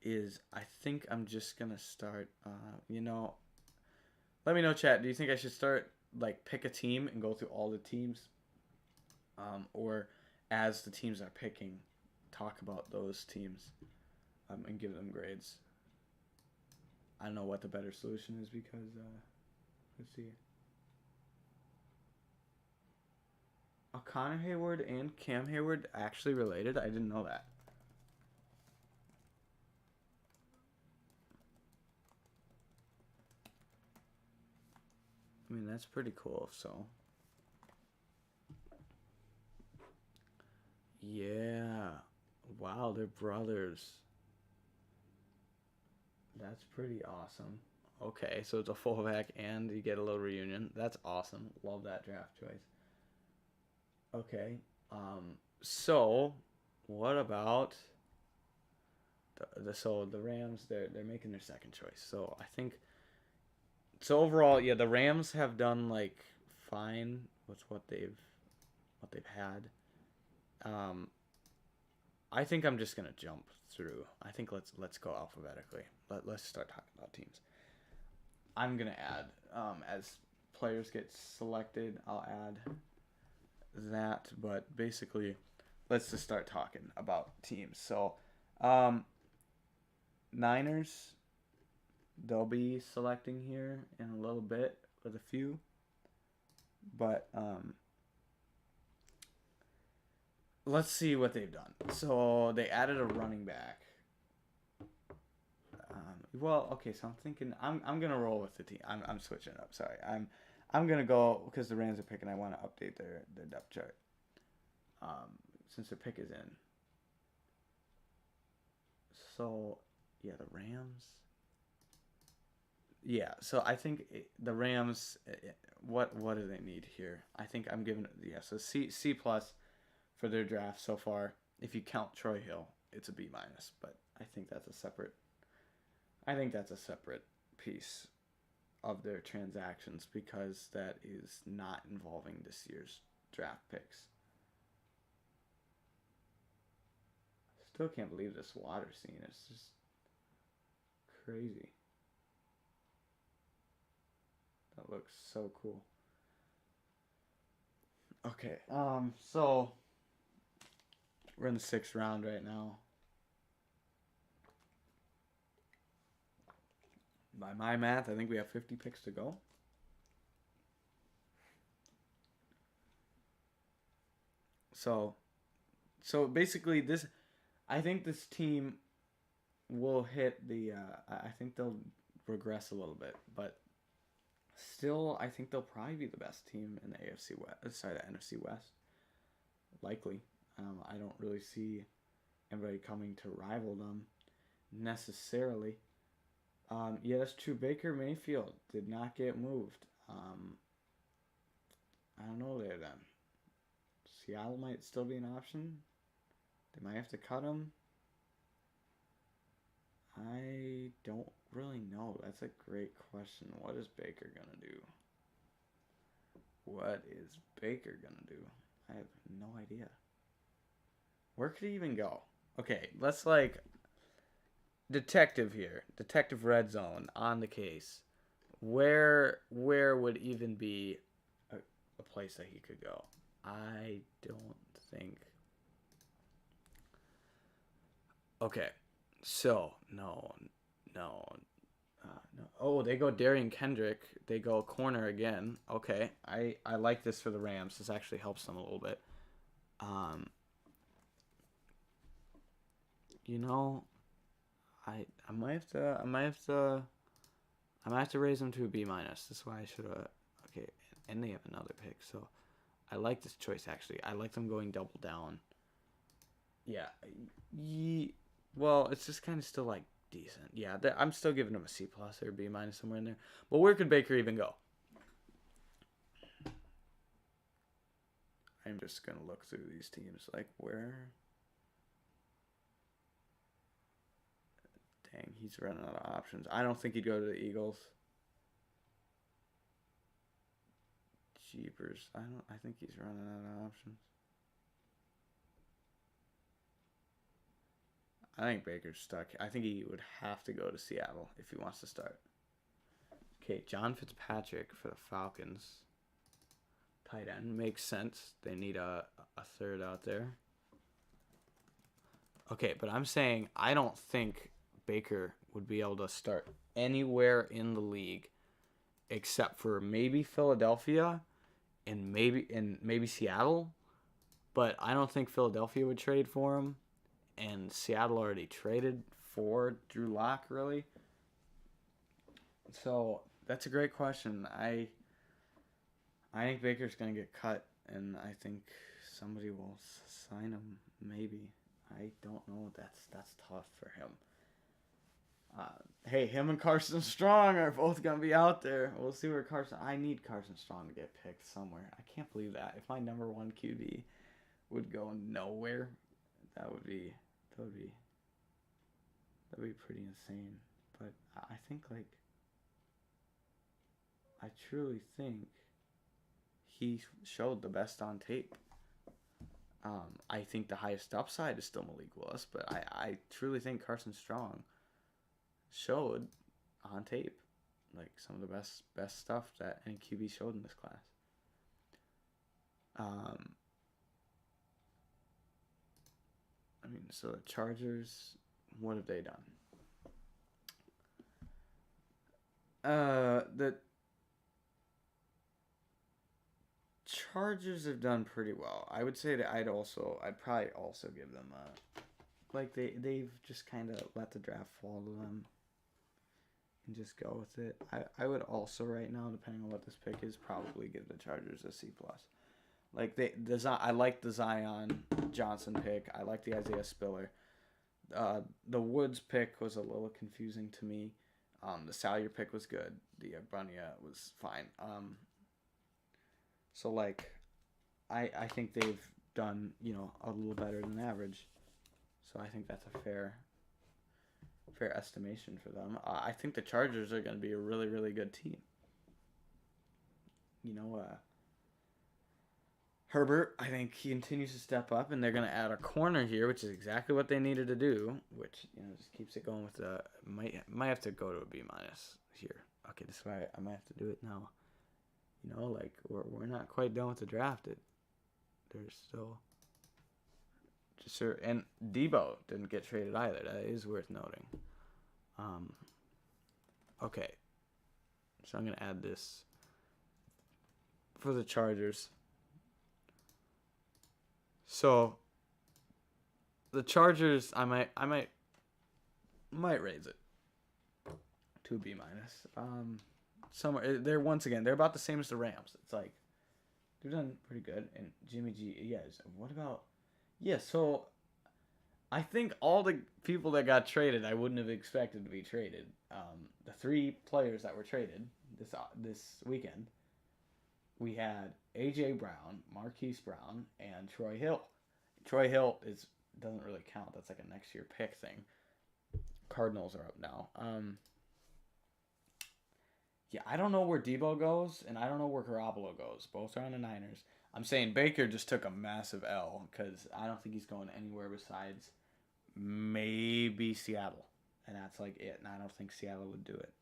is I think I'm just going to start, let me know, chat. Do you think I should start, like, pick a team and go through all the teams? Or as the teams are picking, talk about those teams and give them grades? I don't know what the better solution is because, let's see. Are Connor Hayward and Cam Hayward actually related? I didn't know that. I mean, that's pretty cool, so. Yeah. Wow, they're brothers. That's pretty awesome. Okay, so it's a fullback and you get a little reunion. That's awesome. Love that draft choice. Okay. So what about So the Rams, they're making their second choice. So I think so overall, yeah, the Rams have done like fine with what they've had. Um, I think I'm just gonna jump through. I think let's go alphabetically. Let's start talking about teams. I'm gonna add as players get selected, I'll add that. But basically, let's just start talking about teams. So, um, Niners, they'll be selecting here in a little bit with a few, but let's see what they've done. So they added a running back. Well, okay, so I'm thinking I'm gonna roll with the team. I'm switching it up. Sorry, I'm gonna go because the Rams are picking. I want to update their depth chart. Since their pick is in. So yeah, the Rams. Yeah, so I think the Rams. What do they need here? I think I'm giving so C plus for their draft so far. If you count Troy Hill, it's a B minus. But I think that's a separate. I think that's a separate piece of their transactions because that is not involving this year's draft picks. Still can't believe this water scene. It's just crazy. That looks so cool. Okay, so we're in the 6th round right now. By my math, I think we have 50 picks to go. So basically I think this team will hit the, I think they'll regress a little bit, but still, I think they'll probably be the best team in the AFC West, the NFC West. Likely. I don't really see anybody coming to rival them necessarily. Yeah, that's true. Baker Mayfield did not get moved. I don't know there then. Seattle might still be an option. They might have to cut him. I don't really know. That's a great question. What is Baker going to do? What is Baker going to do? I have no idea. Where could he even go? Okay, let's detective here. Detective Red Zone on the case. Where would even be a place that he could go? I don't think. Okay, so no. Oh, they go Darian Kendrick. They go corner again. Okay, I like this for the Rams. This actually helps them a little bit. I might have to raise them to a B minus. That's why I should have. Okay, and they have another pick, so I like this choice actually. I like them going double down. Yeah, well, it's just kind of still like decent. Yeah, I'm still giving them a C plus or B minus somewhere in there. But where could Baker even go? I'm just gonna look through these teams. Like where? Dang, he's running out of options. I don't think he'd go to the Eagles. Jeepers. I think he's running out of options. I think Baker's stuck. I think he would have to go to Seattle if he wants to start. Okay, John Fitzpatrick for the Falcons. Tight end. Makes sense. They need a third out there. Okay, but I'm saying I don't think Baker would be able to start anywhere in the league except for maybe Philadelphia and maybe Seattle. But I don't think Philadelphia would trade for him. And Seattle already traded for Drew Lock, really. So that's a great question. I think Baker's going to get cut, and I think somebody will sign him, maybe. I don't know. That's tough for him. Hey, him and Carson Strong are both going to be out there. We'll see where I need Carson Strong to get picked somewhere. I can't believe that. If my number one QB would go nowhere, that would be That'd be pretty insane. But I think, like, I truly think he showed the best on tape. I think the highest upside is still Malik Willis, but I truly think Carson Strong showed on tape like some of the best stuff that any QB showed in this class. I mean, so the Chargers, what have they done? The Chargers have done pretty well. I would say that I'd probably also give them they've just kind of let the draft fall to them and just go with it. I would also right now, depending on what this pick is, probably give the Chargers a C+. Like I like the Zion Johnson pick. I like the Isaiah Spiller. The Woods pick was a little confusing to me. The Salyer pick was good. The Agbunya was fine. So like, I think they've done a little better than average. So I think that's a fair estimation for them. I think the Chargers are going to be a really, really good team. Herbert, I think he continues to step up, and they're going to add a corner here, which is exactly what they needed to do, which just keeps it going with the might have to go to a B- here. Okay, this is why I might have to do it now. Like we're not quite done with the draft. There's still just sure, and Debo didn't get traded either. That is worth noting. Okay, so I'm gonna add this for the Chargers. So the Chargers, I might raise it to a B-. Somewhere they're they're about the same as the Rams. It's like they've done pretty good. And Jimmy G, yes. What about? Yeah. So I think all the people that got traded, I wouldn't have expected to be traded. The 3 players that were traded this weekend, we had A.J. Brown, Marquise Brown, and Troy Hill. Troy Hill doesn't really count. That's like a next year pick thing. Cardinals are up now. Yeah, I don't know where Debo goes, and I don't know where Garoppolo goes. Both are on the Niners. I'm saying Baker just took a massive L because I don't think he's going anywhere besides maybe Seattle, and that's like it. And I don't think Seattle would do it.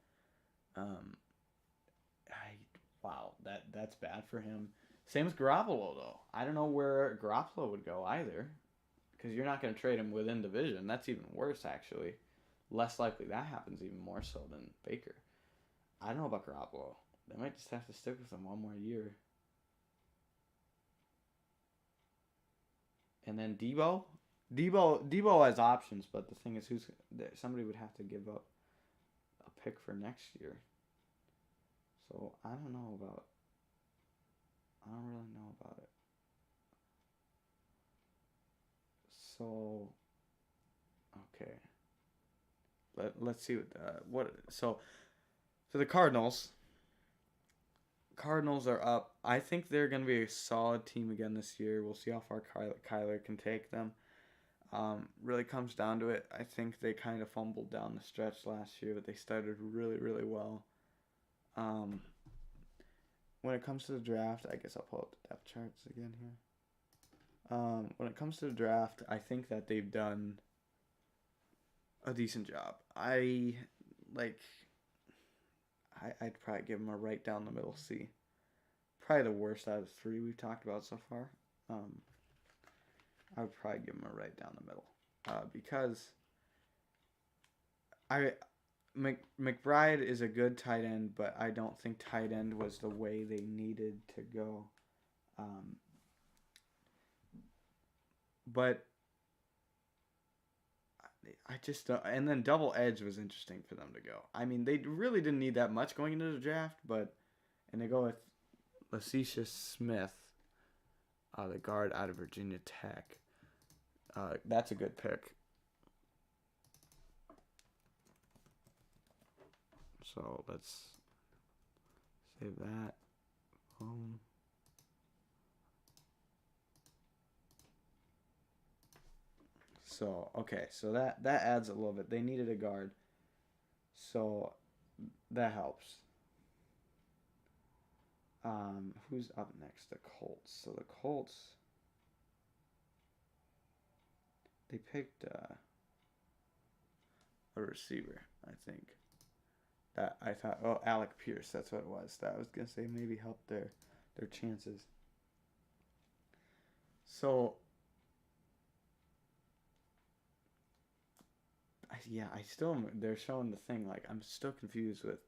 Wow, that's bad for him. Same as Garoppolo though. I don't know where Garoppolo would go either, because you're not going to trade him within division. That's even worse actually. Less likely that happens even more so than Baker. I don't know about Garoppolo. They might just have to stick with him one more year. And then Debo has options, but the thing is, somebody would have to give up a pick for next year. So I don't really know about it. So okay, let's see so the Cardinals are up. I think they're going to be a solid team again this year. We'll see how far Kyler can take them. Really comes down to it. I think they kind of fumbled down the stretch last year, but they started really, really well. When it comes to the draft, I guess I'll pull up the depth charts again here. When it comes to the draft, I think that they've done a decent job. I'd probably give them a right down the middle C. Probably the worst out of 3 we've talked about so far. I would probably give them a right down the middle. Because McBride is a good tight end, but I don't think tight end was the way they needed to go. But I just and then double edge was interesting for them to go. I mean, they really didn't need that much going into the draft, and they go with Lecious Smith, the guard out of Virginia Tech. That's a good pick. So let's save that. So okay, so that adds a little bit. They needed a guard, so that helps. Who's up next? The Colts. So the Colts, they picked a receiver, I think. That I thought, oh, Alec Pierce. That's what it was. That I was gonna say maybe help their chances. So yeah, I still they're showing the thing. Like I'm still confused with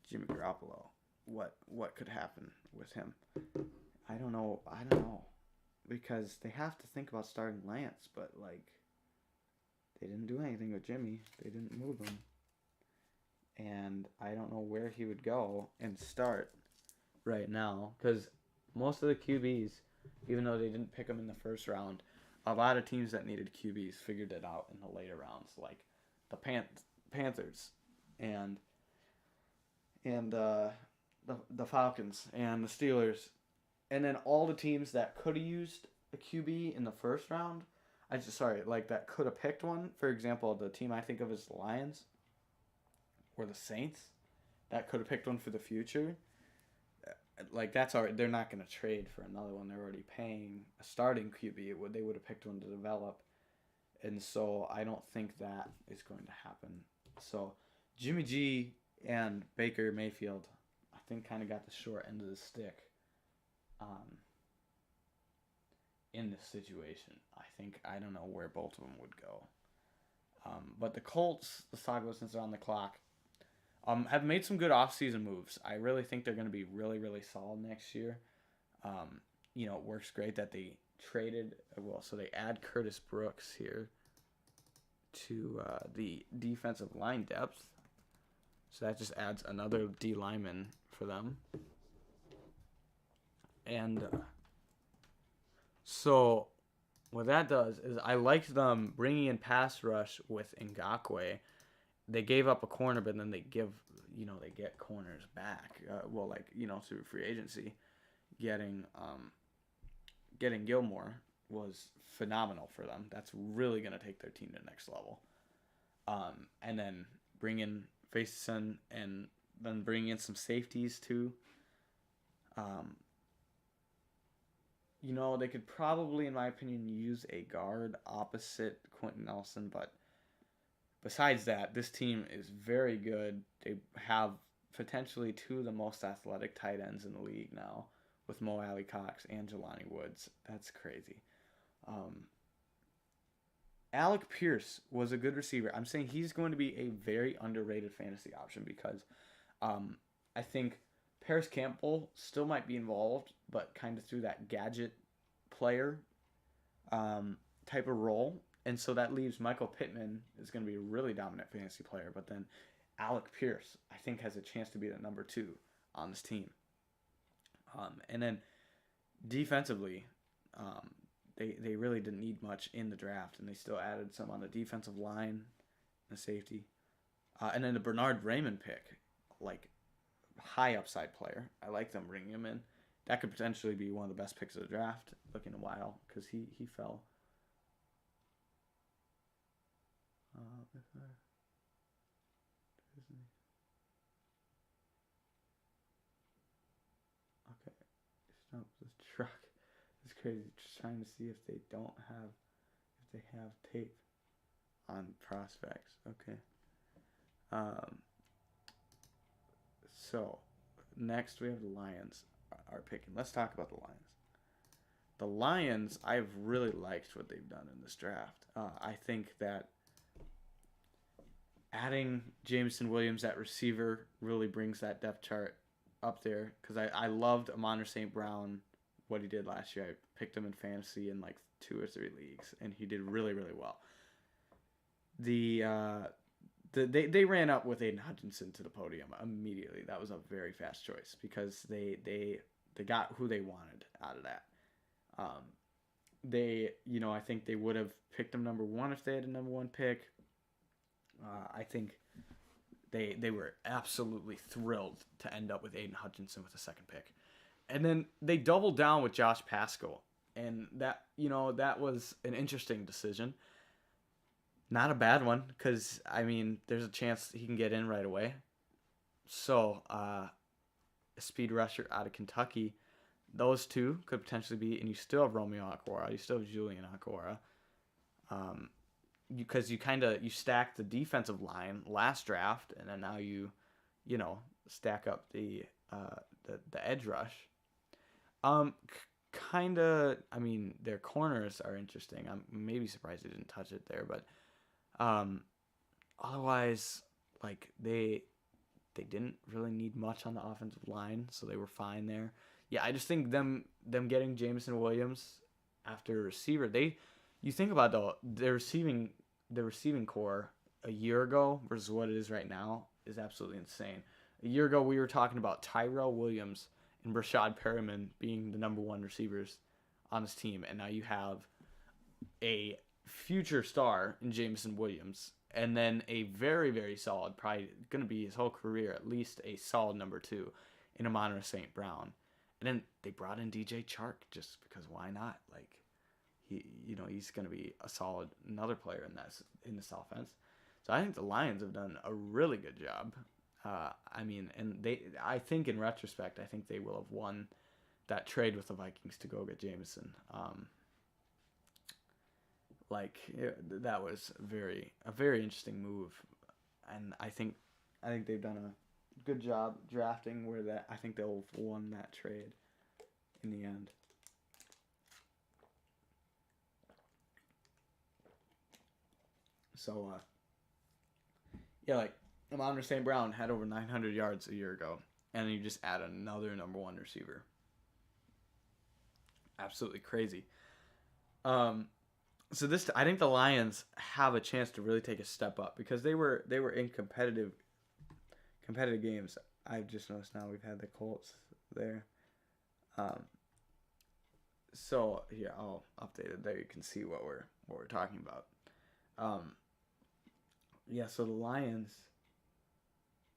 Jimmy Garoppolo. What could happen with him? I don't know. I don't know because they have to think about starting Lance, but like they didn't do anything with Jimmy. They didn't move him, and I don't know where he would go and start right now because most of the QBs, even though they didn't pick him in the first round, a lot of teams that needed QBs figured it out in the later rounds, like the Panthers and the Falcons and the Steelers, and then all the teams that could have used a QB in the first round. Like that could have picked one. For example, the team I think of is the Lions or the Saints, that could have picked one for the future. Like that's already they're not going to trade for another one. They're already paying a starting QB. They would have picked one to develop, and so I don't think that is going to happen. So Jimmy G and Baker Mayfield, I think, kind of got the short end of the stick in this situation. I don't know where both of them would go. But the Colts, the saga since they're on the clock, have made some good offseason moves. I really think they're going to be really, really solid next year. It works great that they traded. Well, so they add Curtis Brooks here to the defensive line depth. So that just adds another D lineman for them. And so what that does is I liked them bringing in pass rush with Ngakoue. They gave up a corner, but then they get corners back. Through free agency, getting Gilmore was phenomenal for them. That's really going to take their team to the next level. And then bring in Faison and then bring in some safeties too. They could probably, in my opinion, use a guard opposite Quentin Nelson, but besides that, this team is very good. They have potentially two of the most athletic tight ends in the league now with Mo Alley Cox and Jelani Woods. That's crazy. Alec Pierce was a good receiver. I'm saying he's going to be a very underrated fantasy option because I think Paris Campbell still might be involved, but kind of through that gadget player type of role. And so that leaves Michael Pittman is going to be a really dominant fantasy player. But then Alec Pierce, I think, has a chance to be the number 2 on this team. And then defensively, they really didn't need much in the draft. And they still added some on the defensive line, the safety. And then the Bernard Raymond pick, like high upside player. I like them bringing him in. That could potentially be one of the best picks of the draft looking a while because he fell. Okay, stop this truck. It's crazy. Just trying to see if they have tape on prospects. Okay. So next we have the Lions are picking. Let's talk about the Lions. The Lions, I've really liked what they've done in this draft. I think that adding Jameson Williams at receiver really brings that depth chart up there because I loved Amon St. Brown, what he did last year. I picked him in fantasy in like 2 or 3 leagues, and he did really, really well. They ran up with Aiden Hutchinson to the podium immediately. That was a very fast choice because they got who they wanted out of that. I think they would have picked him number 1 if they had a number 1 pick. I think they were absolutely thrilled to end up with Aiden Hutchinson with the 2nd pick. And then they doubled down with Josh Paschal. And that was an interesting decision. Not a bad one, because, I mean, there's a chance he can get in right away. So, a speed rusher out of Kentucky, those two could potentially be, and you still have Romeo Aquara, you still have Julian Aquara. Um, because you kind of you stack the defensive line last draft, and then now you know stack up the edge rush. Um, kind of. I mean, their corners are interesting. I'm maybe surprised they didn't touch it there, but um, otherwise, like they didn't really need much on the offensive line, so they were fine there. Yeah, I just think them getting Jameson Williams after receiver, they you think about the receiving core a year ago versus what it is right now is absolutely insane. A year ago we were talking about Tyrell Williams and Brashad Perriman being the number one receivers on this team, and now you have a future star in Jameson Williams, and then a very, very solid, probably going to be his whole career, at least a solid number two in Amon St. Brown. And then they brought in DJ Chark just because why not? Like, he's going to be a solid another player in this offense. So I think the Lions have done a really good job. I mean, and I think in retrospect, I think they will have won that trade with the Vikings to go get Jameson. That was a very interesting move, and I think they've done a good job drafting where that I think they'll have won that trade in the end. So yeah, like Amon St. Brown had over 900 yards a year ago, and you just add another number one receiver. Absolutely crazy. Um, so I think the Lions have a chance to really take a step up because they were in competitive games. I've just noticed now we've had the Colts there. Um, so here I'll update it there. You can see what we're talking about. Um, yeah. So the Lions.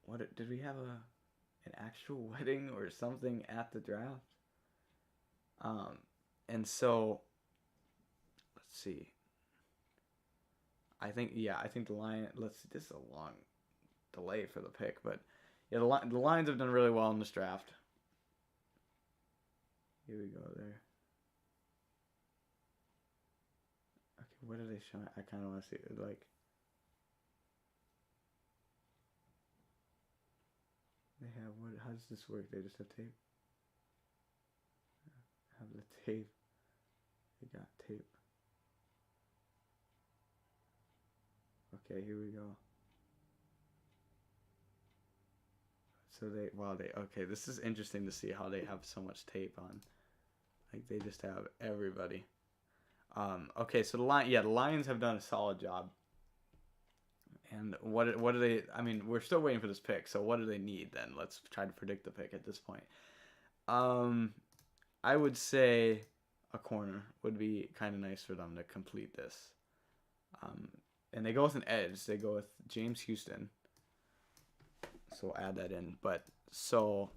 What did we have an actual wedding or something at the draft? And so let's see. I think the Lions. Let's see. This is a long delay for the pick, but yeah, the Lions have done really well in this draft. Here we go there. Okay, what are they showing? I kind of want to see it. Like they have what? How does this work? They just have tape. Have the tape. They got tape. Okay, here we go. So okay, this is interesting to see how they have so much tape on. Like they just have everybody. Okay, so the Lions have done a solid job. And what do they? I mean, we're still waiting for this pick. So what do they need then? Let's try to predict the pick at this point. I would say a corner would be kind of nice for them to complete this. And they go with an edge. They go with James Houston. So we'll add that in. But so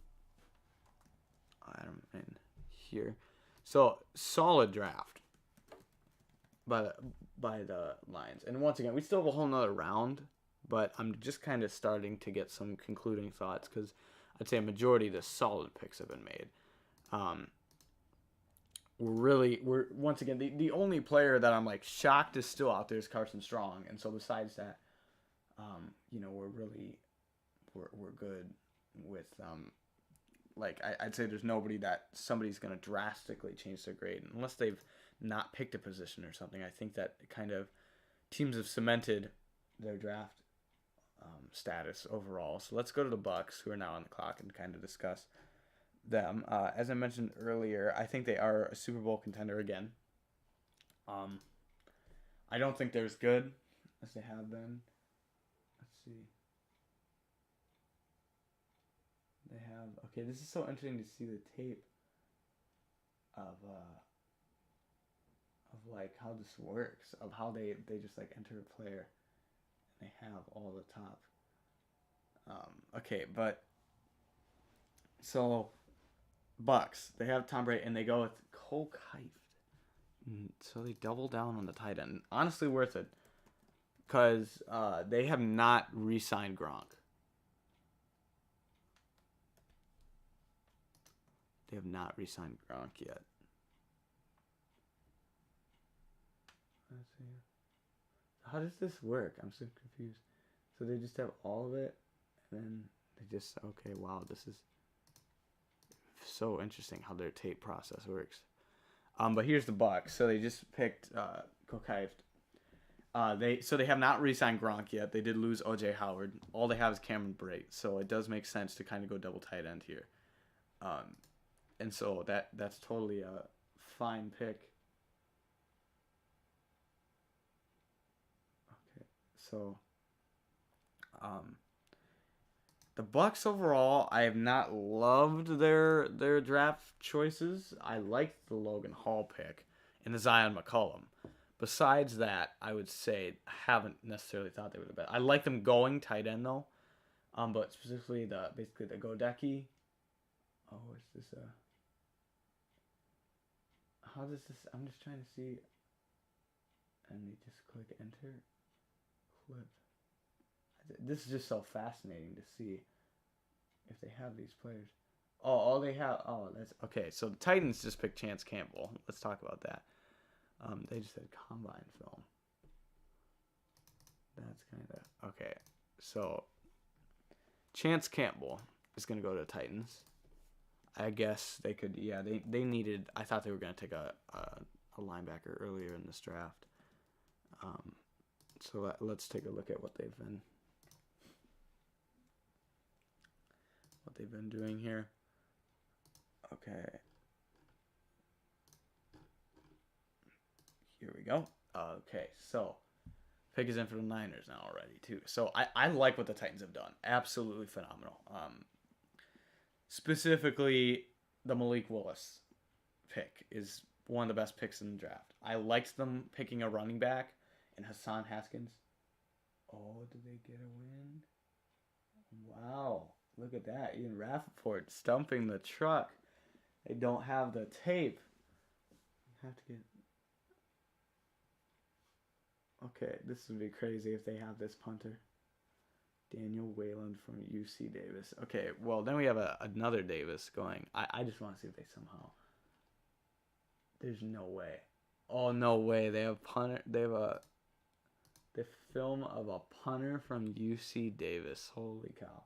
I'm in here. So solid draft by the Lions. And once again, we still have a whole nother round, but I'm just kind of starting to get some concluding thoughts because I'd say a majority of the solid picks have been made. We're once again the only player that I'm like shocked is still out there is Carson Strong, and so besides that, we're good with like I'd say there's nobody that somebody's gonna drastically change their grade unless they've not picked a position or something. I think that kind of teams have cemented their draft status overall. So let's go to the Bucks, who are now on the clock, and kind of discuss them. As I mentioned earlier, I think they are a Super Bowl contender again. I don't think they're as good as they have been. Let's see. They have okay. This is so interesting to see the tape of like how this works, of how they just like enter a player and they have all the top. Okay, but so Bucks, they have Tom Brady, and they go with Cole Keift. So they double down on the tight end. Honestly, worth it. because they have not re-signed Gronk. They have not re-signed Gronk yet. Let's see. How does this work? I'm so confused. So they just have all of it, and then they just, okay, wow, this is so interesting how their tape process works. But here's the Bucks. So they just picked Kokaif. They have not re-signed Gronk yet. They did lose O.J. Howard. All they have is Cameron Brate. So it does make sense to kind of go double tight end here. And so that's totally a fine pick. Okay, so the Bucks overall, I have not loved their draft choices. I liked the Logan Hall pick and the Zion McCollum. Besides that, I would say I haven't necessarily thought they were the best. I like them going tight end though, but specifically the Godecki. Oh, is this a? How does this? I'm just trying to see. And you just click enter, flip. This is just so fascinating to see if they have these players. Oh, all they have. Oh, that's okay. So the Titans just picked Chance Campbell. Let's talk about that. They just had combine film. That's kind of okay. So Chance Campbell is going to go to the Titans. I guess they could. Yeah, they needed. I thought they were going to take a linebacker earlier in this draft. So let's take a look at what they've been doing here. Okay. Here we go. Okay, so pick is in for the Niners now already too. So I like what the Titans have done. Absolutely phenomenal. Specifically, the Malik Willis pick is one of the best picks in the draft. I liked them picking a running back and Hassan Haskins. Oh, did they get a win? Wow. Look at that. Ian Rappaport stumping the truck. They don't have the tape. You have to get... Okay, this would be crazy if they have this punter. Daniel Wayland from UC Davis. Okay, well, then we have another Davis going. I just want to see if they somehow... There's no way. Oh, no way. They have punter. They have the film of a punter from UC Davis. Holy cow.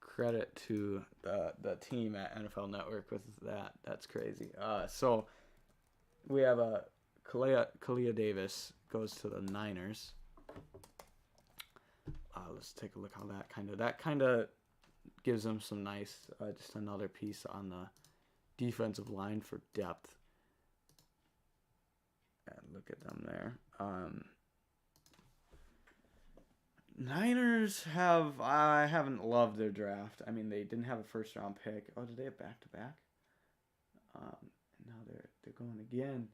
Credit to the team at NFL Network with that. That's crazy. So we have Kalia Davis goes to the Niners. Let's take a look how that kind of gives them some nice, just another piece on the defensive line for depth. And look at them there. Niners I haven't loved their draft. I mean, they didn't have a first round pick. Oh, did they have back to back? Now they're going again.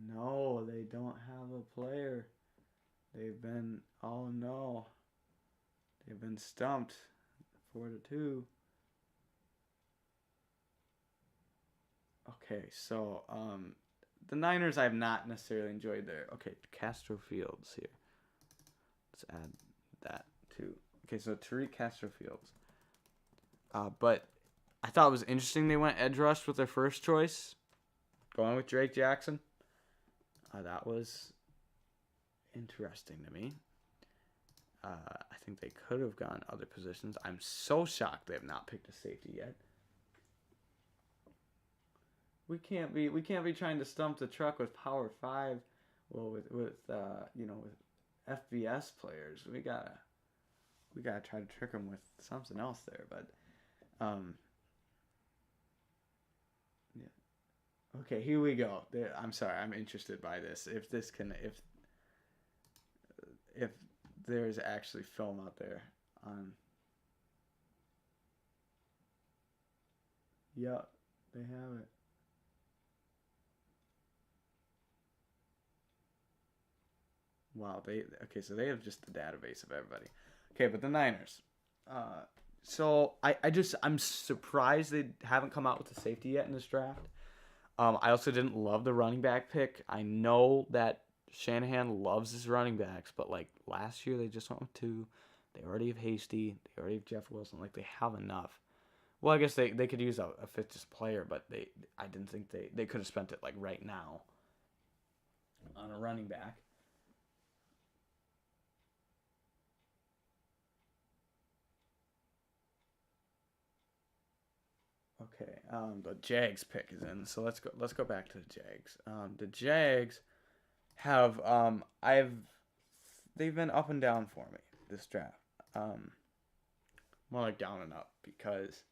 No, they don't have a player. They've been they've been stumped 4-2. Okay, so the Niners I have not necessarily enjoyed their... Okay, Castro Fields here. Let's add that too. Okay, so Tariq Castro Fields. But I thought it was interesting they went edge rush with their first choice. Going with Drake Jackson. That was interesting to me. I think they could have gone other positions. I'm so shocked they have not picked a safety yet. We can't be trying to stump the truck with Power 5, well with FBS players. We gotta try to trick them with something else there. But yeah. Okay, here we go. I'm sorry, I'm interested by this. If there's actually film out there on. Yep, they have it. Wow, so they have just the database of everybody. Okay, but the Niners. So I'm surprised they haven't come out with a safety yet in this draft. I also didn't love the running back pick. I know that Shanahan loves his running backs, but like last year they just went with 2. They already have Hasty. They already have Jeff Wilson. Like they have enough. Well, I guess they could use a fifth just player, but I didn't think they could have spent it like right now on a running back. Okay, the Jags pick is in, so let's go back to the Jags. The Jags have they've been up and down for me this draft. More like down and up because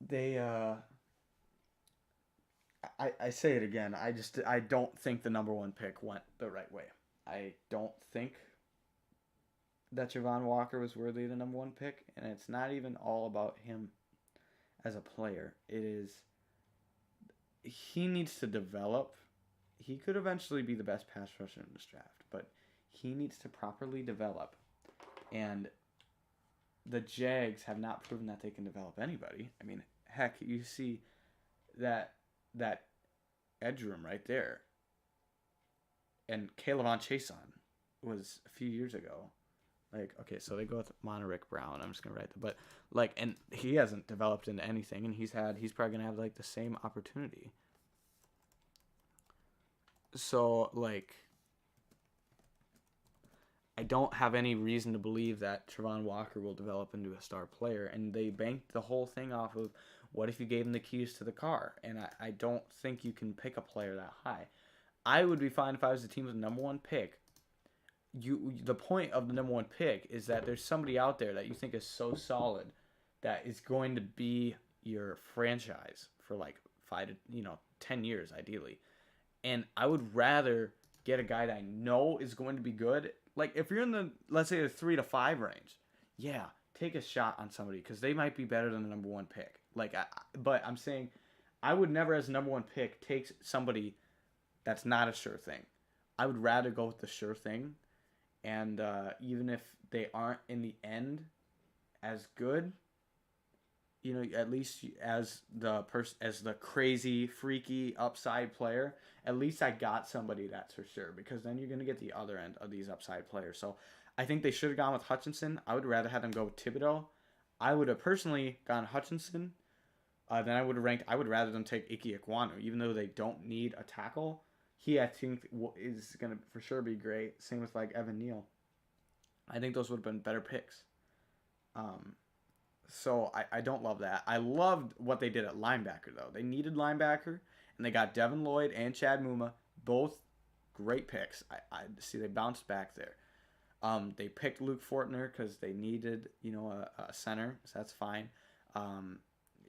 they I say it again. I don't think the number 1 pick went the right way. I don't think that Javon Walker was worthy of the number 1 pick, and it's not even all about him as a player. It is he needs to develop. He could eventually be the best pass rusher in this draft, but he needs to properly develop. And the Jags have not proven that they can develop anybody. I mean, heck, you see that edge room right there. And Kayvon Chason was a few years ago. Like, okay, so they go with Monterick Brown. I'm just gonna write that, but like, and he hasn't developed into anything, and he's probably gonna have like the same opportunity. So like, I don't have any reason to believe that Travon Walker will develop into a star player, and they banked the whole thing off of what if you gave him the keys to the car, and I don't think you can pick a player that high. I would be fine if I was the team with the number 1 pick. The point of the number 1 pick is that there's somebody out there that you think is so solid that is going to be your franchise for like 10 years ideally. And I would rather get a guy that I know is going to be good. Like if you're in the, let's say, the 3 to 5 range, yeah, take a shot on somebody because they might be better than the number 1 pick. But I'm saying I would never, as the number 1 pick, take somebody that's not a sure thing. I would rather go with the sure thing. And even if they aren't in the end as good, at least as the crazy, freaky upside player, at least I got somebody that's for sure. Because then you're gonna get the other end of these upside players. So I think they should have gone with Hutchinson. I would rather have them go with Thibodeau. I would have personally gone Hutchinson. Then I would rather them take Ike Ekwonu, even though they don't need a tackle. He, I think, is going to for sure be great. Same with, like, Evan Neal. I think those would have been better picks. So I don't love that. I loved what they did at linebacker, though. They needed linebacker, and they got Devin Lloyd and Chad Muma, both great picks. I see they bounced back there. They picked Luke Fortner because they needed, a center, so that's fine.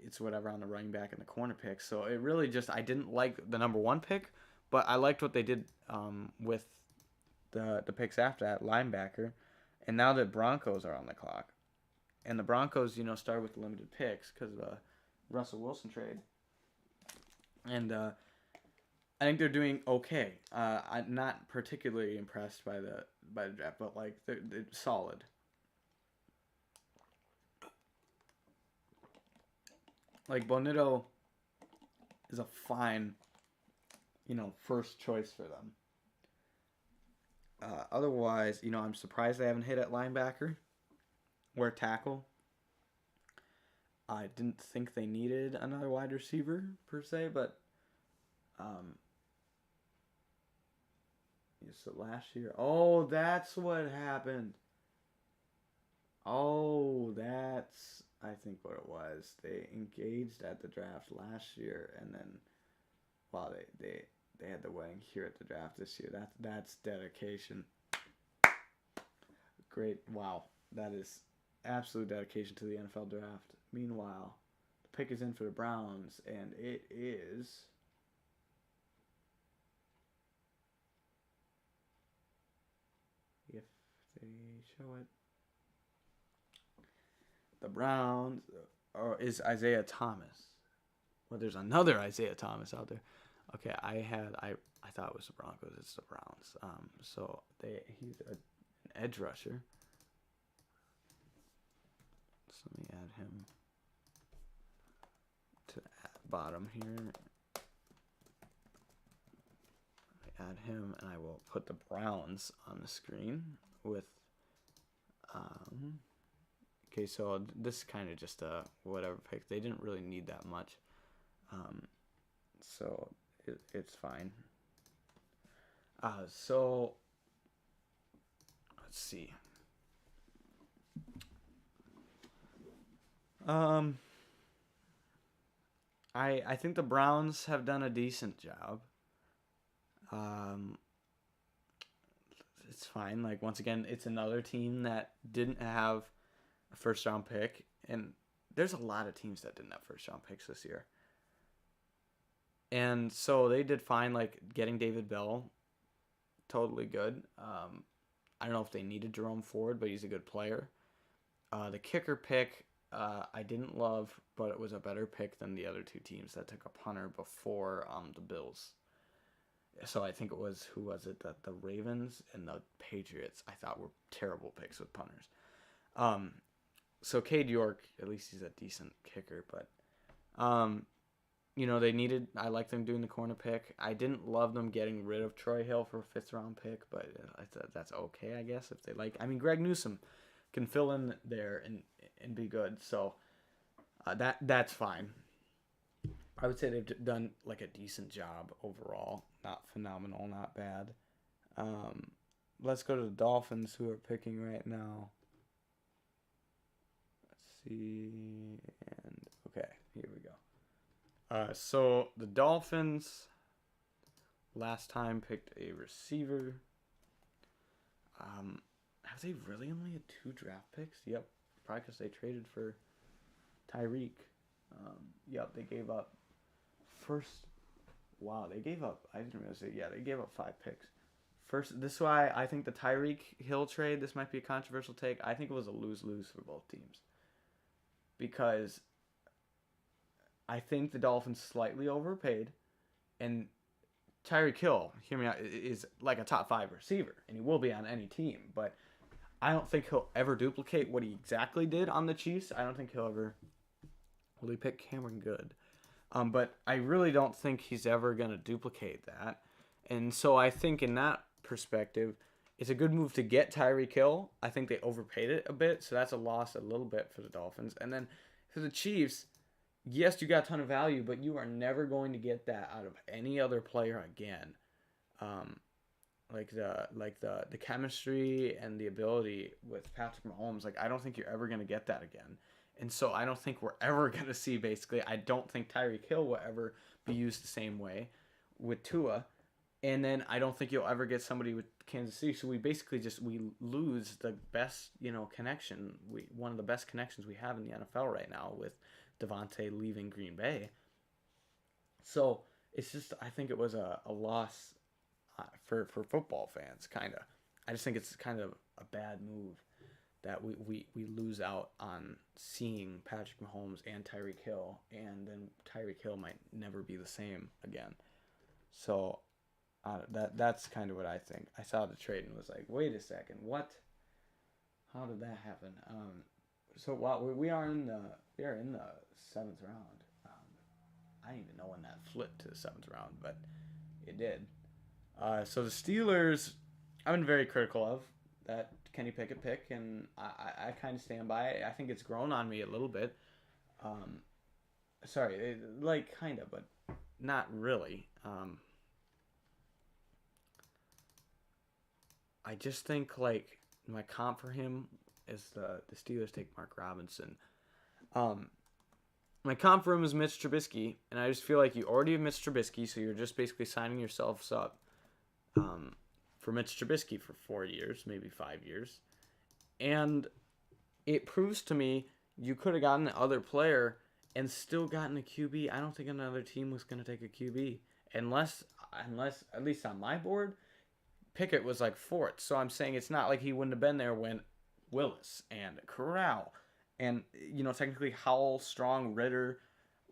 It's whatever on the running back and the corner pick. So it really just, I didn't like the number 1 pick. But I liked what they did with the picks after that, linebacker. And now the Broncos are on the clock. And the Broncos, started with limited picks because of the Russell Wilson trade. And I think they're doing okay. I'm not particularly impressed by the draft, but like they're solid. Like Bonito is a fine first choice for them. Otherwise, I'm surprised they haven't hit at linebacker or tackle. I didn't think they needed another wide receiver per se, but so last year. Oh, that's what happened. Oh, that's I think what it was. They engaged at the draft last year, and then they had the wedding here at the draft this year. That's dedication. Great. Wow. That is absolute dedication to the NFL draft. Meanwhile, the pick is in for the Browns, and it is if they show it. The Browns is Isaiah Thomas. Well, there's another Isaiah Thomas out there. Okay, I thought it was the Broncos. It's the Browns. So he's an edge rusher. So let me add him to the bottom here. add him, and I will put the Browns on the screen with. Okay, so this is kind of just a whatever pick. They didn't really need that much, so it's fine. So let's see. I think the Browns have done a decent job. It's fine. Like, once again, it's another team that didn't have a first round pick, and there's a lot of teams that didn't have first round picks this year. And so they did fine, like getting David Bell, totally good. I don't know if they needed Jerome Ford, but he's a good player. The kicker pick, I didn't love, but it was a better pick than the other two teams that took a punter before the Bills. So I think it was, who was it? The Ravens and the Patriots, I thought were terrible picks with punters. So Cade York, at least he's a decent kicker, but they needed, I like them doing the corner pick. I didn't love them getting rid of Troy Hill for a 5th round pick, but I thought that's okay, I guess, if they like. I mean, Greg Newsome can fill in there and be good, so that's fine. I would say they've done like a decent job overall. Not phenomenal, not bad. Let's go to the Dolphins, who are picking right now. Let's see. And okay, here we go. So the Dolphins last time picked a receiver. Have they really only had 2 draft picks? Yep, probably because they traded for Tyreek. Yep, they gave up first. Wow, they gave up. I didn't realize it. Yeah, they gave up 5 picks. First, this is why I think the Tyreek Hill trade, this might be a controversial take. I think it was a lose-lose for both teams. Because I think the Dolphins slightly overpaid. And Tyreek Hill, hear me out, is like a top 5 receiver. And he will be on any team. But I don't think he'll ever duplicate what he exactly did on the Chiefs. I don't think he'll ever. Will he pick Cameron Good? But I really don't think he's ever going to duplicate that. And so I think in that perspective, it's a good move to get Tyreek Hill. I think they overpaid it a bit, so that's a loss a little bit for the Dolphins. And then for the Chiefs, yes, you got a ton of value, but you are never going to get that out of any other player again. Like the chemistry and the ability with Patrick Mahomes, like I don't think you're ever going to get that again. And so I don't think we're ever going to see, basically, I don't think Tyreek Hill will ever be used the same way with Tua. And then I don't think you'll ever get somebody with Kansas City. So we basically we lose the best, connection. One of the best connections we have in the NFL right now with Devontae leaving Green Bay. So it's just, I think it was a loss for football fans, kind of. I just think it's kind of a bad move that we lose out on seeing Patrick Mahomes and Tyreek Hill, and then Tyreek Hill might never be the same again. So that's kind of what I think. I saw the trade and was like, wait a second, what? How did that happen? So while we are in the 7th round. I didn't even know when that flipped to the 7th round, but it did. So the Steelers, I've been very critical of that Kenny Pickett pick, and I kind of stand by it. I think it's grown on me a little bit. Kind of, but not really. I just think, like, my comp for him is the Steelers take Mark Robinson. My comp for him is Mitch Trubisky, and I just feel like you already have Mitch Trubisky, so you're just basically signing yourselves up for Mitch Trubisky for 4 years, maybe 5 years. And it proves to me you could have gotten the other player and still gotten a QB. I don't think another team was going to take a QB. Unless, at least on my board, Pickett was like 4th. So I'm saying it's not like he wouldn't have been there when Willis and Corral and, technically Howell, Strong, Ritter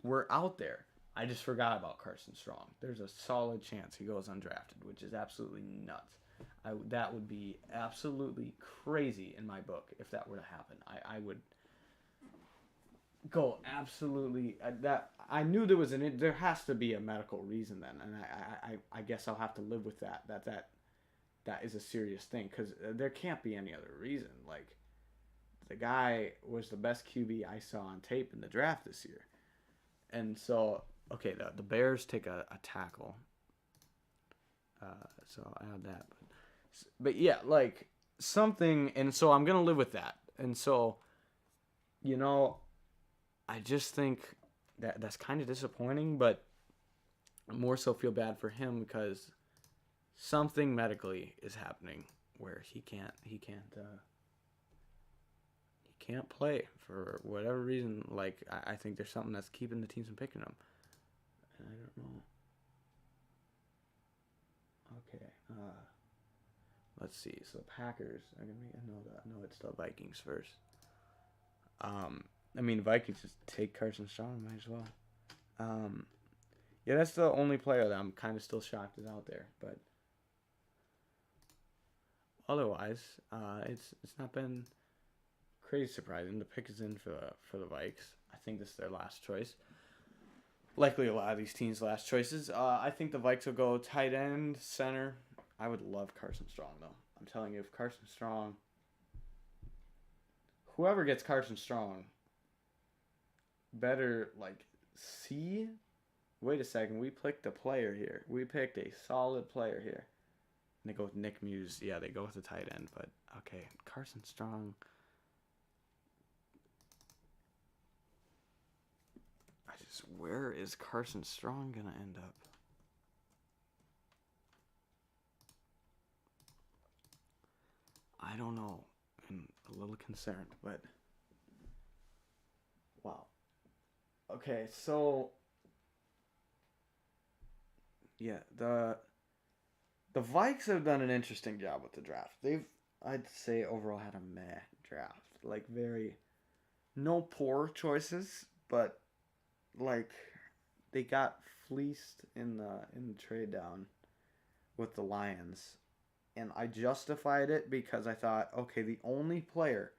were out there. I just forgot about Carson Strong. There's a solid chance he goes undrafted, which is absolutely nuts. That would be absolutely crazy in my book if that were to happen. I would go absolutely that I knew there has to be a medical reason then, and I guess I'll have to live with that is a serious thing because there can't be any other reason. Like the guy was the best QB I saw on tape in the draft this year, and so okay, the Bears take a tackle, so I have that, but yeah, like something, and so I'm gonna live with that, and so you know I just think that's kind of disappointing, but I more so feel bad for him because something medically is happening where he can't play for whatever reason. Like I think there's something that's keeping the teams from picking him, and I don't know. Okay, let's see. So Packers are gonna be. I know it's the Vikings first. I mean, Vikings just take Carson Strong, might as well. Yeah, that's the only player that I'm kind of still shocked is out there. But otherwise, it's not been crazy surprising. The pick is in for the Vikes. I think this is their last choice. Likely a lot of these teams' last choices. I think the Vikes will go tight end, center. I would love Carson Strong though. I'm telling you, if Carson Strong, whoever gets Carson Strong, better like see. Wait a second, we picked a player here. We picked a solid player here. And they go with Nick Muse. Yeah, they go with the tight end, but okay, Carson Strong. Where is Carson Strong gonna end up? I don't know. I'm a little concerned, but wow. Okay, so yeah, the Vikes have done an interesting job with the draft. I'd say, overall had a meh draft. Like no poor choices, but like they got fleeced in the trade down with the Lions, and I justified it because I thought, okay, the only player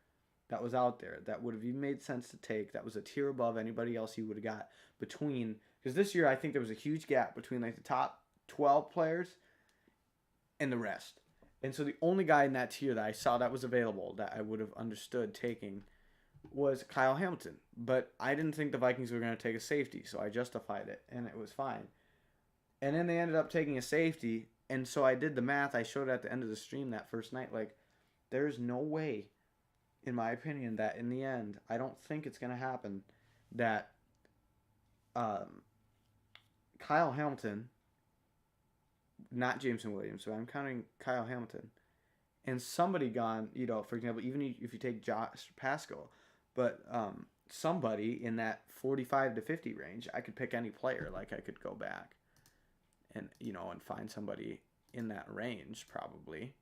that was out there that would have even made sense to take, that was a tier above anybody else you would have got between, because this year I think there was a huge gap between like the top 12 players and the rest. And so the only guy in that tier that I saw that was available that I would have understood taking was Kyle Hamilton. But I didn't think the Vikings were going to take a safety, so I justified it, and it was fine. And then they ended up taking a safety, and so I did the math. I showed it at the end of the stream that first night. Like, there's no way, in my opinion, that in the end, I don't think it's going to happen, that Kyle Hamilton, not Jameson Williams, so I'm counting Kyle Hamilton, and somebody gone, for example, even if you take Josh Pascal, but somebody in that 45 to 50 range, I could pick any player. Like I could go back and and find somebody in that range probably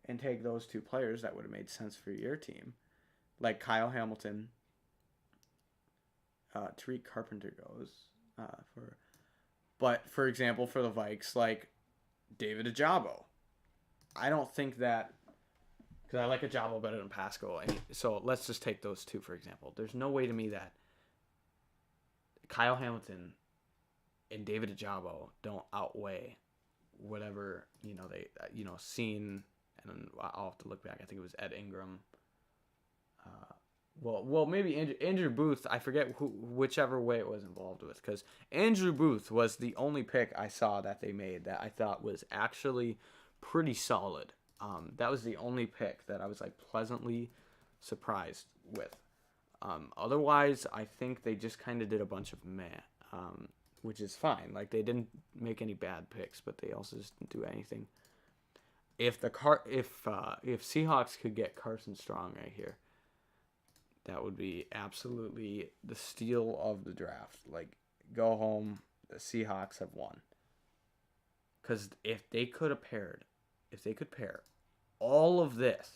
and take those two players that would have made sense for your team. Like Kyle Hamilton, Tariq Carpenter goes but for example, for the Vikes, like David Ajabo. I don't think that, because I like Ajabo better than Pascal. And so let's just take those two, for example. There's no way to me that Kyle Hamilton and David Ajabo don't outweigh whatever, they, seen, and I'll have to look back. I think it was Ed Ingram. Well, maybe Andrew Booth. I forget whichever way it was involved with, because Andrew Booth was the only pick I saw that they made that I thought was actually pretty solid. That was the only pick that I was like pleasantly surprised with. Otherwise, I think they just kind of did a bunch of meh, which is fine. Like they didn't make any bad picks, but they also just didn't do anything. If Seahawks could get Carson Strong right here, that would be absolutely the steal of the draft. Like, go home. The Seahawks have won. Because if they could pair all of this,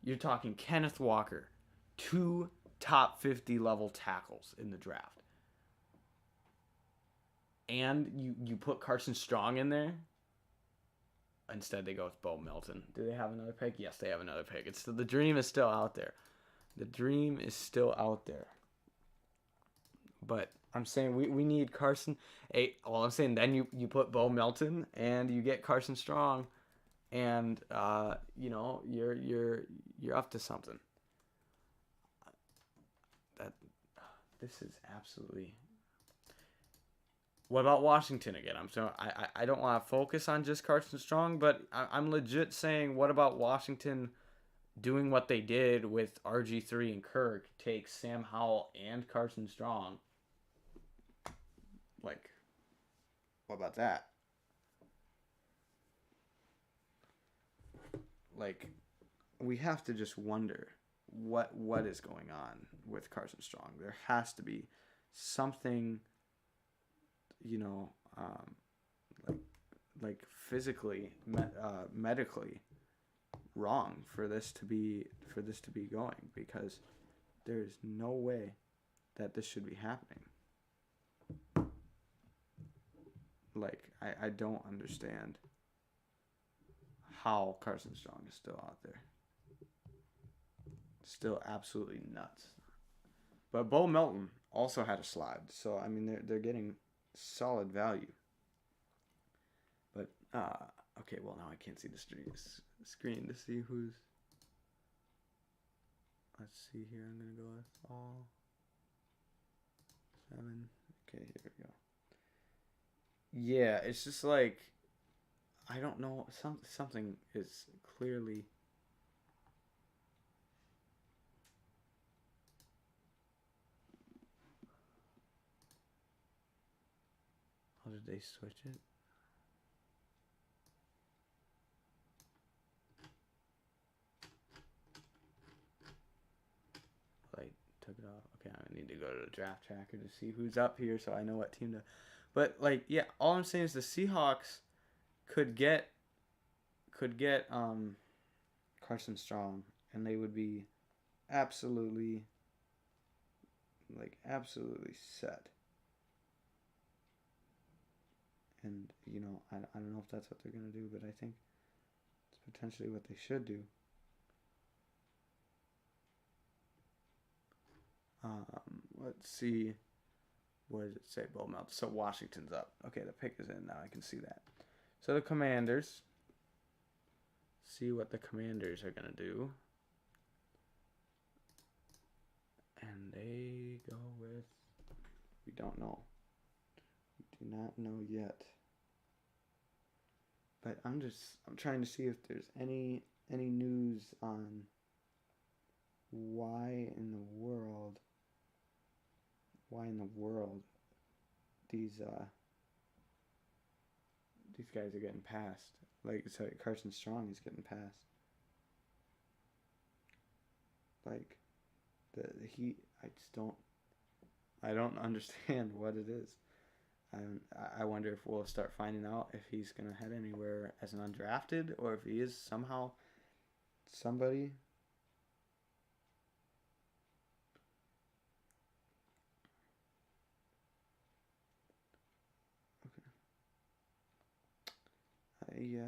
you're talking Kenneth Walker, 2 top 50 level tackles in the draft. And you put Carson Strong in there. Instead, they go with Bo Melton. Do they have another pick? Yes, they have another pick. The dream is still out there. The dream is still out there. But I'm saying we need Carson. Well, I'm saying then you put Bo Melton and you get Carson Strong, and you're up to something. That this is absolutely. What about Washington again? I don't want to focus on just Carson Strong, but I'm legit saying, what about Washington doing what they did with RG3 and Kirk, take Sam Howell and Carson Strong? Like, what about that? Like, we have to just wonder what is going on with Carson Strong. There has to be something, like physically, medically wrong for this to be going, because there's no way that this should be happening. Like, I don't understand how Carson Strong is still out there. Still absolutely nuts. But Bo Melton also had a slide, so I mean they're getting solid value. But okay, well now I can't see the screen to see who's. Let's see here. I'm gonna go with all 7. Okay, here we go. Yeah, it's just like, I don't know. Something is clearly. How did they switch it? Like, took it off. Okay, I need to go to the draft tracker to see who's up here so I know what team to. But like, yeah, all I'm saying is the Seahawks could get Carson Strong, and they would be absolutely set. And I don't know if that's what they're gonna do, but I think it's potentially what they should do. Let's see. What does it say? Bo Melton. So Washington's up. Okay, the pick is in now. I can see that. So the Commanders. See what the Commanders are gonna do. And they go with. We don't know. We do not know yet. But I'm trying to see if there's any news on why in the world these guys are getting passed. Like, sorry, Carson Strong is getting passed. Like, I don't understand what it is. I wonder if we'll start finding out if he's gonna head anywhere as an undrafted, or if he is somehow somebody. Okay.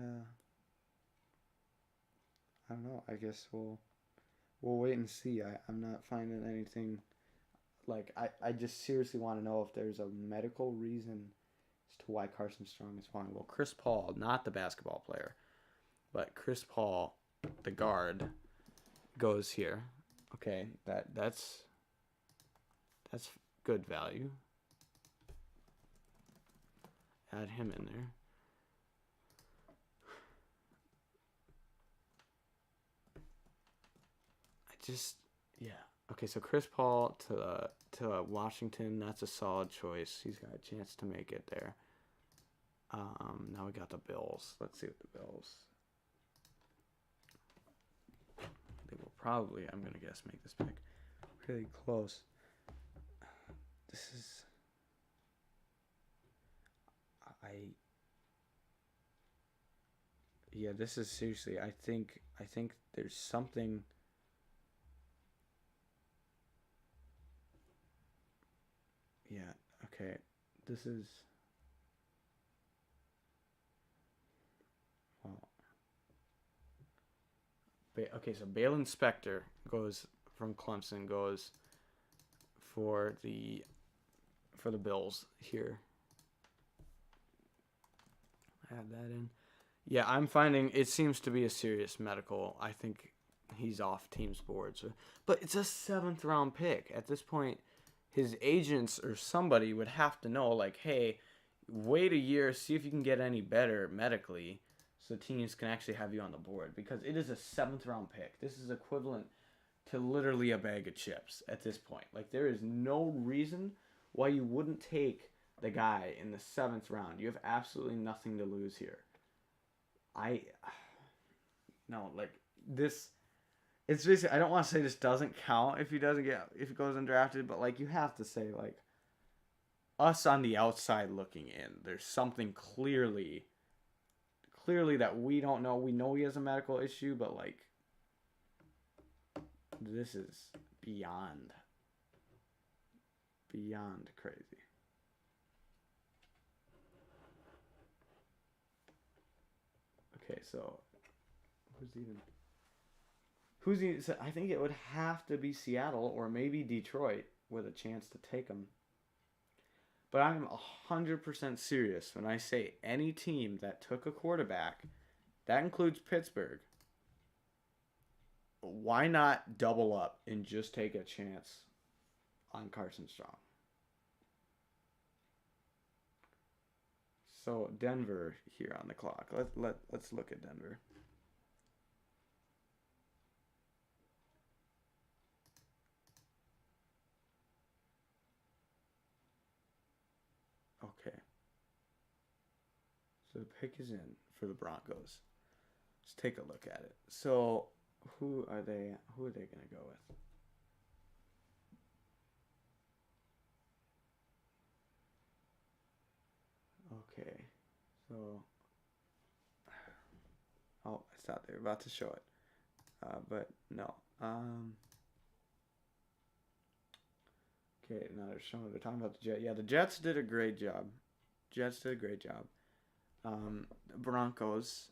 I don't know. I guess we'll wait and see. I'm not finding anything. Like, I just seriously want to know if there's a medical reason as to why Carson Strong is falling. Well, Chris Paul, not the basketball player, but Chris Paul, the guard, goes here. Okay, that's good value. Add him in there. Yeah. Okay, so Chris Paul to Washington, that's a solid choice. He's got a chance to make it there. Now we got the Bills. Let's see what the Bills. They will probably, I'm gonna guess, make this pick pretty close. This is. Yeah, this is seriously. I think there's something. Yeah, okay. This is. Well. Okay, so Balin Spector goes from Clemson goes for the Bills here. Add that in. Yeah, I'm finding it seems to be a serious medical. I think he's off team's boards. But it's a 7th round pick. At this point, his agents or somebody would have to know, like, hey, wait a year, see if you can get any better medically so teams can actually have you on the board. Because it is a 7th round pick. This is equivalent to literally a bag of chips at this point. Like, there is no reason why you wouldn't take the guy in the 7th round. You have absolutely nothing to lose here. This, it's basically, I don't want to say this doesn't count if he goes undrafted, but like you have to say like us on the outside looking in, there's something clearly that we don't know. We know he has a medical issue, but like this is beyond crazy. Okay, so so I think it would have to be Seattle or maybe Detroit with a chance to take him. But I'm 100% serious when I say any team that took a quarterback, that includes Pittsburgh, why not double up and just take a chance on Carson Strong? So Denver here on the clock. Let's look at Denver. Okay. So the pick is in for the Broncos. Let's take a look at it. So who are they going to go with? Okay. So oh, I thought they were about to show it. But no. Okay, now they're talking about the Jets. Yeah, the Jets did a great job. The Broncos,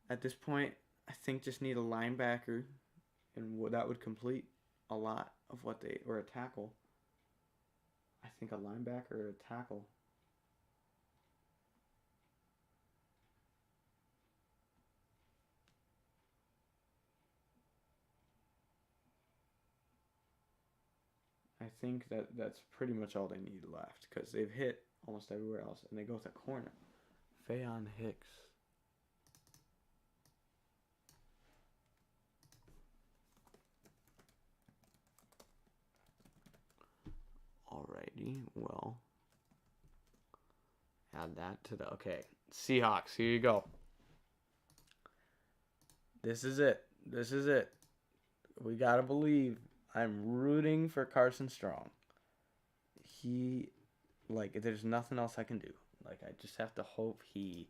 at this point, I think just need a linebacker, and that would complete a lot of what or a tackle. I think a linebacker or a tackle. I think that's pretty much all they need left because they've hit almost everywhere else, and they go with a corner. Fayon Hicks. Alrighty, well, add that to the okay. Seahawks, here you go. This is it. We gotta believe. I'm rooting for Carson Strong. There's nothing else I can do. Like, I just have to hope he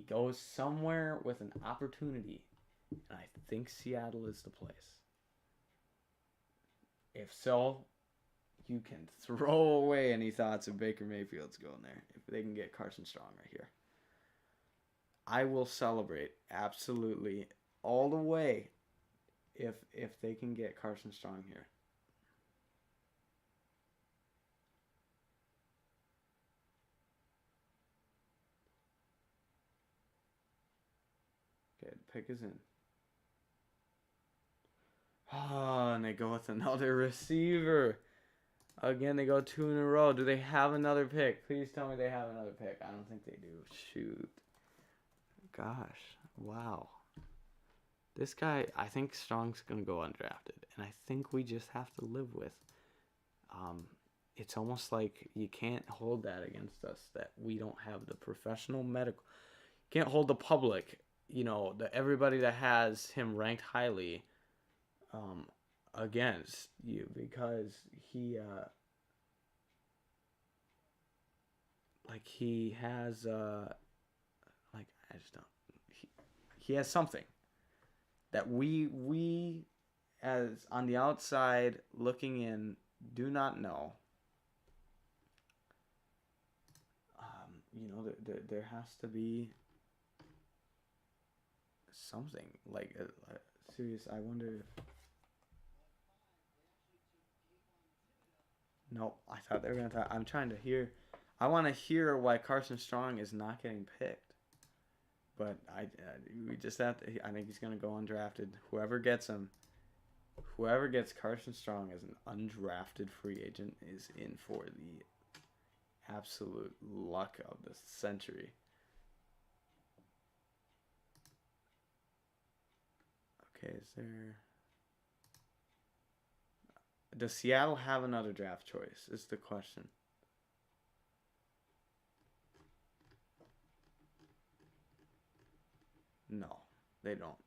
goes somewhere with an opportunity. And I think Seattle is the place. If so, you can throw away any thoughts of Baker Mayfield's going there. If they can get Carson Strong right here. I will celebrate absolutely all the way if they can get Carson Strong here. Okay, the pick is in. Oh, and they go with another receiver. Again, they go 2 in a row. Do they have another pick? Please tell me they have another pick. I don't think they do. Shoot. Gosh. Wow. This guy, I think Strong's going to go undrafted. And I think we just have to live with. It's almost like you can't hold that against us, that we don't have the professional medical. You can't hold the public, everybody that has him ranked highly against you because he has I just don't. He has something that we as on the outside looking in do not know. There has to be something like serious. I wonder if Nope. I thought they were gonna talk. I'm trying to hear. I want to hear why Carson Strong is not getting picked. But we just have to. I think he's gonna go undrafted. Whoever gets him, whoever gets Carson Strong as an undrafted free agent is in for the absolute luck of the century. Okay, is there? Does Seattle have another draft choice? Is the question. No, they don't.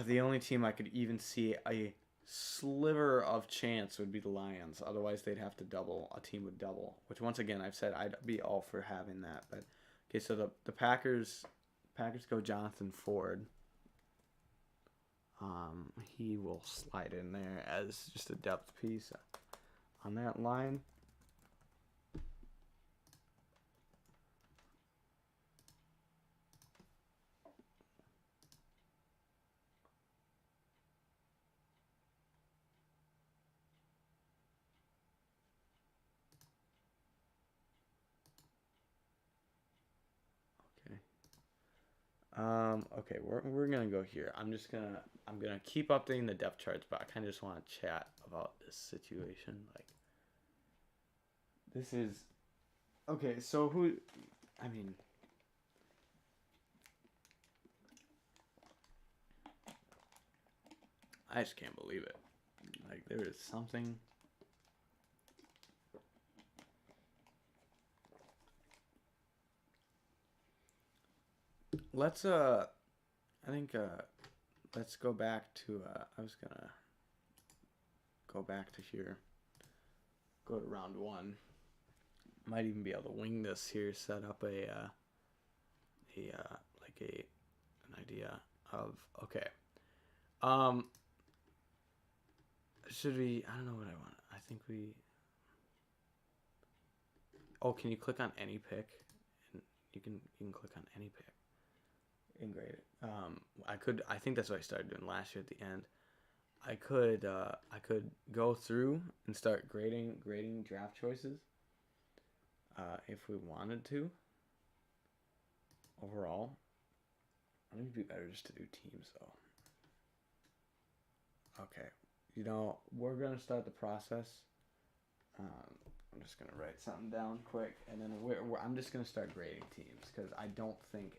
The only team I could even see a sliver of chance would be the Lions. Otherwise, they'd have to double. A team would double. Which, once again, I've said I'd be all for having that. But okay, so the Packers go Jonathan Ford. He will slide in there as just a depth piece on that line. Okay, we're gonna go here. I'm gonna keep updating the depth charts, but I kind of just want to chat about this situation. Like, this is okay. So who? I mean, I just can't believe it. Like, there is something. Let's let's go back to I was gonna go back to here. Go to round one. Might even be able to wing this here. Set up an idea of okay. Should we? I don't know what I want. I think we. Oh, can you click on any pick? And you can click on any pick. And grade it. I think that's what I started doing last year at the end. I could go through and start grading draft choices. If we wanted to. Overall, I think it'd be better just to do teams though. Okay, we're gonna start the process. I'm just gonna write something down quick, and then I'm just gonna start grading teams because I don't think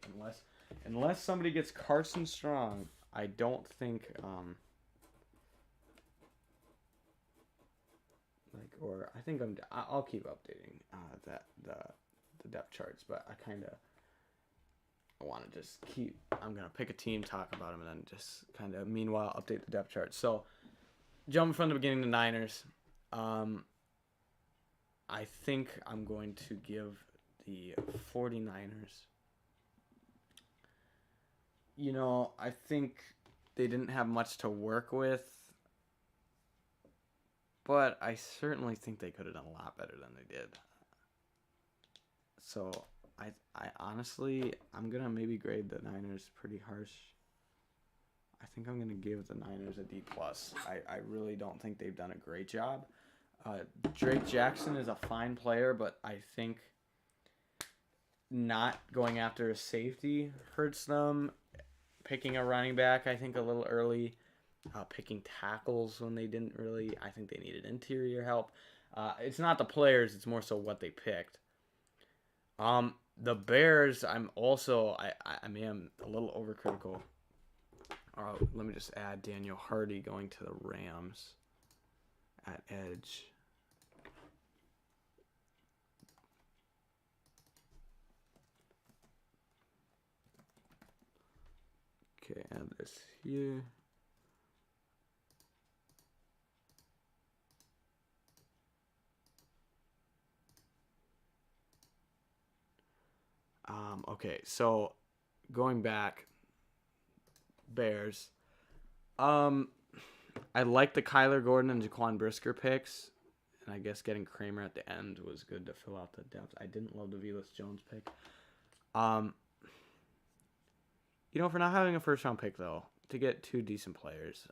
unless somebody gets Carson Strong, I don't think or I think I'll keep updating the depth charts, but I want to just I'm gonna pick a team, talk about them, and then just kind of meanwhile update the depth chart. So jumping from the beginning, the Niners. I think I'm going to give the 49ers. I think they didn't have much to work with, but I certainly think they could have done a lot better than they did. So I honestly, I'm going to maybe grade the Niners pretty harsh. I think I'm going to give the Niners a D+. I really don't think they've done a great job. Drake Jackson is a fine player, but I think not going after a safety hurts them. Picking a running back, I think, a little early. Picking tackles when they didn't really. I think they needed interior help. It's not the players; it's more so what they picked. The Bears, I'm also. I mean, I'm a little overcritical. Let me just add Daniel Hardy going to the Rams at edge. Okay, add this here. Okay, so going back, Bears. I like the Kyler Gordon and Jaquan Brisker picks, and I guess getting Kramer at the end was good to fill out the depth. I didn't love the Velus Jones pick. For not having a first round pick though, to get two decent players.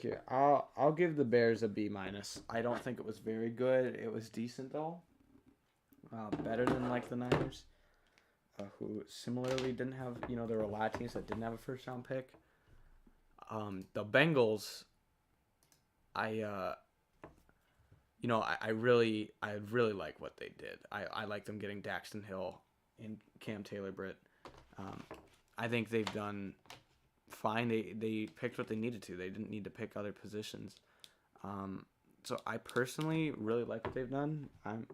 Here, I'll give the Bears a B minus. I don't think it was very good. It was decent though. Better than like the Niners, who similarly didn't have. There were a lot of teams that didn't have a first round pick. The Bengals, I really like what they did. I like them getting Daxton Hill and Cam Taylor-Britt. I think they've done fine. They picked what they needed to. They didn't need to pick other positions. So I personally really like what they've done. I'm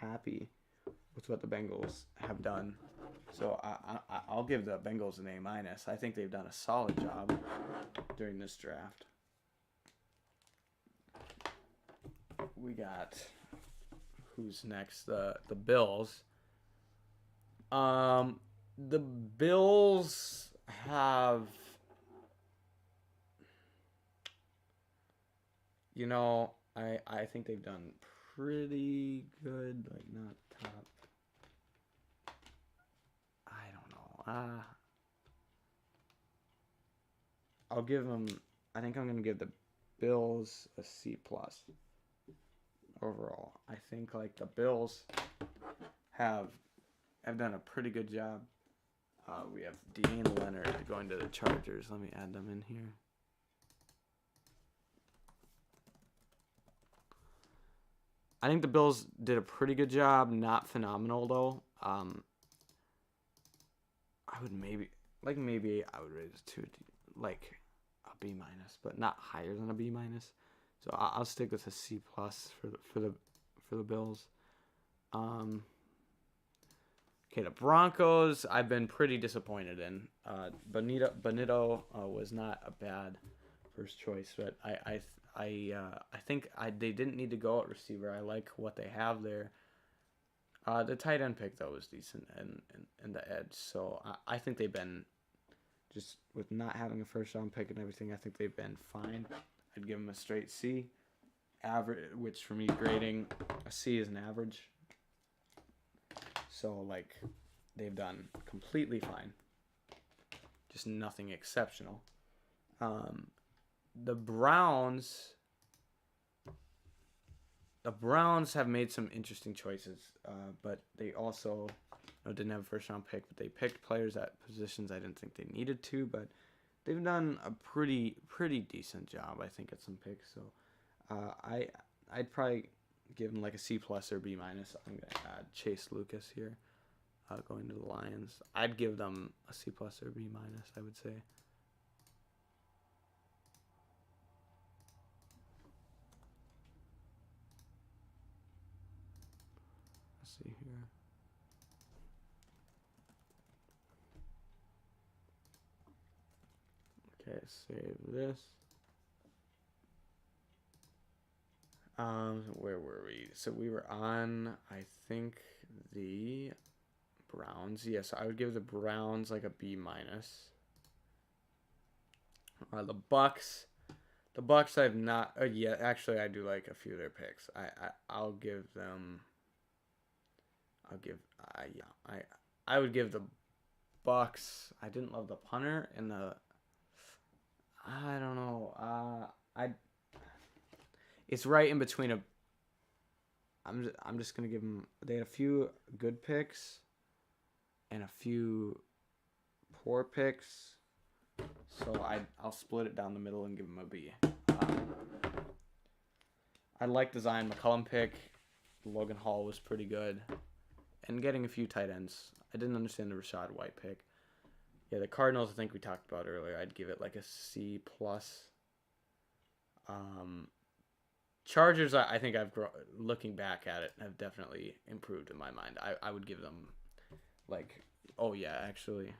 happy with what the Bengals have done. So I'll give the Bengals an A minus. I think they've done a solid job during this draft. We got who's next? The Bills. The Bills have, I think they've done pretty good, like not top. I don't know. I'll give them. I think I'm gonna give the Bills a C plus overall. I think like the Bills have done a pretty good job. We have Dean Leonard going to the Chargers. Let me add them in here. I think the Bills did a pretty good job. Not phenomenal though. I would maybe I would rate it to like a B minus, but not higher than a B minus. So I'll stick with a C plus for the Bills. Okay, the Broncos, I've been pretty disappointed in. Bonito was not a bad first choice, but I think they didn't need to go at receiver. I like what they have there. The tight end pick though was decent, and the edge. So I think they've been, just with not having a first round pick and everything, I think they've been fine. I'd give them a straight C. Average, which for me grading a C is an average. So, like, they've done completely fine. Just nothing exceptional. The Browns have made some interesting choices, but they also didn't have a first-round pick, but they picked players at positions I didn't think they needed to, but they've done a pretty decent job, I think, at some picks. So, I'd probably give them like a C plus or B minus. I'm gonna add Chase Lucas here, going to the Lions. I'd give them a C plus or B minus, I would say. Let's see here. Okay, save this. Where were we? So we were on, I think, the Browns. Yes, I would give the Browns like a B minus. The Bucks. The Bucks I've not. Yeah, actually, I do like a few of their picks. I'll give them. I would give the Bucks. I didn't love the punter and the. I don't know. It's right in between a. I'm just gonna give them. They had a few good picks, and a few poor picks. So I'll split it down the middle and give them a B. I like the Zion McCollum pick. Logan Hall was pretty good, and getting a few tight ends. I didn't understand the Rashad White pick. Yeah, the Cardinals, I think we talked about earlier. I'd give it like a C plus. Chargers, I think looking back at it, have definitely improved in my mind. I would give them, like, oh yeah, actually.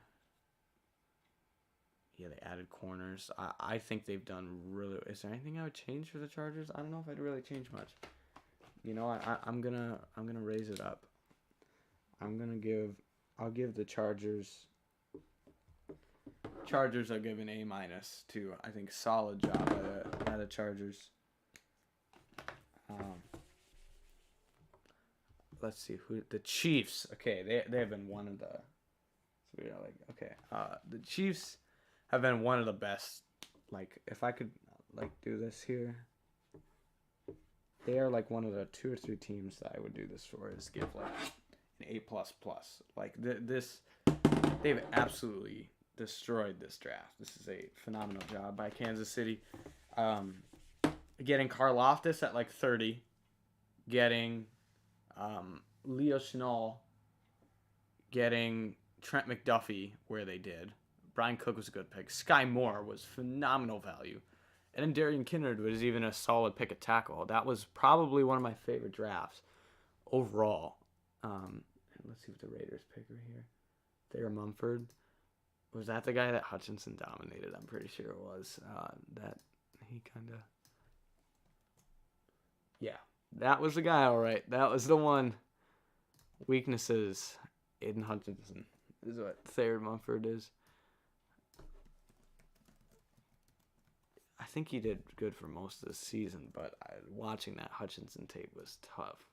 Yeah, they added corners. I think they've done really. Is there anything I would change for the Chargers? I don't know if I'd really change much. I'm gonna raise it up. I'll give the Chargers. I'll give an A minus too. I think solid job by the Chargers. Let's see who the Chiefs. Okay, they have been one of the. So we are like, okay. The Chiefs have been one of the best like if I could like do this here, they are like one of the 2 or 3 teams that I would do this for. Is give like an A++. Like this, they've absolutely destroyed this draft. This is a phenomenal job by Kansas City. Getting Karlaftis at like 30, getting Leo Chenal, getting Trent McDuffie where they did. Brian Cook was a good pick. Sky Moore was phenomenal value. And then Darian Kinnard was even a solid pick at tackle. That was probably one of my favorite drafts overall. Let's see what the Raiders pick are here. Thayer Mumford. Was that the guy that Hutchinson dominated? I'm pretty sure it was. That he kind of... Yeah, that was the guy, all right. That was the one. Weaknesses. Aiden Hutchinson is what Thayer Mumford is. I think he did good for most of the season, but watching that Hutchinson tape was tough.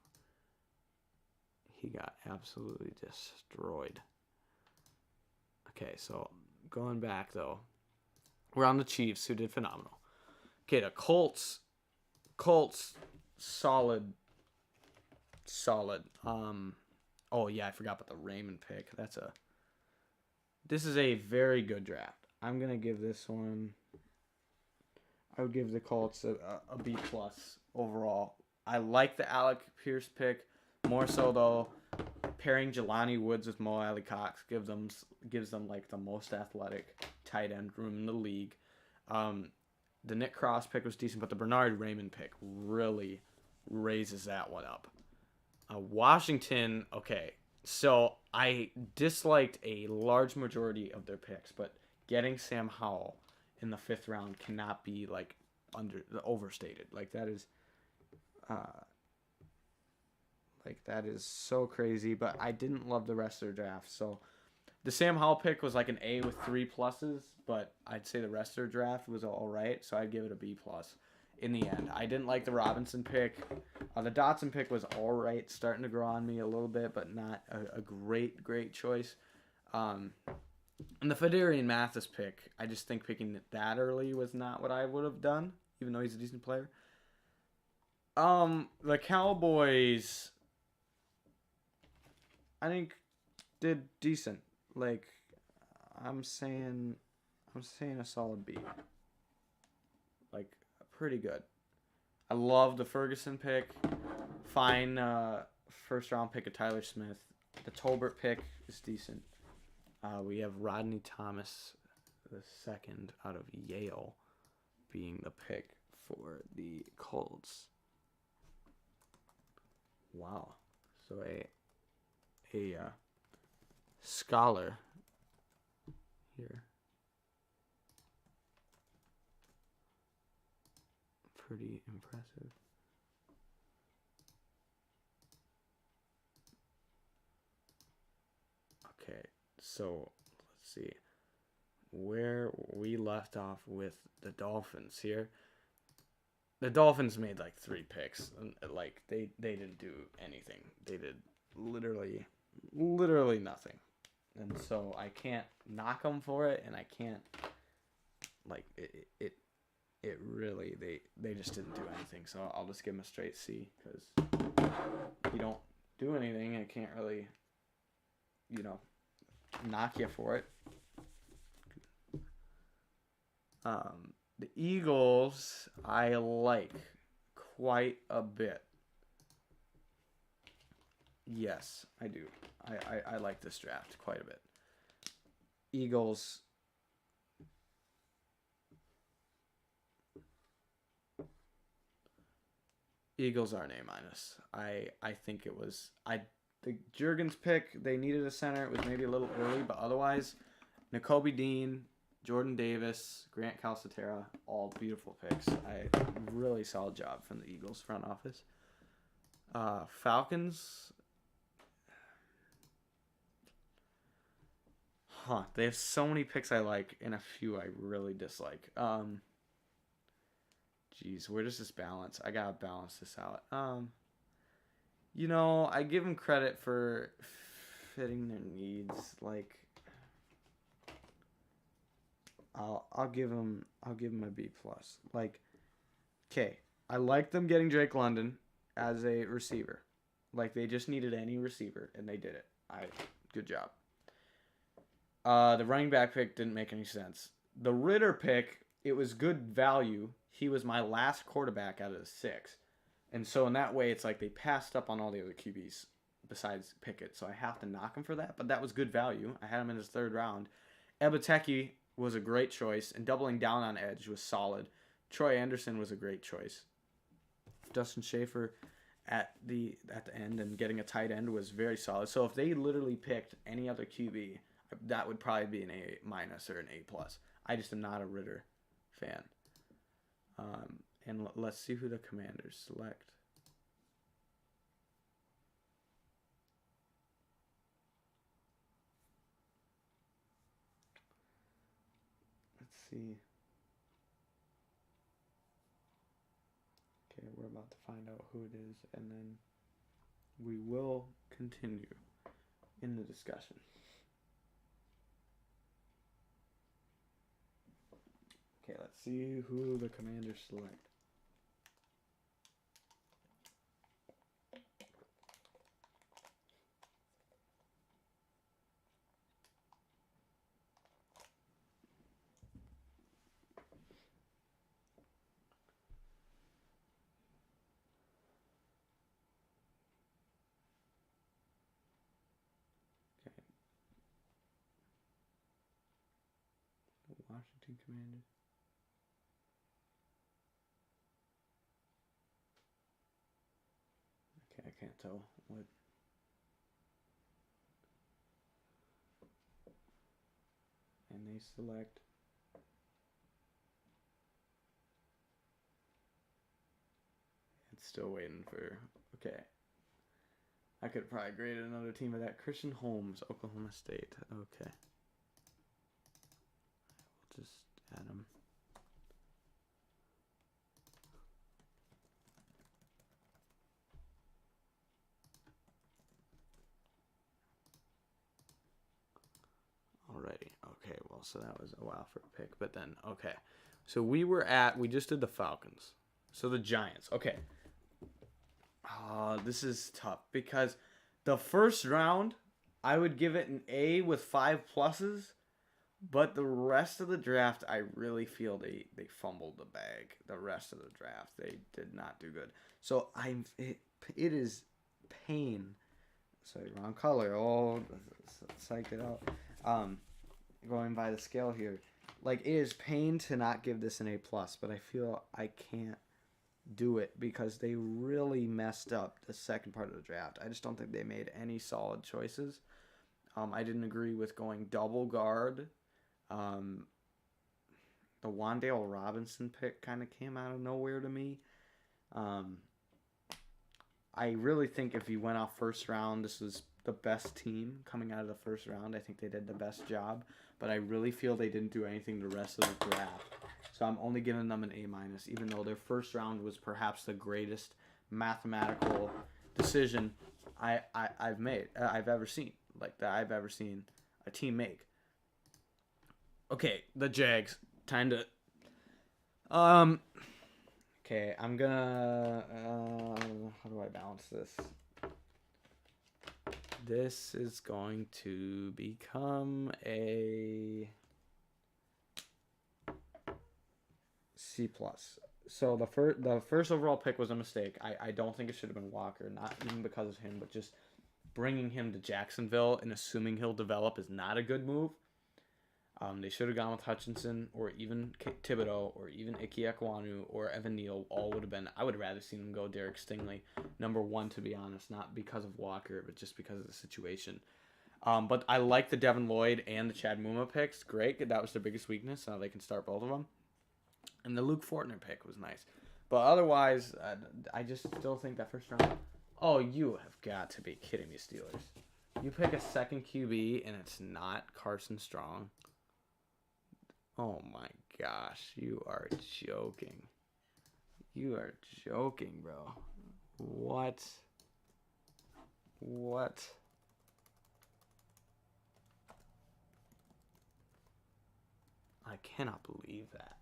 He got absolutely destroyed. Okay, so going back, though, we're on the Chiefs, who did phenomenal. Okay, the Colts, solid. Oh, yeah, I forgot about the Raymond pick. This is a very good draft. I'm going to give this one... I would give the Colts a B+ overall. I like the Alec Pierce pick more so though. Pairing Jelani Woods with Mo Alley Cox gives them like the most athletic tight end room in the league. The Nick Cross pick was decent, but the Bernard Raymond pick really raises that one up. Washington, okay, so I disliked a large majority of their picks, but getting Sam Howell in the 5th round cannot be like overstated. Like that is so crazy. But I didn't love the rest of their draft. So the Sam Howell pick was like an A with 3 pluses, but I'd say the rest of their draft was all right. So I'd give it a B+ in the end. I didn't like the Robinson pick. The Dotson pick was all right, starting to grow on me a little bit, but not a great choice. And the Fedarian Mathis pick, I just think picking that early was not what I would have done, even though he's a decent player. The Cowboys, I think, did decent. Like, I'm saying a solid B. Like, pretty good. I love the Ferguson pick. Fine, 1st round pick of Tyler Smith. The Tolbert pick is decent. We have Rodney Thomas, the 2nd out of Yale, being the pick for the Colts. Wow. So a scholar here. Pretty impressive. Okay. So, let's see where we left off with the Dolphins here. The Dolphins made like 3 picks. And, like, they didn't do anything. They did literally nothing. And so I can't knock them for it, and I can't, like, it really, they just didn't do anything. So I'll just give them a straight C, because you don't do anything, I can't really, knock you for it. The Eagles, I like quite a bit. Yes, I do. I like this draft quite a bit. Eagles. Eagles are an A-. I think it was the Juergens pick. They needed a center. It was maybe a little early, but otherwise, Nakobe Dean, Jordan Davis, Grant Calcaterra, all beautiful picks. Really solid job from the Eagles front office. Falcons. They have so many picks I like and a few I really dislike. Where does this balance? I gotta balance this out. I give them credit for fitting their needs. Like, I'll give him a B plus. Like, okay, I like them getting Drake London as a receiver. Like, they just needed any receiver, and they did it. Good job. The running back pick didn't make any sense. The Ritter pick, it was good value. He was my last quarterback out of the 6. And so in that way, it's like they passed up on all the other QBs besides Pickett. So I have to knock him for that. But that was good value. I had him in his 3rd round. Ebiteki was a great choice. And doubling down on edge was solid. Troy Anderson was a great choice. Dustin Schaefer at the end and getting a tight end was very solid. So if they literally picked any other QB, that would probably be an A- or an A+. I just am not a Ritter fan. And let's see who the Commanders select. Let's see. Okay, we're about to find out who it is, and then we will continue in the discussion. Okay, let's see who the Commanders select. Okay. The Washington Commanders. Okay, I can't tell what. And they select. It's still waiting for. Okay. I could probably grade another team of that. Christian Holmes, Oklahoma State. Okay. We'll just add him. Alrighty. Okay, well, so that was a while for a pick. But then, okay. So we just did the Falcons. So the Giants. Okay. This is tough because the first round, I would give it an A with 5 pluses. But the rest of the draft, I really feel they fumbled the bag. The rest of the draft, they did not do good. So it is pain. Sorry, wrong color. Oh, psych it out. Going by the scale here, like it is pain to not give this an A plus, but I feel I can't do it because they really messed up the second part of the draft. I just don't think they made any solid choices. I didn't agree with going double guard. The Wan'Dale Robinson pick kind of came out of nowhere to me. I really think if you went off first round, this was the best team coming out of the first round. I think they did the best job, but I really feel they didn't do anything the rest of the draft. So I'm only giving them an A-, even though their first round was perhaps the greatest mathematical decision I've ever seen. Like that I've ever seen a team make. Okay, the Jags. Time to. Okay, I'm gonna. How do I balance this? This is going to become a C plus. So the first overall pick was a mistake. I don't think it should have been Walker, not even because of him, but just bringing him to Jacksonville and assuming he'll develop is not a good move. They should have gone with Hutchinson or even Thibodeau or even Ike Ekwonu or Evan Neal. All would have been. I would have rather seen them go Derek Stingley, number 1, to be honest, not because of Walker, but just because of the situation. But I like the Devin Lloyd and the Chad Muma picks. Great. That was their biggest weakness. Now they can start both of them. And the Luke Fortner pick was nice. But otherwise, I just still think that first round. Oh, you have got to be kidding me, Steelers. You pick a second QB and it's not Carson Strong. Oh my gosh, you are joking. You are joking, bro. What? I cannot believe that.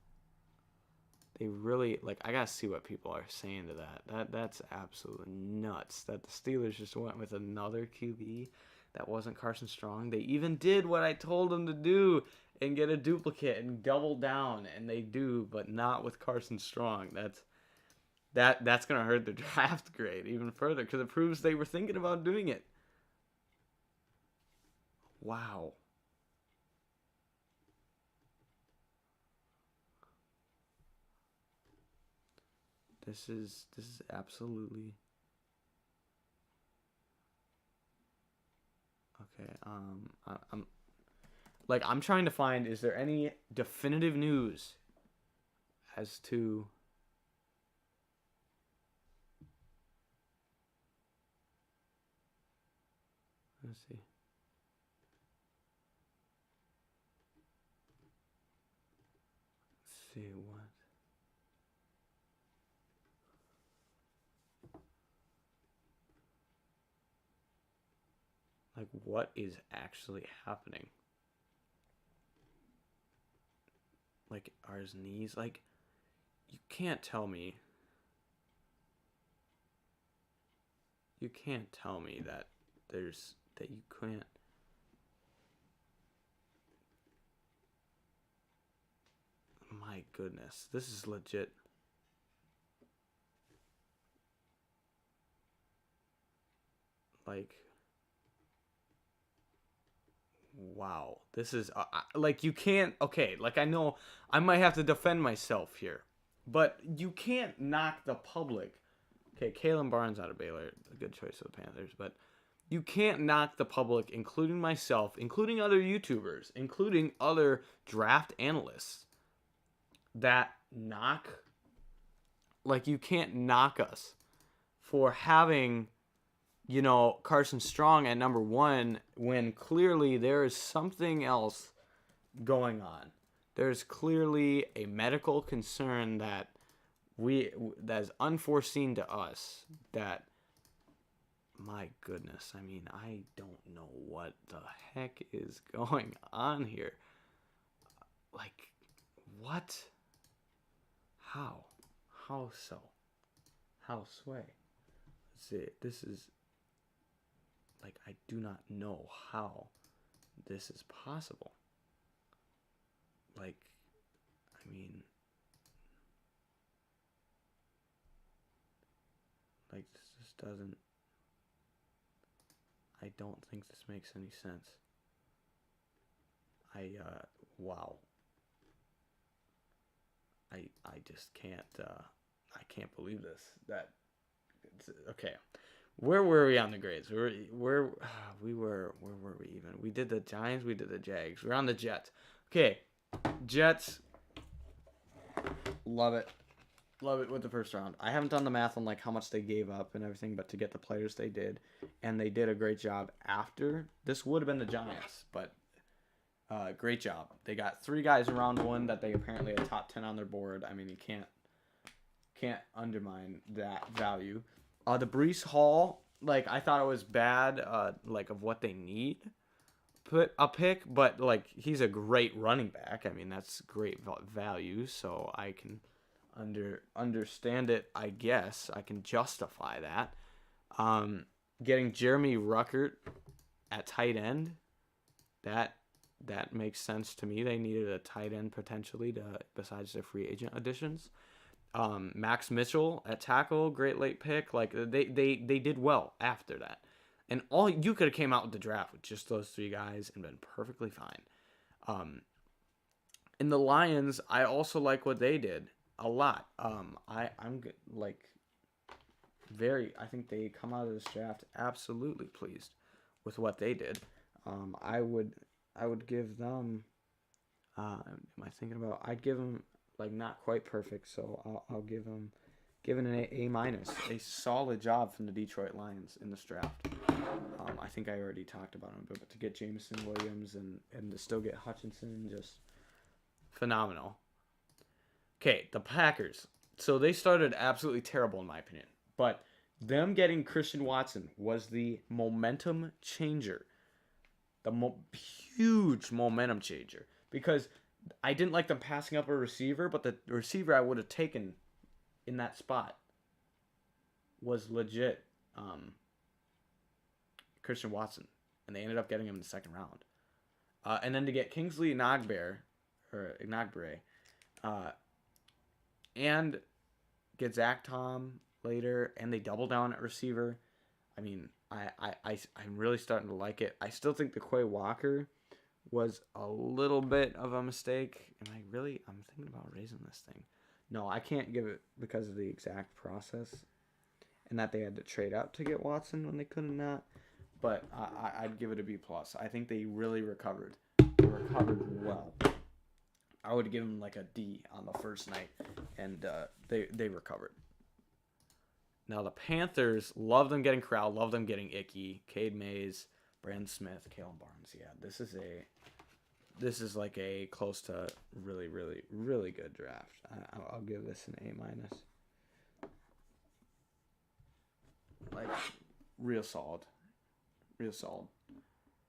They really, like, I gotta see what people are saying to that. That's absolutely nuts that the Steelers just went with another QB that wasn't Carson Strong. They even did what I told them to do and get a duplicate and double down, and they do, but not with Carson Strong. That's gonna hurt their draft grade even further because it proves they were thinking about doing it. Wow. This is absolutely okay. I'm trying to find, is there any definitive news as to let's see. Let's see what. Like, what is actually happening? Like, are his knees, like, you can't tell me. You can't tell me that that you can't. My goodness, this is legit. Like, wow, this is like, you can't. Okay, like, I know I might have to defend myself here, but you can't knock the public. Okay, Kalen Barnes out of Baylor, a good choice for the Panthers, but you can't knock the public, including myself, including other YouTubers, including other draft analysts that knock. Like, you can't knock us for having, Carson Strong at number 1 when clearly there is something else going on. There's clearly a medical concern that is unforeseen to us. That, my goodness, I mean, I don't know what the heck is going on here. Like, what? How so? How sway? Let's see. This is, like, I do not know how this is possible. Like, I mean, like, this just doesn't, I don't think this makes any sense. Wow. I just can't, I can't believe this. Okay. Where were we on the grades? Where were we even? We did the Giants, we did the Jags. We're on the Jets. Okay. Jets. Love it. Love it with the first round. I haven't done the math on, like, how much they gave up and everything, but to get the players they did, and they did a great job after. This would have been the Giants, but great job. They got 3 guys in round 1 that they apparently had top 10 on their board. I mean, you can't undermine that value. The Breece Hall, like, I thought it was bad, like, of what they need. Put a pick, but, like, he's a great running back. I mean, that's great value, so I can understand it, I guess. I can justify that. Getting Jeremy Ruckert at tight end, that makes sense to me. They needed a tight end potentially besides their free agent additions. Max Mitchell at tackle, great late pick. Like, they did well after that. And all you could have came out with the draft with just those 3 guys and been perfectly fine. In the Lions, I also like what they did a lot. I'm like I think they come out of this draft absolutely pleased with what they did. I would give them. Am I thinking about? I'd give them, like, not quite perfect, so I'll give them an A-. A solid job from the Detroit Lions in this draft. I think I already talked about him, but to get Jameson Williams and to still get Hutchinson, just phenomenal. Okay, the Packers. So they started absolutely terrible in my opinion, but them getting Christian Watson was the momentum changer. The huge momentum changer, because I didn't like them passing up a receiver, but the receiver I would have taken in that spot was legit Christian Watson, and they ended up getting him in the second round. And then to get Kingsley Ignagbare, and get Zach Tom later, and they double down at receiver. I mean, I'm really starting to like it. I still think the Quay Walker was a little bit of a mistake. I'm thinking about raising this thing. No, I can't give it because of the exact process and that they had to trade up to get Watson when they couldn't not. But I'd give it a B+. I think they really recovered. They recovered well. I would give them like a D on the first night, and they recovered. Now the Panthers, love them getting Corral, love them getting Icky, Cade Mays, Brandon Smith, Kalen Barnes. Yeah, this is like a close to really, really, really good draft. I'll give this an A-. Like, real solid. Real solid.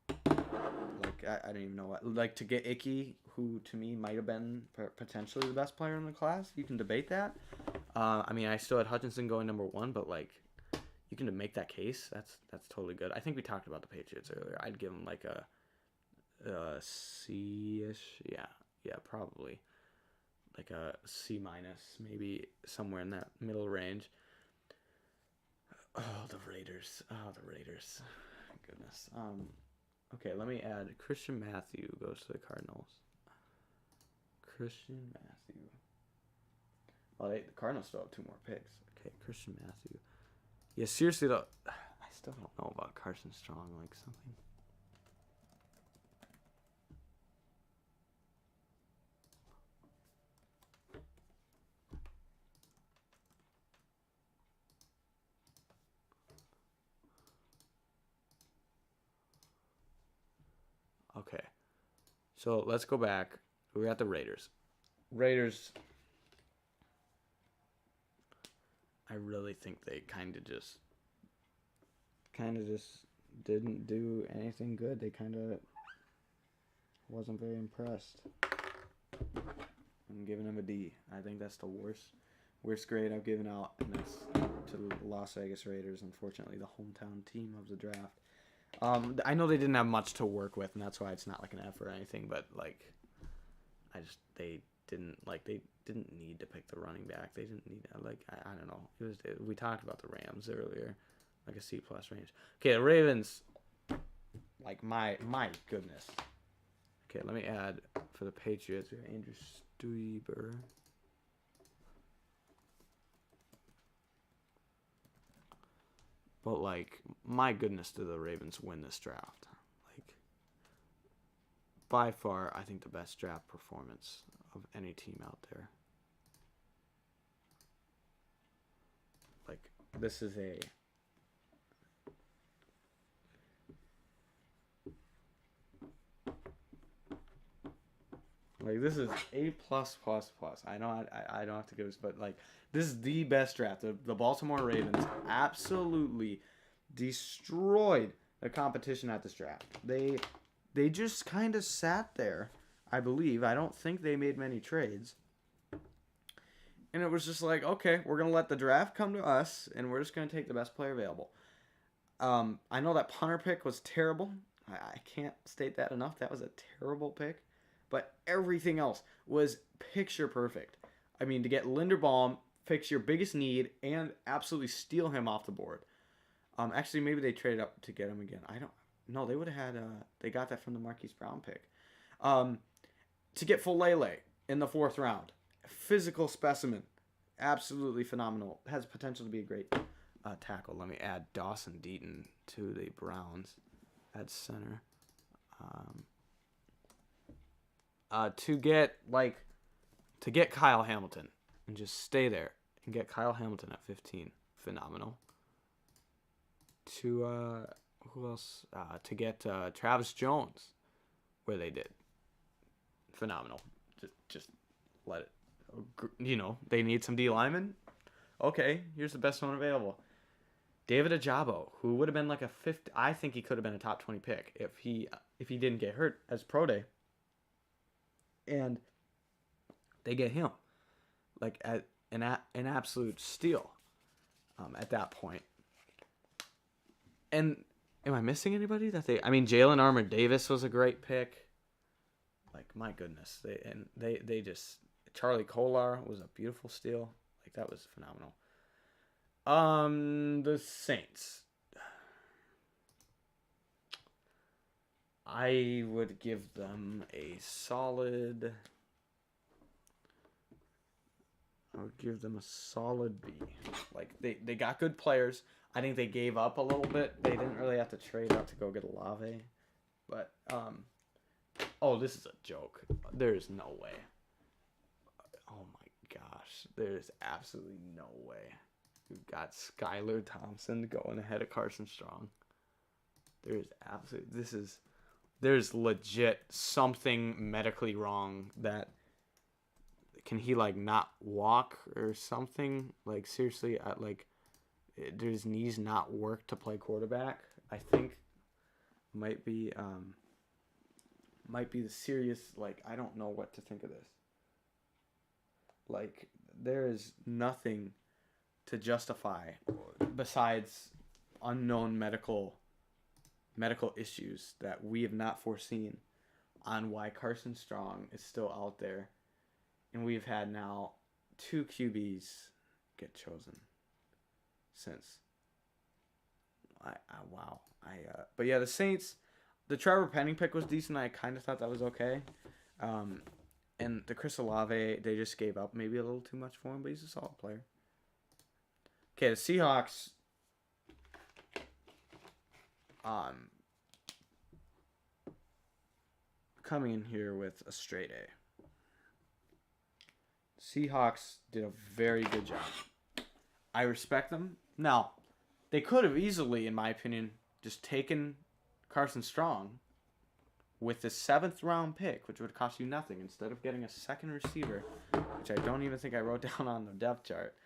Like, I don't even know what. Like, to get Icky, who to me might have been potentially the best player in the class. You can debate that. I mean, I still had Hutchinson going number 1, but, like, you can make that case. That's totally good. I think we talked about the Patriots earlier. I'd give them, like, a C-ish. Yeah, probably. Like a C-, maybe somewhere in that middle range. Oh, the Raiders. Goodness. Okay, let me add Christian Matthew goes to the Cardinals. Christian Matthew. Well, the Cardinals still have 2 more picks. Okay, Christian Matthew. Yeah, seriously though, I still don't know about Carson Strong, like something. Okay, so let's go back. We're at the Raiders. I really think they kind of just didn't do anything good. They kind of wasn't very impressed. I'm giving them a D. I think that's the worst grade I've given out, and that's to the Las Vegas Raiders, unfortunately, the hometown team of the draft. I know they didn't have much to work with, and that's why it's not like an F or anything, but like they didn't need to pick the running back. They didn't need I don't know. We talked about the Rams earlier, like a C+ range. Okay, the Ravens, like my goodness. Okay, let me add for the Patriots. We have Andrew Stueber. But, like, my goodness, do the Ravens win this draft? Like, by far, I think the best draft performance of any team out there. Like, this is a... Like, this is A+++. I know I don't have to give this, but, like, this is the best draft. The Baltimore Ravens absolutely destroyed the competition at this draft. They just kind of sat there, I believe. I don't think they made many trades. And it was just like, okay, we're going to let the draft come to us, and we're just going to take the best player available. I know that punter pick was terrible. I can't state that enough. That was a terrible pick. But everything else was picture perfect. I mean, to get Linderbaum, fix your biggest need, and absolutely steal him off the board. Actually, maybe they traded up to get him again. I don't know. They would have had... they got that from the Marquise Brown pick. To get Fellaille in the 4th round. Physical specimen. Absolutely phenomenal. Has potential to be a great tackle. Let me add Dawson Deaton to the Browns at center. To get Kyle Hamilton and just stay there and get Kyle Hamilton at 15, phenomenal. To who else? To get Travis Jones, where they did, phenomenal. Just let it. You know, they need some D linemen. Okay, here's the best one available. David Ajabo, who would have been like a 5th. I think he could have been a top 20 pick if he didn't get hurt as pro day. And they get him like at an absolute steal at that point. And am I missing anybody that they? I mean, Jalen Armour-Davis was a great pick. Like, my goodness, they just Charlie Kolar was a beautiful steal. Like, that was phenomenal. The Saints. I would give them a solid. I would give them a solid B. Like, they got good players. I think they gave up a little bit. They didn't really have to trade up to go get Olave. But, oh, this is a joke. There's no way. Oh, my gosh. There's absolutely no way. We've got Skylar Thompson going ahead of Carson Strong. There's legit something medically wrong that... Can he, like, not walk or something? Like, seriously, do his knees not work to play quarterback? I think might be the serious, like, I don't know what to think of this. Like, there is nothing to justify besides unknown medical issues that we have not foreseen on why Carson Strong is still out there. And we've had now 2 QBs get chosen since. Wow. But yeah, the Saints, the Trevor Penning pick was decent. I kind of thought that was okay. And the Chris Olave, they just gave up maybe a little too much for him, but he's a solid player. Okay, the Seahawks. Coming in here with a straight A. Seahawks did a very good job. I respect them. Now, they could have easily, in my opinion, just taken Carson Strong with the 7th round pick, which would cost you nothing, instead of getting a second receiver, which I don't even think I wrote down on the depth chart.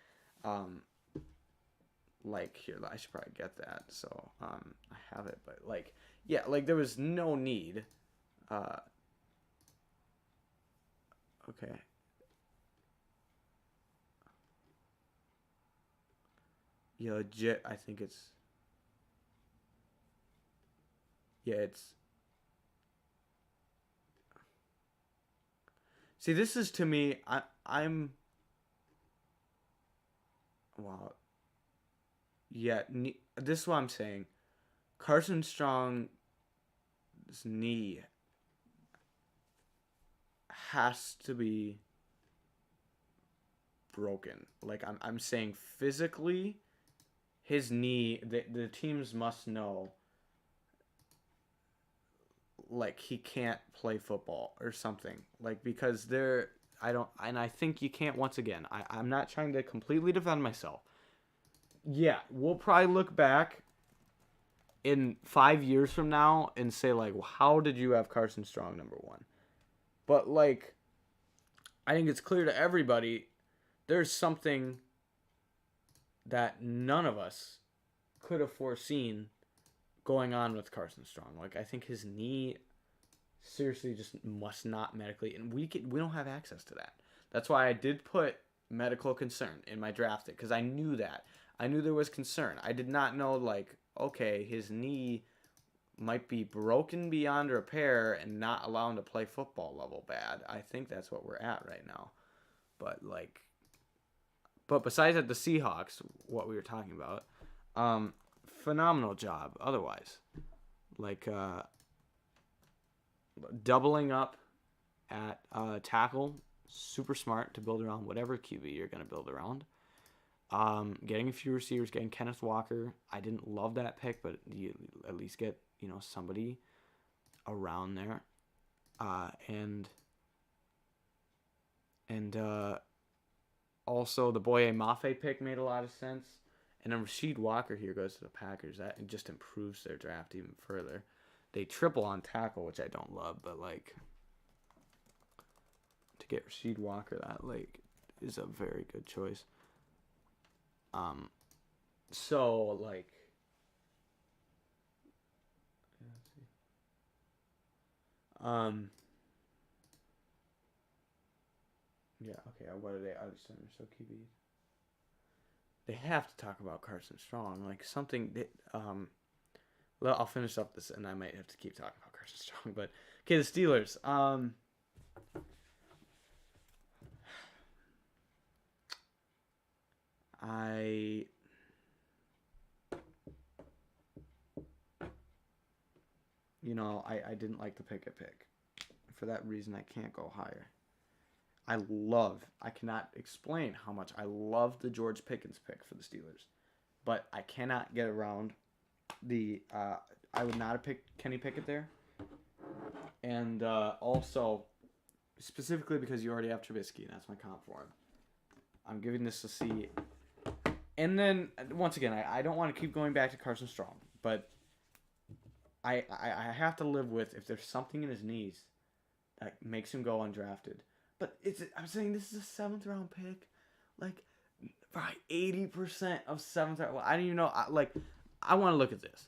Like, here, I should probably get that. So, I have it, but, like, yeah, like, there was no need. Okay. Yeah, legit, I think it's... Yeah, it's... See, this is, to me, I'm... Wow. Yeah, this is what I'm saying. Carson Strong's knee has to be broken. Like, I'm saying physically... His knee, the teams must know, like, he can't play football or something. Like, because I think you can't, once again, I'm not trying to completely defend myself. Yeah, we'll probably look back in 5 years from now and say, like, well, how did you have Carson Strong number 1? But, like, I think it's clear to everybody there's something that none of us could have foreseen going on with Carson Strong. Like, I think his knee seriously just must not medically, and we don't have access to that. That's why I did put medical concern in my drafting, because I knew that. I knew there was concern. I did not know, like, okay, his knee might be broken beyond repair and not allow him to play football level bad. I think that's what we're at right now. But, like... But besides that, the Seahawks, what we were talking about, phenomenal job otherwise. Like, doubling up at tackle, super smart to build around whatever QB you're going to build around. Getting a few receivers, getting Kenneth Walker. I didn't love that pick, but you at least get, somebody around there. And also, the Boye Mafe pick made a lot of sense. And then Rasheed Walker here goes to the Packers. That just improves their draft even further. They triple on tackle, which I don't love, but, like, to get Rasheed Walker that late is a very good choice. So, like, Yeah, okay. What are they? Other centers, so QBs. They have to talk about Carson Strong, like something that well, I'll finish up this, and I might have to keep talking about Carson Strong. But okay, the Steelers. I I didn't like the Pickett pick. For that reason, I can't go higher. I cannot explain how much I love the George Pickens pick for the Steelers, but I cannot get around the. I would not have picked Kenny Pickett there, and also specifically because you already have Trubisky, and that's my comp for him. I'm giving this a C. And then once again, I don't want to keep going back to Carson Strong, but I have to live with if there's something in his knees that makes him go undrafted. But I'm saying this is a 7th round pick, like probably 80% of 7th round. Well, I don't even know. I want to look at this.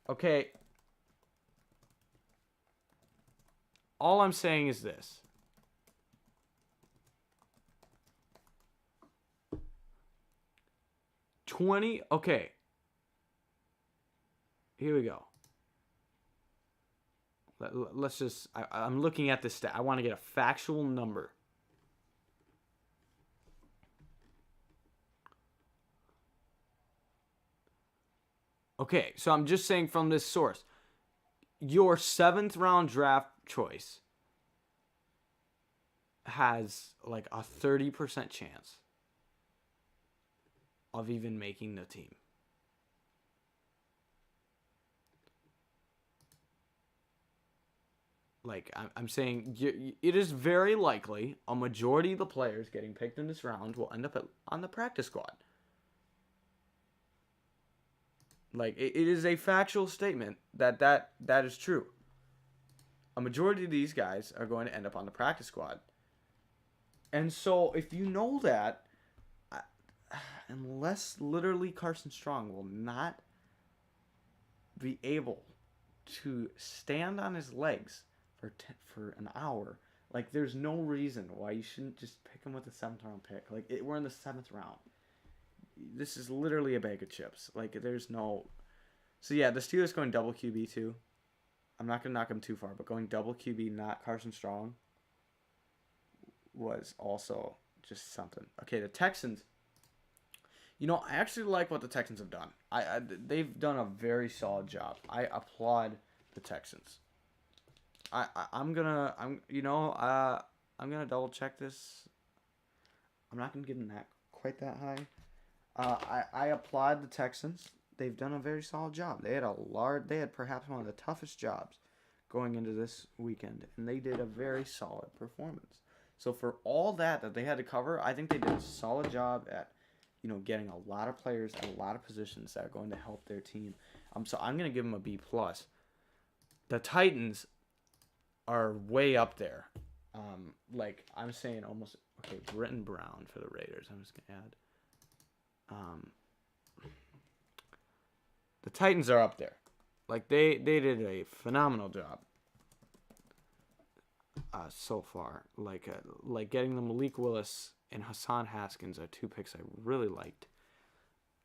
Okay. All I'm saying is this. Okay. Here we go. Let's just, I'm looking at this stat. I want to get a factual number. Okay, so I'm just saying from this source, your 7th round draft choice has like a 30% chance of even making the team. Like, I'm saying, it is very likely a majority of the players getting picked in this round will end up on the practice squad. Like, it is a factual statement that is true. A majority of these guys are going to end up on the practice squad. And so, if you know that, unless literally Carson Strong will not be able to stand on his legs for an hour, like, there's no reason why you shouldn't just pick him with a 7th round pick. Like, we're in the 7th round. This is literally a bag of chips. Like, there's no. So yeah, the Steelers going double QB too. I'm not gonna knock him too far, but going double QB, not Carson Strong, was also just something. Okay, the Texans. I actually like what the Texans have done. They've done a very solid job. I applaud the Texans. I'm gonna double check this. I'm not gonna give them quite that high. I applaud the Texans. They've done a very solid job. They had perhaps one of the toughest jobs going into this weekend, and they did a very solid performance. So for all that they had to cover, I think they did a solid job at getting a lot of players at a lot of positions that are going to help their team. So I'm going to give them a B+. The Titans are way up there. Like, I'm saying almost, okay, Britton Brown for the Raiders. I'm just going to add. The Titans are up there. Like, they did a phenomenal job so far. Like getting the Malik Willis and Hassan Haskins are 2 picks I really liked.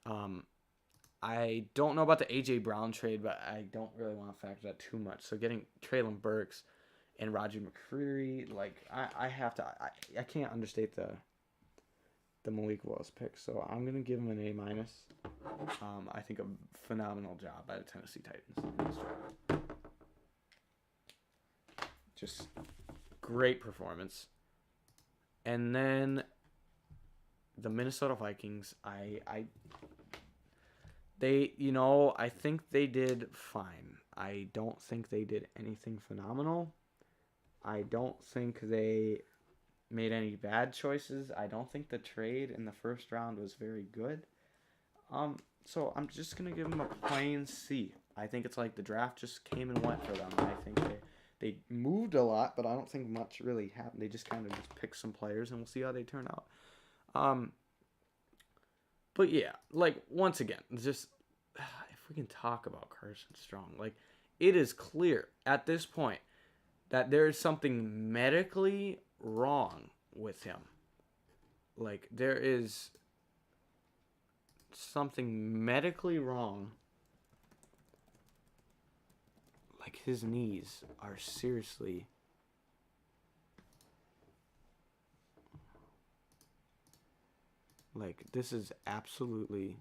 I don't know about the A.J. Brown trade, but I don't really want to factor that too much. So getting Treylon Burks and Roger McCreary, like, I have to. I can't understate the Malik Willis pick. So I'm going to give him an A-. I think a phenomenal job by the Tennessee Titans. Just great performance. And then the Minnesota Vikings, I think they did fine. I don't think they did anything phenomenal. I don't think they made any bad choices. I don't think the trade in the first round was very good. So I'm just going to give them a plain C. I think it's like the draft just came and went for them. I think they moved a lot, but I don't think much really happened. They just kind of just picked some players, and we'll see how they turn out. But yeah, like, once again, just if we can talk about Carson Strong, like, it is clear at this point that there is something medically wrong with him. Like, there is something medically wrong. Like, his knees are seriously... Like, this is absolutely...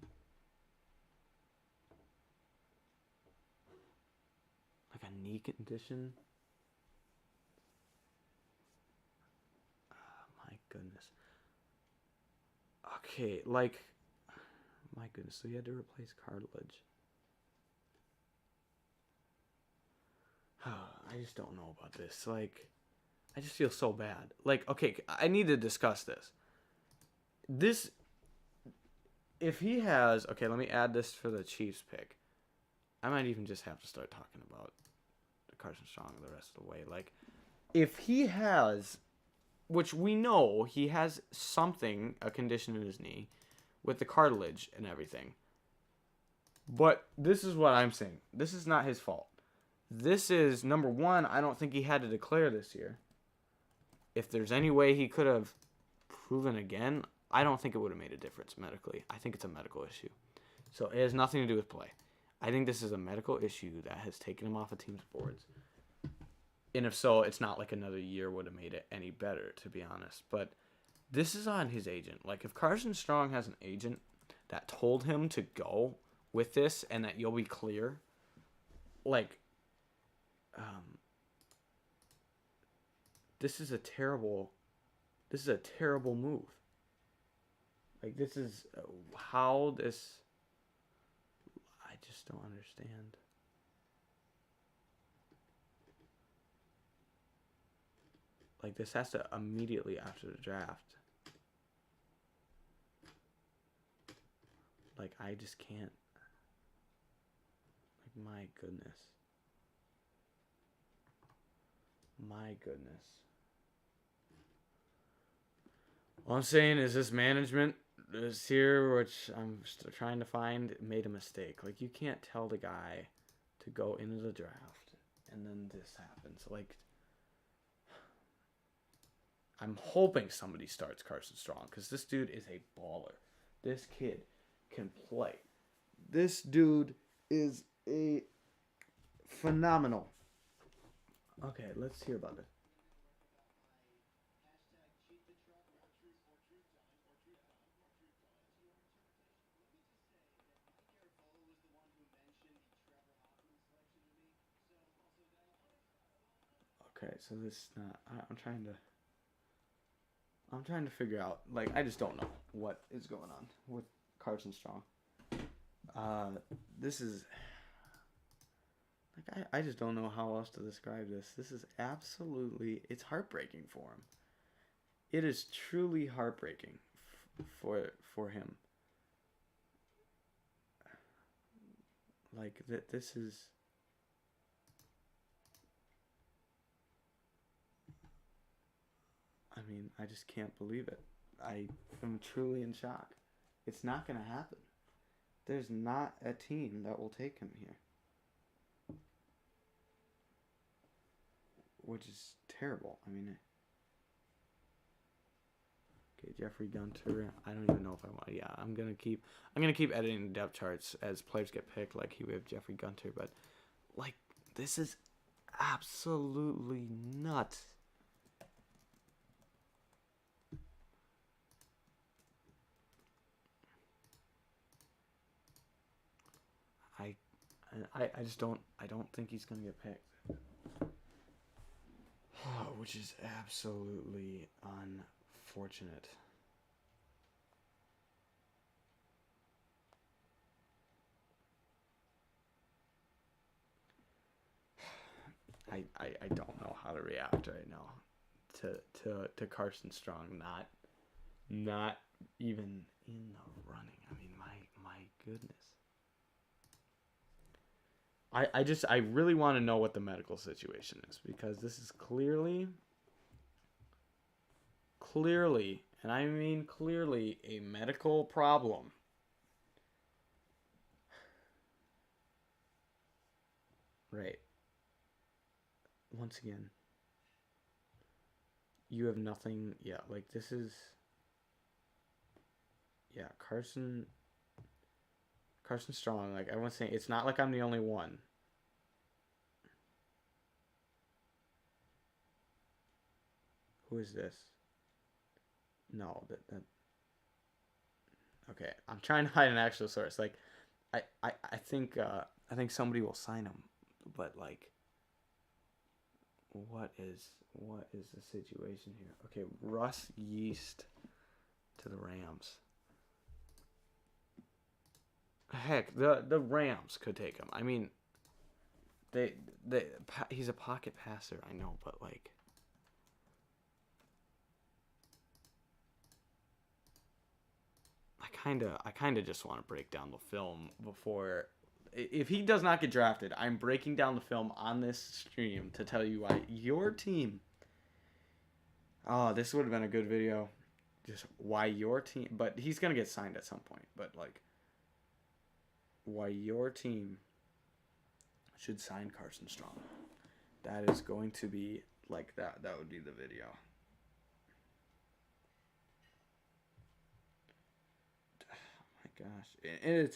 like a knee condition. Oh, my goodness. Okay, like... My goodness, so he had to replace cartilage. I just don't know about this. Like, I just feel so bad. Like, okay, I need to discuss this. This... If he has... Okay, let me add this for the Chiefs pick. I might even just have to start talking about Carson Strong the rest of the way. Like, if he has... Which we know he has something, a condition in his knee, with the cartilage and everything. But this is what I'm saying. This is not his fault. This is, number one, I don't think he had to declare this year. If there's any way he could have proven again, I don't think it would have made a difference medically. I think it's a medical issue. So it has nothing to do with play. I think this is a medical issue that has taken him off of team's boards. And if so, it's not like another year would have made it any better, to be honest. But this is on his agent. Like, if Carson Strong has an agent that told him to go with this and that you'll be clear, like, this is a terrible move. Like, this is how this... I just don't understand. Like, this has to immediately after the draft. Like, I just can't. Like, my goodness. My goodness. All I'm saying is this management is here, which I'm still trying to find, made a mistake. Like, you can't tell the guy to go into the draft and then this happens. Like, I'm hoping somebody starts Carson Strong because this dude is a baller. This kid can play. This dude is a phenomenal. Okay, let's hear about it. Okay, so this is not... I'm trying to figure out, like, I just don't know what is going on with Carson Strong. This is, like, I just don't know how else to describe this. This is absolutely, it's heartbreaking for him. It is truly heartbreaking for him. Like, this is... I mean, I just can't believe it. I am truly in shock. It's not going to happen. There's not a team that will take him here. Which is terrible. I mean... Okay, Jeffrey Gunter. I don't even know if I want... Yeah, I'm going to keep editing the depth charts as players get picked, like we have Jeffrey Gunter. But, like, this is absolutely nuts. I just don't... I don't think he's going to get picked. Which is absolutely unfortunate. I don't know how to react right now to Carson Strong not even in the running. I mean, my goodness. I really want to know what the medical situation is, because this is clearly, and I mean clearly, a medical problem. Right. Once again, you have nothing. Yeah, like this is. Yeah, Carson Strong. Like everyone's saying, it's not like I'm the only one. Who is this? No, that. Okay, I'm trying to hide an actual source. Like, I think somebody will sign him, but like, what is the situation here? Okay, Russ Yeast to the Rams. Heck, the Rams could take him. I mean, he's a pocket passer, I know, but like, I kind of just want to break down the film before. If he does not get drafted, I'm breaking down the film on this stream to tell you why your team. Oh, this would have been a good video. Just why your team, but he's gonna get signed at some point. But like, why your team should sign Carson Strong. That is going to be like that. That would be the video. Oh my gosh, and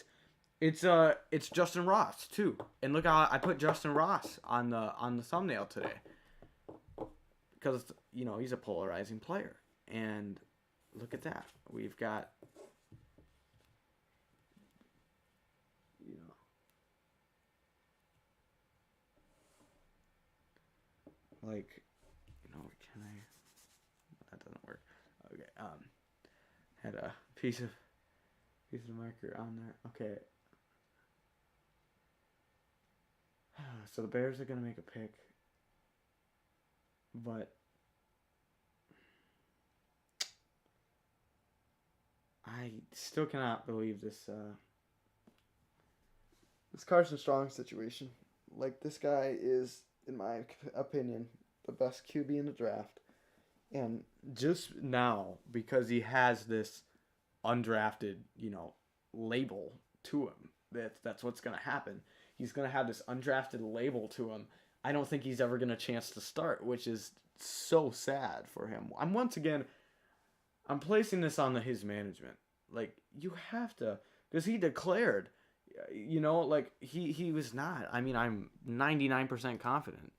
it's Justin Ross too. And look how I put Justin Ross on the thumbnail today, because he's a polarizing player. And look at that. We've got like, can I? That doesn't work. Okay. Had a piece of marker on there. Okay. So the Bears are gonna make a pick, but I still cannot believe this Carson Strong situation. Like, this guy is, in my opinion, the best QB in the draft. And just now, because he has this undrafted, label to him, that's what's going to happen. He's going to have this undrafted label to him. I don't think he's ever going to chance to start, which is so sad for him. I'm placing this on his management. Like, you have to, because he declared, like, he was not. I mean, I'm 99% confident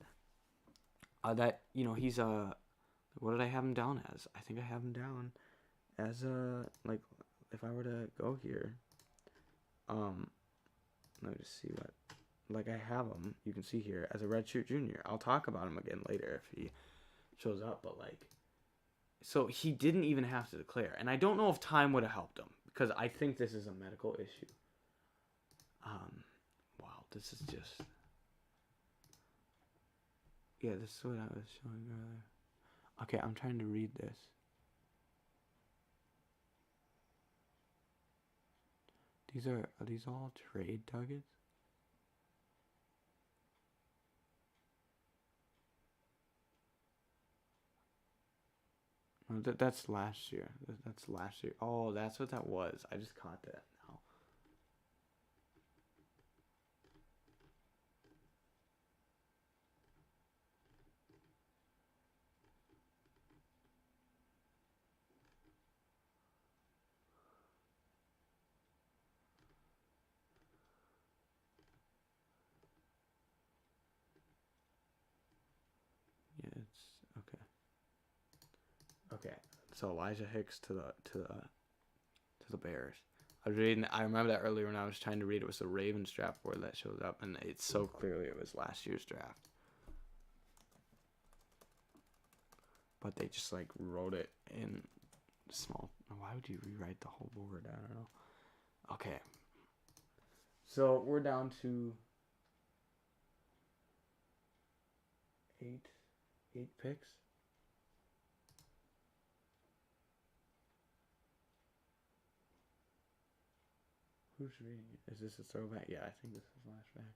that, he's what did I have him down as? I think I have him down as like, if I were to go here, let me just see what, like, I have him, you can see here, as a redshirt junior. I'll talk about him again later if he shows up, but like, so he didn't even have to declare. And I don't know if time would have helped him, because I think this is a medical issue. Wow, this is just, yeah, this is what I was showing earlier. Okay, I'm trying to read this. Are these all trade targets? No, that's last year. That's last year. Oh, that's what that was. I just caught that now. Yeah, it's okay. Okay, so Elijah Hicks to the Bears. I was reading. I remember that earlier when I was trying to read. It was the Ravens draft board that shows up, and it's so clearly it was last year's draft. But they just like wrote it in small. Why would you rewrite the whole board? I don't know. Okay. So we're down to eight picks. Who's reading it? Is this a throwback? Yeah, I think this is flashback.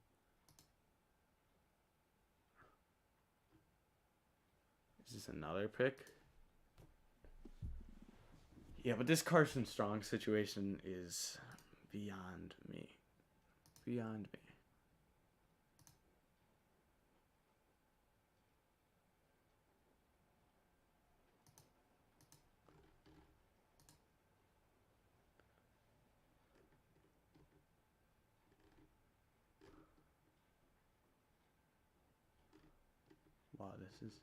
Is this another pick? Yeah, but this Carson Strong situation is beyond me. Beyond me. This is.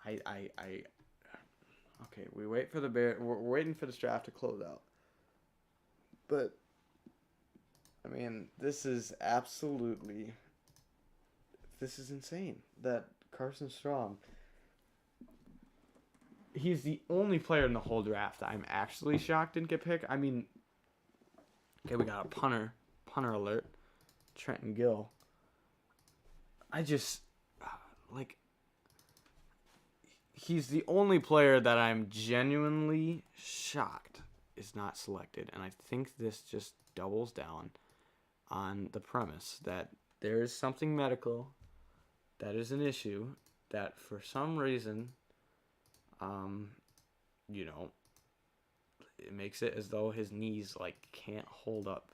I. Okay, we wait for the Bear. We're waiting for this draft to close out. But, I mean, this is absolutely. This is insane that Carson Strong. He's the only player in the whole draft I'm actually shocked didn't get picked. I mean, okay, we got a punter alert, Trenton Gill. I just, like, he's the only player that I'm genuinely shocked is not selected. And I think this just doubles down on the premise that there is something medical that is an issue that for some reason, it makes it as though his knees, like, can't hold up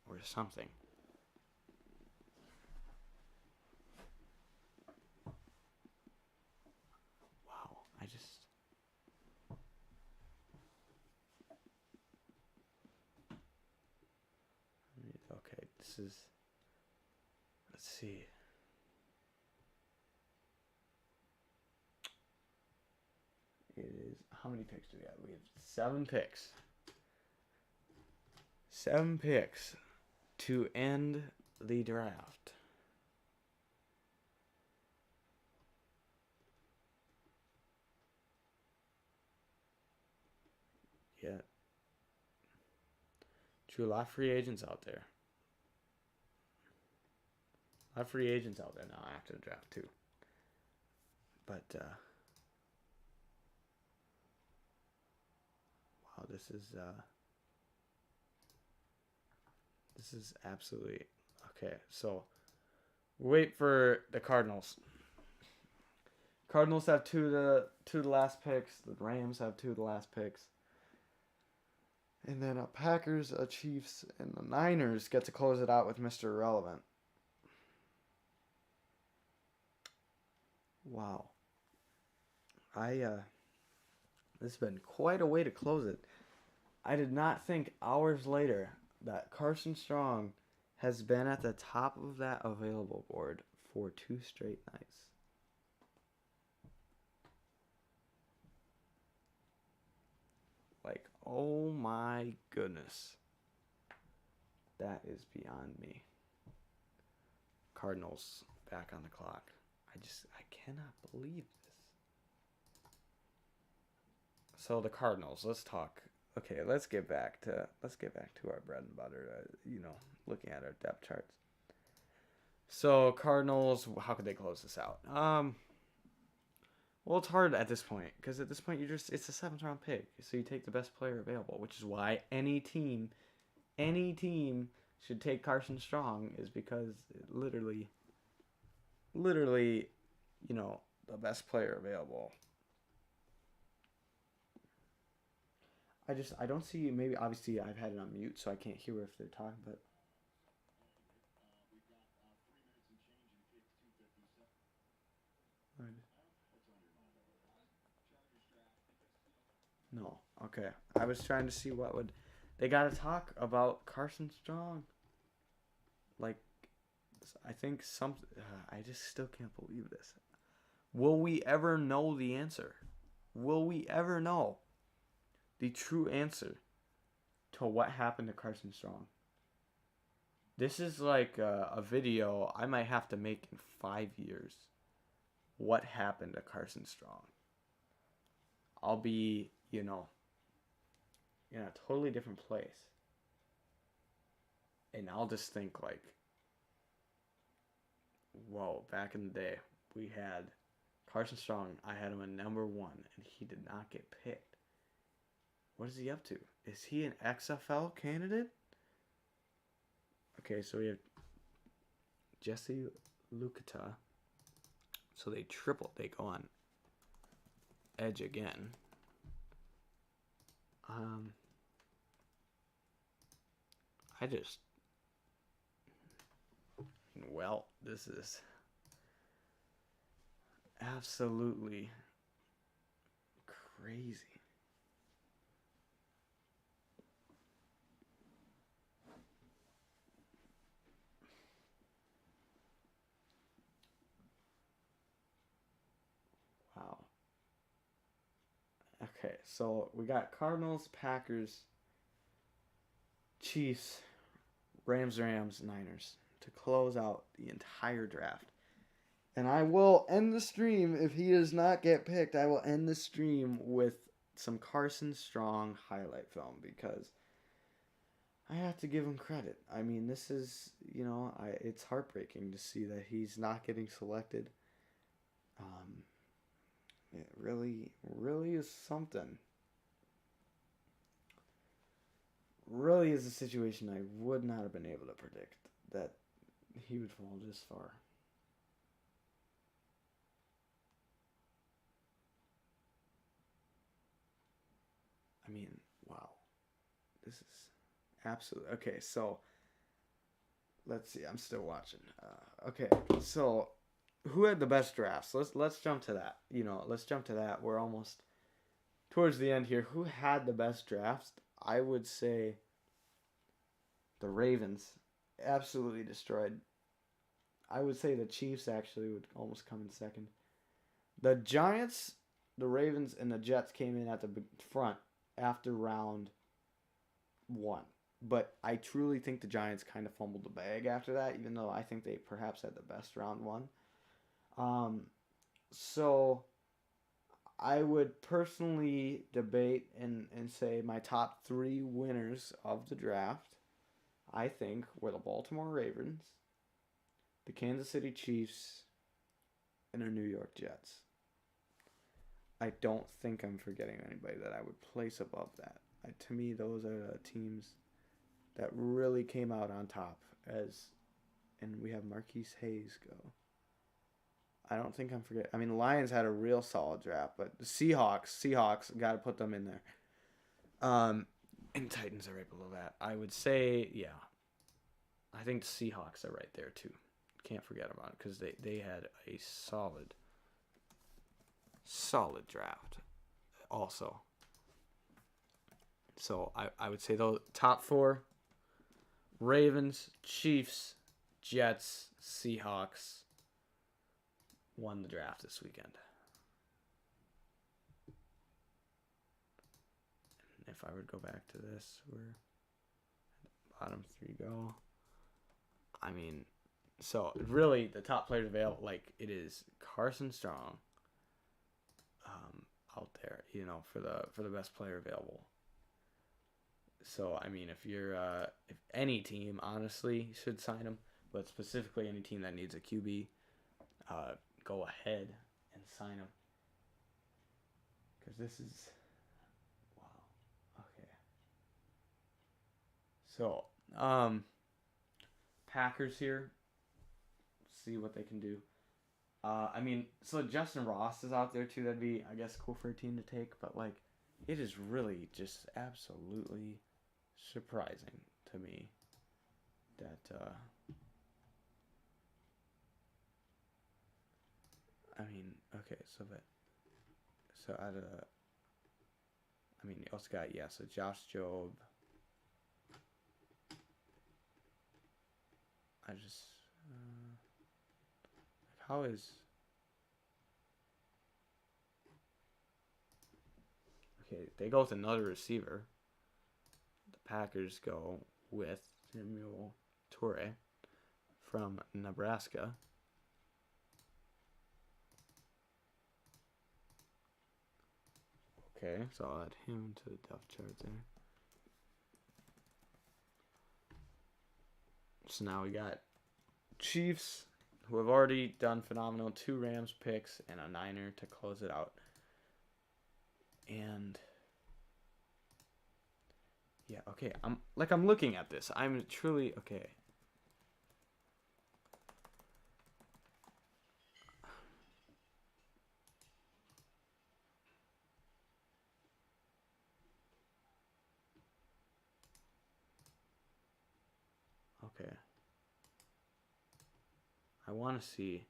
or something. Wow, okay, this is, let's see. It is, how many picks do we have? We have 7 picks. 7 picks to end the draft. Yeah. True, a lot of free agents out there. A lot of free agents out there now after the draft, too. But, wow, this is absolutely okay. So wait for the Cardinals. Cardinals have two of the last picks. The Rams have 2 of the last picks. And then Packers, Chiefs, and the Niners get to close it out with Mr. Irrelevant. Wow. This has been quite a way to close it. I did not think hours later that Carson Strong has been at the top of that available board for 2 straight nights. Like, oh my goodness. That is beyond me. Cardinals back on the clock. I cannot believe this. So the Cardinals, let's talk. Okay, let's get back to our bread and butter, looking at our depth charts. So Cardinals, how could they close this out? Well, it's hard at this point because at this point it's a 7th round pick, so you take the best player available, which is why any team should take Carson Strong is because literally, the best player available. I don't see, maybe obviously I've had it on mute so I can't hear if they're talking, but no. Okay. I was trying to see what would they got to talk about Carson Strong. Like, I think I just still can't believe this. Will we ever know the answer? Will we ever know the true answer to what happened to Carson Strong? This is like a video I might have to make in 5 years. What happened to Carson Strong? I'll be, in a totally different place. And I'll just think like, whoa, back in the day, we had Carson Strong. I had him at number 1, and he did not get picked. What is he up to? Is he an XFL candidate? Okay, so we have Jesse Luketa. So they go on edge again. This is absolutely crazy. Okay, so we got Cardinals, Packers, Chiefs, Rams, Niners to close out the entire draft. And I will end the stream if he does not get picked. I will end the stream with some Carson Strong highlight film because I have to give him credit. I mean, this is, it's heartbreaking to see that he's not getting selected. It really, really is something. Really is a situation I would not have been able to predict that he would fall this far. I mean, wow. This is absolutely... Okay, so let's see. I'm still watching. Okay, so who had the best drafts? Let's jump to that. Let's jump to that. We're almost towards the end here. Who had the best drafts? I would say the Ravens absolutely destroyed. I would say the Chiefs actually would almost come in second. The Giants, the Ravens, and the Jets came in at the front after round 1. But I truly think the Giants kind of fumbled the bag after that, even though I think they perhaps had the best round 1. So I would personally debate and say my top 3 winners of the draft, I think, were the Baltimore Ravens, the Kansas City Chiefs, and the New York Jets. I don't think I'm forgetting anybody that I would place above that. To me, those are the teams that really came out on top. And we have Marquise Hayes go. I don't think I'm forgetting. I mean, the Lions had a real solid draft, but the Seahawks, got to put them in there. And Titans are right below that. I would say, yeah. I think the Seahawks are right there, too. Can't forget about it, because they had a solid draft also. So I would say those top 4, Ravens, Chiefs, Jets, Seahawks won the draft this weekend. And if I would go back to this, where the bottom 3 go. I mean, so really the top players available, it is Carson Strong out there, for the best player available. So I mean, if any team honestly should sign him, but specifically any team that needs a QB, go ahead and sign him. Because this is, wow, okay. So Packers here, see what they can do. I mean, so Justin Ross is out there too. That'd be, I guess, cool for a team to take. But it is really just absolutely surprising to me that I mean, okay, so out of I mean, you also got so Josh Jobe. I just how is okay? They go with another receiver. The Packers go with Samuel Toure from Nebraska. Okay, so I'll add him to the depth chart there. So now we got Chiefs, who have already done phenomenal, 2 Rams picks and a Niner to close it out. And yeah, okay, I'm looking at this. I'm truly okay. Okay. I want to see.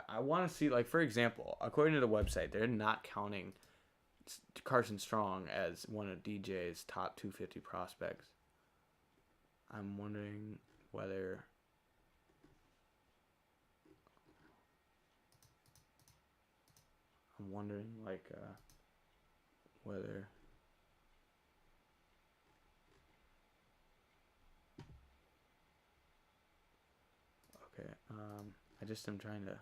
I want to see, for example, according to the website, they're not counting Carson Strong as one of DJ's top 250 prospects. I'm wondering whether I'm wondering like whether. Okay. I just am trying to.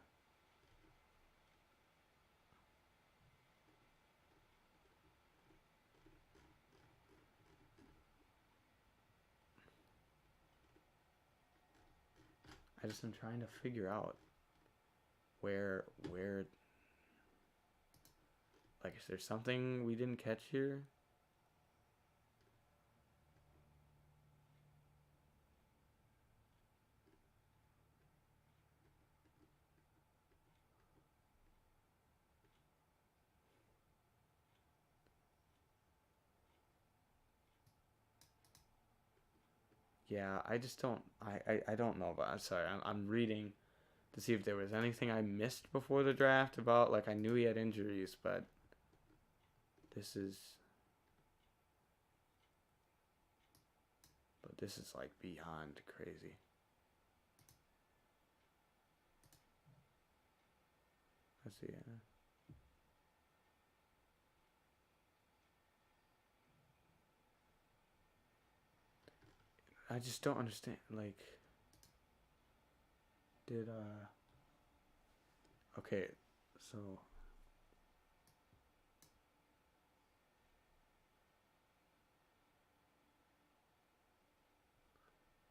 I just am trying to figure out where like is there something we didn't catch here? Yeah, I just don't I don't know, but I'm sorry. I'm reading to see if there was anything I missed before the draft about like I knew he had injuries, but this is like beyond crazy. Let's see. I just don't understand. Like, did okay, so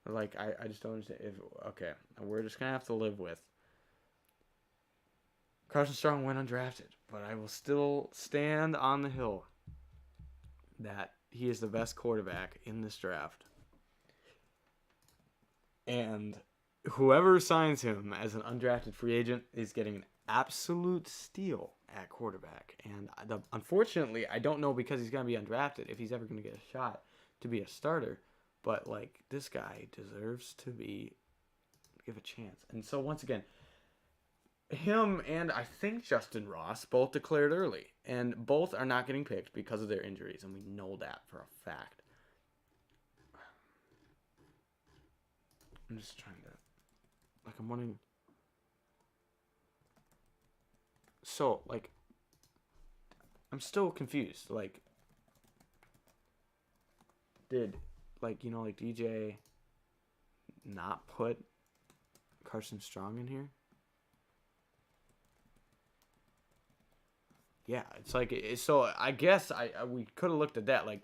like I just don't understand if okay, we're just gonna have to live with Carson Strong went undrafted, but I will still stand on the hill that he is the best quarterback in this draft. And whoever signs him as an undrafted free agent is getting an absolute steal at quarterback. And unfortunately, I don't know because he's going to be undrafted if he's ever going to get a shot to be a starter. But, like, this guy deserves to be give a chance. And so, once again, him and I think Justin Ross both declared early. And both are not getting picked because of their injuries. And we know that for a fact. I'm just trying to... Like, I'm wondering... So, like... I'm still confused. Like... Did... Like, you know, like, DJ... not put... Carson Strong in here? Yeah, it's like... So, I guess we could have looked at that. Like,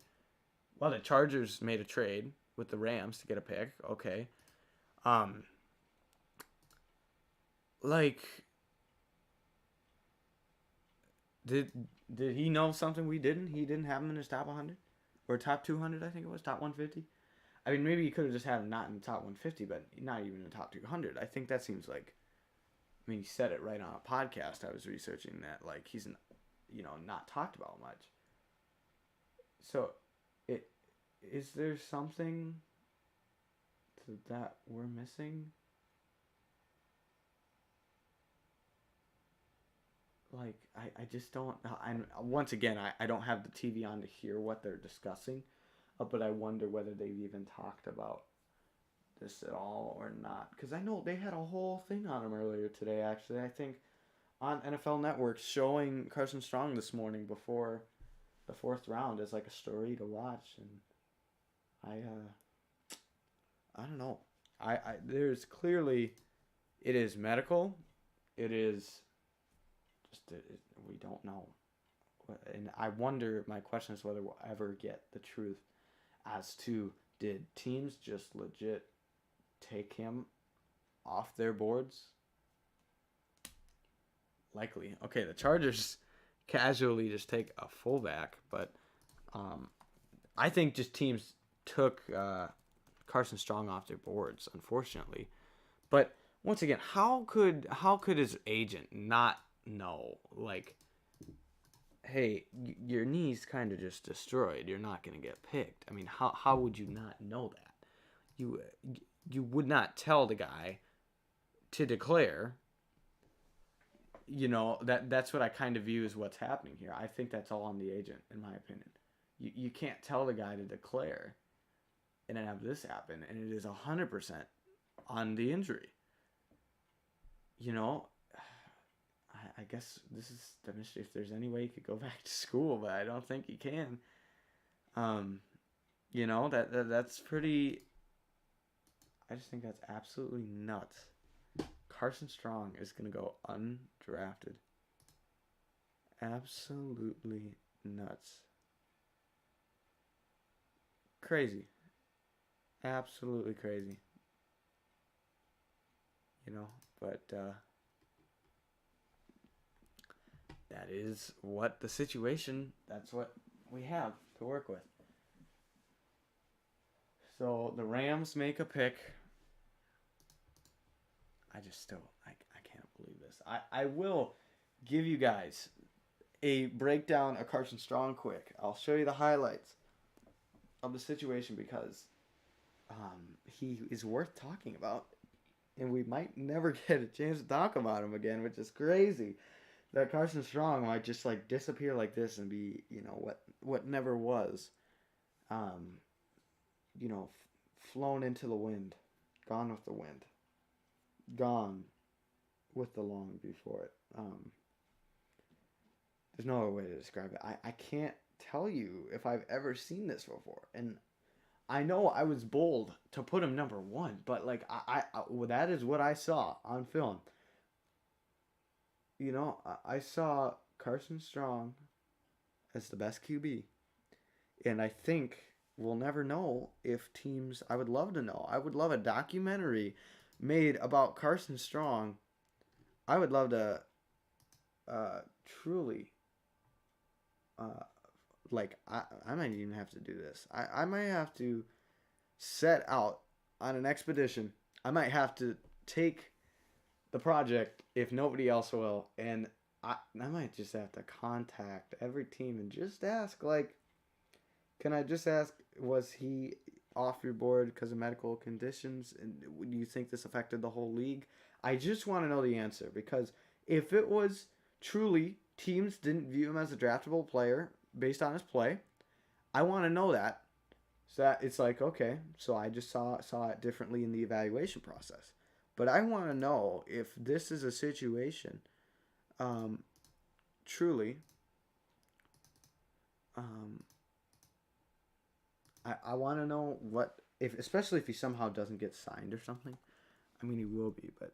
well, the Chargers made a trade with the Rams to get a pick. Okay. Like, did he know something we didn't? He didn't have him in his top 100 or top 200. I think it was top 150. I mean, maybe he could have just had him not in the top 150, but not even in the top 200. I think that seems like. I mean, he said it right on a podcast. I was researching that, like he's, not talked about much. So, is there something that we're missing? Like, I just don't. Once again, I don't have the TV on to hear what they're discussing, but I wonder whether they've even talked about this at all or not. Because I know they had a whole thing on him earlier today, actually. I think on NFL Network showing Carson Strong this morning before the fourth round as like a story to watch. And I don't know. There's clearly, it is medical. It is. We don't know. And I wonder, my question is whether we'll ever get the truth as to did teams just legit take him off their boards? Likely. Okay, the Chargers casually just take a fullback, but I think just teams took Carson Strong off their boards, unfortunately. But once again, how could his agent not know, like, hey, your knee's kind of just destroyed. You're not going to get picked. I mean, how would you not know that? You would not tell the guy to declare. That's what I kind of view as what's happening here. I think that's all on the agent, in my opinion. You can't tell the guy to declare and then have this happen, and it is 100% on the injury. I guess this is demonstrating if there's any way he could go back to school, but I don't think he can. That's pretty. I just think that's absolutely nuts. Carson Strong is gonna go undrafted. Absolutely nuts. Crazy. Absolutely crazy. But that is what the situation, that's what we have to work with. So the Rams make a pick. I can't believe this. I will give you guys a breakdown of Carson Strong quick. I'll show you the highlights of the situation because he is worth talking about. And we might never get a chance to talk about him again, which is crazy. That Carson Strong might just disappear like this and be, what never was. Flown into the wind. Gone with the wind. Gone with the long before it. There's no other way to describe it. I can't tell you if I've ever seen this before. And I know I was bold to put him number 1, but that is what I saw on film. I saw Carson Strong as the best QB. And I think we'll never know if teams... I would love to know. I would love a documentary made about Carson Strong. I would love to truly... I might even have to do this. I might have to set out on an expedition. I might have to take the project if nobody else will, and I might just have to contact every team and just ask, can I just ask, was he off your board because of medical conditions, and do you think this affected the whole league? I just want to know the answer, because if it was truly teams didn't view him as a draftable player based on his play, I want to know that. So that it's okay, so I just saw it differently in the evaluation process. But I want to know if this is a situation, truly, I want to know especially if he somehow doesn't get signed or something. I mean, he will be, but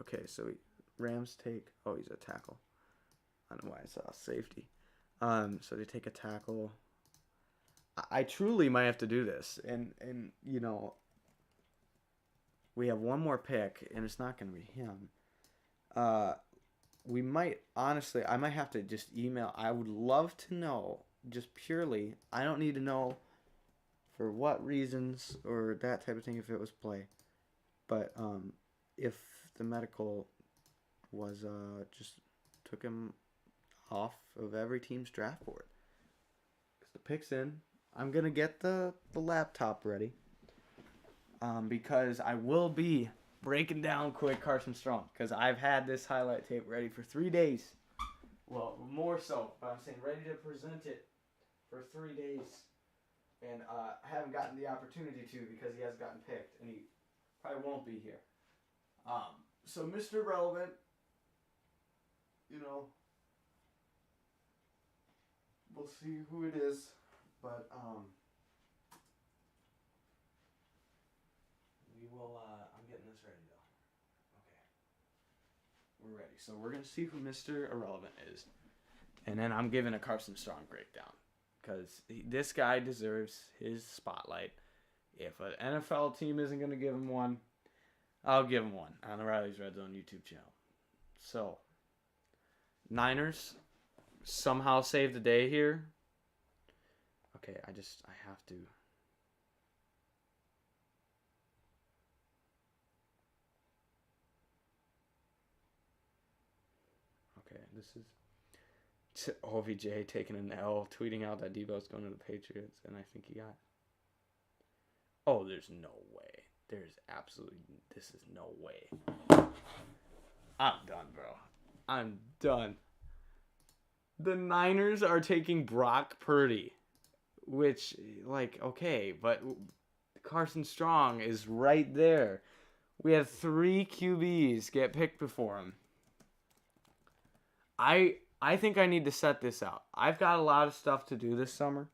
okay, so Rams take... Oh, he's a tackle. I don't know why I saw safety. So they take a tackle. I truly might have to do this. And we have one more pick, and it's not going to be him. We might... Honestly, I might have to just email... I would love to know, just purely... I don't need to know for what reasons or that type of thing if it was play. But if the medical was just took him off of every team's draft board. Because the pick's in. I'm going to get the laptop ready. Because I will be breaking down quick Carson Strong. Because I've had this highlight tape ready for 3 days. Well, more so. But I'm saying ready to present it for 3 days. And I haven't gotten the opportunity to because he has gotten picked. And he probably won't be here. So Mr. Relevant, we'll see who it is, but we will. I'm getting this ready though. Okay, we're ready. So we're gonna see who Mr. Irrelevant is, and then I'm giving a Carson Strong breakdown because this guy deserves his spotlight. If an NFL team isn't gonna give him one, I'll give him one on the Riley's Red Zone YouTube channel. So, Niners somehow saved the day here. Okay, I have to. Okay, this is OVJ taking an L, tweeting out that Debo's going to the Patriots, and I think he got... Oh, there's no way. This is no way. I'm done, bro. I'm done. The Niners are taking Brock Purdy which, like, okay, but Carson Strong is right there. We had 3 QBs get picked before him. I think I need to set this out. I've got a lot of stuff to do this summer,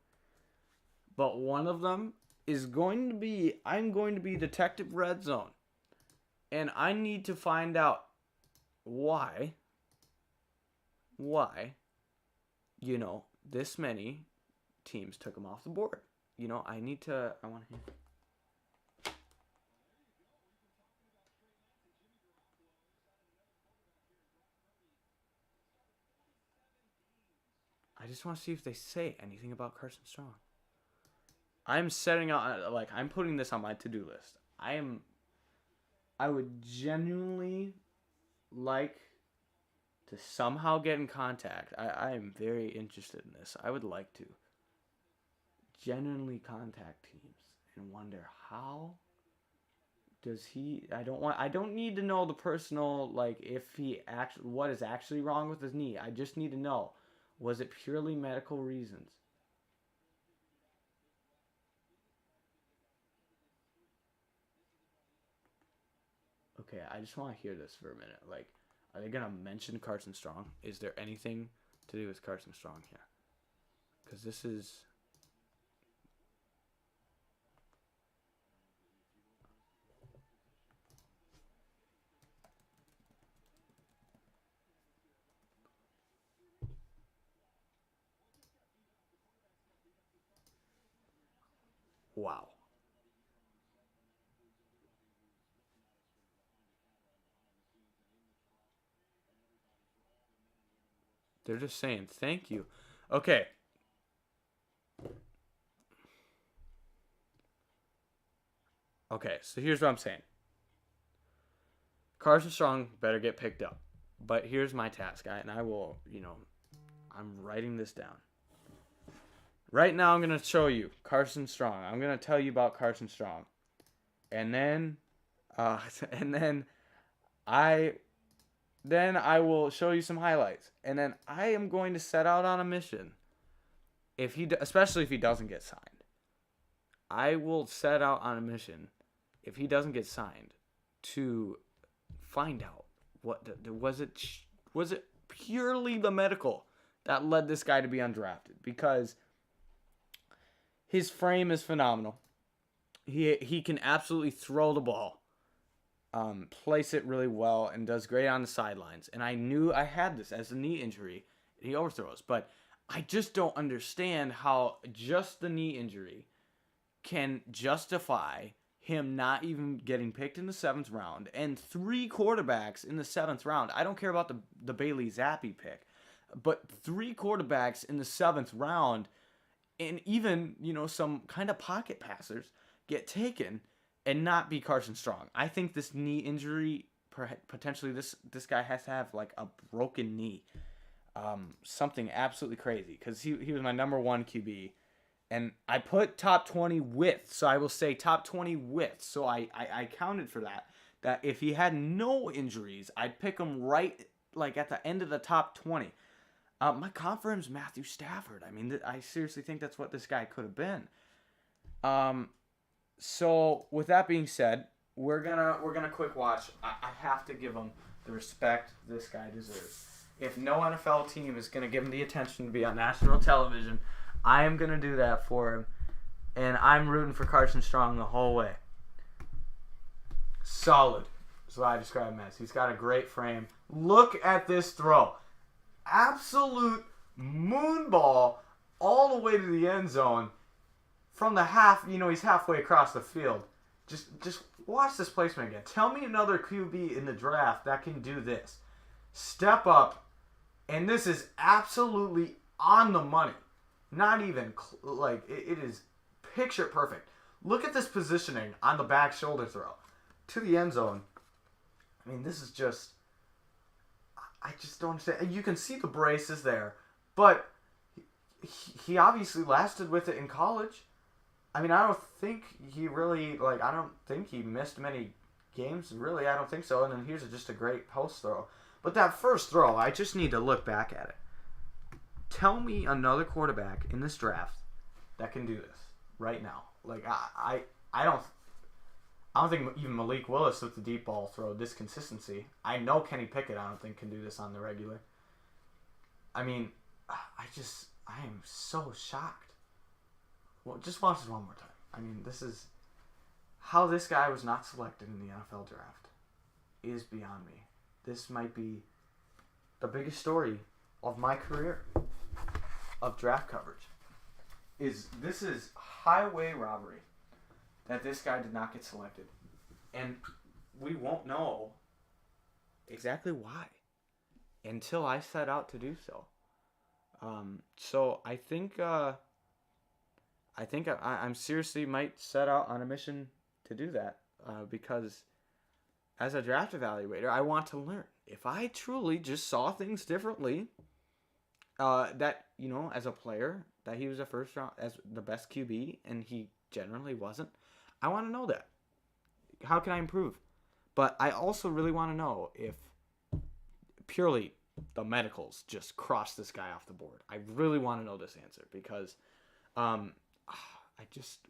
but one of them is going to be, I'm going to be Detective Red Zone, and I need to find out why, this many teams took him off the board. I want to. I just want to see if they say anything about Carson Strong. I'm setting out, I'm putting this on my to-do list. I would genuinely like to somehow get in contact. I am very interested in this. I would like to genuinely contact teams and wonder how does he. I don't need to know the personal, if he actually, what is actually wrong with his knee. I just need to know, was it purely medical reasons? Okay, I just want to hear this for a minute. Are they going to mention Carson Strong? Is there anything to do with Carson Strong here? Because this is... Wow. They're just saying thank you. Okay. Okay, so here's what I'm saying. Carson Strong better get picked up. But here's my task, and I will, I'm writing this down. Right now, I'm going to show you Carson Strong. I'm going to tell you about Carson Strong. And then I will show you some highlights. And then I am going to set out on a mission. Especially if he doesn't get signed. I will set out on a mission if he doesn't get signed to find out was it purely the medical that led this guy to be undrafted, because his frame is phenomenal. He can absolutely throw the ball. Place it really well, and does great on the sidelines. And I knew I had this as a knee injury. He overthrows, but I just don't understand how just the knee injury can justify him not even getting picked in the 7th round, and 3 quarterbacks in the 7th round. I don't care about the Bailey Zappi pick, but 3 quarterbacks in the 7th round, and even, some kind of pocket passers get taken and not be Carson Strong. I think this knee injury, potentially this guy has to have a broken knee. Something absolutely crazy, because he was my number 1 QB. And I put top 20 width, so I will say top 20 width. So I counted for that. That if he had no injuries, I'd pick him right at the end of the top 20. My confirm's Matthew Stafford. I mean, I seriously think that's what this guy could have been. So with that being said, we're gonna quick watch. I have to give him the respect this guy deserves. If no NFL team is gonna give him the attention to be on national television, I am gonna do that for him, and I'm rooting for Carson Strong the whole way. Solid. That's what I describe him as. He's got a great frame. Look at this throw. Absolute moonball all the way to the end zone. From the half, he's halfway across the field. Just watch this placement again. Tell me another QB in the draft that can do this. Step up, and this is absolutely on the money. Not even, it is picture perfect. Look at this positioning on the back shoulder throw to the end zone. I mean, this is just, I just don't understand. You can see the braces there, but he obviously lasted with it in college. I mean, I don't think he really, I don't think he missed many games. Really, I don't think so. And then here's just a great post throw. But that first throw, I just need to look back at it. Tell me another quarterback in this draft that can do this right now. Like I don't think even Malik Willis with the deep ball throw, this consistency. I know Kenny Pickett, I don't think, can do this on the regular. I mean, I am so shocked. Well, just watch this one more time. I mean, this is how this guy was not selected in the NFL draft is beyond me. This might be the biggest story of my career of draft coverage. This is highway robbery that this guy did not get selected. And we won't know exactly why until I set out to do so. So I think I'm seriously might set out on a mission to do that because as a draft evaluator, I want to learn. If I truly just saw things differently, that, you know, as a player, that he was a first round, as the best QB, and he generally wasn't, I want to know that. How can I improve? But I also really want to know if purely the medicals just crossed this guy off the board. I really want to know this answer because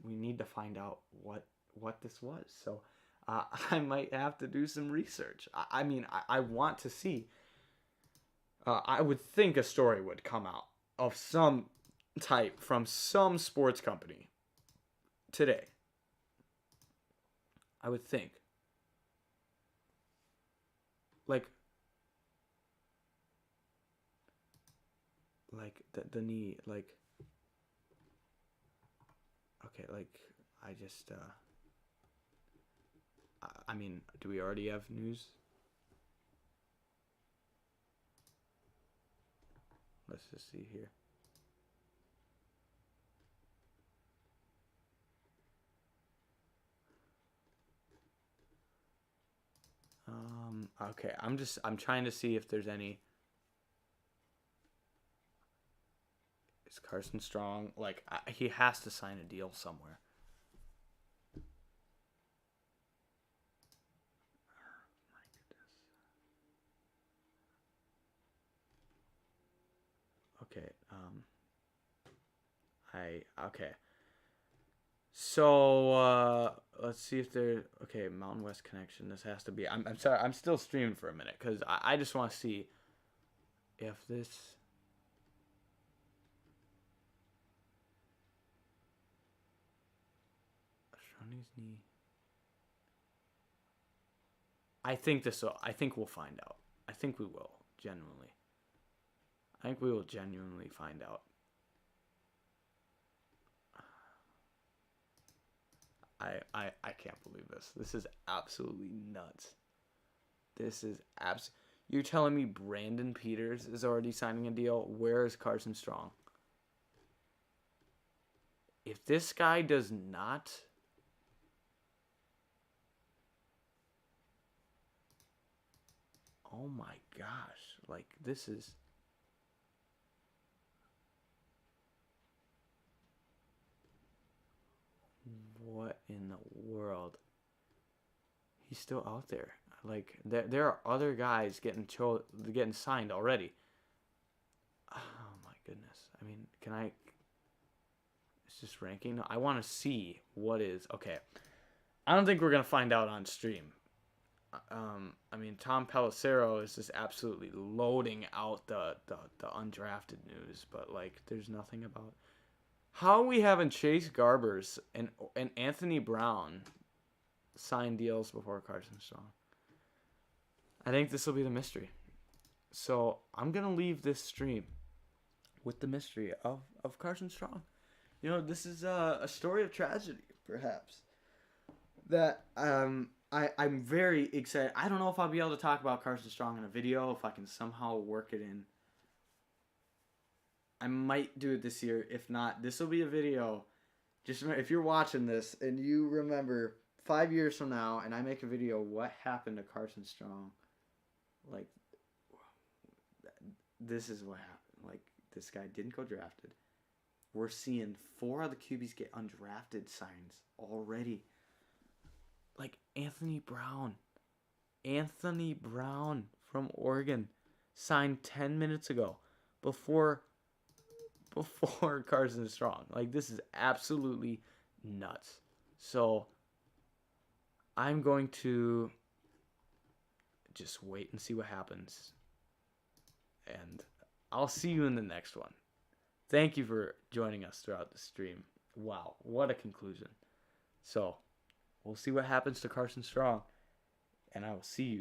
we need to find out what this was. So I might have to do some research. I mean, I want to see. I would think a story would come out of some type from some sports company today. I would think. Like the knee, like, okay, like, I just, I mean, do we already have news? Let's just see here. Okay, I'm trying to see if there's any. Is Carson Strong, like, he has to sign a deal somewhere. My goodness. Okay, okay. So, let's see if there. Okay, Mountain West Connection. This has to be. I'm sorry. I'm still streaming for a minute because I just want to see if this. Shawnee's knee. I think we'll find out. I think we will genuinely. I think we will genuinely find out. I can't believe this. This is absolutely nuts. You're telling me Brandon Peters is already signing a deal? Where is Carson Strong? If this guy does not... Oh my gosh. Like, this is... What in the world? He's still out there. Like, there are other guys getting signed already. Oh my goodness. I mean, can I... It's just ranking. No, I want to see what is... Okay. I don't think we're going to find out on stream. I mean, Tom Pelissero is just absolutely loading out the undrafted news, but, like, there's nothing about... How we having Chase Garbers and Anthony Brown sign deals before Carson Strong? I think this will be the mystery. So I'm going to leave this stream with the mystery of Carson Strong. You know, this is a story of tragedy, perhaps. That I'm very excited. I don't know if I'll be able to talk about Carson Strong in a video, if I can somehow work it in. I might do it this year. If not, this will be a video. Just remember, if you're watching this and you remember 5 years from now and I make a video, what happened to Carson Strong? Like, this is what happened. Like, this guy didn't go drafted. We're seeing 4 other QBs get undrafted signs already. Like, Anthony Brown from Oregon signed 10 minutes ago before before Carson Strong. Like, this is absolutely nuts. So I'm going to just wait and see what happens. And I'll see you in the next one. Thank you for joining us throughout the stream. Wow, what a conclusion. So we'll see what happens to Carson Strong. And I will see you